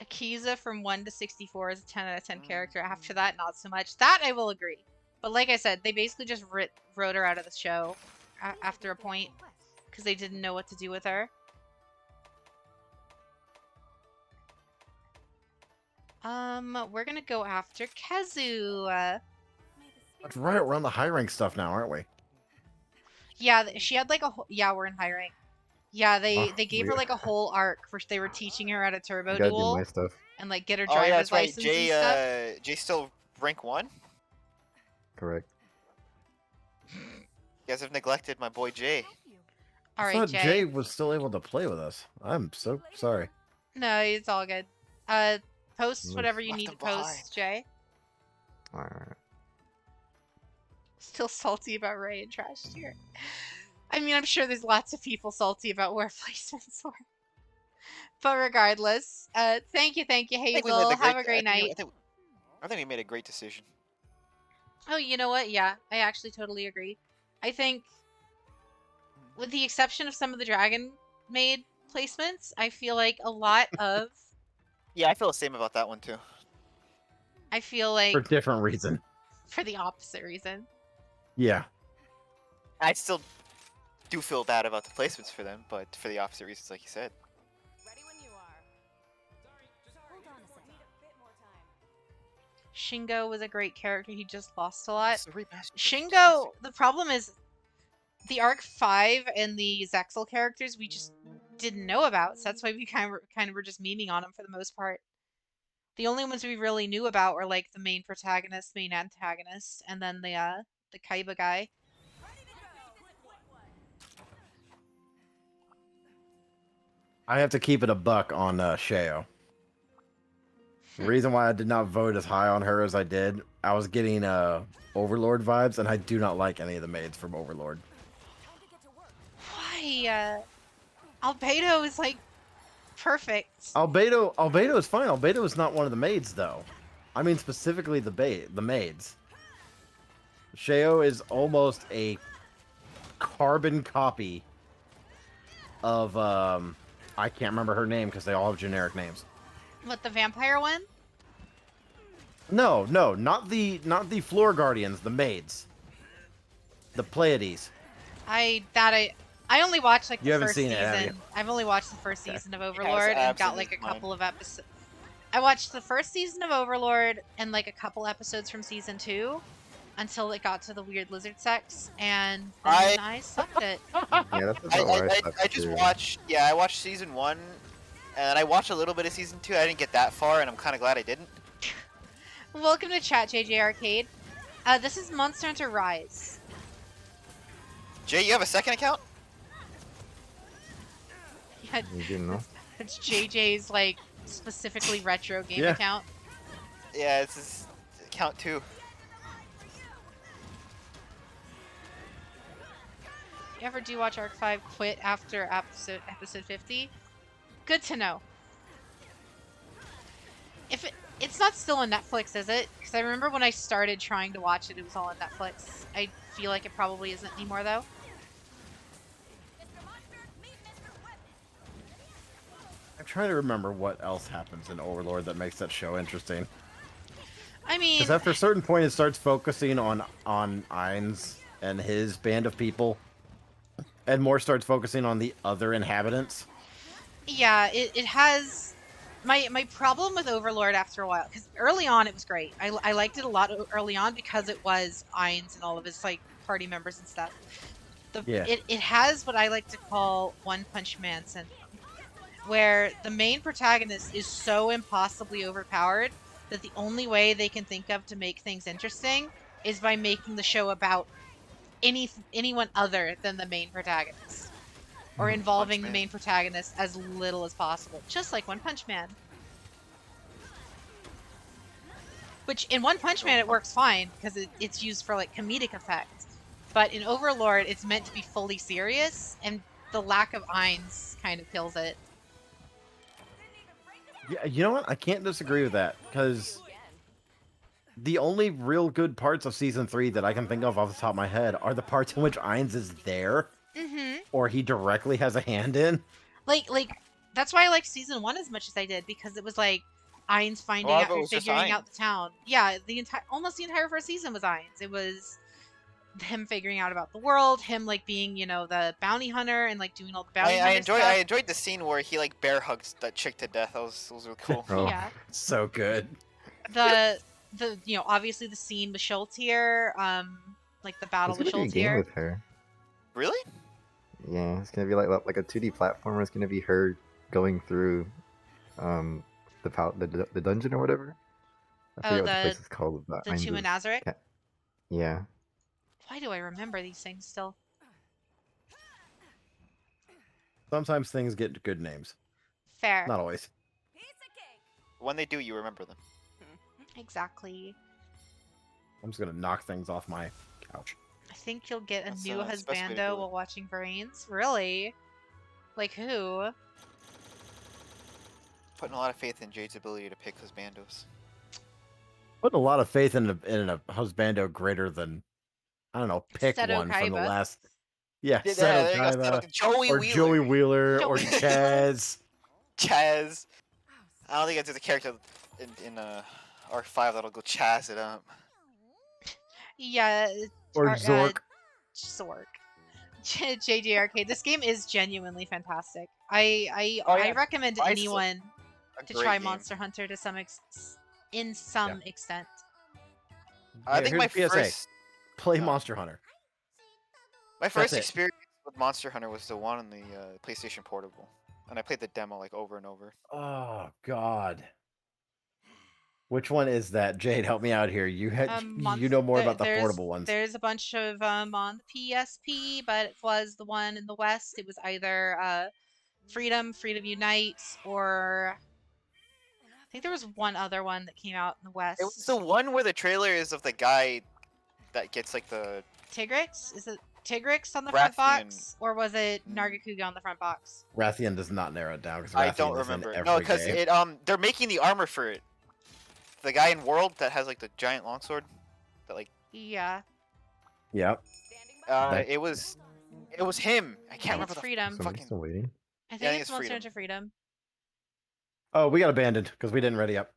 Akiza from 1 to 64 is a 10 out of 10 character. After that, not so much. That I will agree. But like I said, they basically just wrote her out of the show after a point because they didn't know what to do with her. We're gonna go after Kazu. That's right. We're on the high rank stuff now, aren't we? Yeah, she had like a yeah, we're in high rank. Yeah, they Oh, gave her weird. like a whole arc where they were teaching her how to turbo I gotta do duel my stuff. and like get her Oh driver's yeah, that's right. license and stuff. Jay still rank 1. Correct. You guys have neglected my boy Jay. All I right, thought Jay. Jay was still able to play with us. I'm so sorry. No, it's all good. Post Nice. whatever you Left need to him behind. post, Jay. Alright. Still salty about Ray and Trash Tier. I mean, I'm sure there's lots of people salty about where placements were. But regardless, thank you, I think we made Hazel. the Have a I great think we- night. I think we made a great decision. Oh, you know what? Yeah, I actually totally agree. I think, with the exception of some of the Dragon Maid placements, I feel like a lot of. Yeah, I feel the same about that one too. I feel like For different reason. for the opposite reason. Yeah. I still do feel bad about the placements for them, but for the opposite reasons, like you said. Shingo was a great character. He just lost a lot. It's the remastered version, Shingo, the problem is the Arc 5 and the Zexal characters we just didn't know about, so that's why we kind of were just memeing on them for the most part. The only ones we really knew about were like the main protagonist, main antagonist, and then the Kaiba guy. I have to keep it a buck on YuGiOh. The reason why I did not vote as high on her as I did, I was getting Overlord vibes, and I do not like any of the maids from Overlord. Why? Albedo is like perfect. Albedo is fine. Albedo is not one of the maids, though. I mean specifically the maids. YuGiOh is almost a carbon copy of I can't remember her name because they all have generic names. What, the vampire one? No, not the floor guardians, the maids. The Pleiades. I only watched like You the haven't first seen it, season. have you? I've only watched the first Okay. season of Overlord and abs got in like his a couple mind. of episodes. I watched the first season of Overlord and like a couple episodes from season 2 until it got to the weird lizard sex, and then I sucked it. Yeah, that's about where I stopped I just too. watched. Yeah, I watched season 1, and I watched a little bit of season 2. I didn't get that far, and I'm kind of glad I didn't. Welcome to chat, JJ Arcade. This is Monster Hunter Rise. Jay, you have a second account? Yeah, You didn't know? it's JJ's like specifically retro game Yeah. account. Yeah, it's his account too. You ever do watch Arc 5 quit after episode 50? Good to know. If it's not still on Netflix, is it? Because I remember when I started trying to watch it, it was all on Netflix. I feel like it probably isn't anymore, though. I'm trying to remember what else happens in Overlord that makes that show interesting. I mean, Because after a certain point, it starts focusing on Ainz and his band of people, and more starts focusing on the other inhabitants. yeah, it has... My problem with Overlord after a while, because early on it was great. I liked it a lot early on because it was Ainz and all of his like party members and stuff. Yeah. It has what I like to call One Punch Man syndrome. where the main protagonist is so impossibly overpowered that the only way they can think of to make things interesting is by making the show about anyone other than the main protagonist, or involving the Man. main protagonist as little as possible, just like One Punch Man. Which in One Punch Man it works fine because it's used for like comedic effect, but in Overlord it's meant to be fully serious, and the lack of Ainz kind of kills it. Yeah, you know what? I can't disagree with that because the only real good parts of season 3 that I can think of off the top of my head are the parts in which Ainz is there, or he directly has a hand in. Like that's why I liked season 1 as much as I did, because it was like Ainz finding lot out of it or was just figuring out Ainz. the town. Yeah, almost the entire first season was Ainz. It was him figuring out about the world, him like being, you know, the bounty hunter and like doing all the bounty hunter stuff. I enjoyed the scene where he like bear hugs that chick to death. That was really cool. Oh. Yeah. So good. The you know, obviously the scene with Schultz here, like the battle There's with gonna be a Schultz game here. with her. Really? Yeah, it's gonna be like a 2D platformer. It's gonna be her going through, the dungeon or whatever. I forget what the place is called. But the Tomb of Nazareth. Yeah. Why do I remember these things still? Sometimes things get good names. Fair. Not always. When they do, you remember them. Exactly. I'm just gonna knock things off my couch. I think you'll get a That's, new that's the best way to do husbando it. while watching Brains. Really? Like who? Putting a lot of faith in Jade's ability to pick his bandos. Putting a lot of faith in a husbando greater than, I don't know, pick Seto one from the Kaiba. last. Yeah, Yeah, Seto there you go. Kaiba, Joey or Wheeler. Joey Wheeler, or Joey Wheeler. Chaz. Chaz. I don't think it's a character in R5 that'll go Chaz it up. Yeah. Or Zork. Zork. JD Arcade. This game is genuinely fantastic. I Oh, yeah. recommend to Vice- anyone A to great try game. Monster Hunter to some extent. I Hey, think here's my PSA. first Play no. Monster Hunter. my first it. experience with Monster Hunter was the one on the PlayStation Portable, and I played the demo like over and over. Oh God. Which one is that? Jade, help me out here. You you know more about the portable ones. There's a bunch of on the PSP, but it was the one in the West. It was either Freedom Unite, or I think there was one other one that came out in the West. It was the one where the trailer is of the guy that gets like the Tigrix? Is it Tigrix on the front box, or was it Nargacuga on the front box? Rathian does not narrow it down because I don't remember. No, because it they're making the armor for it. The guy in World that has like the giant longsword, that like Yeah. Yep. it was him. I can't remember it's the Freedom. Somebody's still waiting. I think Yeah, I think it's it's Monster Freedom. Hunter Freedom. Oh, we got abandoned because we didn't ready up.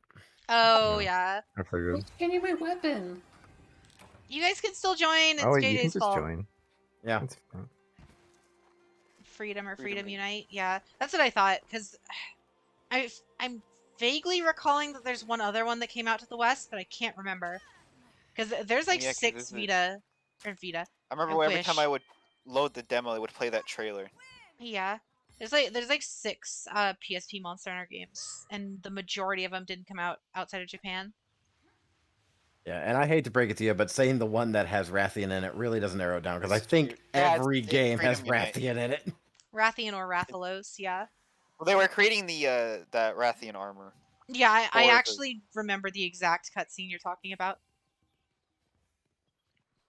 Oh No. yeah. I forgot. Who's changing my weapon? You guys can still join. It's Oh wait, you can JJ's just fault. join. Yeah. That's fine. Freedom or Freedom Freedom Unite. Yeah, that's what I thought. Because I'm vaguely recalling that there's one other one that came out to the West, but I can't remember. Because there's like Yeah, 'cause 6 this is- Vita. I remember I every time I wish. would load the demo, it would play that trailer. Yeah. There's like 6 PSP Monster Hunter games, and the majority of them didn't come out outside of Japan. Yeah, and I hate to break it to you, but saying the one that has Rathian in it really doesn't narrow it down because I think Yeah, every it's game has Freedom Unite. Rathian in it. Rathian or Rathalos, yeah. Well, they were creating the that Rathian armor. Yeah, I Or the- actually remember the exact cutscene you're talking about.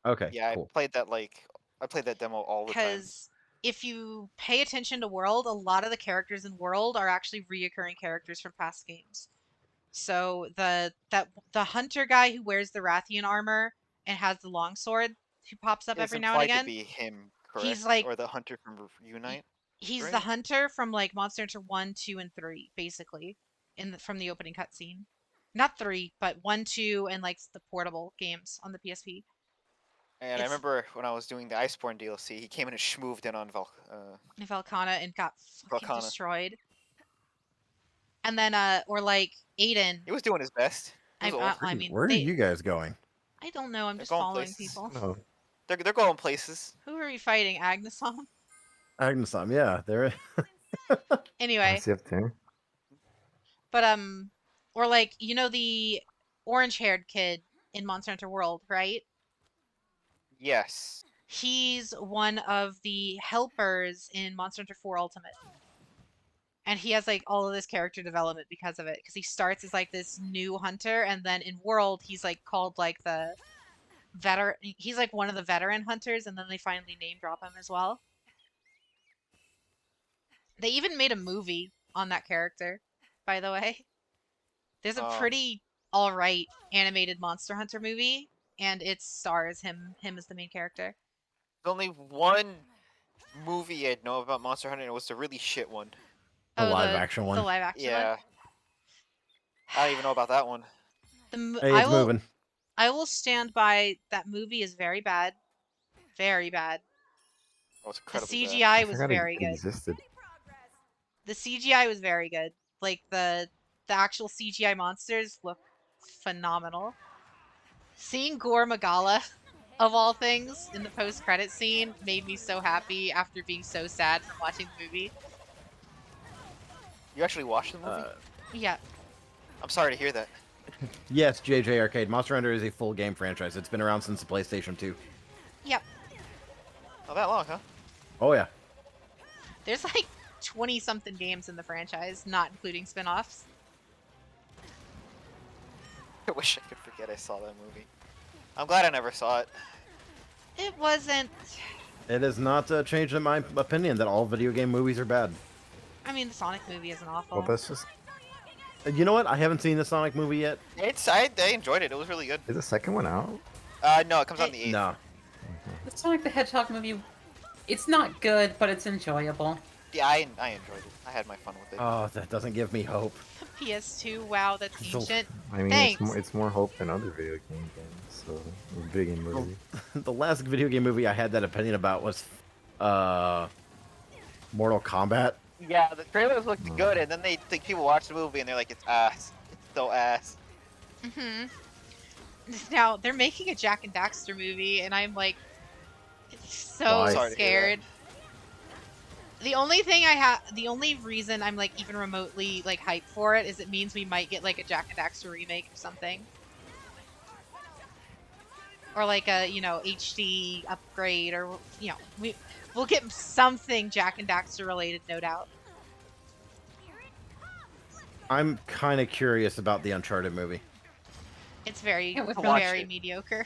Okay, Yeah, cool. I played that demo all the time. Because if you pay attention to World, a lot of the characters in World are actually reoccurring characters from past games. So the hunter guy who wears the Rathian armor and has the longsword, who pops up It's every now and implied again. to be him, correct? He's like- or the hunter from Unite. He's the right? hunter from like Monster Hunter 1, 2, and 3, basically, from the opening cutscene. Not 3, but 1, 2, and like the portable games on the PSP. And I It's- remember when I was doing the Iceborne DLC, he came in and schmooved in on Valkana and got fucking Valkana. destroyed. And then or like Aiden. He was doing his best. He was old. I mean, Where are you guys going? I don't know. I'm They're just going following places. people. No. They're going places. Who are we fighting? Agnesom? Agnesom, yeah, they're Anyway, ICF10. but or like the orange-haired kid in Monster Hunter World, right? Yes. He's one of the helpers in Monster Hunter 4 Ultimate. And he has like all of this character development because of it. Because he starts as like this new hunter, and then in World he's like called like the veteran. He's like one of the veteran hunters, and then they finally name drop him as well. They even made a movie on that character, by the way. There's a pretty alright animated Monster Hunter movie, and it stars him as the main character. There's only one movie I know about Monster Hunter, and it was the really shit one. The live action one. The live action one? Yeah. I don't even know about that one. Hey, it's moving. I will stand by that movie is very bad. Very bad. Oh, it's The incredibly bad. CGI was forgot it very good. existed. The CGI was very good. Like the actual CGI monsters look phenomenal. Seeing Gore Magala, of all things, in the post-credit scene made me so happy after being so sad from watching the movie. You actually watched the movie? Yeah. I'm sorry to hear that. Yes, JJ Arcade. Monster Hunter is a full game franchise. It's been around since the PlayStation 2. Yep. Not that long, huh? Oh, yeah. There's like 20-something games in the franchise, not including spin-offs. I wish I could forget I saw that movie. I'm glad I never saw it. It wasn't... It has not changed in my opinion that all video game movies are bad. I mean, the Sonic movie isn't awful. Well, that's just. You know what? I haven't seen the Sonic movie yet. I enjoyed it. It was really good. Is the second one out? No, it comes out on the 8th. No. The Sonic the Hedgehog movie, it's not good, but it's enjoyable. Yeah, I enjoyed it. I had my fun with it. Oh, that doesn't give me hope. PS2, wow, that's So- ancient. I mean, Thanks. it's more hope than other video game games. So, video game movie. The last video game movie I had that opinion about was Mortal Kombat. Yeah, the trailers looked good, and then they think people watch the movie and they're like, it's ass. It's so ass. Mm-hmm. Now, they're making a Jack and Daxter movie, and I'm like, so Why? Sorry to hear scared. The only reason I'm like even remotely like hyped for it is it means we might get like a Jack and Daxter remake or something. Or like a, HD upgrade, or, we'll get something Jack and Daxter related, no doubt. I'm kind of curious about the Uncharted movie. It's very, Yeah, we'll watch very it. mediocre.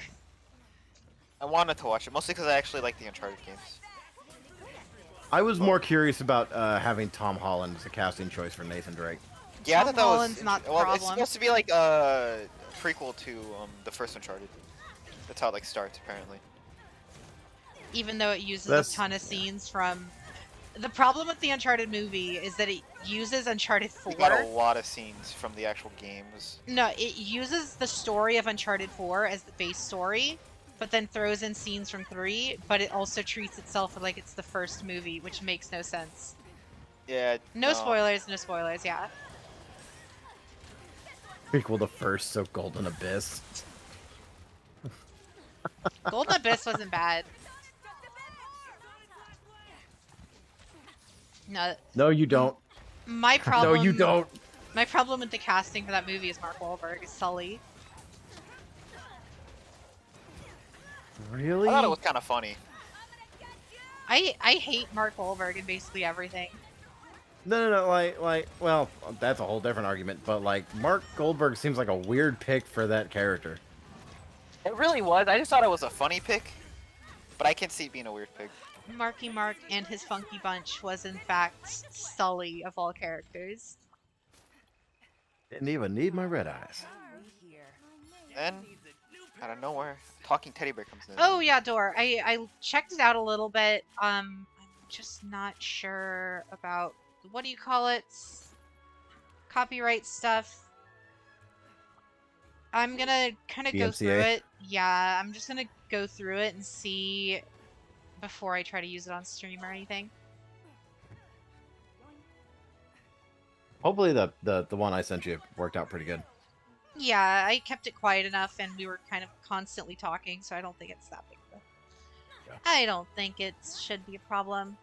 I wanted to watch it, mostly because I actually like the Uncharted games. I was more curious about having Tom Holland as a casting choice for Nathan Drake. Yeah, I Tom thought that Holland's was not the well, it's problem. supposed to be like a prequel to the first Uncharted. That's how it like starts, apparently. Even though it uses That's- a ton of scenes from... The problem with the Uncharted movie is that it uses Uncharted 4. We got a lot of scenes from the actual games. No, it uses the story of Uncharted 4 as the base story, but then throws in scenes from 3, but it also treats itself like it's the first movie, which makes no sense. Yeah. No spoilers, yeah. Prequel to first, so Golden Abyss. Golden Abyss wasn't bad. No, No, you don't. my problem... No, you don't. My problem with the casting for that movie is Mark Wahlberg as Sully. Really? I thought it was kind of funny. I hate Mark Wahlberg in basically everything. No, well, that's a whole different argument, but, like, Mark Goldberg seems like a weird pick for that character. It really was. I just thought it was a funny pick, but I can see it being a weird pick. Marky Mark and his Funky Bunch was in fact Sully of all characters. Didn't even need my red eyes. Then, out of nowhere, talking teddy bear comes in. Oh yeah, Door. I checked it out a little bit. I'm just not sure about what do you call it? Copyright stuff. I'm gonna kind of go through DMCA? it. Yeah, I'm just gonna go through it and see before I try to use it on stream or anything. Hopefully the one I sent you worked out pretty good. Yeah, I kept it quiet enough, and we were kind of constantly talking, so I don't think it's that big. Yeah. I don't think it should be a problem.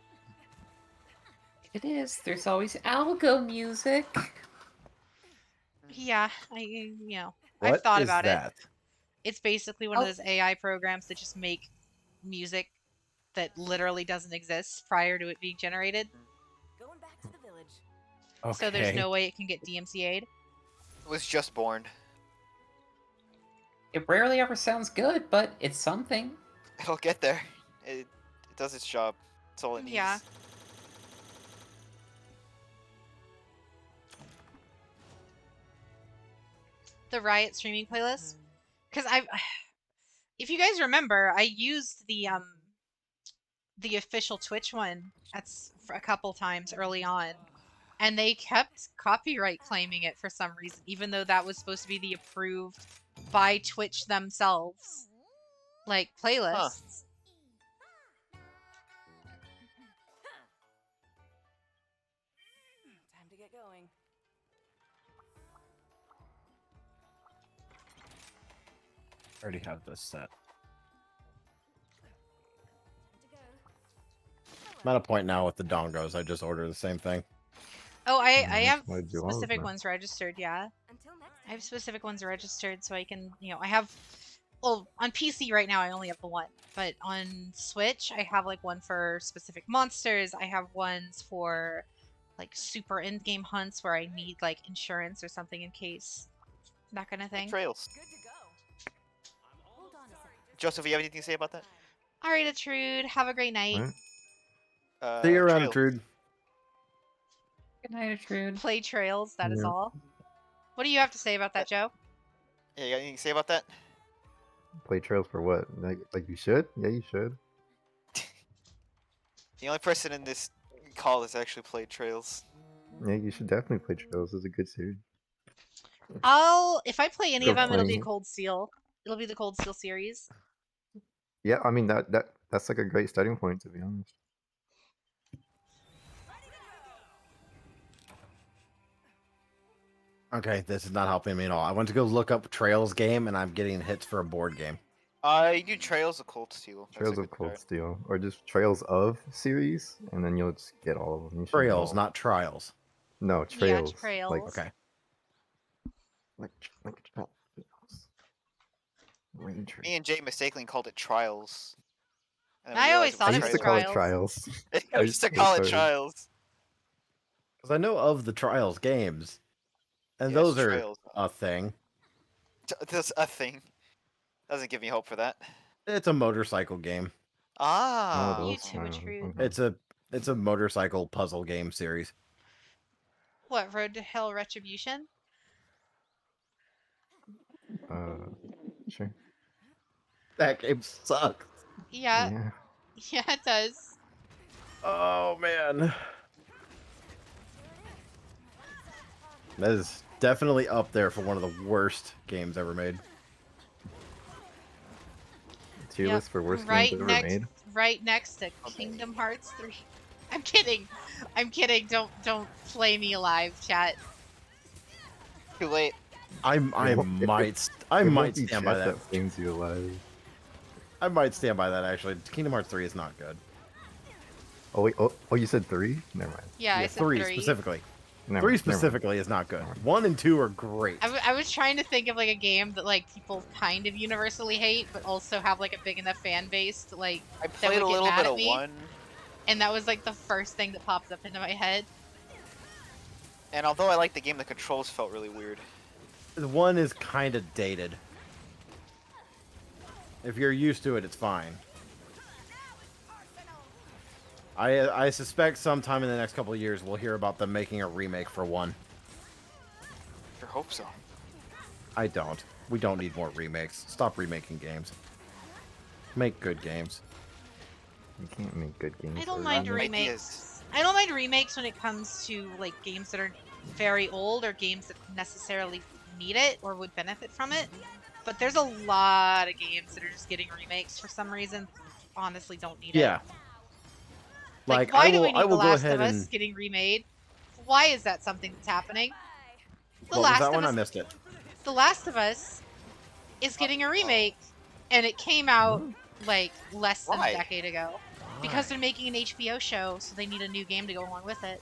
It is. There's always algo music. Yeah, I've What thought is about it. that? It's basically one of Oh. those AI programs that just make music that literally doesn't exist prior to it being generated. Going back to the village. Okay. So there's no way it can get DMCA'd. It was just born. It rarely ever sounds good, but it's something. It'll get there. It does its job. That's all it needs. Yeah. The Riot streaming playlist, because if you guys remember, I used the official Twitch one a couple times early on, and they kept copyright claiming it for some reason, even though that was supposed to be the approved by Twitch themselves, like, playlists. Time to get going. I already have this set. I'm at a point now with the dongos. I just order the same thing. Oh, I That's have my job specific now. ones registered, yeah. Until next I have time. specific ones registered so I can, I have, well, on PC right now I only have the one, but on Switch I have like one for specific monsters. I have ones for like super end-game hunts where I need like insurance or something in case, that kind of thing. Trails. Good to go. Hold on a second. Joseph, you have anything to say about that? All right, Atrude, have a great night. What? See you around, Trails. Trude. Good night, Atrude. Play Trails, that is Yeah. all. What do you have to say about that, Joe? Yeah, you got anything to say about that? Play Trails for what? Like you should? Yeah, you should. The only person in this call that's actually played Trails. Yeah, you should definitely play Trails. It's a good series. If I play any of Go them, it'll be playing. Cold Steel. It'll be the Cold Steel series. Yeah, I mean that's like a great starting point, to be honest. Okay, this is not helping me at all. I went to go look up Trails game, and I'm getting hits for a board game. You do Trails of Cold Steel. That's a Trails good of Cold start. Steel, or just Trails of series, and then you'll just get all of them. You should get Trails, all- not trials. No, Yeah, Trails. Trails. Like Okay. Trails. Rain Trails. Me and Jay mistakenly called it Trials. And then I we always realized thought I it used was to call it Trials. Trials. I used to call it Trials. Because I know of the Trials games, and Yeah, it's those are Trails. a thing. That's a thing. Doesn't give me hope for that. It's a motorcycle game. Ah. Oh, You those too, kind of- Atrude. okay. It's a motorcycle puzzle game series. What, Road to Hell Retribution? Sure. That game sucks. Yeah, Yeah. yeah, it does. Oh man. That is definitely up there for one of the worst games ever made. Tier Yep, list for worst right games ever next, made. right next to Kingdom Hearts 3. I'm kidding. I'm kidding. Don't flay me alive, chat. Too late. I It might won't be stand by chat that. flames you alive. I might stand by that actually. Kingdom Hearts 3 is not good. Oh wait, oh you said 3? Never mind. Yeah, I Yeah, said 3 3. specifically. Never 3 mind, never mind. specifically is not good. 1 and 2 are great. I was trying to think of like a game that like people kind of universally hate, but also have like a big enough fan base to like. I That played would a get little mad bit at of me. 1, And that was like the first thing that popped up into my head. and although I liked the game, the controls felt really weird. The 1 is kind of dated. If you're used to it, it's fine. I suspect sometime in the next couple of years we'll hear about them making a remake for 1. I hope so. I don't. We don't need more remakes. Stop remaking games. Make good games. You can't make good games. I don't or mind Random remakes. ideas. I don't mind remakes when it comes to like games that are very old or games that necessarily need it or would benefit from it. But there's a lot of games that are just getting remakes for some reason. Honestly, don't need Yeah. it. Like, I why do will, we need I The will go Last ahead of Us and... getting remade? Why is that something that's happening? The What was Last that of one? I Us. missed it. The Last of Us is getting a remake, and it came out like less than Why? a decade ago. Because they're making an HBO show, so they need a new game to go along with it.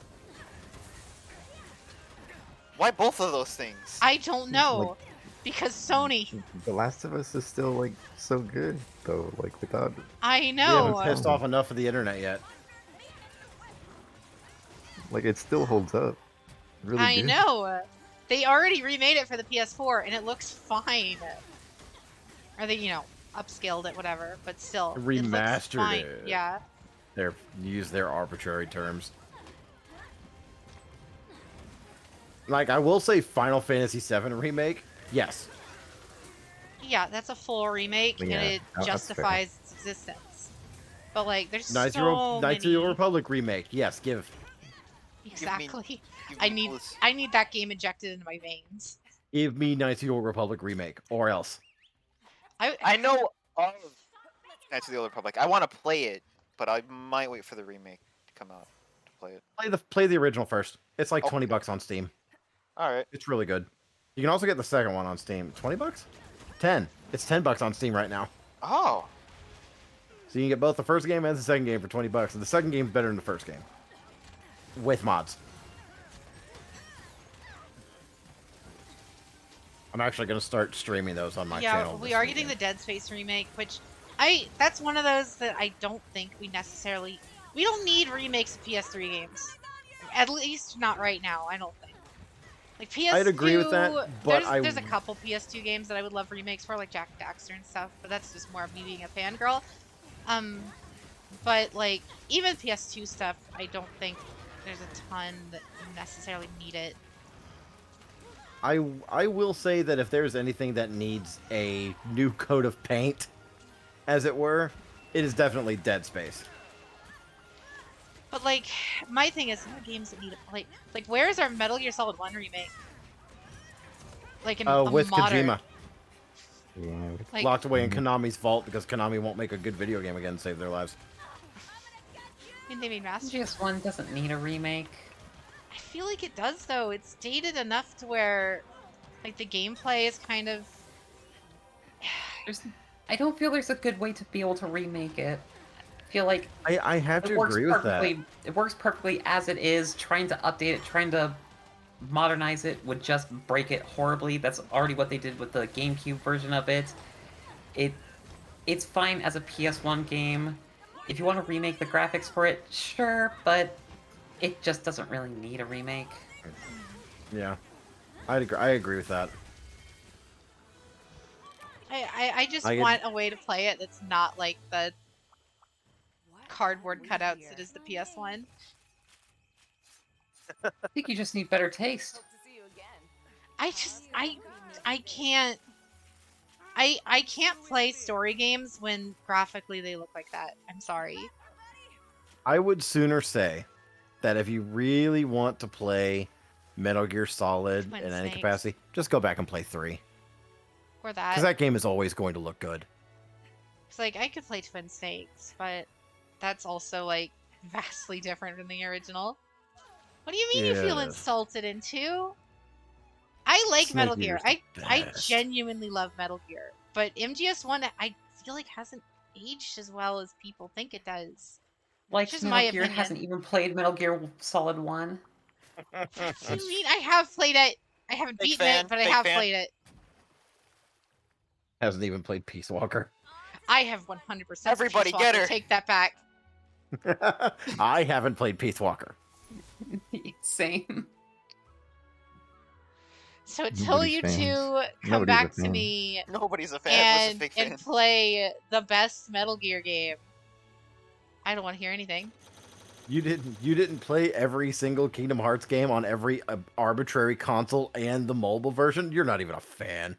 Why both of those things? I don't know. Because Sony. The Last of Us is still like so good though. Like without I We know. haven't pissed off enough of the internet yet. like it still holds up. Really I good. know. They already remade it for the PS4, and it looks fine. Or they, upscaled it, whatever. But still, it looks Remastered fine. it. Yeah. They're use their arbitrary terms. Like I will say, Final Fantasy VII remake. Yes. Yeah, that's a full remake, Yeah, and it that's fair. justifies its existence. But like, there's Knights so of the many. Old Republic remake. Yes, give. Exactly. Give I me need Bliss- I need that game injected into my veins. Give me Knights of the Old Republic remake, or else. I know all of Knights of the Old Republic. I want to play it, but I might wait for the remake to come out to play it. Play the original first. It's like Okay. $20 on Steam. All right. It's really good. You can also get the second one on Steam. $20? 10. It's $10 on Steam right now. Oh. So you can get both the first game and the second game for $20. And the second game's better than the first game. With mods. I'm actually going to start streaming those on my channel. We are getting the Dead Space remake, which that's one of those that I don't think we don't need remakes of PS3 games. At least not right now, I don't think. Like PS2, I'd agree with that, but there's a couple PS2 games that I would love remakes for, like Jack and Daxter and stuff, but that's just more of me being a fangirl. But like even PS2 stuff, I don't think there's a ton that necessarily need it. I will say that if there's anything that needs a new coat of paint, as it were, it is definitely Dead Space. But like, my thing is, there are games that need like where is our Metal Gear Solid 1 remake? Like in a With modern, Kojima. Yeah. like, Locked away in Konami's vault because Konami won't make a good video game again and save their lives. I mean, they made Master. GS1 doesn't need a remake. I feel like it does though. It's dated enough to where, like, the gameplay is kind of. I don't feel there's a good way to be able to remake it. I feel like I have to it works agree with that. perfectly. It works perfectly as it is. Trying to update it, trying to modernize it would just break it horribly. That's already what they did with the GameCube version of it. It's fine as a PS1 game. If you want to remake the graphics for it, sure, but it just doesn't really need a remake. Yeah, I agree with that. I just I get- want a way to play it that's not like the cardboard cutouts that is the PS1. I think you just need better taste. Hope to see you again. I can't. I can't play story games when graphically they look like that. I'm sorry. I would sooner say that if you really want to play Metal Gear Solid Twin in any Snakes. capacity, just go back and play 3. Or that. Because that game is always going to look good. It's like I could play Twin Snakes, but that's also like vastly different from the original. What do you mean you feel Yes. insulted into? I like Snake Metal Gear. Eater's the I best. genuinely love Metal Gear, but MGS1 I feel like hasn't aged as well as people think it does. Like just Metal my Gear opinion. hasn't even played Metal Gear Solid 1. What do you mean? I have played it. I haven't Big beaten fan, it, but I big have fan. played it. Hasn't even played Peace Walker. I have 100%. Everybody Peace get Walker. her. Take that back. I haven't played Peace Walker. Same. So until Nobody's you fans. two come Nobody's a back to fan. me Nobody's a fan. What's a big fan? and play the best Metal Gear game, I don't want to hear anything. You didn't play every single Kingdom Hearts game on every arbitrary console and the mobile version? You're not even a fan.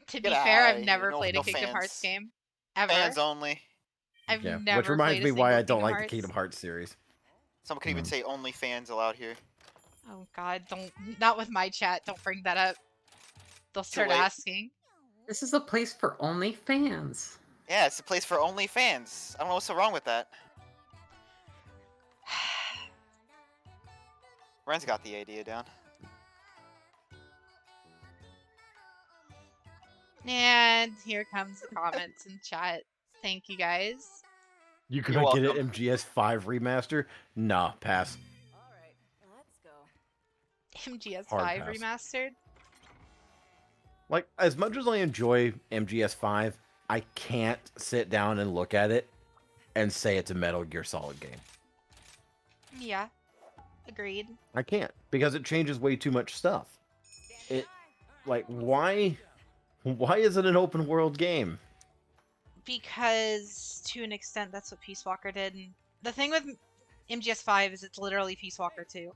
To be Get fair, outta I've here. never No- played no a Kingdom Hearts fans. game. Ever. Fans only. I've Yeah, never which reminds played me a why I single don't like the Hearts. Kingdom Hearts series. Someone could even say only fans allowed here. Oh god, not with my chat. Don't bring that up. They'll start late. asking. This is a place for only fans. Yeah, it's a place for only fans. I don't know what's so wrong with that. Ren's got the idea down. And here comes the comments in chat. Thank you guys. You You're gonna get welcome. an MGS5 remaster? Nah, pass. All right, let's go. MGS5 Hard pass. remastered. Like, as much as I enjoy MGS5, I can't sit down and look at it and say it's a Metal Gear Solid game. Yeah, agreed. I can't, because it changes way too much stuff. It, like, why is it an open world game? Because to an extent, that's what Peace Walker did. And the thing with MGS5 is it's literally Peace Walker 2.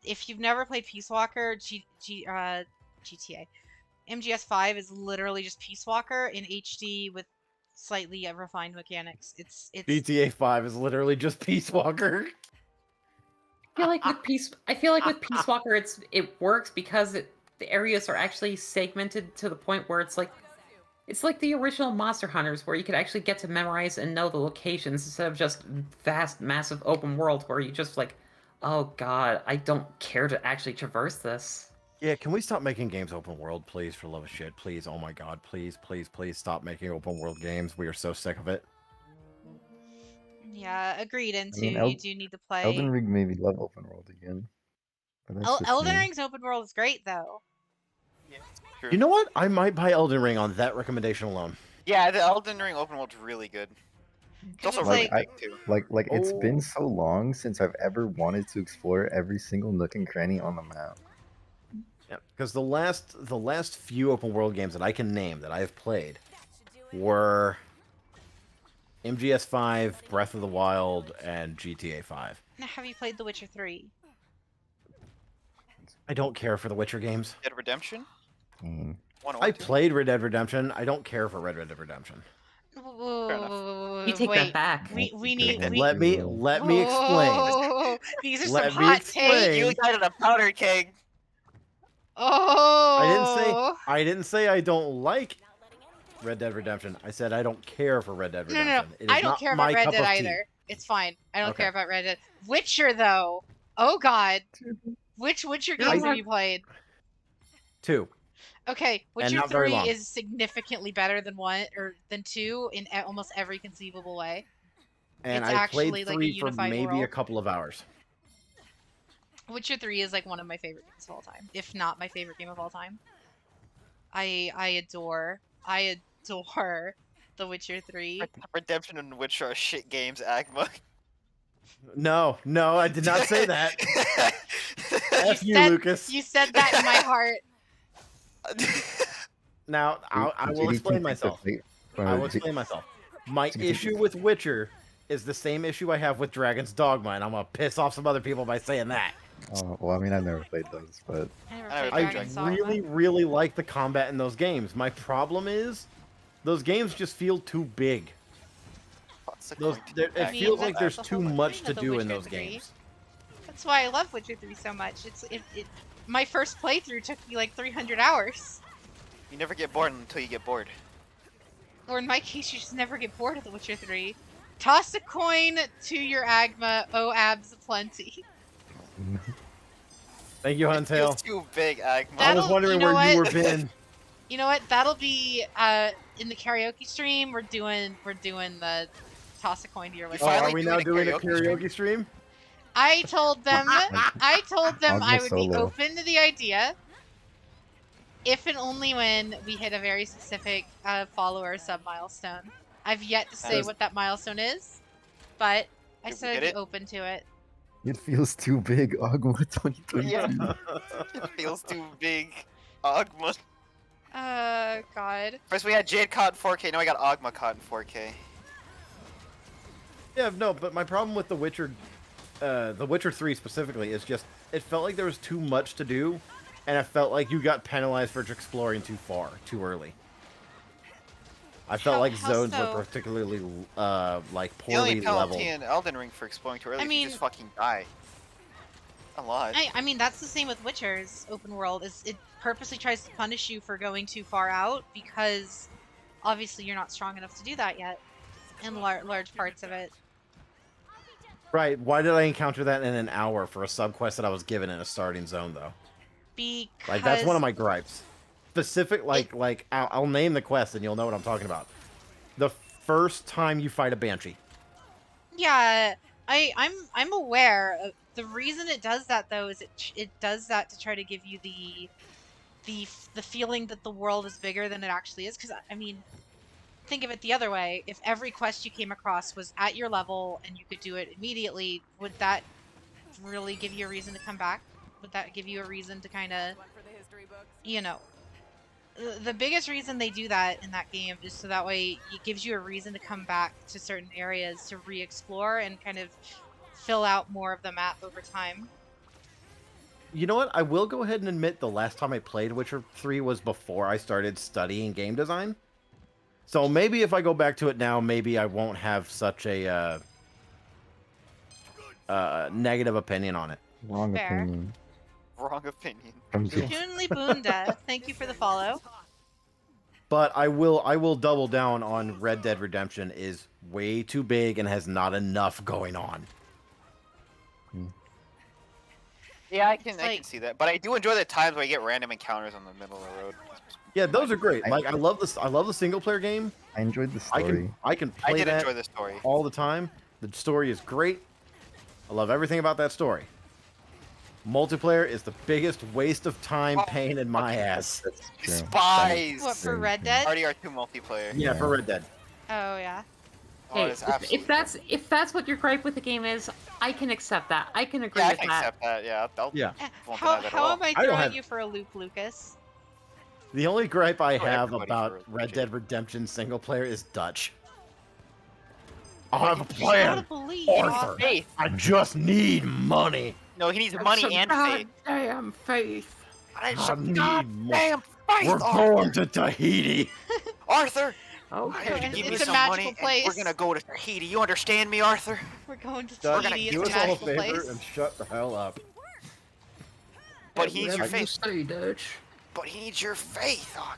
If you've never played Peace Walker, GTA, MGS5 is literally just Peace Walker in HD with slightly refined mechanics. It's GTA 5 is literally just Peace Walker. I feel like with Peace Walker, it works because the areas are actually segmented to the point where it's like the original Monster Hunters, where you could actually get to memorize and know the locations instead of just vast, massive open world where you just like, oh god, I don't care to actually traverse this. Yeah, can we stop making games open world, please, for love of shit? Please, oh my god, please, please, please stop making open world games. We are so sick of it. yeah, agreed. And I mean, you do need to play. Elden Ring maybe love open world again. But that's just Elden me. Ring's open world is great though. Yeah, true. You know what? I might buy Elden Ring on that recommendation alone. Yeah, the Elden Ring open world's really good. It's also It's really like- big too. Like it's Oh. been so long since I've ever wanted to explore every single nook and cranny on the map. Yeah, because the last few open world games that I can name that I have played were MGS5, Breath of the Wild, and GTA 5. Now, have you played The Witcher 3? I don't care for the Witcher games. Dead Redemption? Mm. One I or two? played Red Dead Redemption. I don't care for Red Dead Redemption. You take Wait, that back. we need. Okay, We, Let me explain. Oh, these are Let some me hot explain. takes. You got a powder keg! Oh. I didn't say I don't like Red Dead Redemption. I said I don't care for Red Dead No, Redemption. no, It no. is I don't not care my about Red cup Dead of tea. either. It's fine. I don't Okay. care about Red Dead. Witcher though. Oh God. Which Witcher games have you played? 2. Okay, Witcher not very 3 long. is significantly better than 1 or than 2 in almost every conceivable way. And It's I actually played like a 3 for unified maybe a world. couple of hours. Witcher 3 is like one of my favorite games of all time, if not my favorite game of all time. I adore The Witcher 3. Redemption and Witcher are shit games, Agma. No, I did not say that. F you, said- Lucas. You said that in my heart. Now, I will explain myself. I will J- explain myself. My issue with Witcher is the same issue I have with Dragon's Dogma, and I'm gonna piss off some other people by saying that. Oh, well, I mean, I've never played those, but I never I played played Dragon's I Dogma. really like the combat in those games. My problem is, those games just feel too big. It mean, feels like that's there's the too whole much point to of The do in Witcher those 3. games. That's why I love Witcher 3 so much. My first playthrough took me like 300 hours. You never get bored until you get bored. Or in my case, you just never get bored of The Witcher 3. Toss a coin to your Agma, oh abs plenty. Thank you, It feels Huntail. too big, Agma. I was That'll- wondering you know where you were what? been. You know what? That'll be in the karaoke stream. We're doing the toss a coin to your You Witcher. Oh, are finally we now doing a karaoke karaoke stream? I told them I Agma would be solo. open to the idea if and only when we hit a very specific follower sub milestone. I've yet to say Does- what that milestone is, but I Did we said I'd hit be it? open to it. it feels too big. Agma 2022. Yeah. It feels too big. Agma. God. First we had Jade caught in 4K, now we got Agma caught in 4K. Yeah, no, but my problem with The Witcher 3 specifically is just, it felt like there was too much to do, and it felt like you got penalized for exploring too far, too early. I felt like How zones so? were particularly, like, The only poorly leveled. penalty in Elden Ring for exploring too early is you just fucking die. A lot. I mean, that's the same with Witcher's open world. Is it purposely tries to punish you for going too far out because obviously you're not strong enough to do that yet in large parts of it. Right, why did I encounter that in an hour for a subquest that I was given in a starting zone, though? Because Like, that's one of my gripes. Specific, I'll name the quest and you'll know what I'm talking about. The first time you fight a banshee. Yeah, I'm aware. The reason it does that though is it does that to try to give you the feeling that the world is bigger than it actually is. Because I mean, think of it the other way. If every quest you came across was at your level and you could do it immediately, would that really give you a reason to come back? Would that give you a reason to kind of, One for the history books. you know, the biggest reason they do that in that game is so that way it gives you a reason to come back to certain areas to re-explore and kind of fill out more of the map over time. You know what? I will go ahead and admit the last time I played Witcher 3 was before I started studying game design. So maybe if I go back to it now, maybe I won't have such a negative opinion on it. Wrong Fair. opinion. Wrong opinion. From Jay. Toonly Boonda, thank you for the follow. But I will double down on Red Dead Redemption is way too big and has not enough going on. Yeah, I It's can like- see that, but I do enjoy the times where I get random encounters on the middle of the road. Yeah, those are great. Like I love this. I love the single player game. I enjoyed the I story. can I play did that enjoy the story. all the time. The story is great. I love everything about that story. Multiplayer is the biggest waste of time, Oh, pain in my ass. That's true. Despise. What, for Very Red true. Dead? RDR2 multiplayer. Yeah, for Red Dead. Oh yeah. Oh, Hey, it's if absolutely if that's what your gripe with the game is, I can accept that. I can agree yeah, I with can that. accept that. Yeah, Yeah. won't How deny that at all. am I I don't throwing have- you for a loop, Lucas? The only gripe I Throw have everybody about for a Red loop, Dead Redemption single player is Dutch. I But have a you Gotta plan, believe. Arthur. Faith. I just need money. No, he needs money and faith. Damn faith. I need I some need goddamn faith, We're Arthur. going to Tahiti. Arthur, Okay. you give me It's a some magical money, place. and we're gonna go to Tahiti. You understand me, Arthur? We're going to Dutch, Tahiti. do It's us a all a magical favor place. and shut the hell up. But he needs your Whatever you faith. say, Dutch. But he needs your faith, Ogma.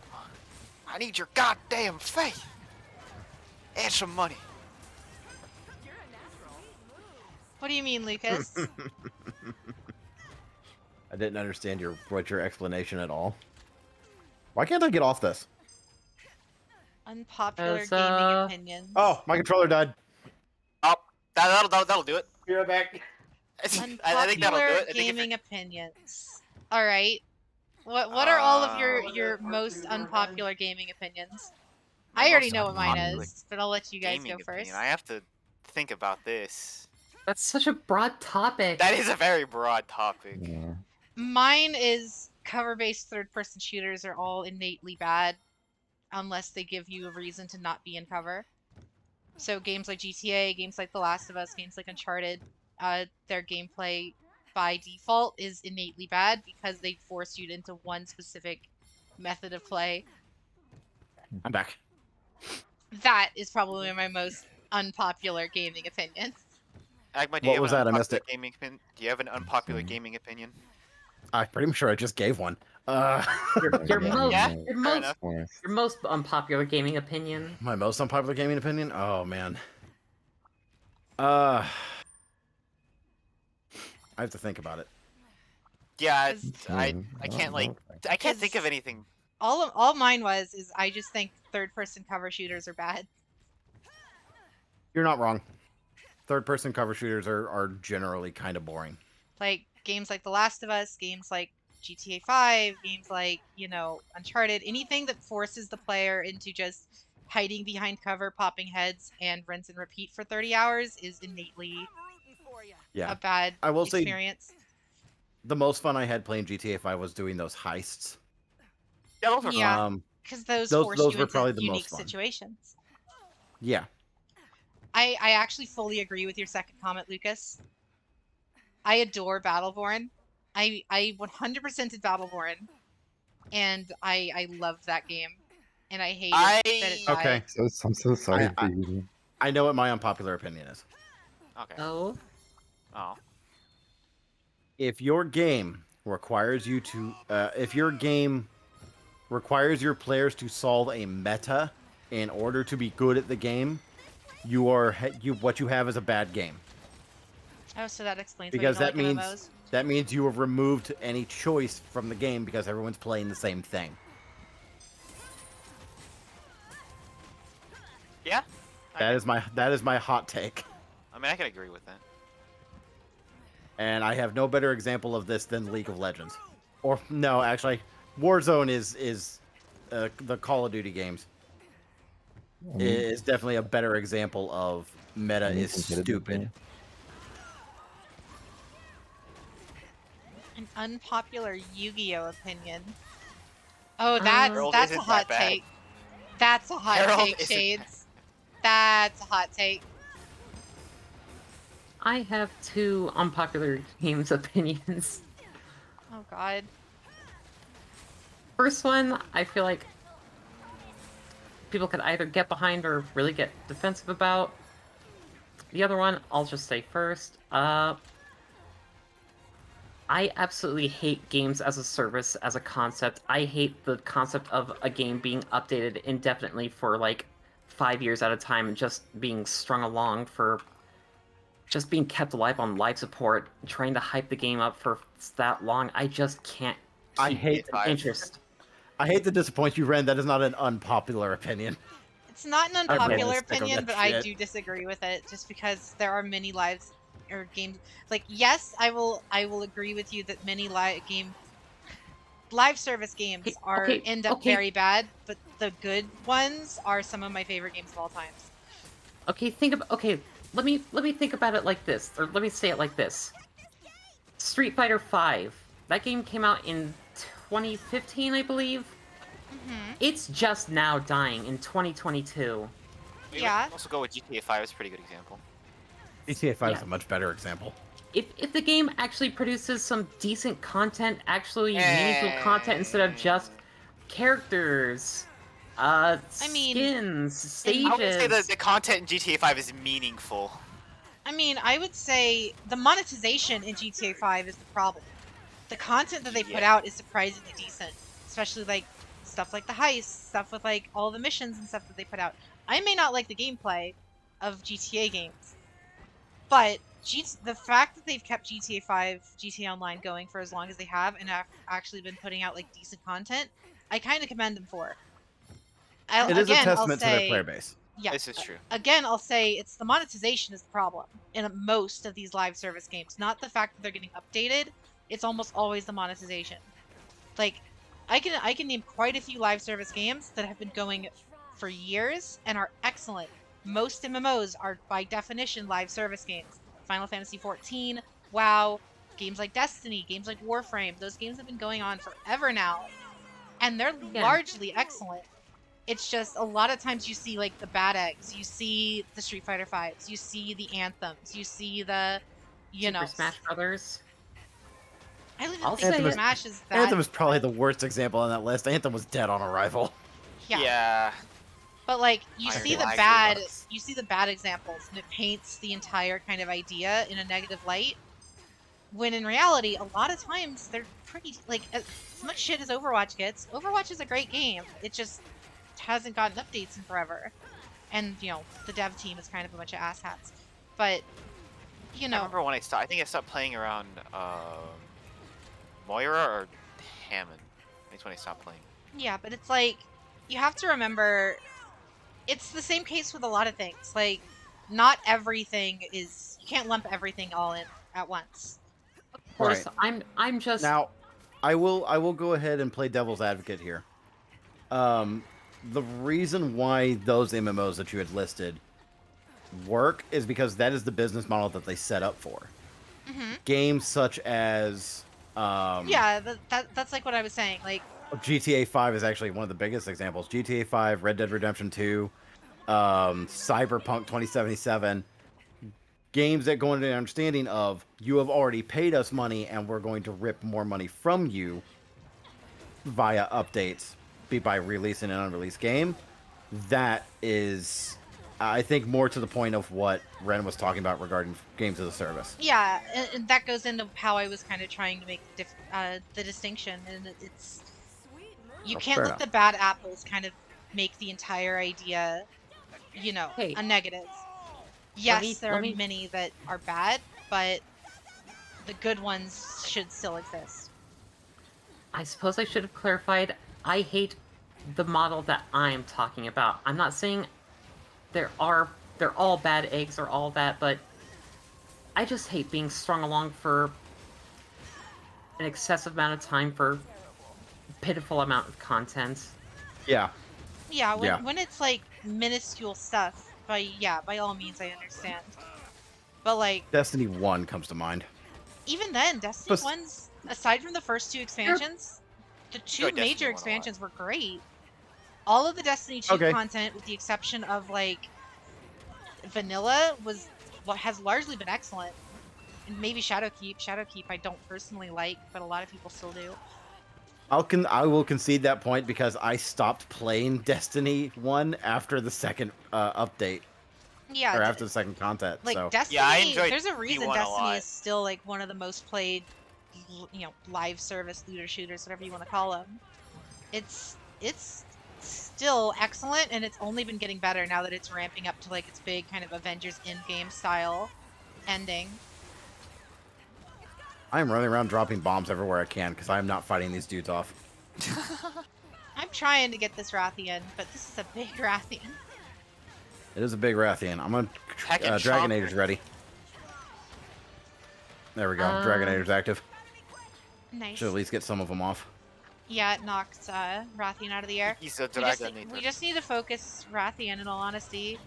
I need your goddamn faith. And some money. What do you mean, Lucas? I didn't understand your explanation at all. Why can't I get off this? Unpopular As, gaming opinions. Oh, my controller died. Oh, that'll do it. Be right back. I think Unpopular that'll do it. I think if gaming opinions. All right. What are all of your most unpopular gaming opinions? My I already most know what mine unpopular is, but I'll let you guys gaming go first. opinion, I have to think about this. That's such a broad topic. That is a very broad topic. Yeah. Mine is cover-based third-person shooters are all innately bad unless they give you a reason to not be in cover. So games like GTA, games like The Last of Us, games like Uncharted, their gameplay by default is innately bad because they force you into one specific method of play. I'm back. That is probably my most unpopular gaming opinion. Agma, do What you was have that? an I missed unpopular it. gaming opinion? Do you have an unpopular gaming opinion? I'm pretty sure I just gave one. Your most, Yeah, your fair most, enough. Yes. your most unpopular gaming opinion. My most unpopular gaming opinion? Oh man. I have to think about it. Yeah, Cause- I I can't don't know. I can't think of anything. All mine is I just think third-person cover shooters are bad. You're not wrong. Third-person cover shooters are generally kind of boring. Like games like The Last of Us, games like GTA 5, games like, Uncharted, anything that forces the player into just hiding behind cover, popping heads, and rinse and repeat for 30 hours is innately I'm rooting for ya. Yeah. a bad I will say experience. the most fun I had playing GTA 5 was doing those heists. Yeah, those are Yeah. fun. Because those those force were you into probably the most unique fun. situations. Yeah. I actually fully agree with your second comment, Lucas. I adore Battleborn. I 100%ed Battleborn, and I love that game, and I hate that it died. Okay. I'm so sorry I- for you. I know what my unpopular opinion is. Okay. Oh, Oh. If your game requires you to, if your game requires your players to solve a meta in order to be good at the game, what you have is a bad game. Oh, so that explains Because why you that don't like means MMOs. that means you have removed any choice from the game because everyone's playing the same thing. Yeah. That is my hot take. I mean, I can agree with that. And I have no better example of this than League of Legends. Or no, actually, Warzone is the Call of Duty games. I mean, Is definitely a better example of meta any is competitive stupid. game. An unpopular YuGiOh opinion. Oh, Harold that's a isn't hot that bad. take. That's a hot Harold take, isn't Shades. That's a hot take. I have two unpopular games opinions. Oh God. First one, I feel like people could either get behind or really get defensive about. The other one, I'll just say first. I absolutely hate games as a service as a concept. I hate the concept of a game being updated indefinitely for like 5 years at a time and just being strung along for just being kept alive on life support, trying to hype the game up for that long. I just can't I keep hate interest. I hate to disappoint you, Ren. That is not an unpopular opinion. It's not an I've read unpopular this stick on opinion, that but I shit. do disagree with it just because there are many lives or games like yes, I will agree with you that many live service games end up very bad, but the good ones are some of my favorite games of all times. Let me think about it like this, or let me say it like this. Street Fighter V. That game came out in 2015, I believe. Mm-hmm. It's just now dying in 2022. Yeah. We can also go with GTA 5 is a pretty good example. GTA 5 is a much better example. If the game actually produces some decent content, actually meaningful content instead of just characters, skins, stages. I would say that the content in GTA 5 is meaningful. I mean, I would say the monetization in GTA 5 is the problem. The content that they put out is surprisingly decent, especially like stuff like the heist, stuff with like all the missions and stuff that they put out. I may not like the gameplay of GTA games, but the fact that they've kept GTA 5, GTA Online going for as long as they have and have actually been putting out like decent content, I kind of commend them for. It is a testament to their player base. Yeah, this is true. Again, I'll say it's the monetization is the problem in most of these live service games, not the fact that they're getting updated. It's almost always the monetization. Like, I can name quite a few live service games that have been going for years and are excellent. Most MMOs are by definition live service games. Final Fantasy XIV, WoW, games like Destiny, games like Warframe. Those games have been going on forever now, and they're largely excellent. It's just a lot of times you see like the bad eggs, you see the Street Fighter 5s, you see the Anthems, you see the, Super Smash Brothers. I don't even think Smash is that. Anthem is probably the worst example on that list. Anthem was dead on arrival. Yeah. But like you see the bad examples, and it paints the entire kind of idea in a negative light. When in reality, a lot of times they're pretty like as much shit as Overwatch gets. Overwatch is a great game. It just hasn't gotten updates in forever, and the dev team is kind of a bunch of asshats. But I remember when I think I stopped playing around Moira or Hammond. That's when I stopped playing. Yeah, but it's like you have to remember it's the same case with a lot of things. Like not everything is you can't lump everything all in at once. Of course, right. I'm just now. I will go ahead and play devil's advocate here. The reason why those MMOs that you had listed work is because that is the business model that they set up for. Mm-hmm. Games such as that's like what I was saying. Like GTA 5 is actually one of the biggest examples. GTA 5, Red Dead Redemption 2, Cyberpunk 2077. Games that go into the understanding of you have already paid us money and we're going to rip more money from you via updates, be by releasing an unreleased game. That is, I think, more to the point of what Ren was talking about regarding games as a service. Yeah, and that goes into how I was kind of trying to make the distinction, and it's you can't let the bad apples kind of make the entire idea, a negative. Yes, there are many that are bad, but the good ones should still exist. I suppose I should have clarified. I hate the model that I'm talking about. I'm not saying there are they're all bad eggs or all that, but I just hate being strung along for an excessive amount of time for pitiful amount of content. Yeah. Yeah, Yeah. when it's like minuscule stuff, by all means I understand. But like Destiny 1 comes to mind. even then, Destiny Plus- 1's aside from the first two expansions, the two Destiny major 1 a lot. expansions were great. All of the Destiny 2 Okay. content, with the exception of like vanilla, was what has largely been excellent. And maybe Shadowkeep. Shadowkeep I don't personally like, but a lot of people still do. I will concede that point because I stopped playing Destiny 1 after the second update. Yeah, Or after the second content, like so... Destiny, Yeah, I enjoyed there's a reason D1 a Destiny lot. is still like one of the most played, live service looter shooters, whatever you want to call them. It's still excellent, and it's only been getting better now that it's ramping up to like its big kind of Avengers Endgame style ending. I'm running around dropping bombs everywhere I can because I'm not fighting these dudes off. I'm trying to get this Rathian, but this is a big Rathian. It is a big Rathian. I'm gonna... Heckin' Dragonator's chopper. ready. There we go. Dragonator's active. Nice. Should at least get some of them off. Yeah, it knocked Rathian out of the air. He's a We Dragonator. just need to focus Rathian, in all honesty.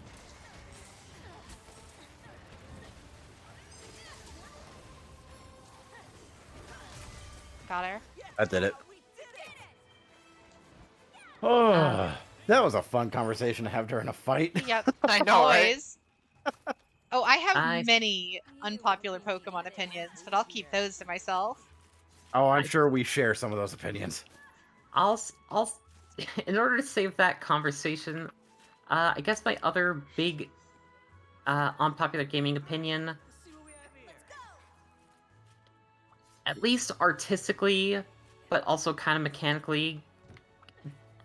Got her. That did it. Oh, that was a fun conversation to have during a fight. Yep. I know, right? Always. Oh, I have I- many unpopular Pokemon opinions, but I'll keep those to myself. Oh, I'm sure we share some of those opinions. I'll, in order to save that conversation, I guess my other big unpopular gaming opinion, at least artistically, but also kind of mechanically,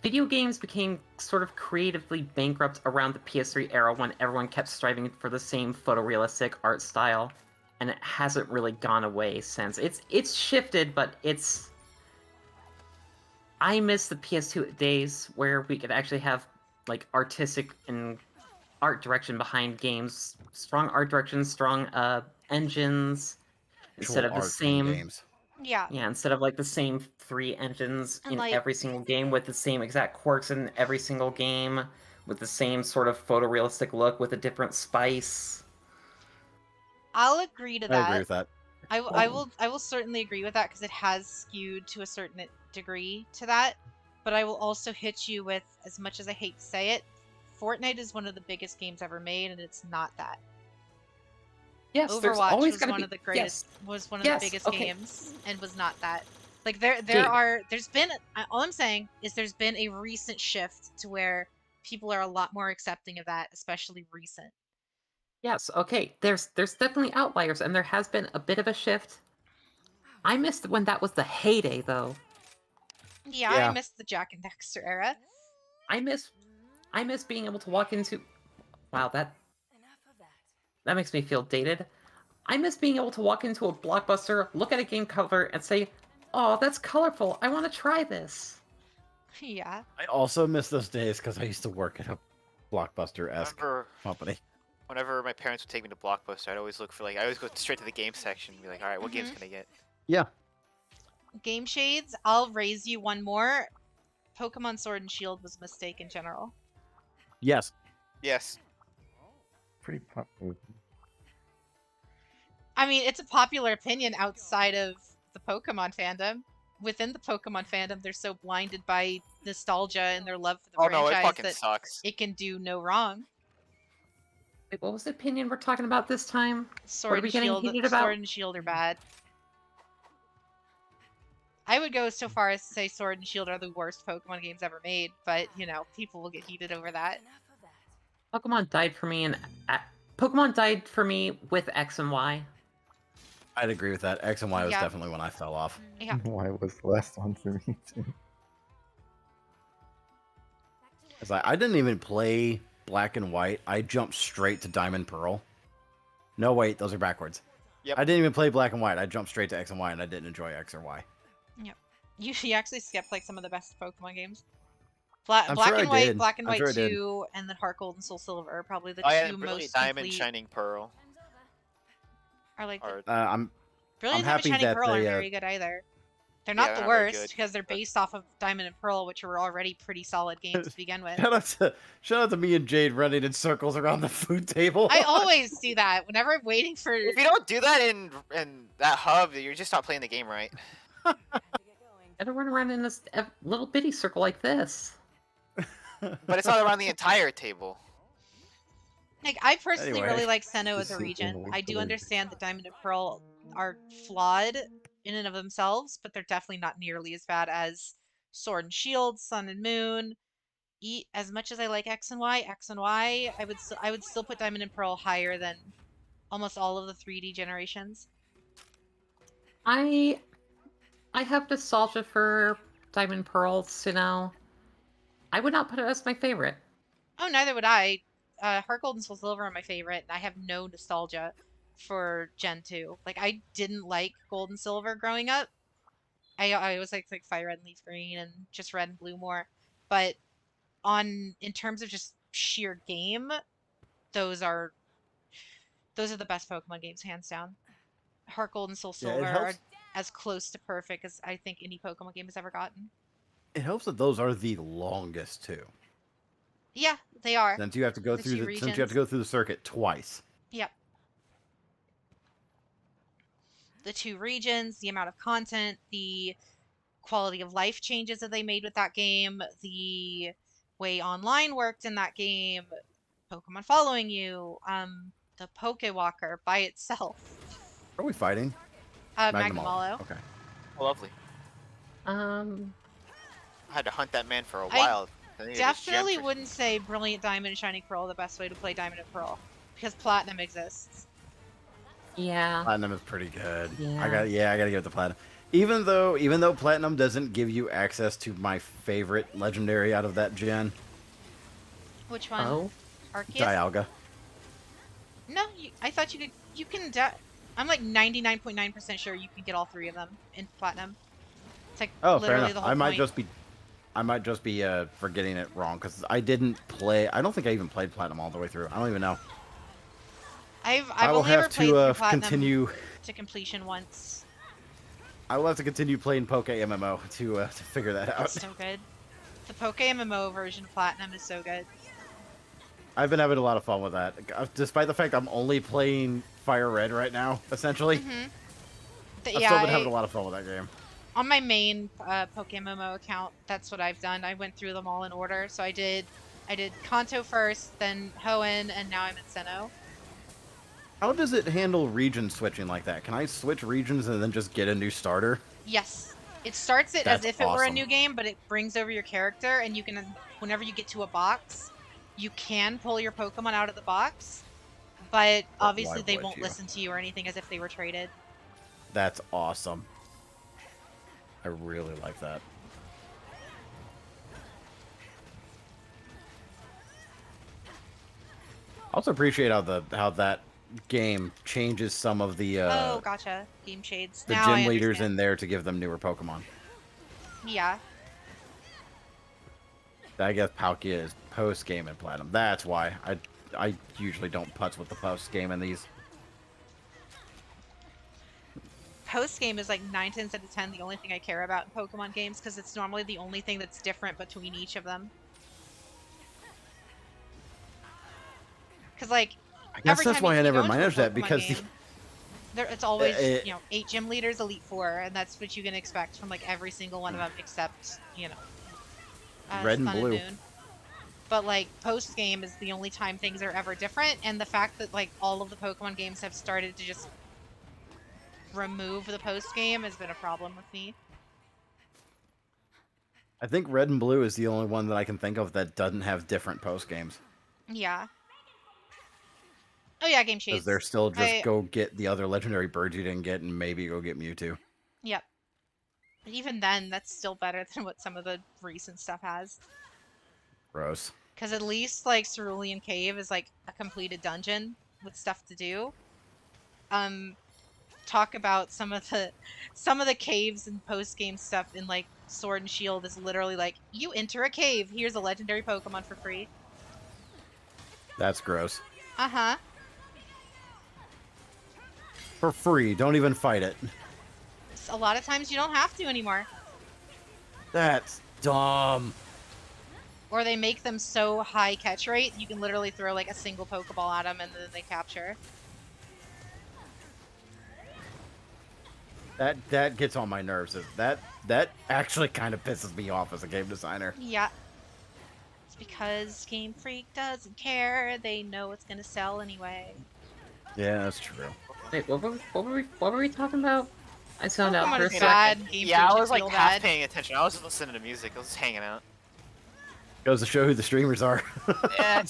video games became sort of creatively bankrupt around the PS3 era when everyone kept striving for the same photorealistic art style, and it hasn't really gone away since. It's shifted, but it's... I miss the PS2 days where we could actually have like artistic and art direction behind games, strong art direction, strong engines, instead Actual of the art in same. games. Yeah. Yeah, instead of like the same 3 engines And, in like- every single game with the same exact quirks in every single game, with the same sort of photorealistic look with a different spice. I'll agree to that. I agree with that. I will certainly agree with that because it has skewed to a certain degree to that. But I will also hit you with, as much as I hate to say it, Fortnite is one of the biggest games ever made, and it's not that. Yes, there's Overwatch always was gonna one be of the greatest, was one of Yes, the biggest okay. games, and was not that. Like Jade. there's been, all I'm saying is there's been a recent shift to where people are a lot more accepting of that, especially recent. Yes, okay. There's definitely outliers, and there has been a bit of a shift. I missed when that was the heyday, though. Yeah, Yeah. I missed the Jack and Dexter era. I miss being able to walk into. Wow, that makes me feel dated. I miss being able to walk into a Blockbuster, look at a game cover, and say, "Oh, that's colorful. I want to try this." Yeah. I also miss those days because I used to work at a Blockbuster-esque company. Whenever my parents would take me to Blockbuster, I'd always look for I always go straight to the game section and be like, all right, what games can I get? Yeah. Game Shades, I'll raise you one more. Pokemon Sword and Shield was a mistake in general. Yes. Yes. Pretty popular. I mean, it's a popular opinion outside of the Pokemon fandom. Within the Pokemon fandom, they're so blinded by nostalgia and their love for the Oh no, it franchise fucking that sucks. it can do no wrong. Wait, what was the opinion we're talking about this time? Sword are we and getting Shield, heated about? Sword and Shield are bad. I would go so far as to say Sword and Shield are the worst Pokemon games ever made, but people will get heated over that. Pokemon died for me, and Pokemon died for me with X and Y. I'd agree with that. X and Y was Yeah. definitely when I fell off. Yeah. Why was the last one for me too? It's like, I didn't even play Black and White. I jumped straight to Diamond Pearl. No, wait, those are backwards. Yep. I didn't even play Black and White. I jumped straight to X and Y, and I didn't enjoy X or Y. You actually skipped like some of the best Pokemon games. I'm Black sure and I White, did. Black and I'm White sure I did. 2, and then Heart Gold and Soul Silver are probably the Oh yeah, two and Brilliant most Diamond, complete. Shining Pearl. Are like Are I'm Brilliant Diamond, happy Shining that Pearl aren't they very good either. They're Yeah, not they're the not very worst good, because they're but- based off of Diamond and Pearl, which were already pretty solid games to begin with. shout out to me and Jade running in circles around the food table. I always do that whenever I'm waiting for. If you don't do that in that hub, you're just not playing the game right. Gotta run around in this little bitty circle like this. But it's not around the entire table. Like, I personally Anyway. really like Sinnoh as Just a sit region. and wait I for do them. understand that Diamond and Pearl are flawed in and of themselves, but they're definitely not nearly as bad as Sword and Shield, Sun and Moon. As much as I like X and Y, I would still put Diamond and Pearl higher than almost all of the 3D generations. I have nostalgia for Diamond Pearl, Sinnoh. I would not put it as my favorite. Oh, neither would I. Heart Gold and Soul Silver are my favorite, and I have no nostalgia for Gen 2. Like, I didn't like Gold and Silver growing up. I always liked like Fire Red and Leaf Green and just Red and Blue more. But in terms of just sheer game, those are the best Pokemon games, hands down. Heart Gold and Soul Yeah, it Silver are helps. as close to perfect as I think any Pokemon game has ever gotten. It helps that those are the longest too. Yeah, they are. Since you have to go The through two since you have to go through the circuit twice. Yep. The two regions, the amount of content, the quality of life changes that they made with that game, the way online worked in that game, Pokemon following you, the Pokewalker by itself. Are we fighting? Magnemalo. Okay. Oh, lovely. Um, I had to hunt that man for a I while. I needed his gem Definitely for- wouldn't say Brilliant Diamond and Shining Pearl are the best way to play Diamond and Pearl because Platinum exists. yeah. Platinum is pretty good. Yeah. I gotta give it to Platinum. Even though Platinum doesn't give you access to my favorite legendary out of that gen, Which one? Oh, Arceus? Dialga. No, I thought you can. I'm like 99.9% sure you can get all three of them in Platinum. It's like Oh, fair literally enough. the whole I might point. just be forgetting it wrong because I didn't play. I don't think I even played Platinum all the way through. I don't even know. I've I will only ever have played to through Platinum continue. to completion once. I will have to continue playing Poke MMO to figure that out. It's so good. The Poke MMO version of Platinum is so good. I've been having a lot of fun with that, despite the fact I'm only playing Fire Red right now. Essentially, Mm-hmm. I've still been having a lot of fun with that game. On my main Poke MMO account, that's what I've done. I went through them all in order. So I did Kanto first, then Hoenn, and now I'm at Sinnoh. How does it handle region switching like that? Can I switch regions and then just get a new starter? Yes. It starts it That's as if it were a awesome. new game, but it brings over your character, and you can, whenever you get to a box, you can pull your Pokemon out of the box, but obviously they would won't you? listen to you or anything as if they were traded. That's awesome. I really like that. I also appreciate how that game changes some of the Oh, gotcha. Game shades. the Now I gym leaders understand. in there to give them newer Pokemon. Yeah. I guess Palkia is post game in Platinum. That's why I usually don't putz with the post game in these. Post game is like 9 tenths out of 10 the only thing I care about in Pokemon games because it's normally the only thing that's different between each of them. Because like I guess every that's time why you I never go into a managed that Pokemon because game, it's always it- 8 gym leaders, Elite Four, and that's what you can expect from like every single one of them except Red and Sun Blue. Moon. But like post game is the only time things are ever different, and the fact that like all of the Pokemon games have started to just remove the post game has been a problem with me. I think Red and Blue is the only one that I can think of that doesn't have different post games. Yeah. Oh yeah, game Because shades. they're still just I- go get the other legendary birds you didn't get and maybe go get Mewtwo. Yep. But even then, that's still better than what some of the recent stuff has. Gross. Because at least like Cerulean Cave is like a completed dungeon with stuff to do. talk about some of the caves and post game stuff in like Sword and Shield is literally like you enter a cave, here's a legendary Pokemon for free. That's gross. Uh-huh. For free. Don't even fight it. A lot of times you don't have to anymore. That's dumb. Or they make them so high catch rate, you can literally throw like a single Pokeball at them and then they capture. That gets on my nerves. That actually kind of pisses me off as a game designer. Yeah. It's because Game Freak doesn't care. They know it's gonna sell anyway. Yeah, that's true. Wait, what were we talking about? I zoned out Pokemon for a is second. bad. Game Yeah, Freak I was should like feel half bad. paying attention. I was just listening to music. I was just hanging out. Goes to show who the streamers are. Yeah,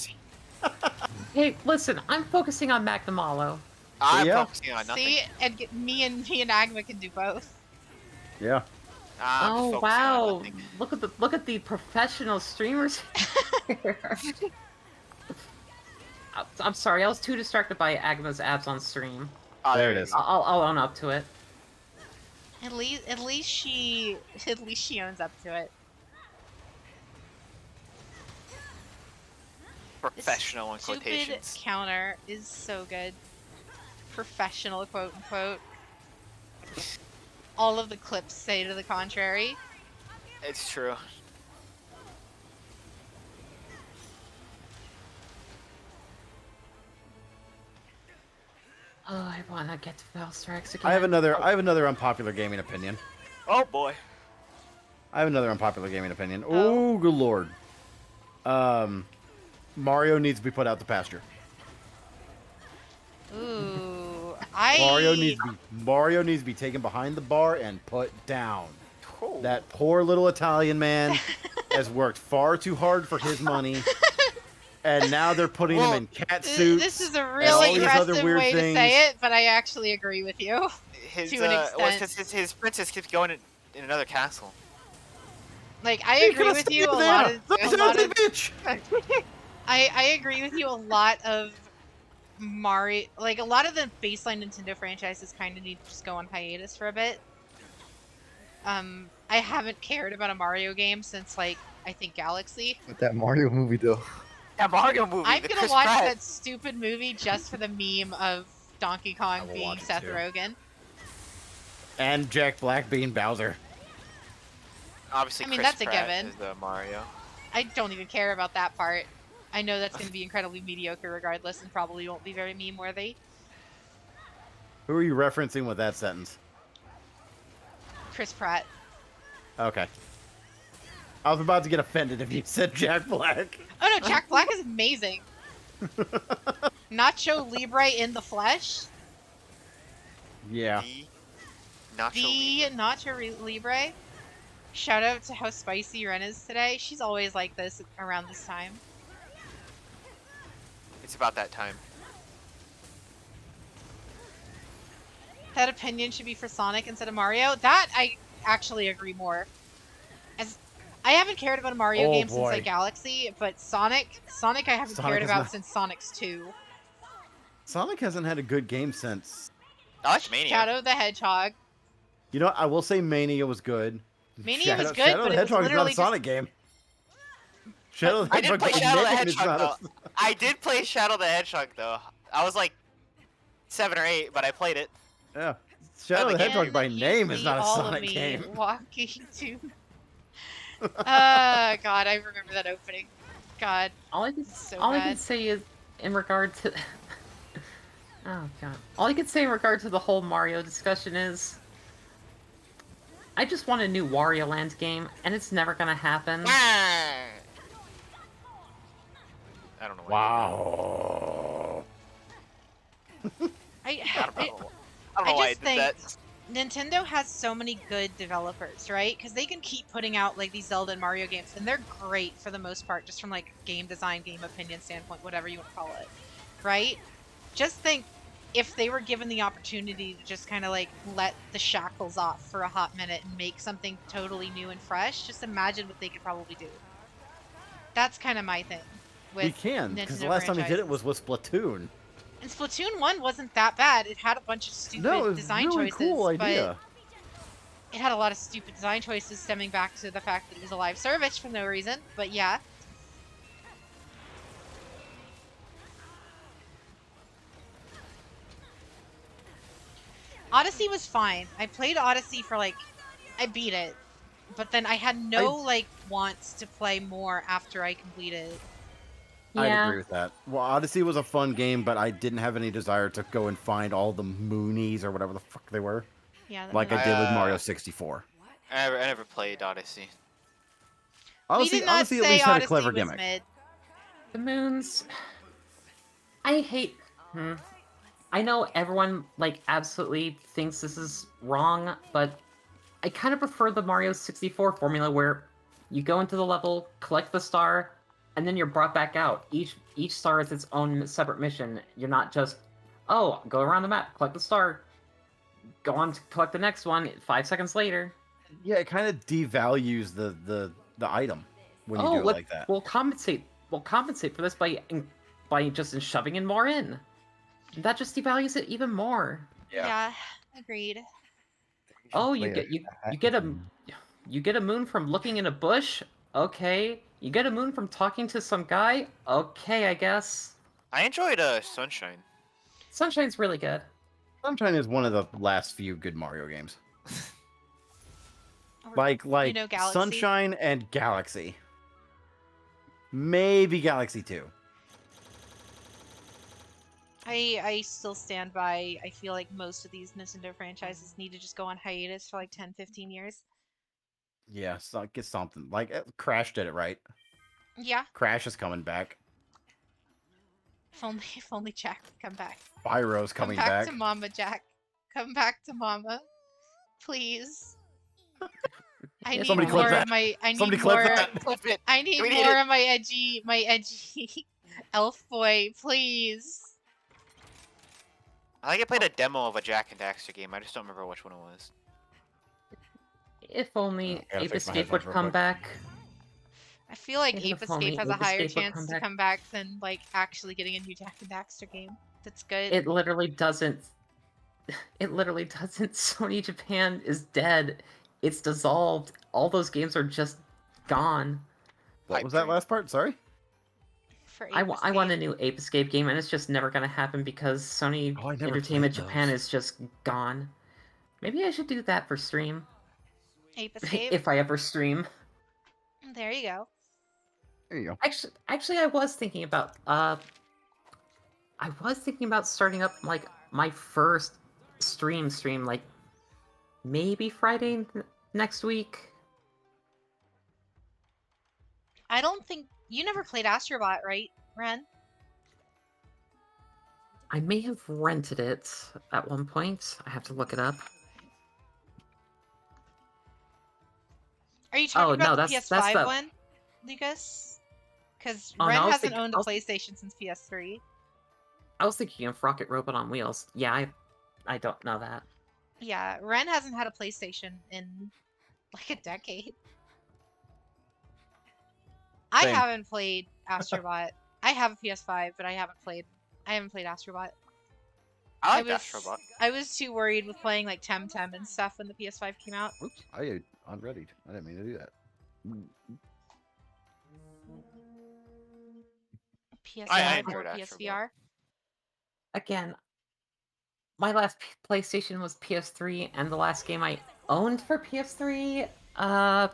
Hey, listen, I'm focusing on Magnamalo. I'm Yeah. focusing on nothing. See, and me and Agma can do both. Yeah. I'm just Oh focusing on wow! nothing. Look at the professional streamers here. I'm sorry, I was too distracted by Agma's abs on stream. Oh, There it you is. go. I'll own up to it. At least she owns up to it. Professional in Stupid quotations. counter is so good. Professional, quote unquote. All of the clips say to the contrary. It's true. Oh, I wanna get to Valstrax again. I have another unpopular gaming opinion. Oh boy. I have another unpopular gaming opinion. Oh. Oh, good lord. Mario needs to be put out to pasture. Ooh, Mario needs to be taken behind the bar and put down. Oh. That poor little Italian man has worked far too hard for his money, and now they're putting him in cat suits. This is a all really these other aggressive weird way to things. say it, but I actually agree with you. His, to an well, extent. his princess keeps going in another castle. Like, I You agree could've with stayed you a there. lot of... Look at that bitch! I agree with you a lot of Mario... Like, a lot of the baseline Nintendo franchises kind of need to just go on hiatus for a bit. I haven't cared about a Mario game since, like, I think Galaxy. But that Mario movie though. That Mario movie. I'm the gonna Chris watch Pratt. that stupid movie just for the meme of Donkey I Kong will being watch it Seth too. Rogen. And Jack Black being Bowser. Obviously, I mean, Chris that's a Pratt given. is Mario. I don't even care about that part. I know that's going to be incredibly mediocre regardless and probably won't be very meme-worthy. Who are you referencing with that sentence? Chris Pratt. Okay. I was about to get offended if you said Jack Black. Oh no, Jack Black is amazing. Nacho Libre in the flesh. Yeah. The Nacho The Libre. Nacho Libre. Shout out to how spicy Ren is today. She's always like this around this time. It's about that time. That opinion should be for Sonic instead of Mario. That I actually agree more. As I haven't cared about a Mario Oh, game since boy. like Galaxy, but Sonic I haven't Sonic cared is about not- since Sonic's 2. Sonic hasn't had a good game since. I like Mania. Shadow the Hedgehog. You know, I will say Mania was good. Mania was good, Shadow but the it was Hedgehog is not literally a Sonic game. Shadow the I did Hedgehog play by Shadow the name is not a- Hedgehog, I did play Shadow the Hedgehog though. I was like 7 or 8, but I played it. Yeah. Shadow the Again, Hedgehog by You name is see not a all of Sonic me game. Walking to. God, I remember that opening. God, All I can so all I can bad. say is in regard to oh god. All I can say in regard to the whole Mario discussion is I just want a new Wario Land game, and it's never gonna happen. I don't know. What Wow. I I don't know why I just did think that. Nintendo has so many good developers, right? Because they can keep putting out like these Zelda and Mario games, and they're great for the most part, just from like game design, game opinion standpoint, whatever you want to call it, right? Just think if they were given the opportunity to just kind of like let the shackles off for a hot minute and make something totally new and fresh, just imagine what they could probably do. That's kind of my thing. We can, because the Nintendo last time he did it franchises. was with Splatoon. And Splatoon 1 wasn't that bad. It had a bunch of stupid No, it was design really choices, cool but idea. it had a lot of stupid design choices stemming back to the fact that it was a live service for no reason. But yeah. Odyssey was fine. I played Odyssey for like, I beat it, but then I had no like wants to play more after I completed. I'd Yeah. agree with that. Well, Odyssey was a fun game, but I didn't have any desire to go and find all the Moonies or whatever the fuck they were, Yeah, like I Moonies. did with Mario 64. I never played Odyssey. We did not Odyssey at say least had a Odyssey clever was gimmick. mid. The moons. I hate. I know everyone like absolutely thinks this is wrong, but I kind of prefer the Mario 64 formula where you go into the level, collect the star, and then you're brought back out. Each star is its own separate mission. You're not just, oh, go around the map, collect the star, go on to collect the next one 5 seconds later. Yeah, it kind of devalues the item when you do it like that. We'll compensate for this by just shoving in more in. That just devalues it even more. Yeah, agreed. Oh, you get a moon from looking in a bush? Okay. You get a moon from talking to some guy? Okay, I guess. I enjoyed Sunshine. Sunshine's really good. Sunshine is one of the last few good Mario games. Or, Like you know, Galaxy. Sunshine and Galaxy. Maybe Galaxy 2. I still stand by, I feel like most of these Nintendo franchises need to just go on hiatus for like 10, 15 years. Yeah, so get something. Like Crash did it right. Yeah. Crash is coming back. If only Jack would come back. Spyro's coming Come back back. to Mama, Jack. Come back to Mama. Please. I need Somebody more clip that. of my I need Somebody more clip that. Clip it. I need We need more it. of my edgy elf boy, please. I think I played a demo of a Jack and Daxter game. I just don't remember which one it was. If only gotta Ape fix my Escape would headphones real come quick. back. I feel like If Ape only Escape has a Ape higher Escape would chance come to back. come back than like actually getting a new Jack and Daxter game. That's good. It literally doesn't. It literally doesn't. Sony Japan is dead. It's dissolved. All those games are just gone. What Pipe was that dream. last part? Sorry? For I Ape want a Escape. new Ape Escape game, and it's just never gonna happen because Sony Oh, I never Entertainment played Japan those. is just gone. Maybe I should do that for stream. Ape Escape. If I ever stream. There you go. There you go. Actually, I was thinking about starting up like my first stream like maybe Friday next week. I don't think you never played Astrobot, right, Ren? I may have rented it at one point. I have to look it up. Are you talking Oh, about no, the that's PS5 the- one, Lucas? Because Oh, no, Ren I was hasn't thinking- owned a PlayStation since PS3. I was thinking of Rocket Robot on Wheels. Yeah, I don't know that. Yeah, Ren hasn't had a PlayStation in like a decade. I Same. haven't played Astrobot. I have a PS5, but I haven't played Astrobot. I like was, Astrobot. I was too worried with playing like Temtem and stuff when the PS5 came out. Oops, I unreadied. I didn't mean to do that. PS5 enjoyed or Astrobot. PSVR. Again, my last PlayStation was PS3, and the last game I owned for PS3, I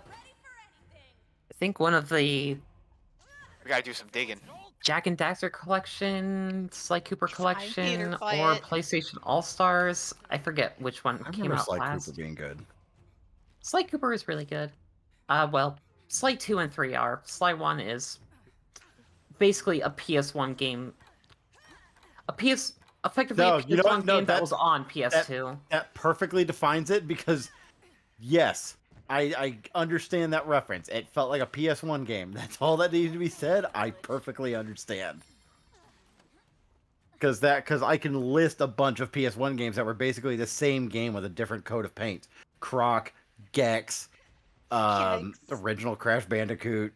think one of the We gotta do some digging. Jack and Daxter collection, Sly Cooper Fine, Peter, collection, play or it. PlayStation All Stars. I forget which one I came remember out Sly last. Cooper being good. Sly Cooper is really good. Well, Sly 2 and 3 are. Sly 1 is basically a PS1 game. Effectively No, a PS1 you know what? No, game that was on PS2. That perfectly defines it because, yes, I understand that reference. It felt like a PS1 game. That's all that needed to be said. I perfectly understand. Because I can list a bunch of PS1 games that were basically the same game with a different coat of paint. Croc, Gex, original Crash Bandicoot,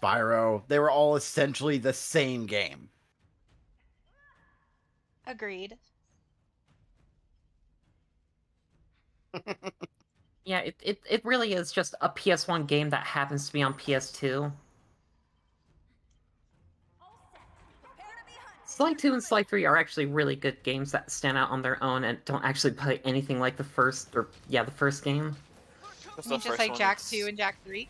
Spyro. They were all essentially the same game. Agreed. Yeah, it really is just a PS1 game that happens to be on PS2. Sly 2 and Sly 3 are actually really good games that stand out on their own and don't actually play anything like the first game. That's I mean, the just first like one Jack that's- 2 and Jack 3.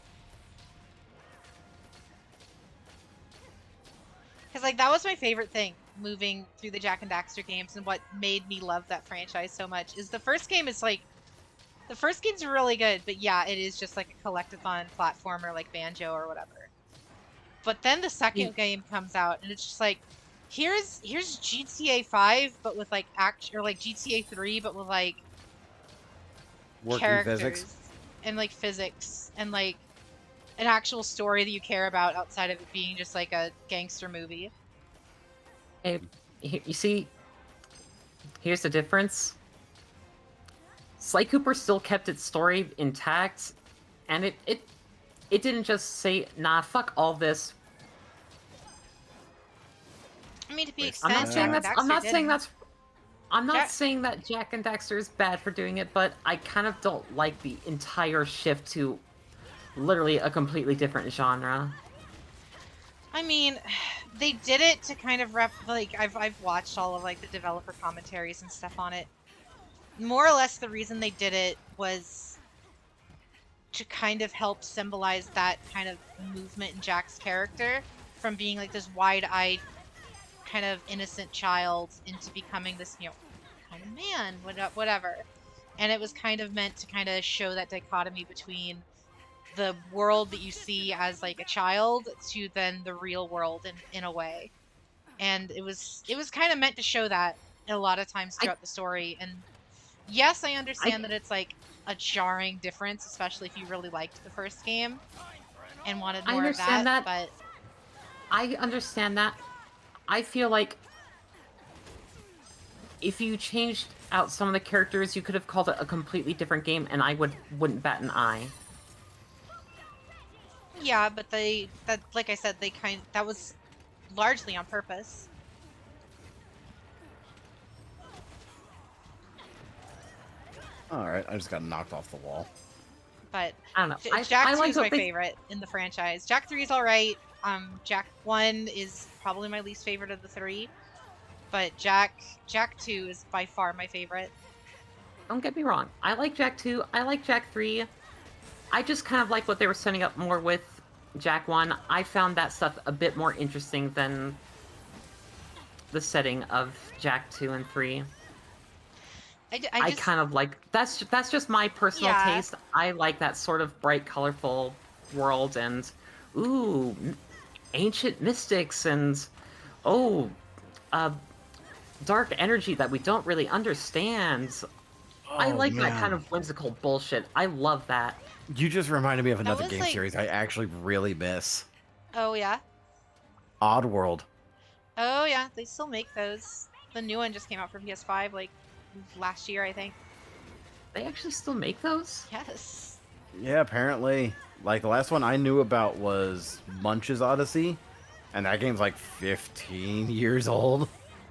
Because, like, that was my favorite thing moving through the Jack and Daxter games, and what made me love that franchise so much is the first game is like, the first game's really good, but yeah, it is just like a collectathon platformer like Banjo or whatever. But then the second game comes out, and it's just like, here's GTA 5, but with like or like GTA 3, but with like Working characters physics. and like physics and like an actual story that you care about outside of it being just like a gangster movie. Hey, you see, here's the difference. Sly Cooper still kept its story intact, and it didn't just say, nah, fuck all this. I mean, to be Wait, extent, I'm not saying Jack and that's. Daxter I'm not did saying it. that's. I'm not Jack- saying that Jack and Daxter is bad for doing it, but I kind of don't like the entire shift to literally a completely different genre. I mean, they did it to kind of like I've watched all of like the developer commentaries and stuff on it. More or less the reason they did it was to kind of help symbolize that kind of movement in Jack's character from being like this wide-eyed kind of innocent child into becoming this, you know, kind of man, whatever. And it was kind of meant to kind of show that dichotomy between the world that you see as like a child to then the real world in a way. And it was kind of meant to show that a lot of times throughout the story. And yes, I understand that it's like a jarring difference, especially if you really liked the first game and wanted I more of understand that. but I understand that. I feel like if you changed out some of the characters, you could have called it a completely different game, and I wouldn't bat an eye. yeah, but that like I said, that was largely on purpose. Alright, I just got knocked off the wall. But I don't know. Jack I 2 like is my what they... favorite in the franchise. Jack 3 is alright. Jack 1 is probably my least favorite of the three. But Jack 2 is by far my favorite. Don't get me wrong. I like Jack 2. I like Jack 3. I just kind of like what they were setting up more with Jack 1. I found that stuff a bit more interesting than the setting of Jack 2 and 3. I just kind of like... That's just my personal taste. I like that sort of bright, colorful world and... Ooh, ancient mystics and... Oh, dark energy that we don't really understand. I like that kind of whimsical bullshit. I love that. You just reminded me of another was game like- series I actually really miss. Oh yeah. Oddworld. Oh yeah, they still make those. The new one just came out for PS5 like last year, I think. They actually still make those? Yes. Yeah, apparently. Like, the last one I knew about was Munch's Odyssey, and that game's like 15 years old.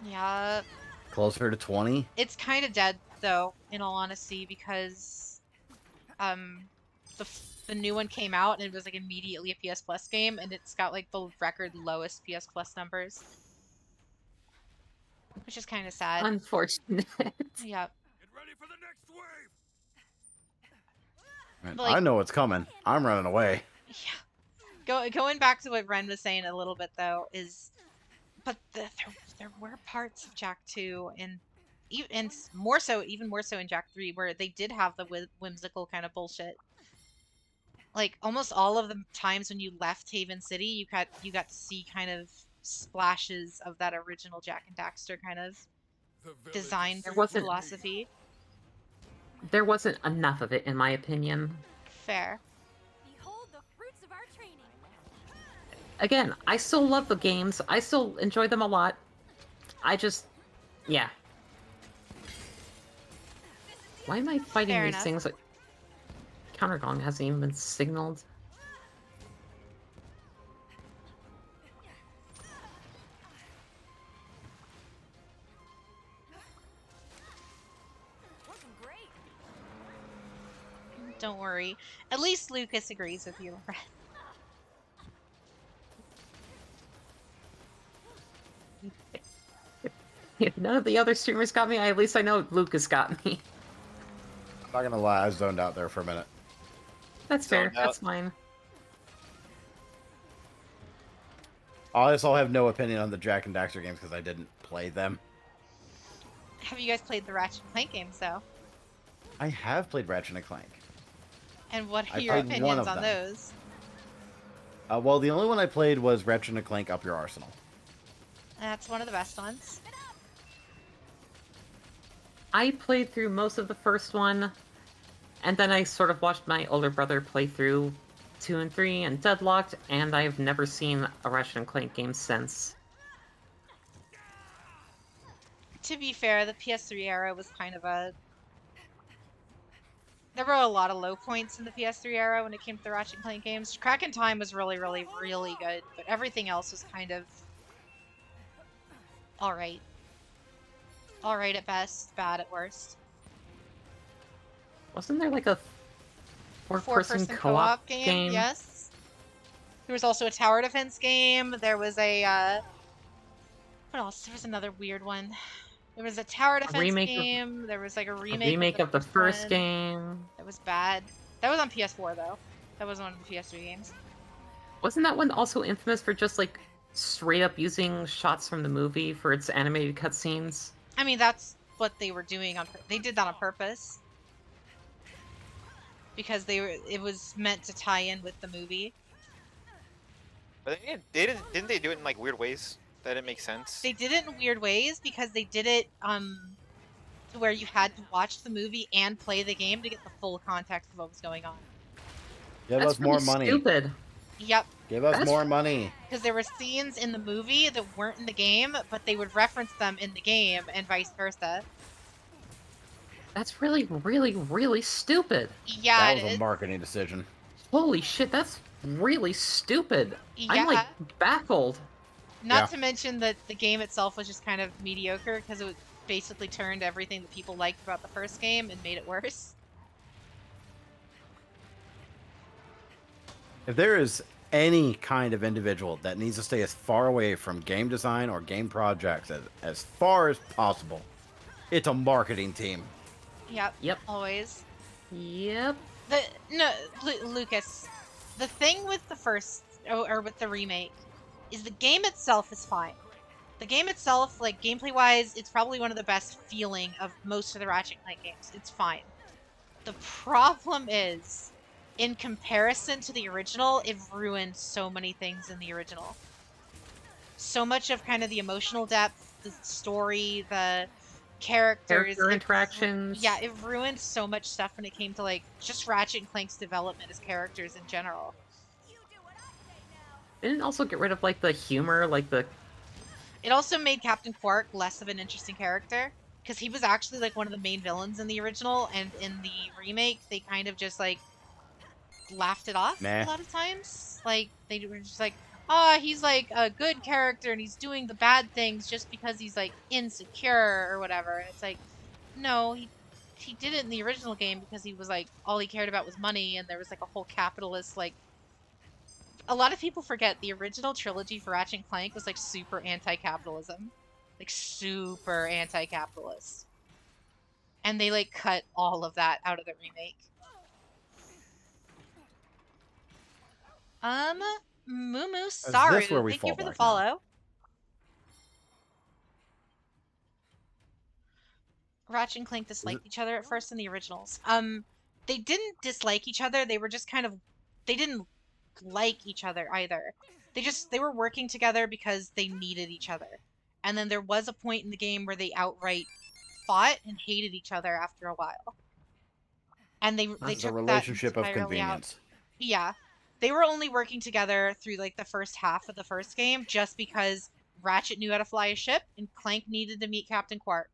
Yeah. Closer to 20. It's kind of dead though, in all honesty, because the new one came out and it was like immediately a PS Plus game, and it's got like the record lowest PS Plus numbers, which is kind of sad. Unfortunate. Yeah. Get ready for the next wave. Man, Like- I know what's coming. I'm running away. Yeah. Going back to what Ren was saying a little bit though is, but there were parts of Jack 2 and even more so in Jack 3 where they did have the whimsical kind of bullshit. Like almost all of the times when you left Haven City, you got to see kind of splashes of that original Jack and Daxter kind of design philosophy. There wasn't enough of it, in my opinion. Fair. Behold the fruits of our training. Again, I still love the games. I still enjoy them a lot. I just... Yeah. Why am I fighting Fair these enough. things? Countergong hasn't even been signaled. Don't worry. At least Lucas agrees with you, Red. If none of the other streamers got me, at least I know Lucas got me. I'm not gonna lie, I zoned out there for a minute. That's fair. Zoned out. That's fine. I also have no opinion on the Jack and Daxter games because I didn't play them. Have you guys played the Ratchet and Clank games, though? I have played Ratchet and Clank. And what are I your played one opinions of on them. those? Well, the only one I played was Ratchet and Clank Up Your Arsenal. That's one of the best ones. I played through most of the first one, and then I sort of watched my older brother play through 2 and 3 and Deadlocked, and I've never seen a Ratchet and Clank game since. To be fair, the PS3 era was kind of a... There were a lot of low points in the PS3 era when it came to the Ratchet and Clank games. Crack in Time was really, really, really good, but everything else was kind of... alright. Alright at best, bad at worst. Wasn't there like a four-person Four-person co-op game, yes. There was also a tower defense game. There was a, what else? There was another weird one. There was a tower defense game. There was like a remake of the first one. game. That was bad. That was on PS4 though. That wasn't one of the PS3 games. Wasn't that one also infamous for just like straight up using shots from the movie for its animated cutscenes? I mean, that's what they were doing they did that on purpose. Because it was meant to tie in with the movie. But didn't they do it in like weird ways that didn't make sense? They did it in weird ways because they did it to where you had to watch the movie and play the game to get the full context of what was going on. Give That's us more really money. Stupid. Yep. Give us more money. Because there were scenes in the movie that weren't in the game, but they would reference them in the game and vice versa. That's really, really, really stupid. Yeah, That was a marketing decision. Holy shit, that's really stupid. Yeah. I'm like baffled. Not to mention that the game itself was just kind of mediocre because it basically turned everything that people liked about the first game and made it worse. If there is any kind of individual that needs to stay as far away from game design or game projects as far as possible, it's a marketing team. Yep. Always. Yep. Lucas, the thing with the first, or with the remake, is the game itself is fine. The game itself, like gameplay-wise, it's probably one of the best feeling of most of the Ratchet and Clank games. It's fine. The problem is, in comparison to the original, it ruined so many things in the original. So much of kind of the emotional depth, the story, the characters, Character interactions. Yeah, it ruined so much stuff when it came to like just Ratchet and Clank's development as characters in general. Didn't it also get rid of like the humor, like the... It also made Captain Quark less of an interesting character because he was actually like one of the main villains in the original, and in the remake they kind of just like laughed it off a lot of times. Like they were just like, oh, he's like a good character and he's doing the bad things just because he's like insecure or whatever. It's like, no, he did it in the original game because he was like, all he cared about was money, and there was like a whole capitalist like... A lot of people forget the original trilogy for Ratchet and Clank was like super anti-capitalism. Like super anti-capitalist. And they like cut all of that out of the remake. Moo Saru, thank you for the follow. Ratchet and Clank disliked each other at first in the originals. They didn't dislike each other, they were just kind of... They didn't like each other either. They were working together because they needed each other. And then there was a point in the game where they outright fought and hated each other after a while. And they took a relationship that of entirely convenience. out. Yeah. They were only working together through like the first half of the first game just because Ratchet knew how to fly a ship and Clank needed to meet Captain Quark.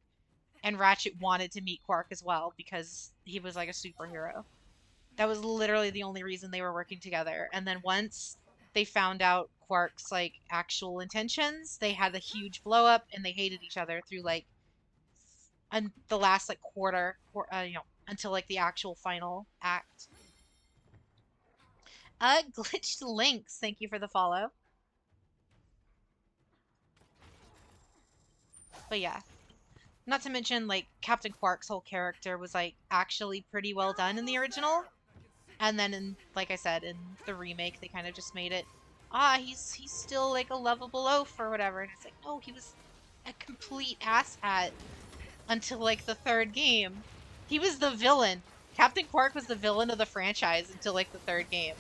And Ratchet wanted to meet Quark as well because he was like a superhero. That was literally the only reason they were working together. And then once they found out Quark's like actual intentions, they had a huge blow up and they hated each other through like the last like quarter, until like the actual final act. Glitched Links, thank you for the follow. But yeah. Not to mention, like, Captain Quark's whole character was, like, actually pretty well done in the original. And then, in, like I said, in the remake, they kind of just made it, he's still, like, a lovable oaf or whatever. And it's like, no, he was a complete asshat until, like, the third game. He was the villain. Captain Quark was the villain of the franchise until, like, the third game.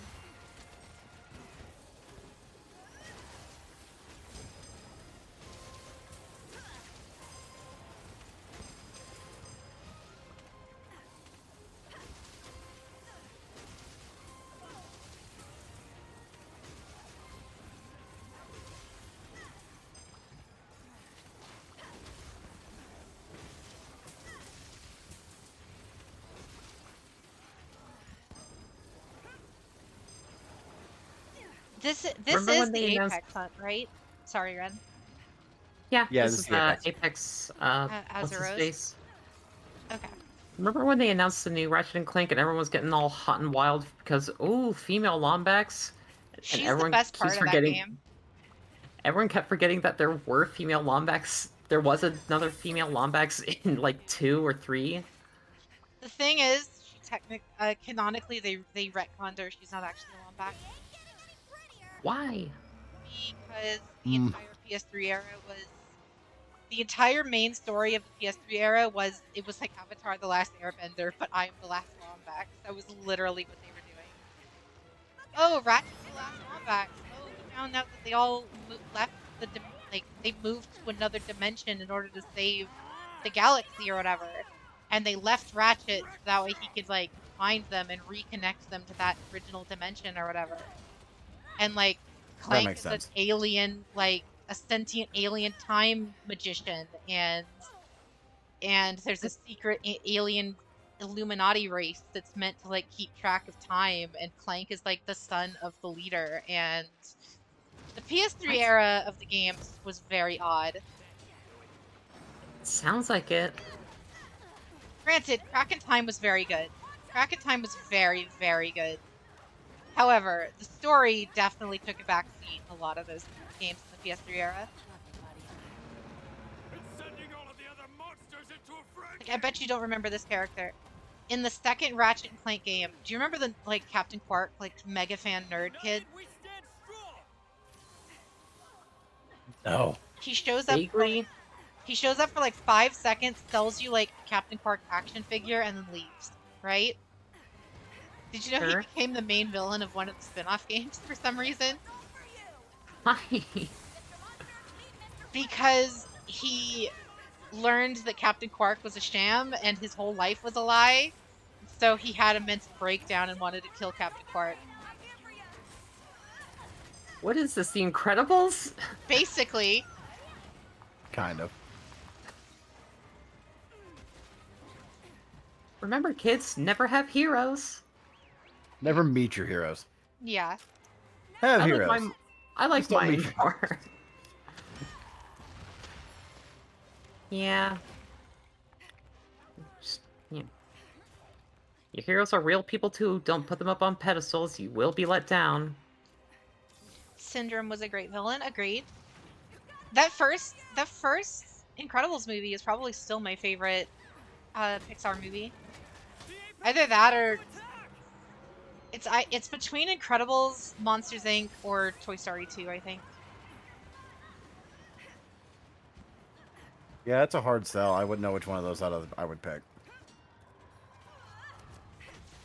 This Remember is when the they announced- Apex hunt, right? Sorry, Ren. Yeah, Yeah, this this is is the Apex. What's his Azeroth? face? Okay. Remember when they announced the new Ratchet and Clank and everyone was getting all hot and wild because, ooh, female Lombax? And She's the everyone best keeps part of that forgetting. game. Everyone kept forgetting that there were female Lombax. There was another female Lombax in like 2 or 3. The thing is, she canonically, they retconned her. She's not actually a Lombax. Why? Because the entire PS3 era was... The entire main story of the PS3 era was, it was like Avatar: The Last Airbender, but I'm the last Lombax. That was literally what they were doing. Oh, Ratchet's the last Lombax. Oh, we found out that they all left the... they moved to another dimension in order to save the galaxy or whatever. And they left Ratchet so that way he could, like, find them and reconnect them to that original dimension or whatever. And, like, Clank makes is an sense. alien, like, a sentient alien time magician, and there's a secret alien Illuminati race that's meant to, like, keep track of time, and Clank is, like, the son of the leader, and the PS3 era of the games was very odd. Sounds like it. Granted, Crack in Time was very good. Crack in Time was very, very good. However, the story definitely took a backseat in a lot of those games in the PS3 era. Like, I bet you don't remember this character. In the second Ratchet and Clank game, do you remember the, like, Captain Quark, like, mega fan nerd kid? No. He shows up for like 5 seconds, sells you like Captain Quark action figure, and then leaves, right? Did you know he became the main villain of one of the spin-off games for some reason? Why? Because he learned that Captain Quark was a sham and his whole life was a lie, so he had a mental breakdown and wanted to kill Captain Quark. What is this, The Incredibles? Basically. Kind of. Remember, kids, never have heroes. Never meet your heroes. Yeah. Have I heroes. like Just don't mine meet- more. Yeah. Just, yeah. Your heroes are real people too. Don't put them up on pedestals. You will be let down. Syndrome was a great villain. Agreed. That first Incredibles movie is probably still my favorite Pixar movie. Either that or it's between Incredibles, Monsters Inc., or Toy Story 2, I think. Yeah, it's a hard sell. I wouldn't know which one of those I would pick.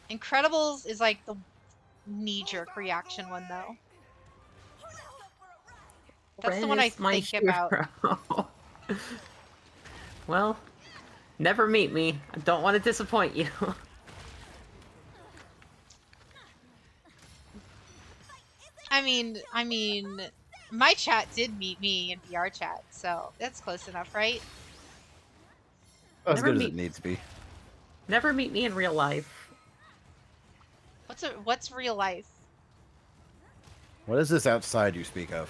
Incredibles is like the knee-jerk reaction one, though. That's Ren the one I is my think about. hero. Well, never meet me. I don't want to disappoint you. I mean, my chat did meet me in VR chat, so that's close enough, right? As Never good as meet- it needs to be. Never meet me in real life. What's real life? What is this outside you speak of?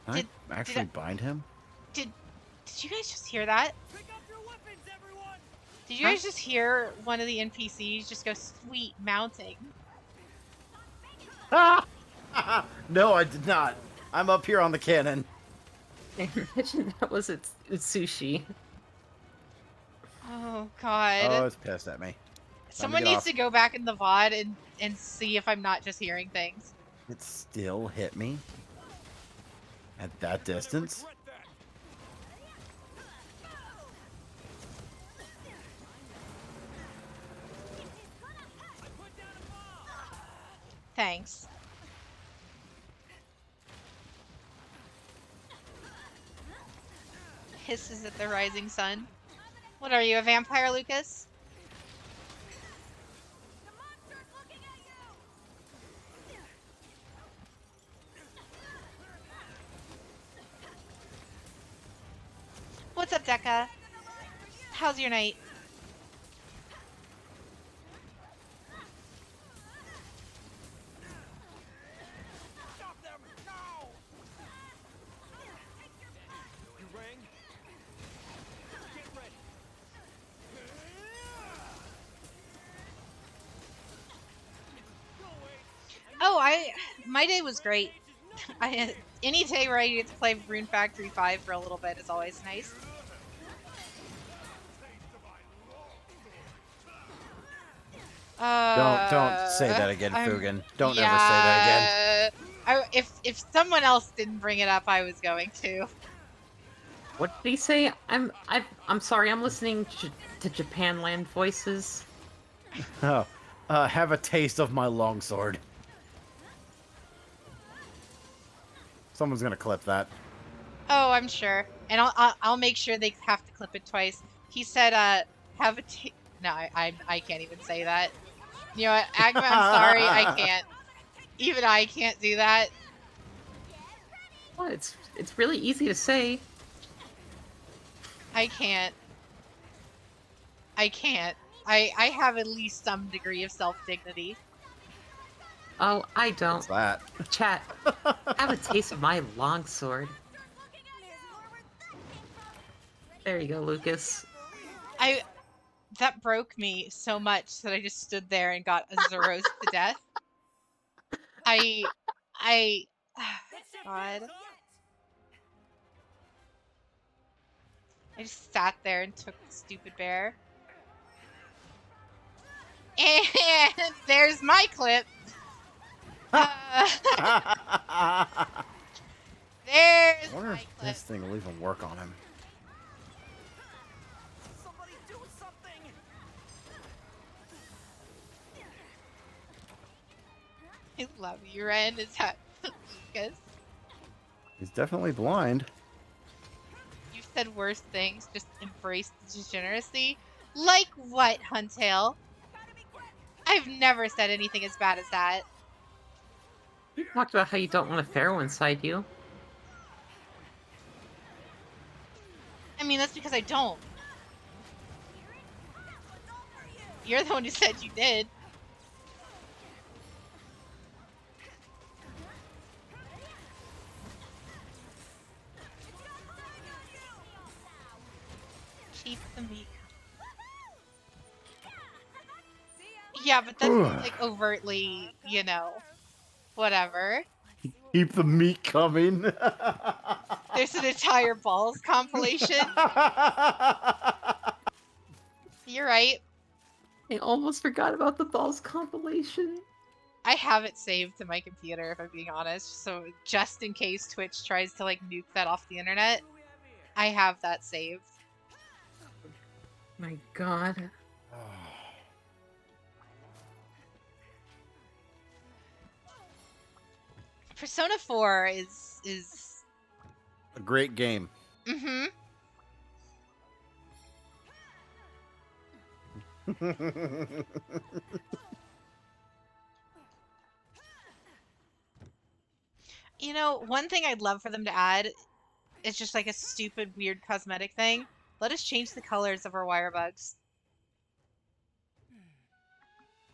Can Did- I actually bind him? Did you guys just hear that? Did you guys just hear one of the NPCs just go sweet mounting? No, I did not. I'm up here on the cannon. Imagine that was its sushi. Oh god. Oh, it's pissed at me. Someone get needs off. to go back in the VOD and see if I'm not just hearing things. It still hit me at that distance. Thanks. Hisses at the rising sun. What are you, a vampire, Lucas? The monster's looking at you! What's up, Dekka? How's your night? Stop them now! You rang? Get ready. Oh, my day was great. Any day where I get to play Rune Factory 5 for a little bit is always nice. Don't say that again, I'm- Fugan. Don't ever say that again. If someone else didn't bring it up, I was going to. What did he say? I'm sorry. I'm listening to Japanland voices. Oh, have a taste of my longsword. Someone's gonna clip that. Oh, I'm sure, and I'll make sure they have to clip it twice. He said, have a no, I can't even say that. You know what, Agma, I'm sorry, I can't. Even I can't do that. Well, it's really easy to say. I can't. I can't. I have at least some degree of self-dignity. Oh, I don't. What's that? Chat. Have a taste of my longsword. There you go, Lucas. That broke me so much that I just stood there and got Azuros to death. God. I just sat there and took the stupid bear. And there's my clip. There's I wonder my if clip. this thing will even work on him. Somebody do something! I love you, Ren. Is that Lucas? He's definitely blind. You've said worse things. Just embrace the degeneracy. Like what, Huntail? I've never said anything as bad as that. You talked about how you don't want a pharaoh inside you. I mean, that's because I don't. You're the one who said you did. Keep the meat. Yeah, but that's like overtly, you know, whatever. Keep the meat coming. There's an entire balls compilation. You're right. I almost forgot about the balls compilation. I have it saved to my computer, if I'm being honest. So just in case Twitch tries to like nuke that off the internet, I have that saved. My God. Persona 4 is A great game. mm-hmm. You know, one thing I'd love for them to add is just like a stupid, weird cosmetic thing. Let us change the colors of our wire bugs.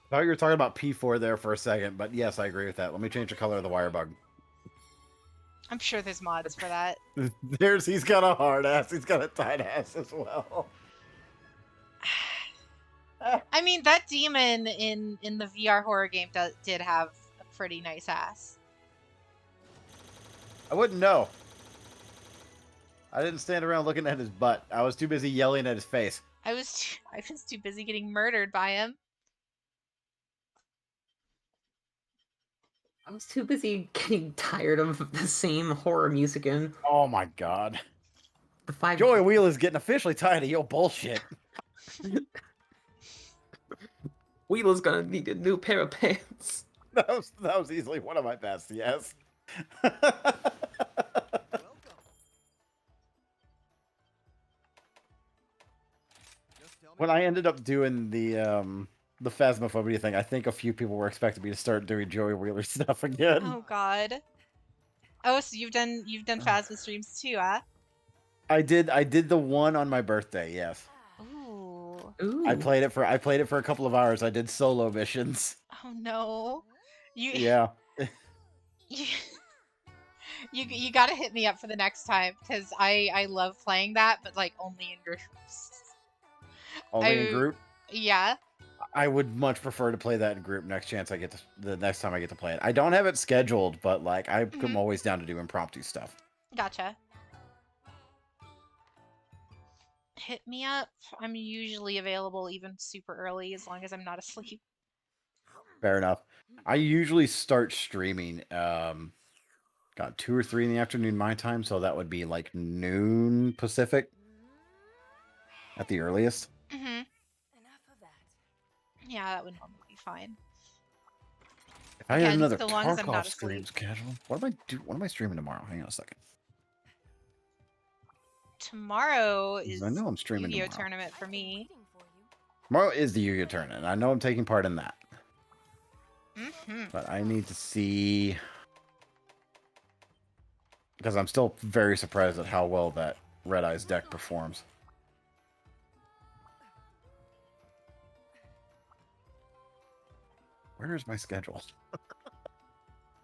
I thought you were talking about P4 there for a second, but yes, I agree with that. Let me change the color of the wire bug. I'm sure there's mods for that. He's got a hard ass. He's got a tight ass as well. I mean, that demon in the VR horror game did have a pretty nice ass. I wouldn't know. I didn't stand around looking at his butt. I was too busy yelling at his face. I was too busy getting murdered by him. I was too busy getting tired of the same horror music and Oh my god. the 5. Joey Wheel is getting officially tired of your bullshit. Wheeler's gonna need a new pair of pants. That was easily one of my best, yes. When I ended up doing the Phasmophobia thing, I think a few people were expecting me to start doing Joey Wheeler stuff again. Oh god. Oh, so you've done Phasma streams too, huh? I did the one on my birthday, yes. Ooh. Ooh. I played it for a couple of hours. I did solo missions. Oh no. Yeah. You gotta hit me up for the next time because I love playing that, but like only in groups. Only in group? Yeah. I would much prefer to play that in group the next time I get to play it. I don't have it scheduled, but like I'm always down to do impromptu stuff. Gotcha. Hit me up. I'm usually available even super early as long as I'm not asleep. Fair enough. I usually start streaming 2 or 3 in the afternoon my time, so that would be like noon Pacific at the earliest. Mm-hmm. Yeah, that would normally be fine. If I had Again, another so long as I'm not Tarkov stream asleep. scheduled, what am I streaming tomorrow? Hang on a second. Tomorrow is 'Cause I know I'm streaming YuGiOh tomorrow. tournament for me. Tomorrow is the YuGiOh tournament. I know I'm taking part in that. Mm-hmm. But I need to see, because I'm still very surprised at how well that Red Eyes deck performs. Where's my schedule?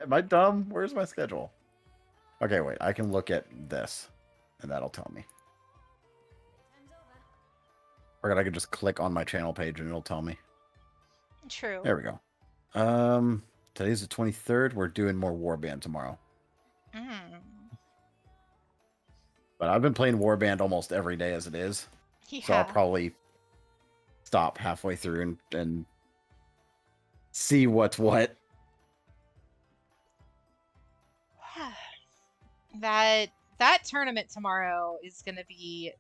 Am I dumb? Where's my schedule? Okay, wait. I can look at this, and that'll tell me. Or I could just click on my channel page, and it'll tell me. True. There we go. Today's the 23rd. We're doing more Warband tomorrow. Mm. But I've been playing Warband almost every day as it is. Yeah. So I'll probably stop halfway through and see what's what. That tournament tomorrow is going to be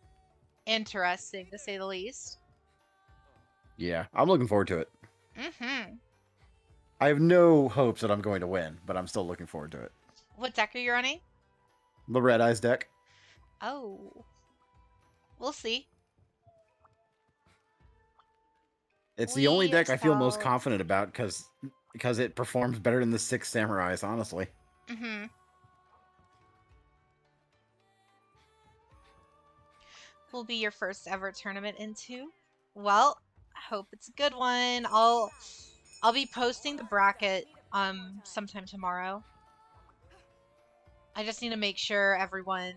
interesting, to say the least. Yeah, I'm looking forward to it. Mm-hmm. I have no hopes that I'm going to win, but I'm still looking forward to it. What deck are you running? The Red Eyes deck. Oh. We'll see. It's the only deck I feel most shall- confident about because it performs better than the 6 Samurais, honestly. Mm-hmm. Will be your first ever tournament into? Well, I hope it's a good one. I'll be posting the bracket sometime tomorrow. I just need to make sure everyone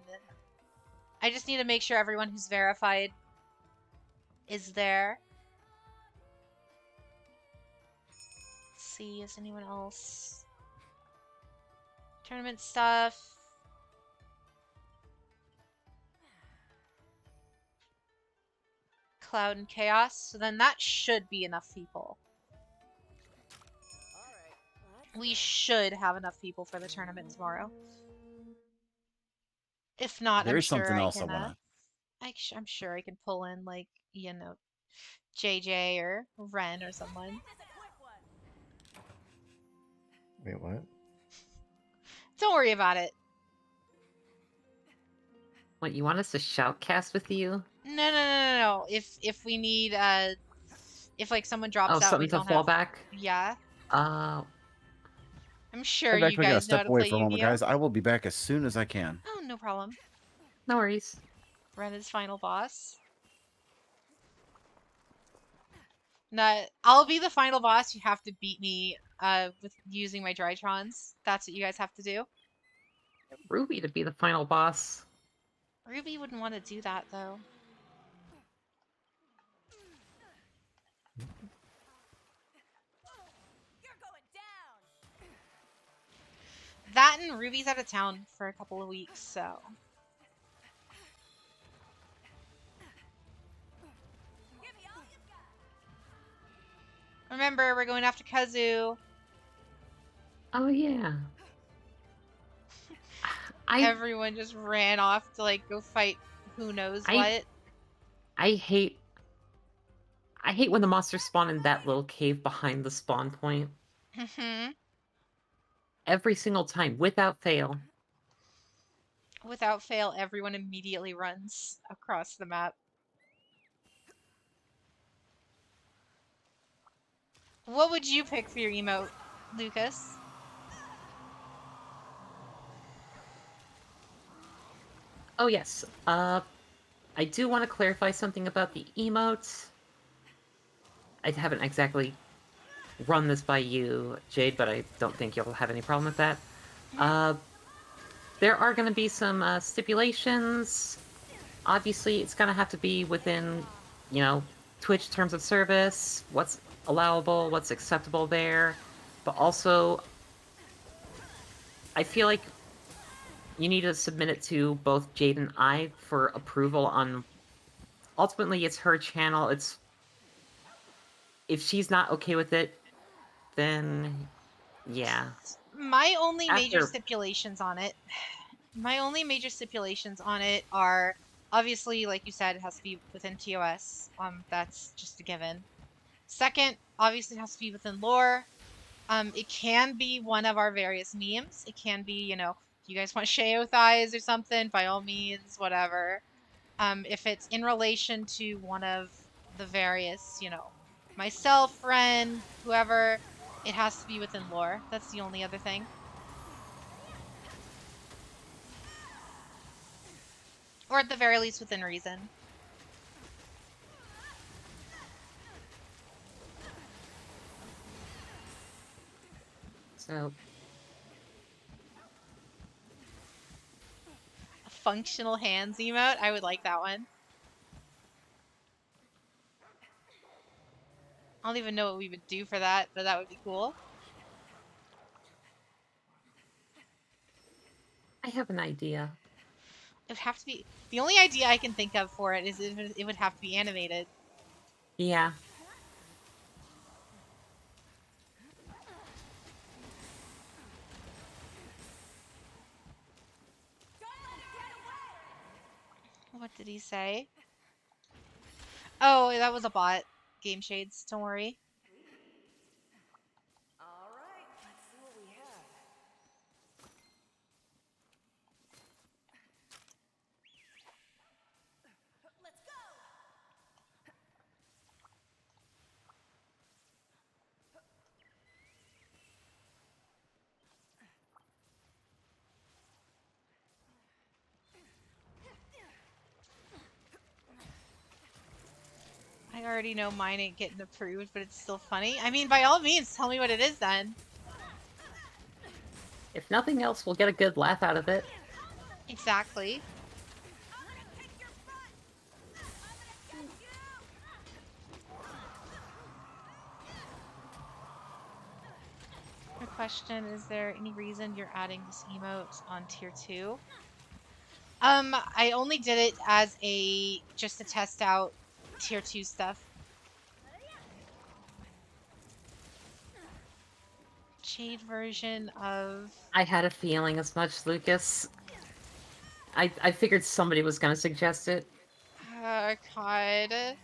who's verified is there. Let's see, is anyone else? Tournament stuff. Cloud and Chaos. So then that should be enough people. We should have enough people for the tournament tomorrow. If not, There I'm is sure something I else can. I want I'm sure I can pull in, like, you know, JJ or Ren or someone. Wait, what? Don't worry about it. What, you want us to shoutcast with you? No. If we need if like someone drops Oh, out, we something to don't fall have. back? Yeah, Uh, I'm sure I'm you actually gonna guys know how step to away play for a moment, Yu-Gi-Oh. guys. I will be back as soon as I can. Oh, no problem. no worries. Ren is final boss. No, I'll be the final boss. You have to beat me with using my Drytrons. That's what you guys have to do. Ruby to be the final boss. Ruby wouldn't want to do that though. That and Ruby's out of town for a couple of weeks, so. Give me all you've got. Remember, we're going after Kazu. Oh yeah. Everyone just ran off to like go fight who knows what. I hate when the monsters spawn in that little cave behind the spawn point. Every single time, without fail. Without fail, everyone immediately runs across the map. What would you pick for your emote, Lucas? Oh yes. I do want to clarify something about the emotes. I haven't exactly run this by you, Jade, but I don't think you'll have any problem with that. There are going to be some stipulations. Obviously, it's going to have to be within, Twitch terms of service, what's allowable, what's acceptable there. But also, I feel like you need to submit it to both Jade and I for approval on... Ultimately, it's her channel. If she's not okay with it, then yeah. My only major After- stipulations on it are obviously, like you said, it has to be within TOS. That's just a given. Second, obviously it has to be within lore. It can be one of our various memes. It can be, if you guys want YuGiOh thighs or something, by all means, whatever. If it's in relation to one of the various, myself, Ren, whoever, it has to be within lore. That's the only other thing. Or at the very least within reason. So, A functional hands emote? I would like that one. I don't even know what we would do for that, but that would be cool. I have an idea. It would have to be... The only idea I can think of for it is it would have to be animated. Yeah. What did he say? Oh, that was a bot. Game Shades, don't worry. All right, let's see what we have. Let's go. I already know mine ain't getting approved, but it's still funny. I mean, by all means, tell me what it is then. If nothing else, we'll get a good laugh out of it. Exactly. I'm gonna take your butt. I'm gonna get you. Good question. Is there any reason you're adding this emote on tier 2? I only did it as just to test out tier 2 stuff. Jade version of... I had a feeling as much, Lucas. I figured somebody was gonna suggest it. God.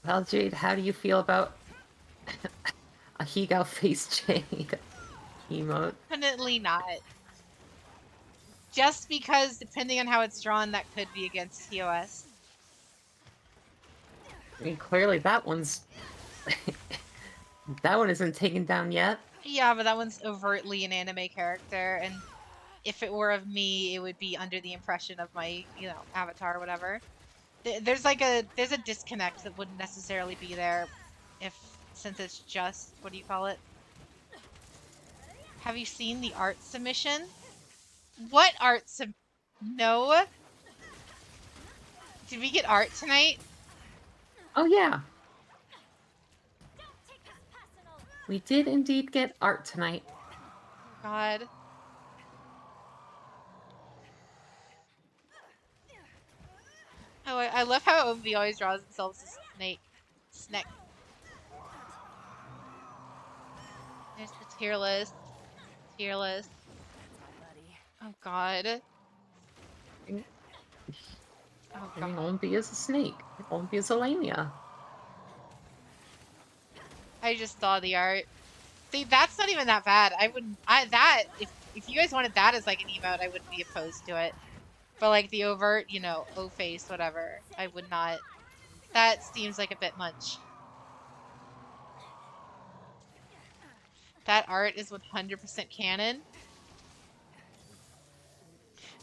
Well, Jade, how do you feel about a YuGiOh face Jade emote? Definitely not. Just because, depending on how it's drawn, that could be against TOS. I mean, clearly that one's... that one isn't taken down yet. Yeah, but that one's overtly an anime character, and if it were of me, it would be under the impression of my, avatar or whatever. There's a disconnect that wouldn't necessarily be there since it's just, what do you call it? Have you seen the art submission? What art No. Did we get art tonight? Oh yeah, Don't take this personal. we did indeed get art tonight. God. Oh, I love how OMV always draws themselves as snake. Snack. There's the tier list. Tier list. Oh God. I Oh mean, God. Olympi is a snake. Olympi is a lamia. I just saw the art. See, that's not even that bad. I wouldn't. If you guys wanted that as like an emote, I wouldn't be opposed to it. But like the overt, you know, O face, whatever, I would not. That seems like a bit much. That art is 100% canon.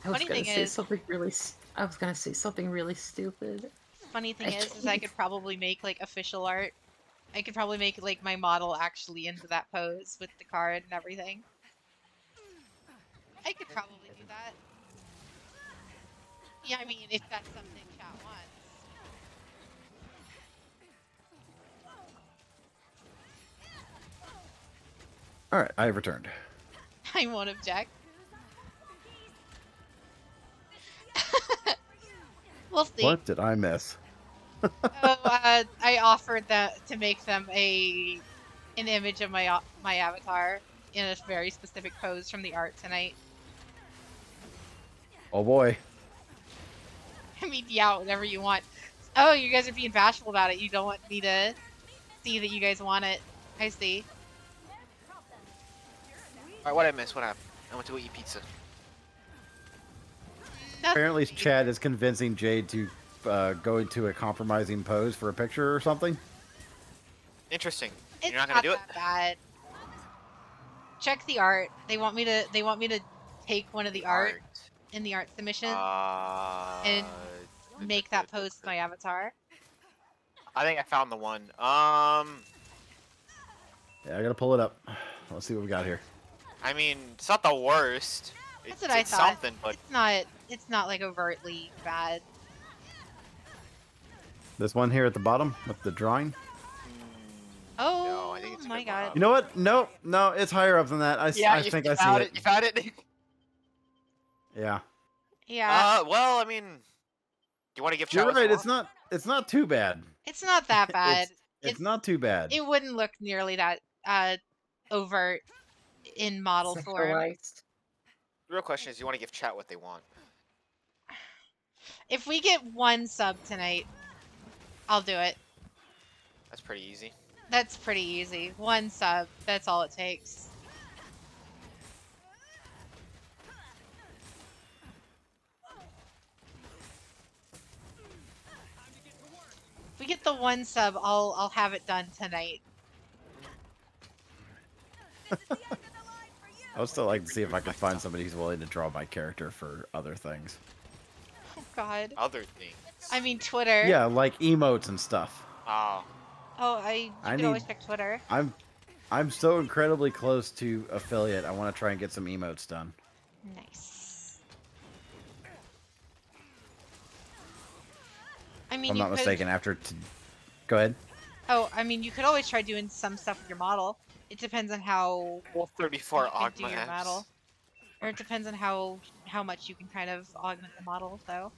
I was Funny gonna thing say is, something really. I was gonna say something really stupid. funny thing I is I could probably make like official art. I could probably make like my model actually into that pose with the card and everything. I could probably do that. Yeah, I mean, if that's something chat wants. All right, I have returned. I won't object. We'll see. What did I miss? I offered to make them an image of my avatar in a very specific pose from the art tonight. Oh boy. I mean, yeah, whatever you want. Oh, you guys are being bashful about it. You don't want me to see that you guys want it. I see. Alright, what I missed? What happened? I went to go eat pizza. Nothing Apparently, major. Chad is convincing Jade to go into a compromising pose for a picture or something. Interesting. It's You're not gonna do it? that bad. Check the art. They want me to take one of the art in the art submission and make that pose my avatar. I think I found the one. Yeah, I gotta pull it up. Let's see what we got here. I mean, it's not the worst. That's It's, what I it's thought. something, but It's not like overtly bad. This one here at the bottom with the drawing. Oh no, I think it's a my good one God. up. You know what? No, it's higher up than that. I think I see found it. You found it. Yeah. Yeah. Well, I mean, you want to give You're Chad right. what you It's not too bad. It's not that bad. It's not too bad. It wouldn't look nearly that overt in model form. Sexualized. The real question is, you want to give chat what they want. If we get one sub tonight, I'll do it. That's pretty easy. That's pretty easy. One sub. That's all it takes. If we get the one sub, I'll have it done tonight. I would still like to see if I can find somebody who's willing to draw my character for other things. Oh God. Other things. I mean Twitter. Yeah, like emotes and stuff. Oh. Oh, you can always check Twitter. I'm so incredibly close to affiliate. I want to try and get some emotes done. Nice. I mean, If I'm not you could... mistaken. Go ahead. Oh, I mean, you could always try doing some stuff with your model. It depends on how 34 you can do Ogma your apps. model, or it depends on how much you can kind of augment the model. Though.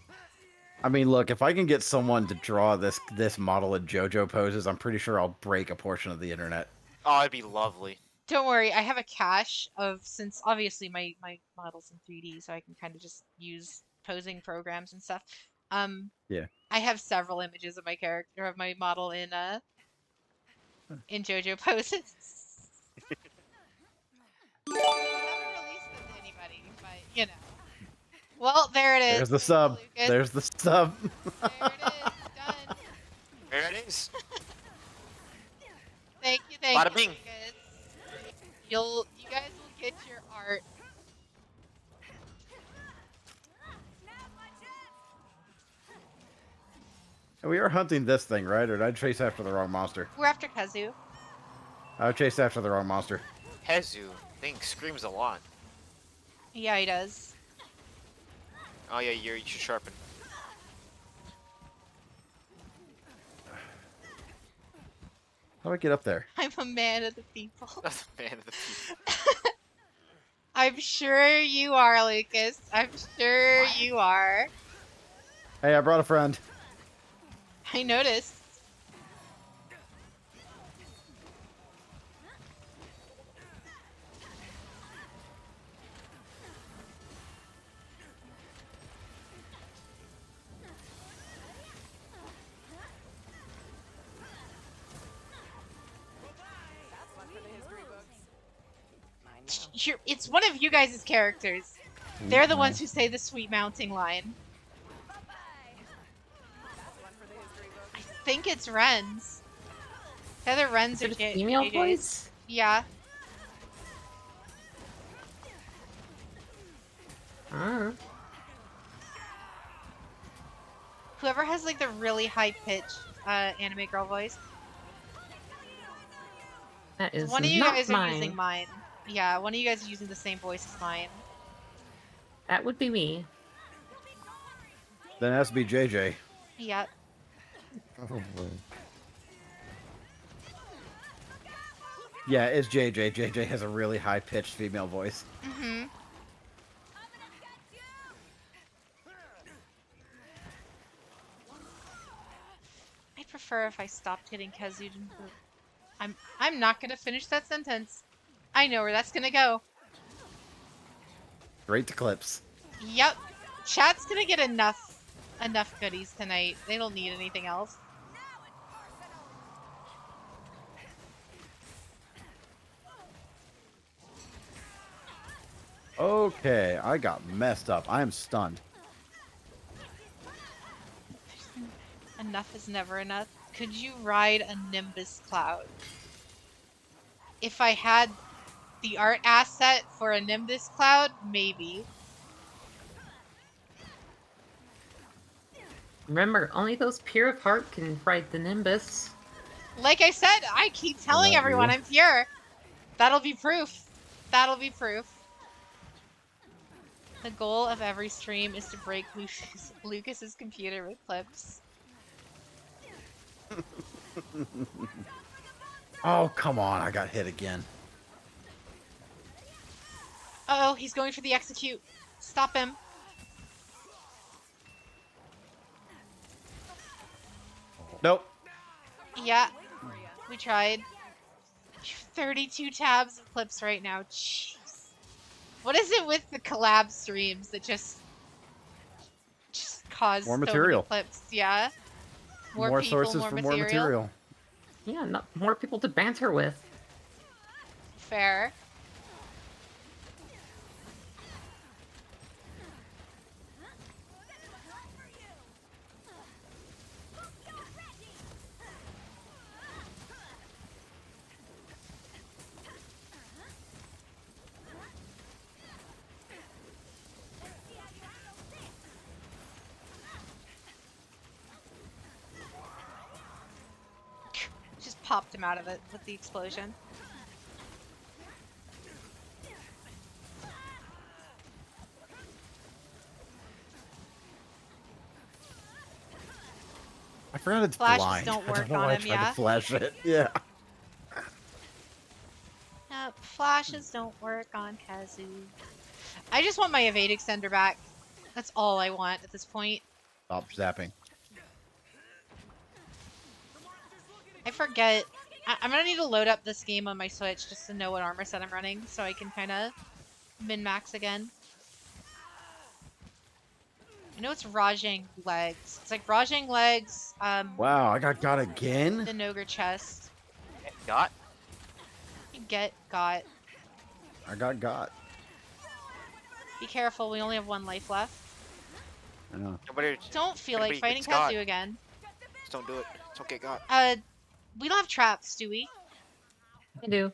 I mean, look, if I can get someone to draw this model in JoJo poses, I'm pretty sure I'll break a portion of the internet. Oh, it'd be lovely. Don't worry, I have a cache of, since obviously my model's in 3D, so I can kind of just use posing programs and stuff. Yeah. I have several images of my character, of my model in JoJo poses. I haven't released them to anybody, but you know. Well, there it is. There's the sub. Lucas. There's the sub. There it is. Done. There it is. Thank you, thank Bada you, bing. Lucas. You guys will get your art. We are hunting this thing, right? Or did I chase after the wrong monster? We're after Kazu. I chased after the wrong monster. Hezu thing screams a lot. Yeah, he does. Oh yeah, you should sharpen. How do I get up there? I'm a man of the people. That's a man of the people. I'm sure you are, Lucas. I'm sure What? you are. Hey, I brought a friend. I noticed. It's one of you guys' characters. They're the ones who say the sweet mounting line. I think it's Ren's. Either Ren's Is or it a female JJ's. voice? Yeah. Whoever has like the really high pitched anime girl voice. That is One of you not guys mine. are using mine. Yeah, one of you guys are using the same voice as mine. That would be me. Then it has to be JJ. Yep. Oh boy. Yeah, it's JJ. JJ has a really high-pitched female voice. Mm-hmm. I prefer if I stopped hitting Kazujin. I'm not gonna finish that sentence. I know where that's gonna go. Great to clips. Yep. Chat's gonna get enough goodies tonight. They don't need anything else. Okay, I got messed up. I am stunned. Enough is never enough. Could you ride a Nimbus Cloud? If I had the art asset for a Nimbus Cloud, maybe. Remember, only those pure of heart can ride the Nimbus. Like I said, I keep telling that everyone you? I'm pure. That'll be proof. That'll be proof. The goal of every stream is to break Lucas's computer with clips. Oh, come on. I got hit again. Uh-oh, he's going for the execute. Stop him. Nope. Yeah, we tried. 32 tabs of clips right now. Jeez. What is it with the collab streams that just cause More so material. many clips? Yeah. More people, sources more for material. more material. Yeah, not more people to banter with. Fair. Just popped him out of it with the explosion. I forgot it's Flashes blind. don't I work don't know on why I him, tried yeah? to flash it. Yeah. Flashes don't work on Kazu. I just want my evade extender back. That's all I want at this point. Stop zapping. I forget. I'm gonna need to load up this game on my Switch just to know what armor set I'm running so I can kind of min-max again. I know it's Rajang legs. It's like Rajang legs, Wow, I got again? the Nogre chest. Got? Got. I got. Be careful, we only have one life left. I know. Nobody, Don't feel like Anybody fighting gets got. Kazu again. just don't do it. Don't get got. We don't have traps, do we? I do.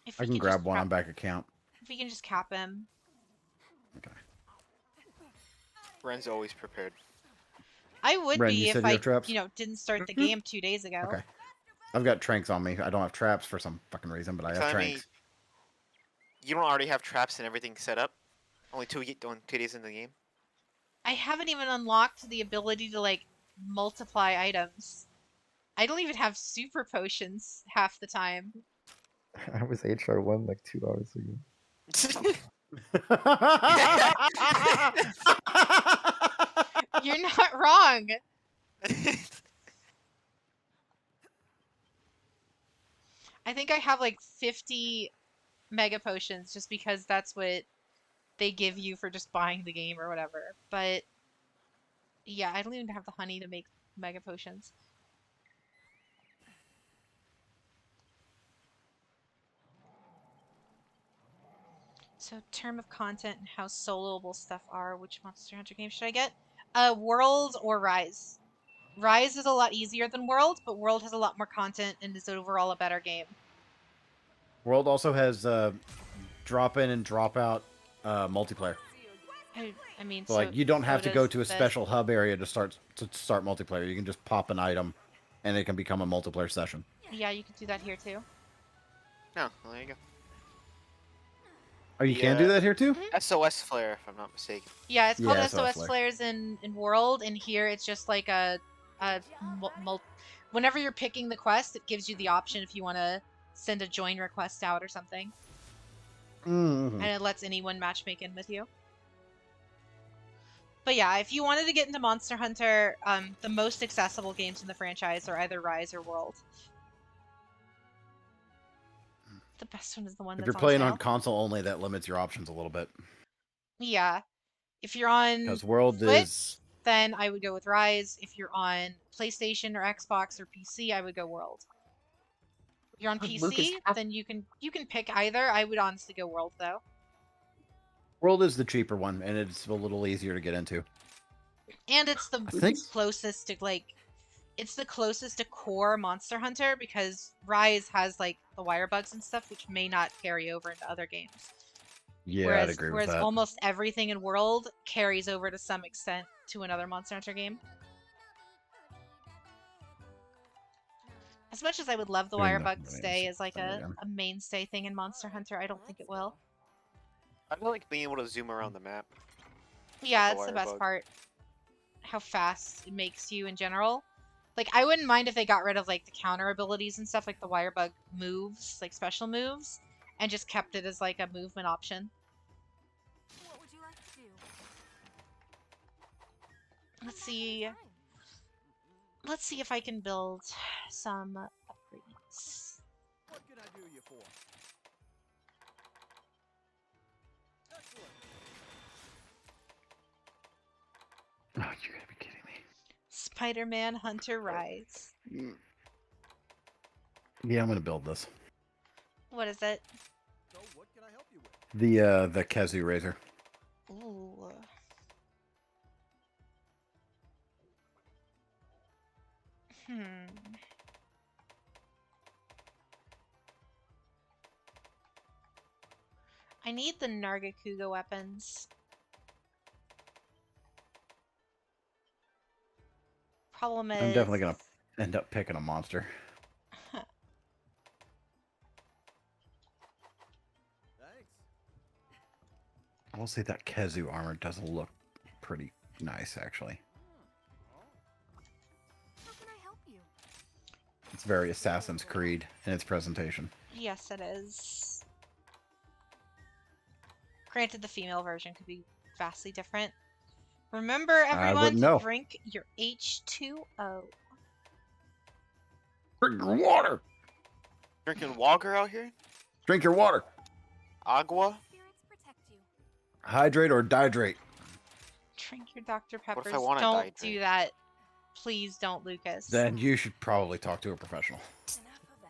If I we can just grab one cap- on back account. If we can just cap him. Okay. Ren's always prepared. I would Ren, be you if said you I, have traps? didn't start the Mhm. game 2 days ago. Okay. I've got tranks on me. I don't have traps for some fucking reason, but I have Tell me, tranks. you don't already have traps and everything set up? Only 2 days in the game? I haven't even unlocked the ability to like multiply items. I don't even have super potions half the time. I was HR1 like 2 hours ago. You're not wrong. I think I have like 50 mega potions just because that's what they give you for just buying the game or whatever. But yeah, I don't even have the honey to make mega potions. So term of content and how soloable stuff are. Which Monster Hunter game should I get? World or Rise. Rise is a lot easier than World, but World has a lot more content and is overall a better game. World also has drop in and drop out multiplayer. I mean, So like you don't have to go to a this. special hub area to start multiplayer. You can just pop an item, and it can become a multiplayer session. Yeah, you can do that here too. No, well, there you go. Oh, you can do that here too? SOS Flare, if I'm not mistaken. Yeah, it's called Yeah, SOS SOS Flares in World, and here it's just like whenever you're picking the quest, it gives you the option if you want to send a join request out or something. Mm-hmm. And it lets anyone matchmake in with you. But yeah, if you wanted to get into Monster Hunter, the most accessible games in the franchise are either Rise or World. The best one is the one If that's you're playing on on console only, that limits your options a little bit. Yeah. If you're on Because World Switch, is then I would go with Rise. If you're on PlayStation or Xbox or PC, I would go World. If you're on PC, then you can pick either. I would honestly go World though. World is the cheaper one, and it's a little easier to get into. And it's the think- closest to it's the closest to core Monster Hunter because Rise has like the wire bugs and stuff, which may not carry over into other games. Yeah, I'd agree with whereas that. almost everything in World carries over to some extent to another Monster Hunter game. As much as I would love the Doing wire the bug to stay as like thing a again. mainstay thing in Monster Hunter, I don't think it will. I like being able to zoom around the map. Yeah, the it's the wire best bug. part. How fast it makes you in general. Like, I wouldn't mind if they got rid of like the counter abilities and stuff, like the wire bug moves, like special moves, and just kept it as like a movement option. What would you like to do? Let's see. Let's see if I can build some upgrades. What can I do you for? Oh, you gotta be kidding me. Spider-Man Hunter Rise. Yeah, I'm gonna build this. What is it? So what can I help you with? The Kazoo Razor. Ooh. I need the Nargacuga weapons. Problem is... I'm definitely gonna end up picking a monster. Thanks. I will say that Kazoo armor does look pretty nice, actually. How can I help you? It's very Assassin's Creed in its presentation. Yes, it is. Granted, the female version could be vastly different. Remember, everyone, wouldn't to know. drink your H2O. Drink your water! Drinking water out here? Drink your water! Agua? Spirits protect you. Hydrate or dihydrate. Drink your Dr. What if I Peppers. wanna Don't dihydrate? do that. Please don't, Lucas. Then you should probably talk to a professional. Enough of that.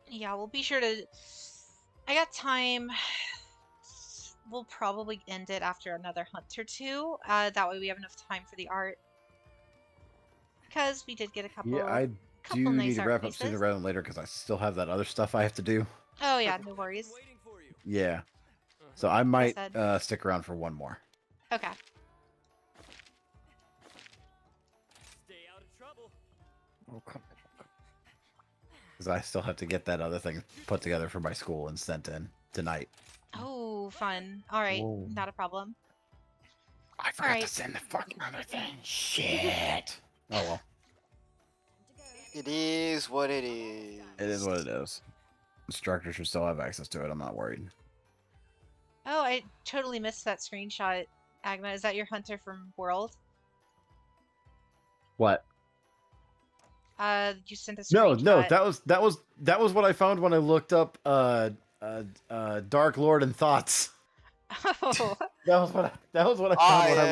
Yeah, we'll be sure to... I got time. We'll probably end it after another hunt or two. That way we have enough time for the art. Because we did get a couple... Yeah, I couple do nice need to art wrap up pieces. sooner rather than later because I still have that other stuff I have to do. Oh yeah, no worries. Waiting for you. Yeah. So I might said. stick around for one more. Okay. Stay out of trouble. Oh, come because I still have to get that other thing put together for my school and sent in tonight. Oh, fun. All right, Whoa. not a problem. I forgot Alright. to send the fucking other thing. Shit. Oh well. It is what it is. It is what it is. Instructors should still have access to it. I'm not worried. Oh, I totally missed that screenshot. Agma, is that your hunter from World? What? You sent a No, screenshot. that was what I found when I looked up Dark Lord and Thoughts. Oh, That was what I found when I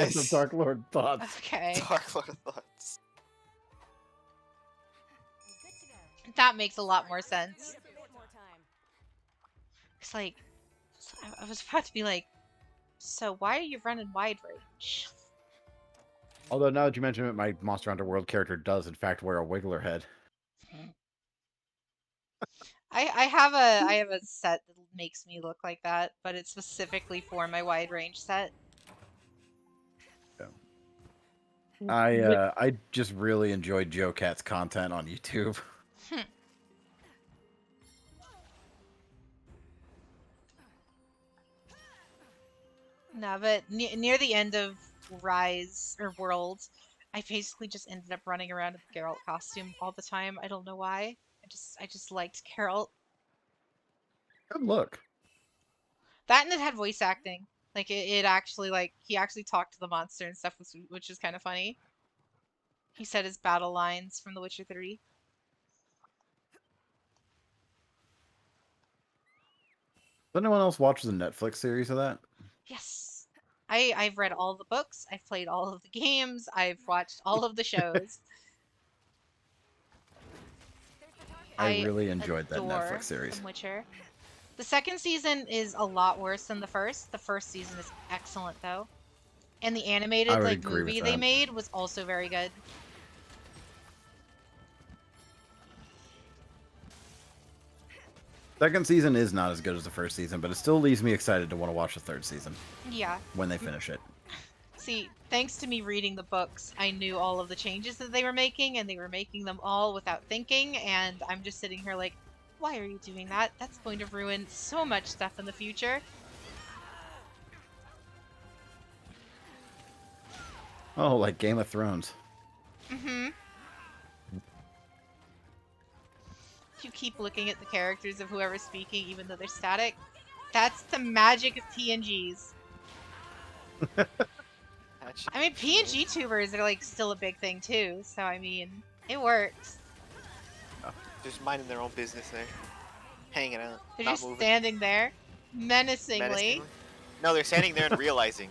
looked up yes. Dark Lord and Thoughts. okay. Dark Lord of Thoughts. That makes a lot more sense. It's like, I was about to be like, so why are you running wide range? Although now that you mention it, my Monster Hunter World character does in fact wear a Wiggler head. I have a set that makes me look like that, but it's specifically for my wide range set. I just really enjoyed Joe Cat's content on YouTube. No, but near the end of Rise or World, I basically just ended up running around in the Geralt costume all the time. I don't know why. I just liked Geralt. Good look. That and it had voice acting. Like it actually like he actually talked to the monster and stuff, which is kind of funny. He said his battle lines from The Witcher 3. Does anyone else watch the Netflix series of that? Yes. I've read all the books, I've played all of the games, I've watched all of the shows. I really enjoyed that adore Netflix series. The Witcher. The second season is a lot worse than the first. The first season is excellent though. And the animated I would like agree with movie they that. made was also very good. Second season is not as good as the first season, but it still leaves me excited to want to watch the third season Yeah. when they finish it. See, thanks to me reading the books, I knew all of the changes that they were making, and they were making them all without thinking, and I'm just sitting here like, why are you doing that? That's going to ruin so much stuff in the future. Oh, like Game of Thrones. Mm-hmm. You keep looking at the characters of whoever's speaking, even though they're static. That's the magic of PNGs. I mean, PNG tubers are like still a big thing too, so I mean, it works. Just minding their own business there. Hanging out. They're not just moving. standing there, menacingly. Menacingly. No, they're standing there and realizing.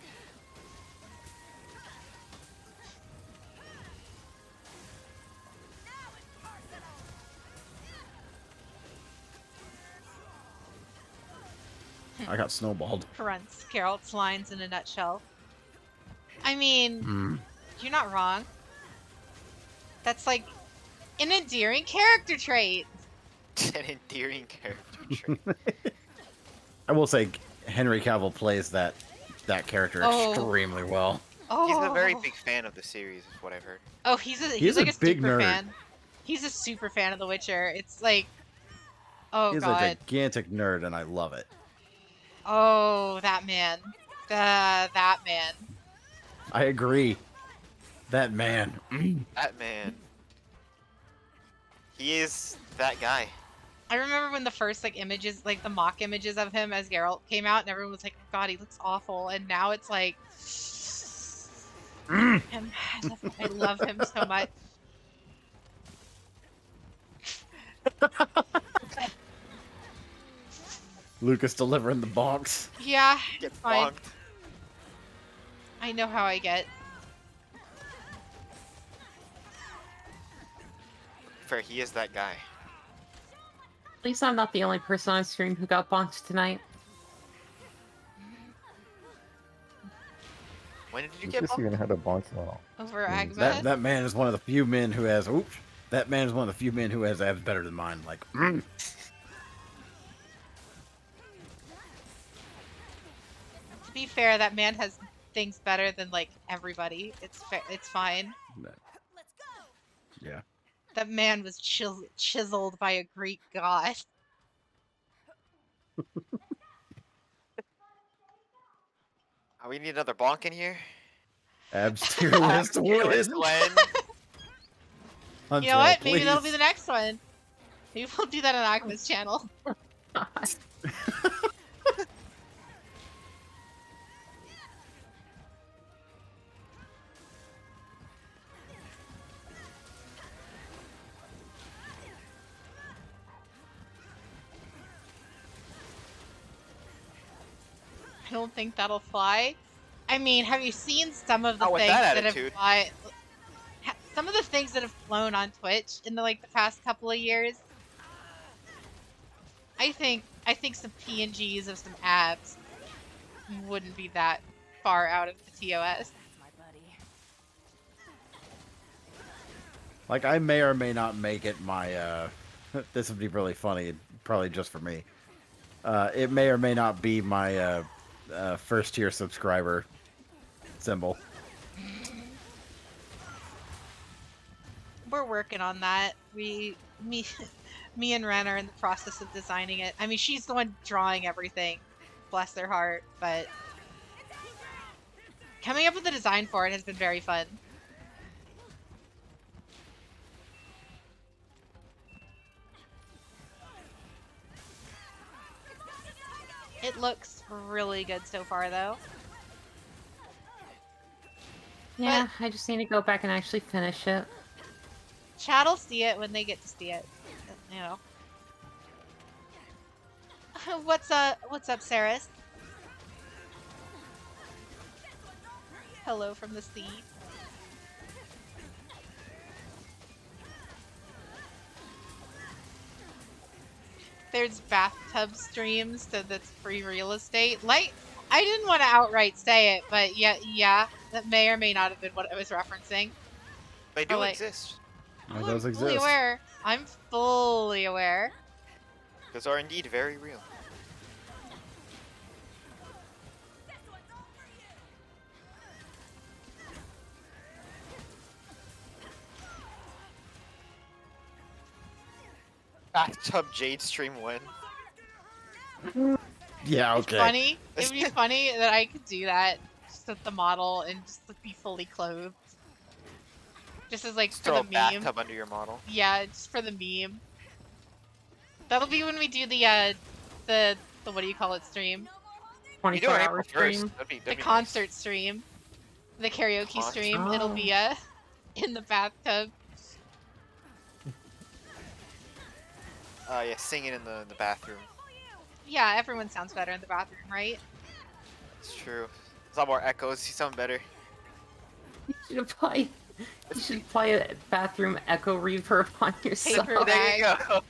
I got snowballed. Grunts, Geralt's lines in a nutshell. I mean, you're not wrong. That's like an endearing character trait. An endearing character trait. I will say Henry Cavill plays that character extremely well. Oh. He's a very big fan of the series, is what I've heard. Oh, he's like a big super nerd. fan. He's a super fan of The Witcher. It's like, oh He's god. a gigantic nerd, and I love it. Oh, that man. That man. I agree. That man. That man. He is that guy. I remember when the first like images, like the mock images of him as Geralt came out, and everyone was like, oh, "God, he looks awful." And now it's like, I love him so much. Lucas delivering the bonks. Yeah, Get it's fine. bonked. I know how I get. Fair, he is that guy. At least I'm not the only person on stream who got bonked tonight. When did you get Lucas bonked? even had a bonk now. Over Mm, Agma. That man is one of the few men who has. Oops. That man is one of the few men who has abs better than mine. Like. To be fair, that man has things better than like everybody. It's fine. Let's go. Yeah. That man was chiseled by a Greek god. We need another bonk in here. Abs tier list Tier list win. win. You know what? Maybe that'll be the next one. Maybe we'll do that on Agma's channel. I don't think that'll fly. I mean, have you seen some of the Not with things that that have attitude. some of the things that have flown on Twitch in the past couple of years? I think some PNGs of some abs wouldn't be that far out of the TOS. That's my buddy. Like, I may or may not make it my, this would be really funny, probably just for me. It may or may not be my, first tier subscriber symbol. We're working on that. Me and Ren are in the process of designing it. I mean, she's the one drawing everything. Bless their heart, but coming up with the design for it has been very fun. It looks really good so far, though. Yeah, I just need to go back and actually finish it. Chat'll see it when they get to see it. You know. What's up, Saris? Hello from the sea. There's bathtub streams, so that's free real estate. Like, I didn't want to outright say it, but yeah, that may or may not have been what I was referencing. They do like- exist. It Oh, does I'm fully exist. aware. I'm fully aware. Those are indeed very real. Bathtub Jade stream win. Yeah, It's okay. funny. It would be funny that I could do that just with the model and just be fully clothed. Just as Just for throw the a meme. bathtub under your model. Yeah, just for the meme. That'll be when we do the what do you call it stream? You do it 24-hour April 1st. stream. That'd be The nice. concert stream. The karaoke stream. It'll Oh. be in the bathtub. Yeah, singing in the bathroom. Yeah, everyone sounds better in the bathroom, right? It's true. There's a lot more echoes. You sound better. You should apply a bathroom echo reverb on yourself. Paper There you bag. go.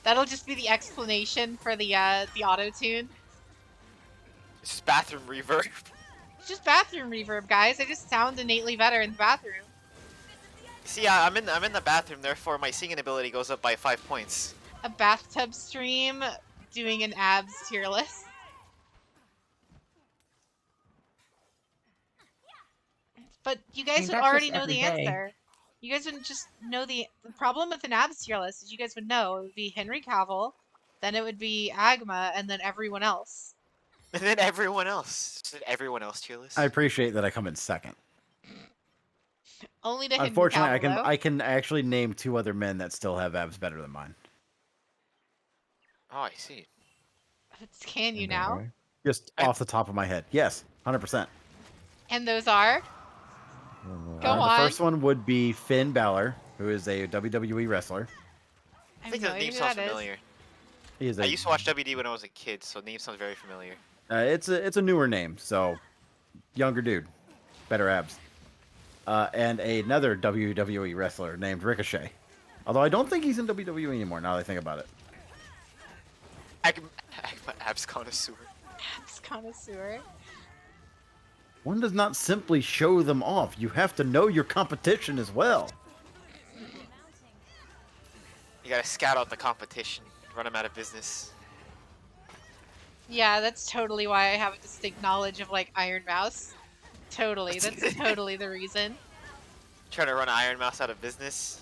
That'll just be the explanation for the auto tune. It's just bathroom reverb. It's just bathroom reverb, guys. I just sound innately better in the bathroom. See, I'm in the bathroom, therefore my singing ability goes up by 5 points. A bathtub stream doing an abs tier list. But you guys mean, would that's already just know the every day. answer. You guys wouldn't just know the problem with an abs tier list is you guys would know it would be Henry Cavill, then it would be Agma, and then everyone else. And then everyone else. Just everyone else tier list. I appreciate that I come in second. Only to Henry Unfortunately, Cavill, though. I can actually name 2 other men that still have abs better than mine. Oh, I see. Can you I know, now? right? Just off the top of my head. Yes, 100%. And those are? I don't know. Go The on. first one would be Finn Balor, who is a WWE wrestler. I I think have the no name idea who sounds that is. familiar. He is I a, used to watch WD when I was a kid, so the name sounds very familiar. it's a newer name, so younger dude, better abs. And another WWE wrestler named Ricochet. Although I don't think he's in WWE anymore. Now that I think about it. Abs connoisseur. Abs connoisseur. One does not simply show them off. You have to know your competition as well. You gotta scout out the competition, run them out of business. Yeah, that's totally why I have a distinct knowledge of Iron Mouse. Totally, that's totally the reason. Trying to run Iron Mouse out of business.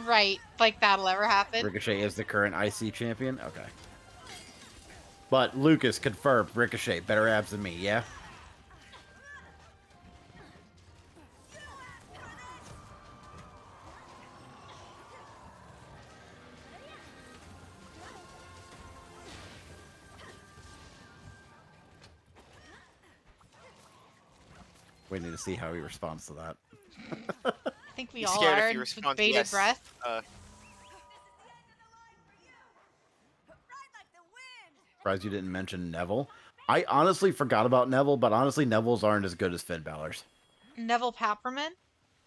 Right, like that'll ever happen. Ricochet is the current IC champion? Okay. But Lucas confirmed Ricochet, better abs than me, yeah? Waiting to see how he responds to that. I think we He's all scared if are he with responds bated yes. breath. Ride like the wind. Surprised you didn't mention Neville. I honestly forgot about Neville, but honestly, Neville's aren't as good as Finn Balor's. Neville Papperman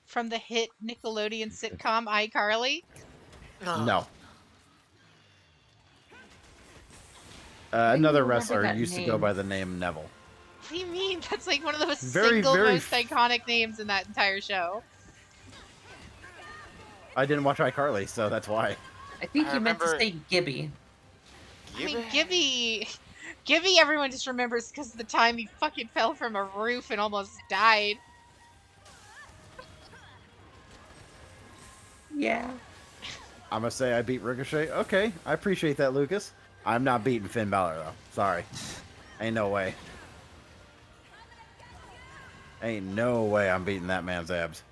from the hit Nickelodeon sitcom iCarly. No. I Another remember wrestler that used to go name. by the name Neville. What do you mean? That's like one of the Very, single very most iconic names in that entire show. I didn't watch iCarly, so that's why. I think I you meant to remember- say Gibby. I mean, Gibby, everyone just remembers because of the time he fucking fell from a roof and almost died. Yeah. I'm gonna say I beat Ricochet. Okay, I appreciate that, Lucas. I'm not beating Finn Balor, though. Sorry. Ain't no way. Ain't no way I'm beating that man's abs.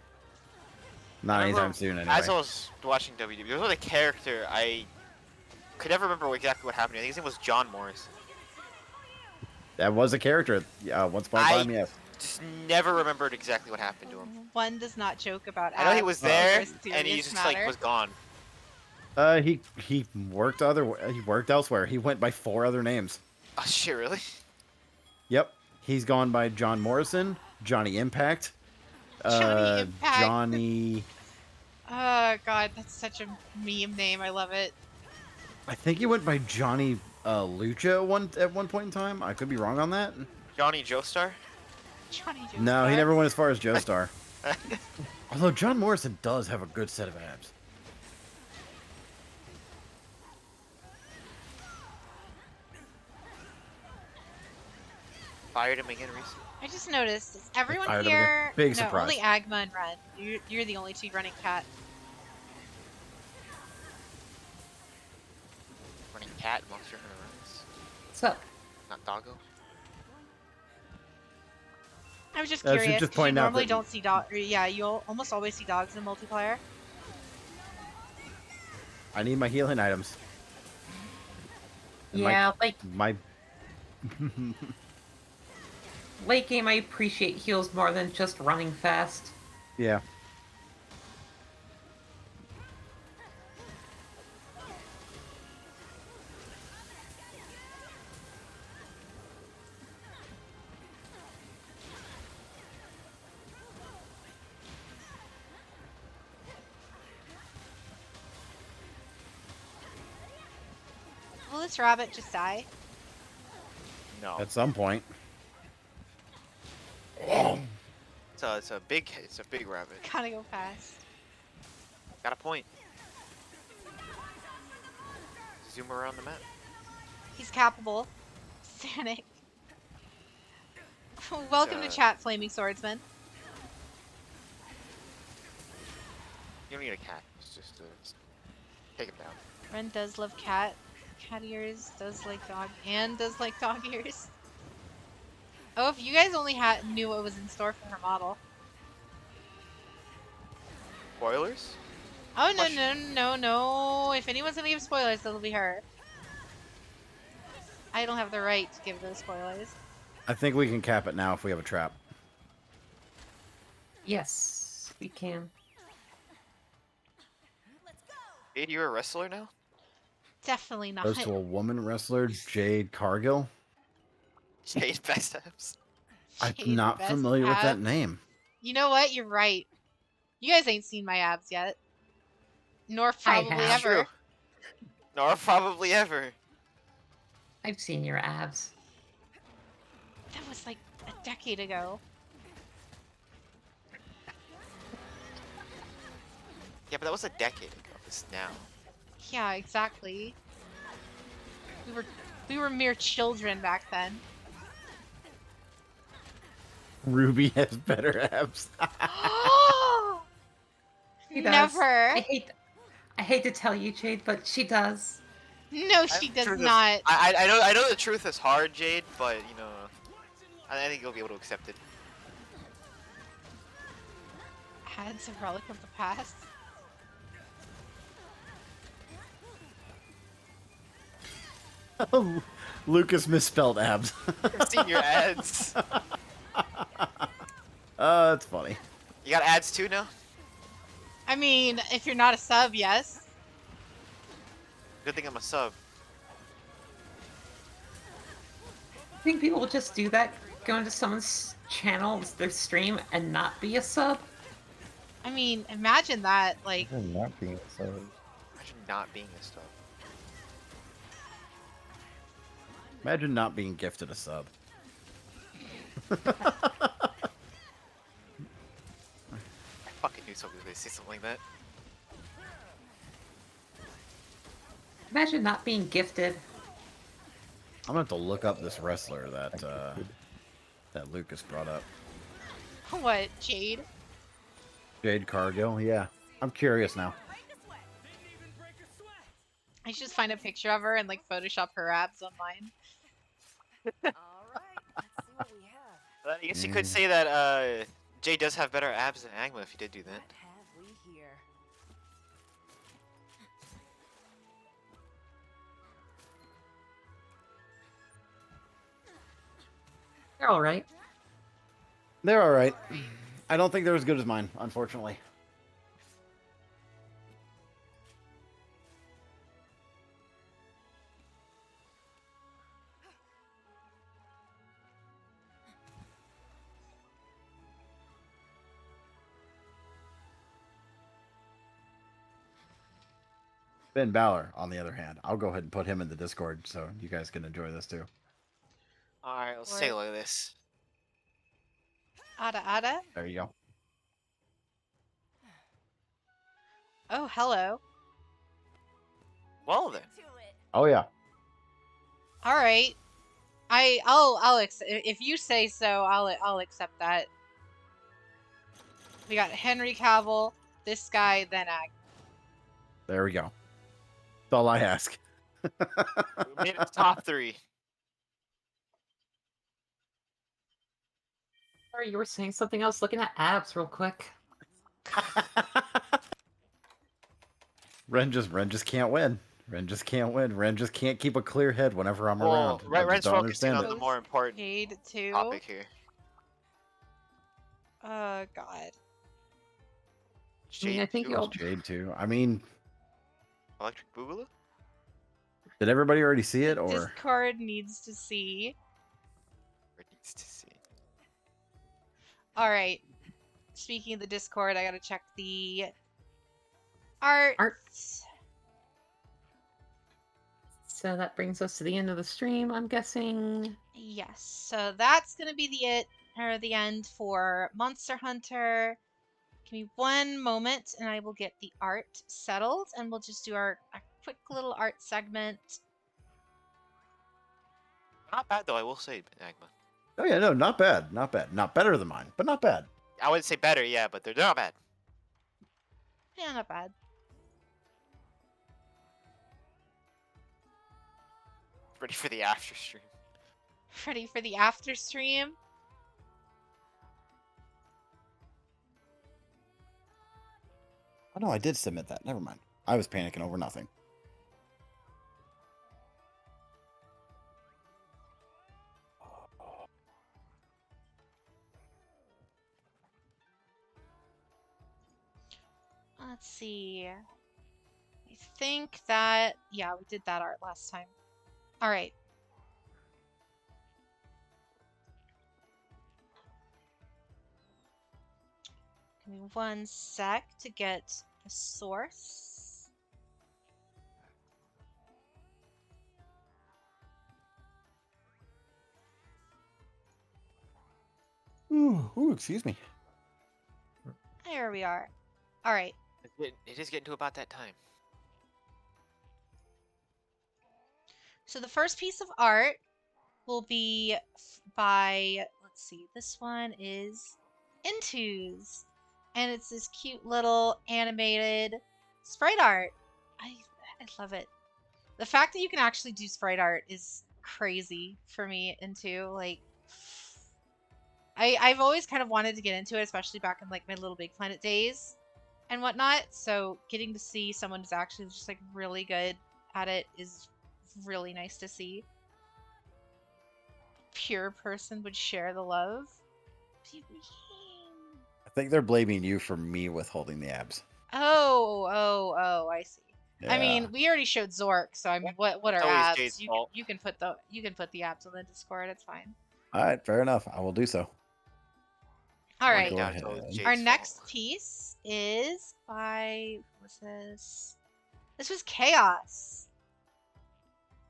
Not anytime soon, anyway. As I was watching WWE, there was a character I could never remember exactly what happened. I think his name was John Morris. That was a character. Once upon a time, yes. Just never remembered exactly what happened to him. One does not joke about I know he abs was in a there, serious and he just matter. like was gone. He worked he worked elsewhere. He went by 4 other names. Oh shit, really? Yep. He's gone by John Morrison, Johnny Impact, Johnny Impact. Johnny. Oh god, that's such a meme name. I love it. I think he went by Johnny Lucha at one point in time. I could be wrong on that. Johnny Joestar? Johnny Joestar. No, he never went as far as Joestar. Although John Morrison does have a good set of abs. Fired him again recently. I just noticed, is everyone Fired him here... again. Big no, surprise. only Agma and Ren. You're the only 2 running cat. Running cat, Monster Hunter Runs. What's up? Not Doggo. I was just I should curious, just 'cause you point out normally that- don't see dogs... Yeah, you'll almost always see dogs in multiplayer. I need my healing items. And Yeah, like My late game, I appreciate heals more than just running fast. yeah. Will this rabbit just die? No. At some point. It's a big rabbit. Gotta go fast. Got a point. Zoom around the map. He's capable. Sanic. Welcome to chat, Flaming Swordsman. You don't need a cat. It's just take him down. Ren does love cat. Cat ears, does like dog, and does like dog ears. Oh, if you guys only knew what was in store for her model. Spoilers? Oh, no, Question. no. If anyone's gonna give spoilers, it'll be her. I don't have the right to give those spoilers. I think we can cap it now if we have a trap. Yes, we can. Jade, you're a wrestler now? Definitely not. Goes to a woman wrestler, Jade Cargill. Jade best abs. I'm Jade not best familiar with that abs. name. You know what? You're right. You guys ain't seen my abs yet. Nor probably have. ever. True. Nor probably ever. I've seen your abs. That was like a decade ago. Yeah, but that was a decade ago. It's now. Yeah, exactly. We were mere children back then. Ruby has better abs. She does. Never. I hate to tell you, Jade, but she does. No, she does Truth is- not. I know the truth is hard, Jade, but you know, I think you'll be able to accept it. Adds a relic of the past. Lucas misspelled abs. I've seen your ads. That's funny. You got ads too now? I mean, if you're not a sub, yes. Good thing I'm a sub. I think people will just do that, go into someone's channel, their stream, and not be a sub. I mean, imagine that. Like, I'm not being so. Imagine not being a sub. Imagine not being gifted a sub. I fucking knew somebody was gonna say something like that. Imagine not being gifted. I'm gonna have to look up this wrestler that that Lucas brought up. what, Jade? Jade Cargill. Yeah, I'm curious now. I should just find a picture of her and like Photoshop her abs on mine. All right, let's see what we have. I guess you could say that Jay does have better abs than Agma if he did do that. What have we here? They're all right. They're all right. I don't think they're as good as mine, unfortunately. Ben Balor, on the other hand, I'll go ahead and put him in the Discord so you guys can enjoy this too. Alright, let's take a look at this. Ada. There you go. Oh, hello. Well then. Oh yeah. All right. I'll if you say so, I'll accept that. We got Henry Cavill, this guy, then Ag. There we go. That's all I ask. We made it to top 3. Sorry, you were saying something else. Looking at abs real quick. Ren just can't win. Ren just can't win. Ren just can't keep a clear head whenever I'm around. I just Ren's don't focusing understand on it. the more important Jade too. topic here. Oh God. Jade I think too? you'll- Jade too. I mean, Electric Boogaloo? did everybody already see it, or Discord needs to see. Or needs to see. All right. Speaking of the Discord, I gotta check the art. So that brings us to the end of the stream, I'm guessing. Yes. So that's gonna be the end for Monster Hunter. Give me one moment, and I will get the art settled, and we'll just do a quick little art segment. Not bad though, I will say, Agma. oh yeah, no, not bad, not bad, not better than mine, but not bad. I wouldn't say better, yeah, but they're not bad. Yeah, not bad. Ready for the after stream. Ready for the after stream? Oh no, I did submit that. Never mind. I was panicking over nothing. Let's see. I think that, yeah, we did that art last time. All right. Give me one sec to get the source. Ooh, excuse me. There we are. All right. It is getting to about that time. So the first piece of art will be by, let's see, this one is Intus. and it's this cute little animated sprite art. I love it. The fact that you can actually do sprite art is crazy for me into like I've always kind of wanted to get into it, especially back in like my Little Big Planet days and whatnot. So getting to see someone who's actually just like really good at it is really nice to see. Pure person would share the love. I think they're blaming you for me withholding the abs. Oh, I see. Yeah. I mean, we already showed Zork, so I mean, what It's are always abs? Jade's You fault. can put the abs on the Discord. It's fine. All right, fair enough. I will do so. All Went right. Go down, it's always ahead. Jade's Our fault. next piece is by what's this? This was Chaos.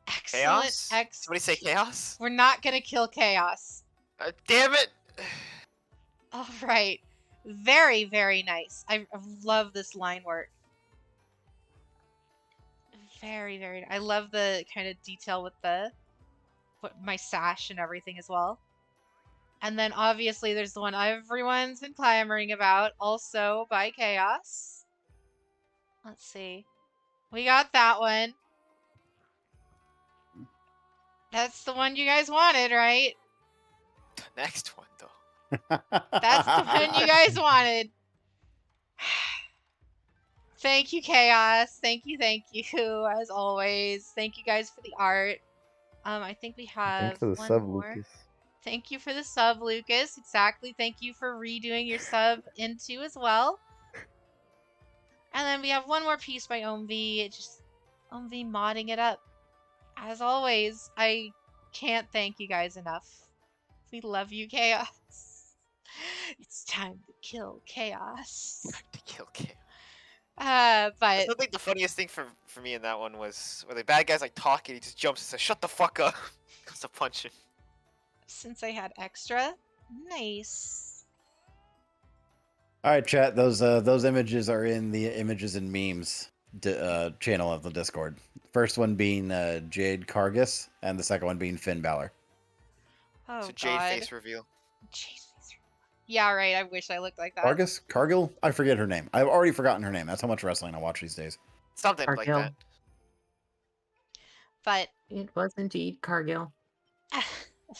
Excellent. Chaos? Somebody say chaos? We're not gonna kill Chaos. Damn it! All right. Very, very nice. I love this line work. Very, very. I love the kind of detail with my sash and everything as well. And then obviously there's the one everyone's been clamoring about, also by Chaos. Let's see. We got that one. That's the one you guys wanted, right? Next one, though. That's the one you guys wanted. Thank you, Chaos. Thank you, as always. Thank you guys for the art. I think we have Thanks for the one sub, more. Lucas. Thank you for the sub, Lucas. Exactly. Thank you for redoing your sub into as well. And then we have one more piece by OMV. Just OMV modding it up. As always, I can't thank you guys enough. We love you, Chaos. It's time to kill Chaos. To kill Chaos. But I think the funniest thing for me in that one was where the bad guy's like talking, he just jumps and says, "Shut the fuck up!" Goes to punch him. since I had extra, nice. All right, chat. Those images are in the images and memes channel of the Discord. First one being Jade Kargas, and the second one being Finn Balor. Oh So Jade God. face reveal. Jade face. Yeah, right. I wish I looked like that. Kargas? Cargill? I forget her name. I've already forgotten her name. That's how much wrestling I watch these days. Something like Cargill. that. But It was indeed Cargill. That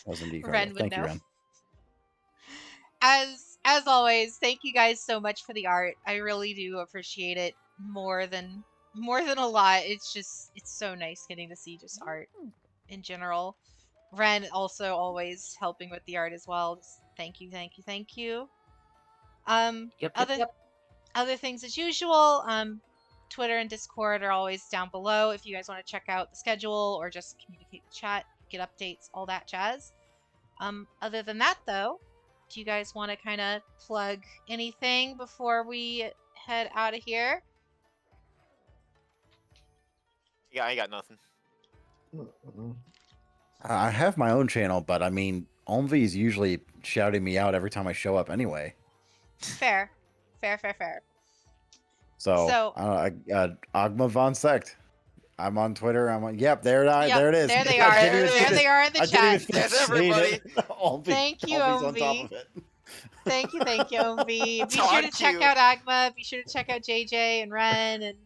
was indeed Cargill. Ren would Thank know. you, Ren. As always, thank you guys so much for the art. I really do appreciate it more than a lot. It's so nice getting to see just art in general. Ren also always helping with the art as well. Just thank you. Other things as usual. Twitter and Discord are always down below if you guys want to check out the schedule or just communicate with chat, get updates, all that jazz. Other than that, though, do you guys want to kind of plug anything before we head out of here? Yeah, I got nothing. I have my own channel, but I mean, Omvi is usually shouting me out every time I show up anyway. Fair. So Agma Von Sect. I'm on Twitter. Yep, there it is. There they I are. didn't even There finish- they are in the I didn't even chat. finish There's saying everybody. it. Omvi- Thank you, Omvi's on Omvi. top of it. Thank you, Omvi. Be It's sure to on check cue. out Agma. Be sure to check out JJ and Ren. And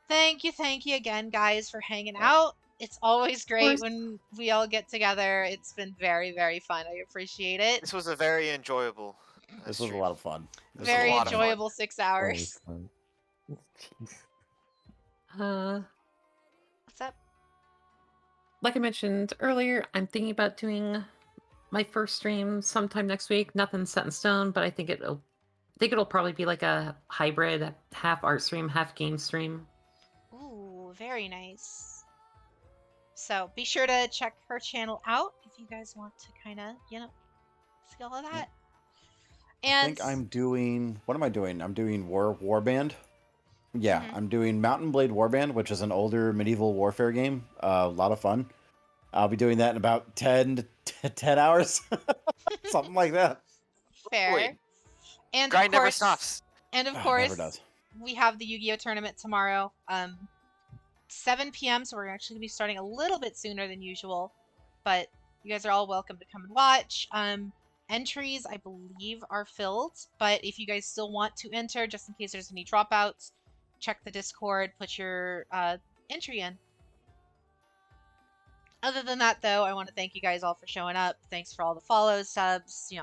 thank you again, guys, for hanging out. It's always great when we all get together. It's been very, very fun. I appreciate it. This was a very enjoyable. This was a lot of fun. This was Very a lot of fun. enjoyable 6 hours. Always fun. Jeez. What's up? Like I mentioned earlier, I'm thinking about doing my first stream sometime next week. Nothing's set in stone, but I think it'll probably be like a hybrid, half art stream, half game stream. Ooh, very nice. So be sure to check her channel out if you guys want to kind of, see all of that. I And think I'm doing. What am I doing? I'm doing Warband. Yeah, Mhm. I'm doing Mountain Blade Warband, which is an older medieval warfare game. A lot of fun. I'll be doing that in about 10 hours, something like that. fair. Wait, And grind of never course, stops. And of Ah, course, never does. we have the Yu-Gi-Oh tournament tomorrow, 7 p.m. So we're actually gonna be starting a little bit sooner than usual, but you guys are all welcome to come and watch. Entries, I believe, are filled, but if you guys still want to enter, just in case there's any dropouts, check the Discord, put your entry in. Other than that, though, I want to thank you guys all for showing up. Thanks for all the follows, subs,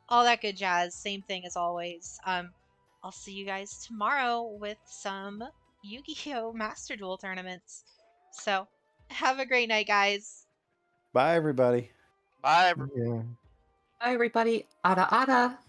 all that good jazz. Same thing as always. I'll see you guys tomorrow with some Yu-Gi-Oh! Master Duel tournaments. So, have a great night, guys. Bye, everybody. Bye. Yeah. Bye, everybody. Ada ada.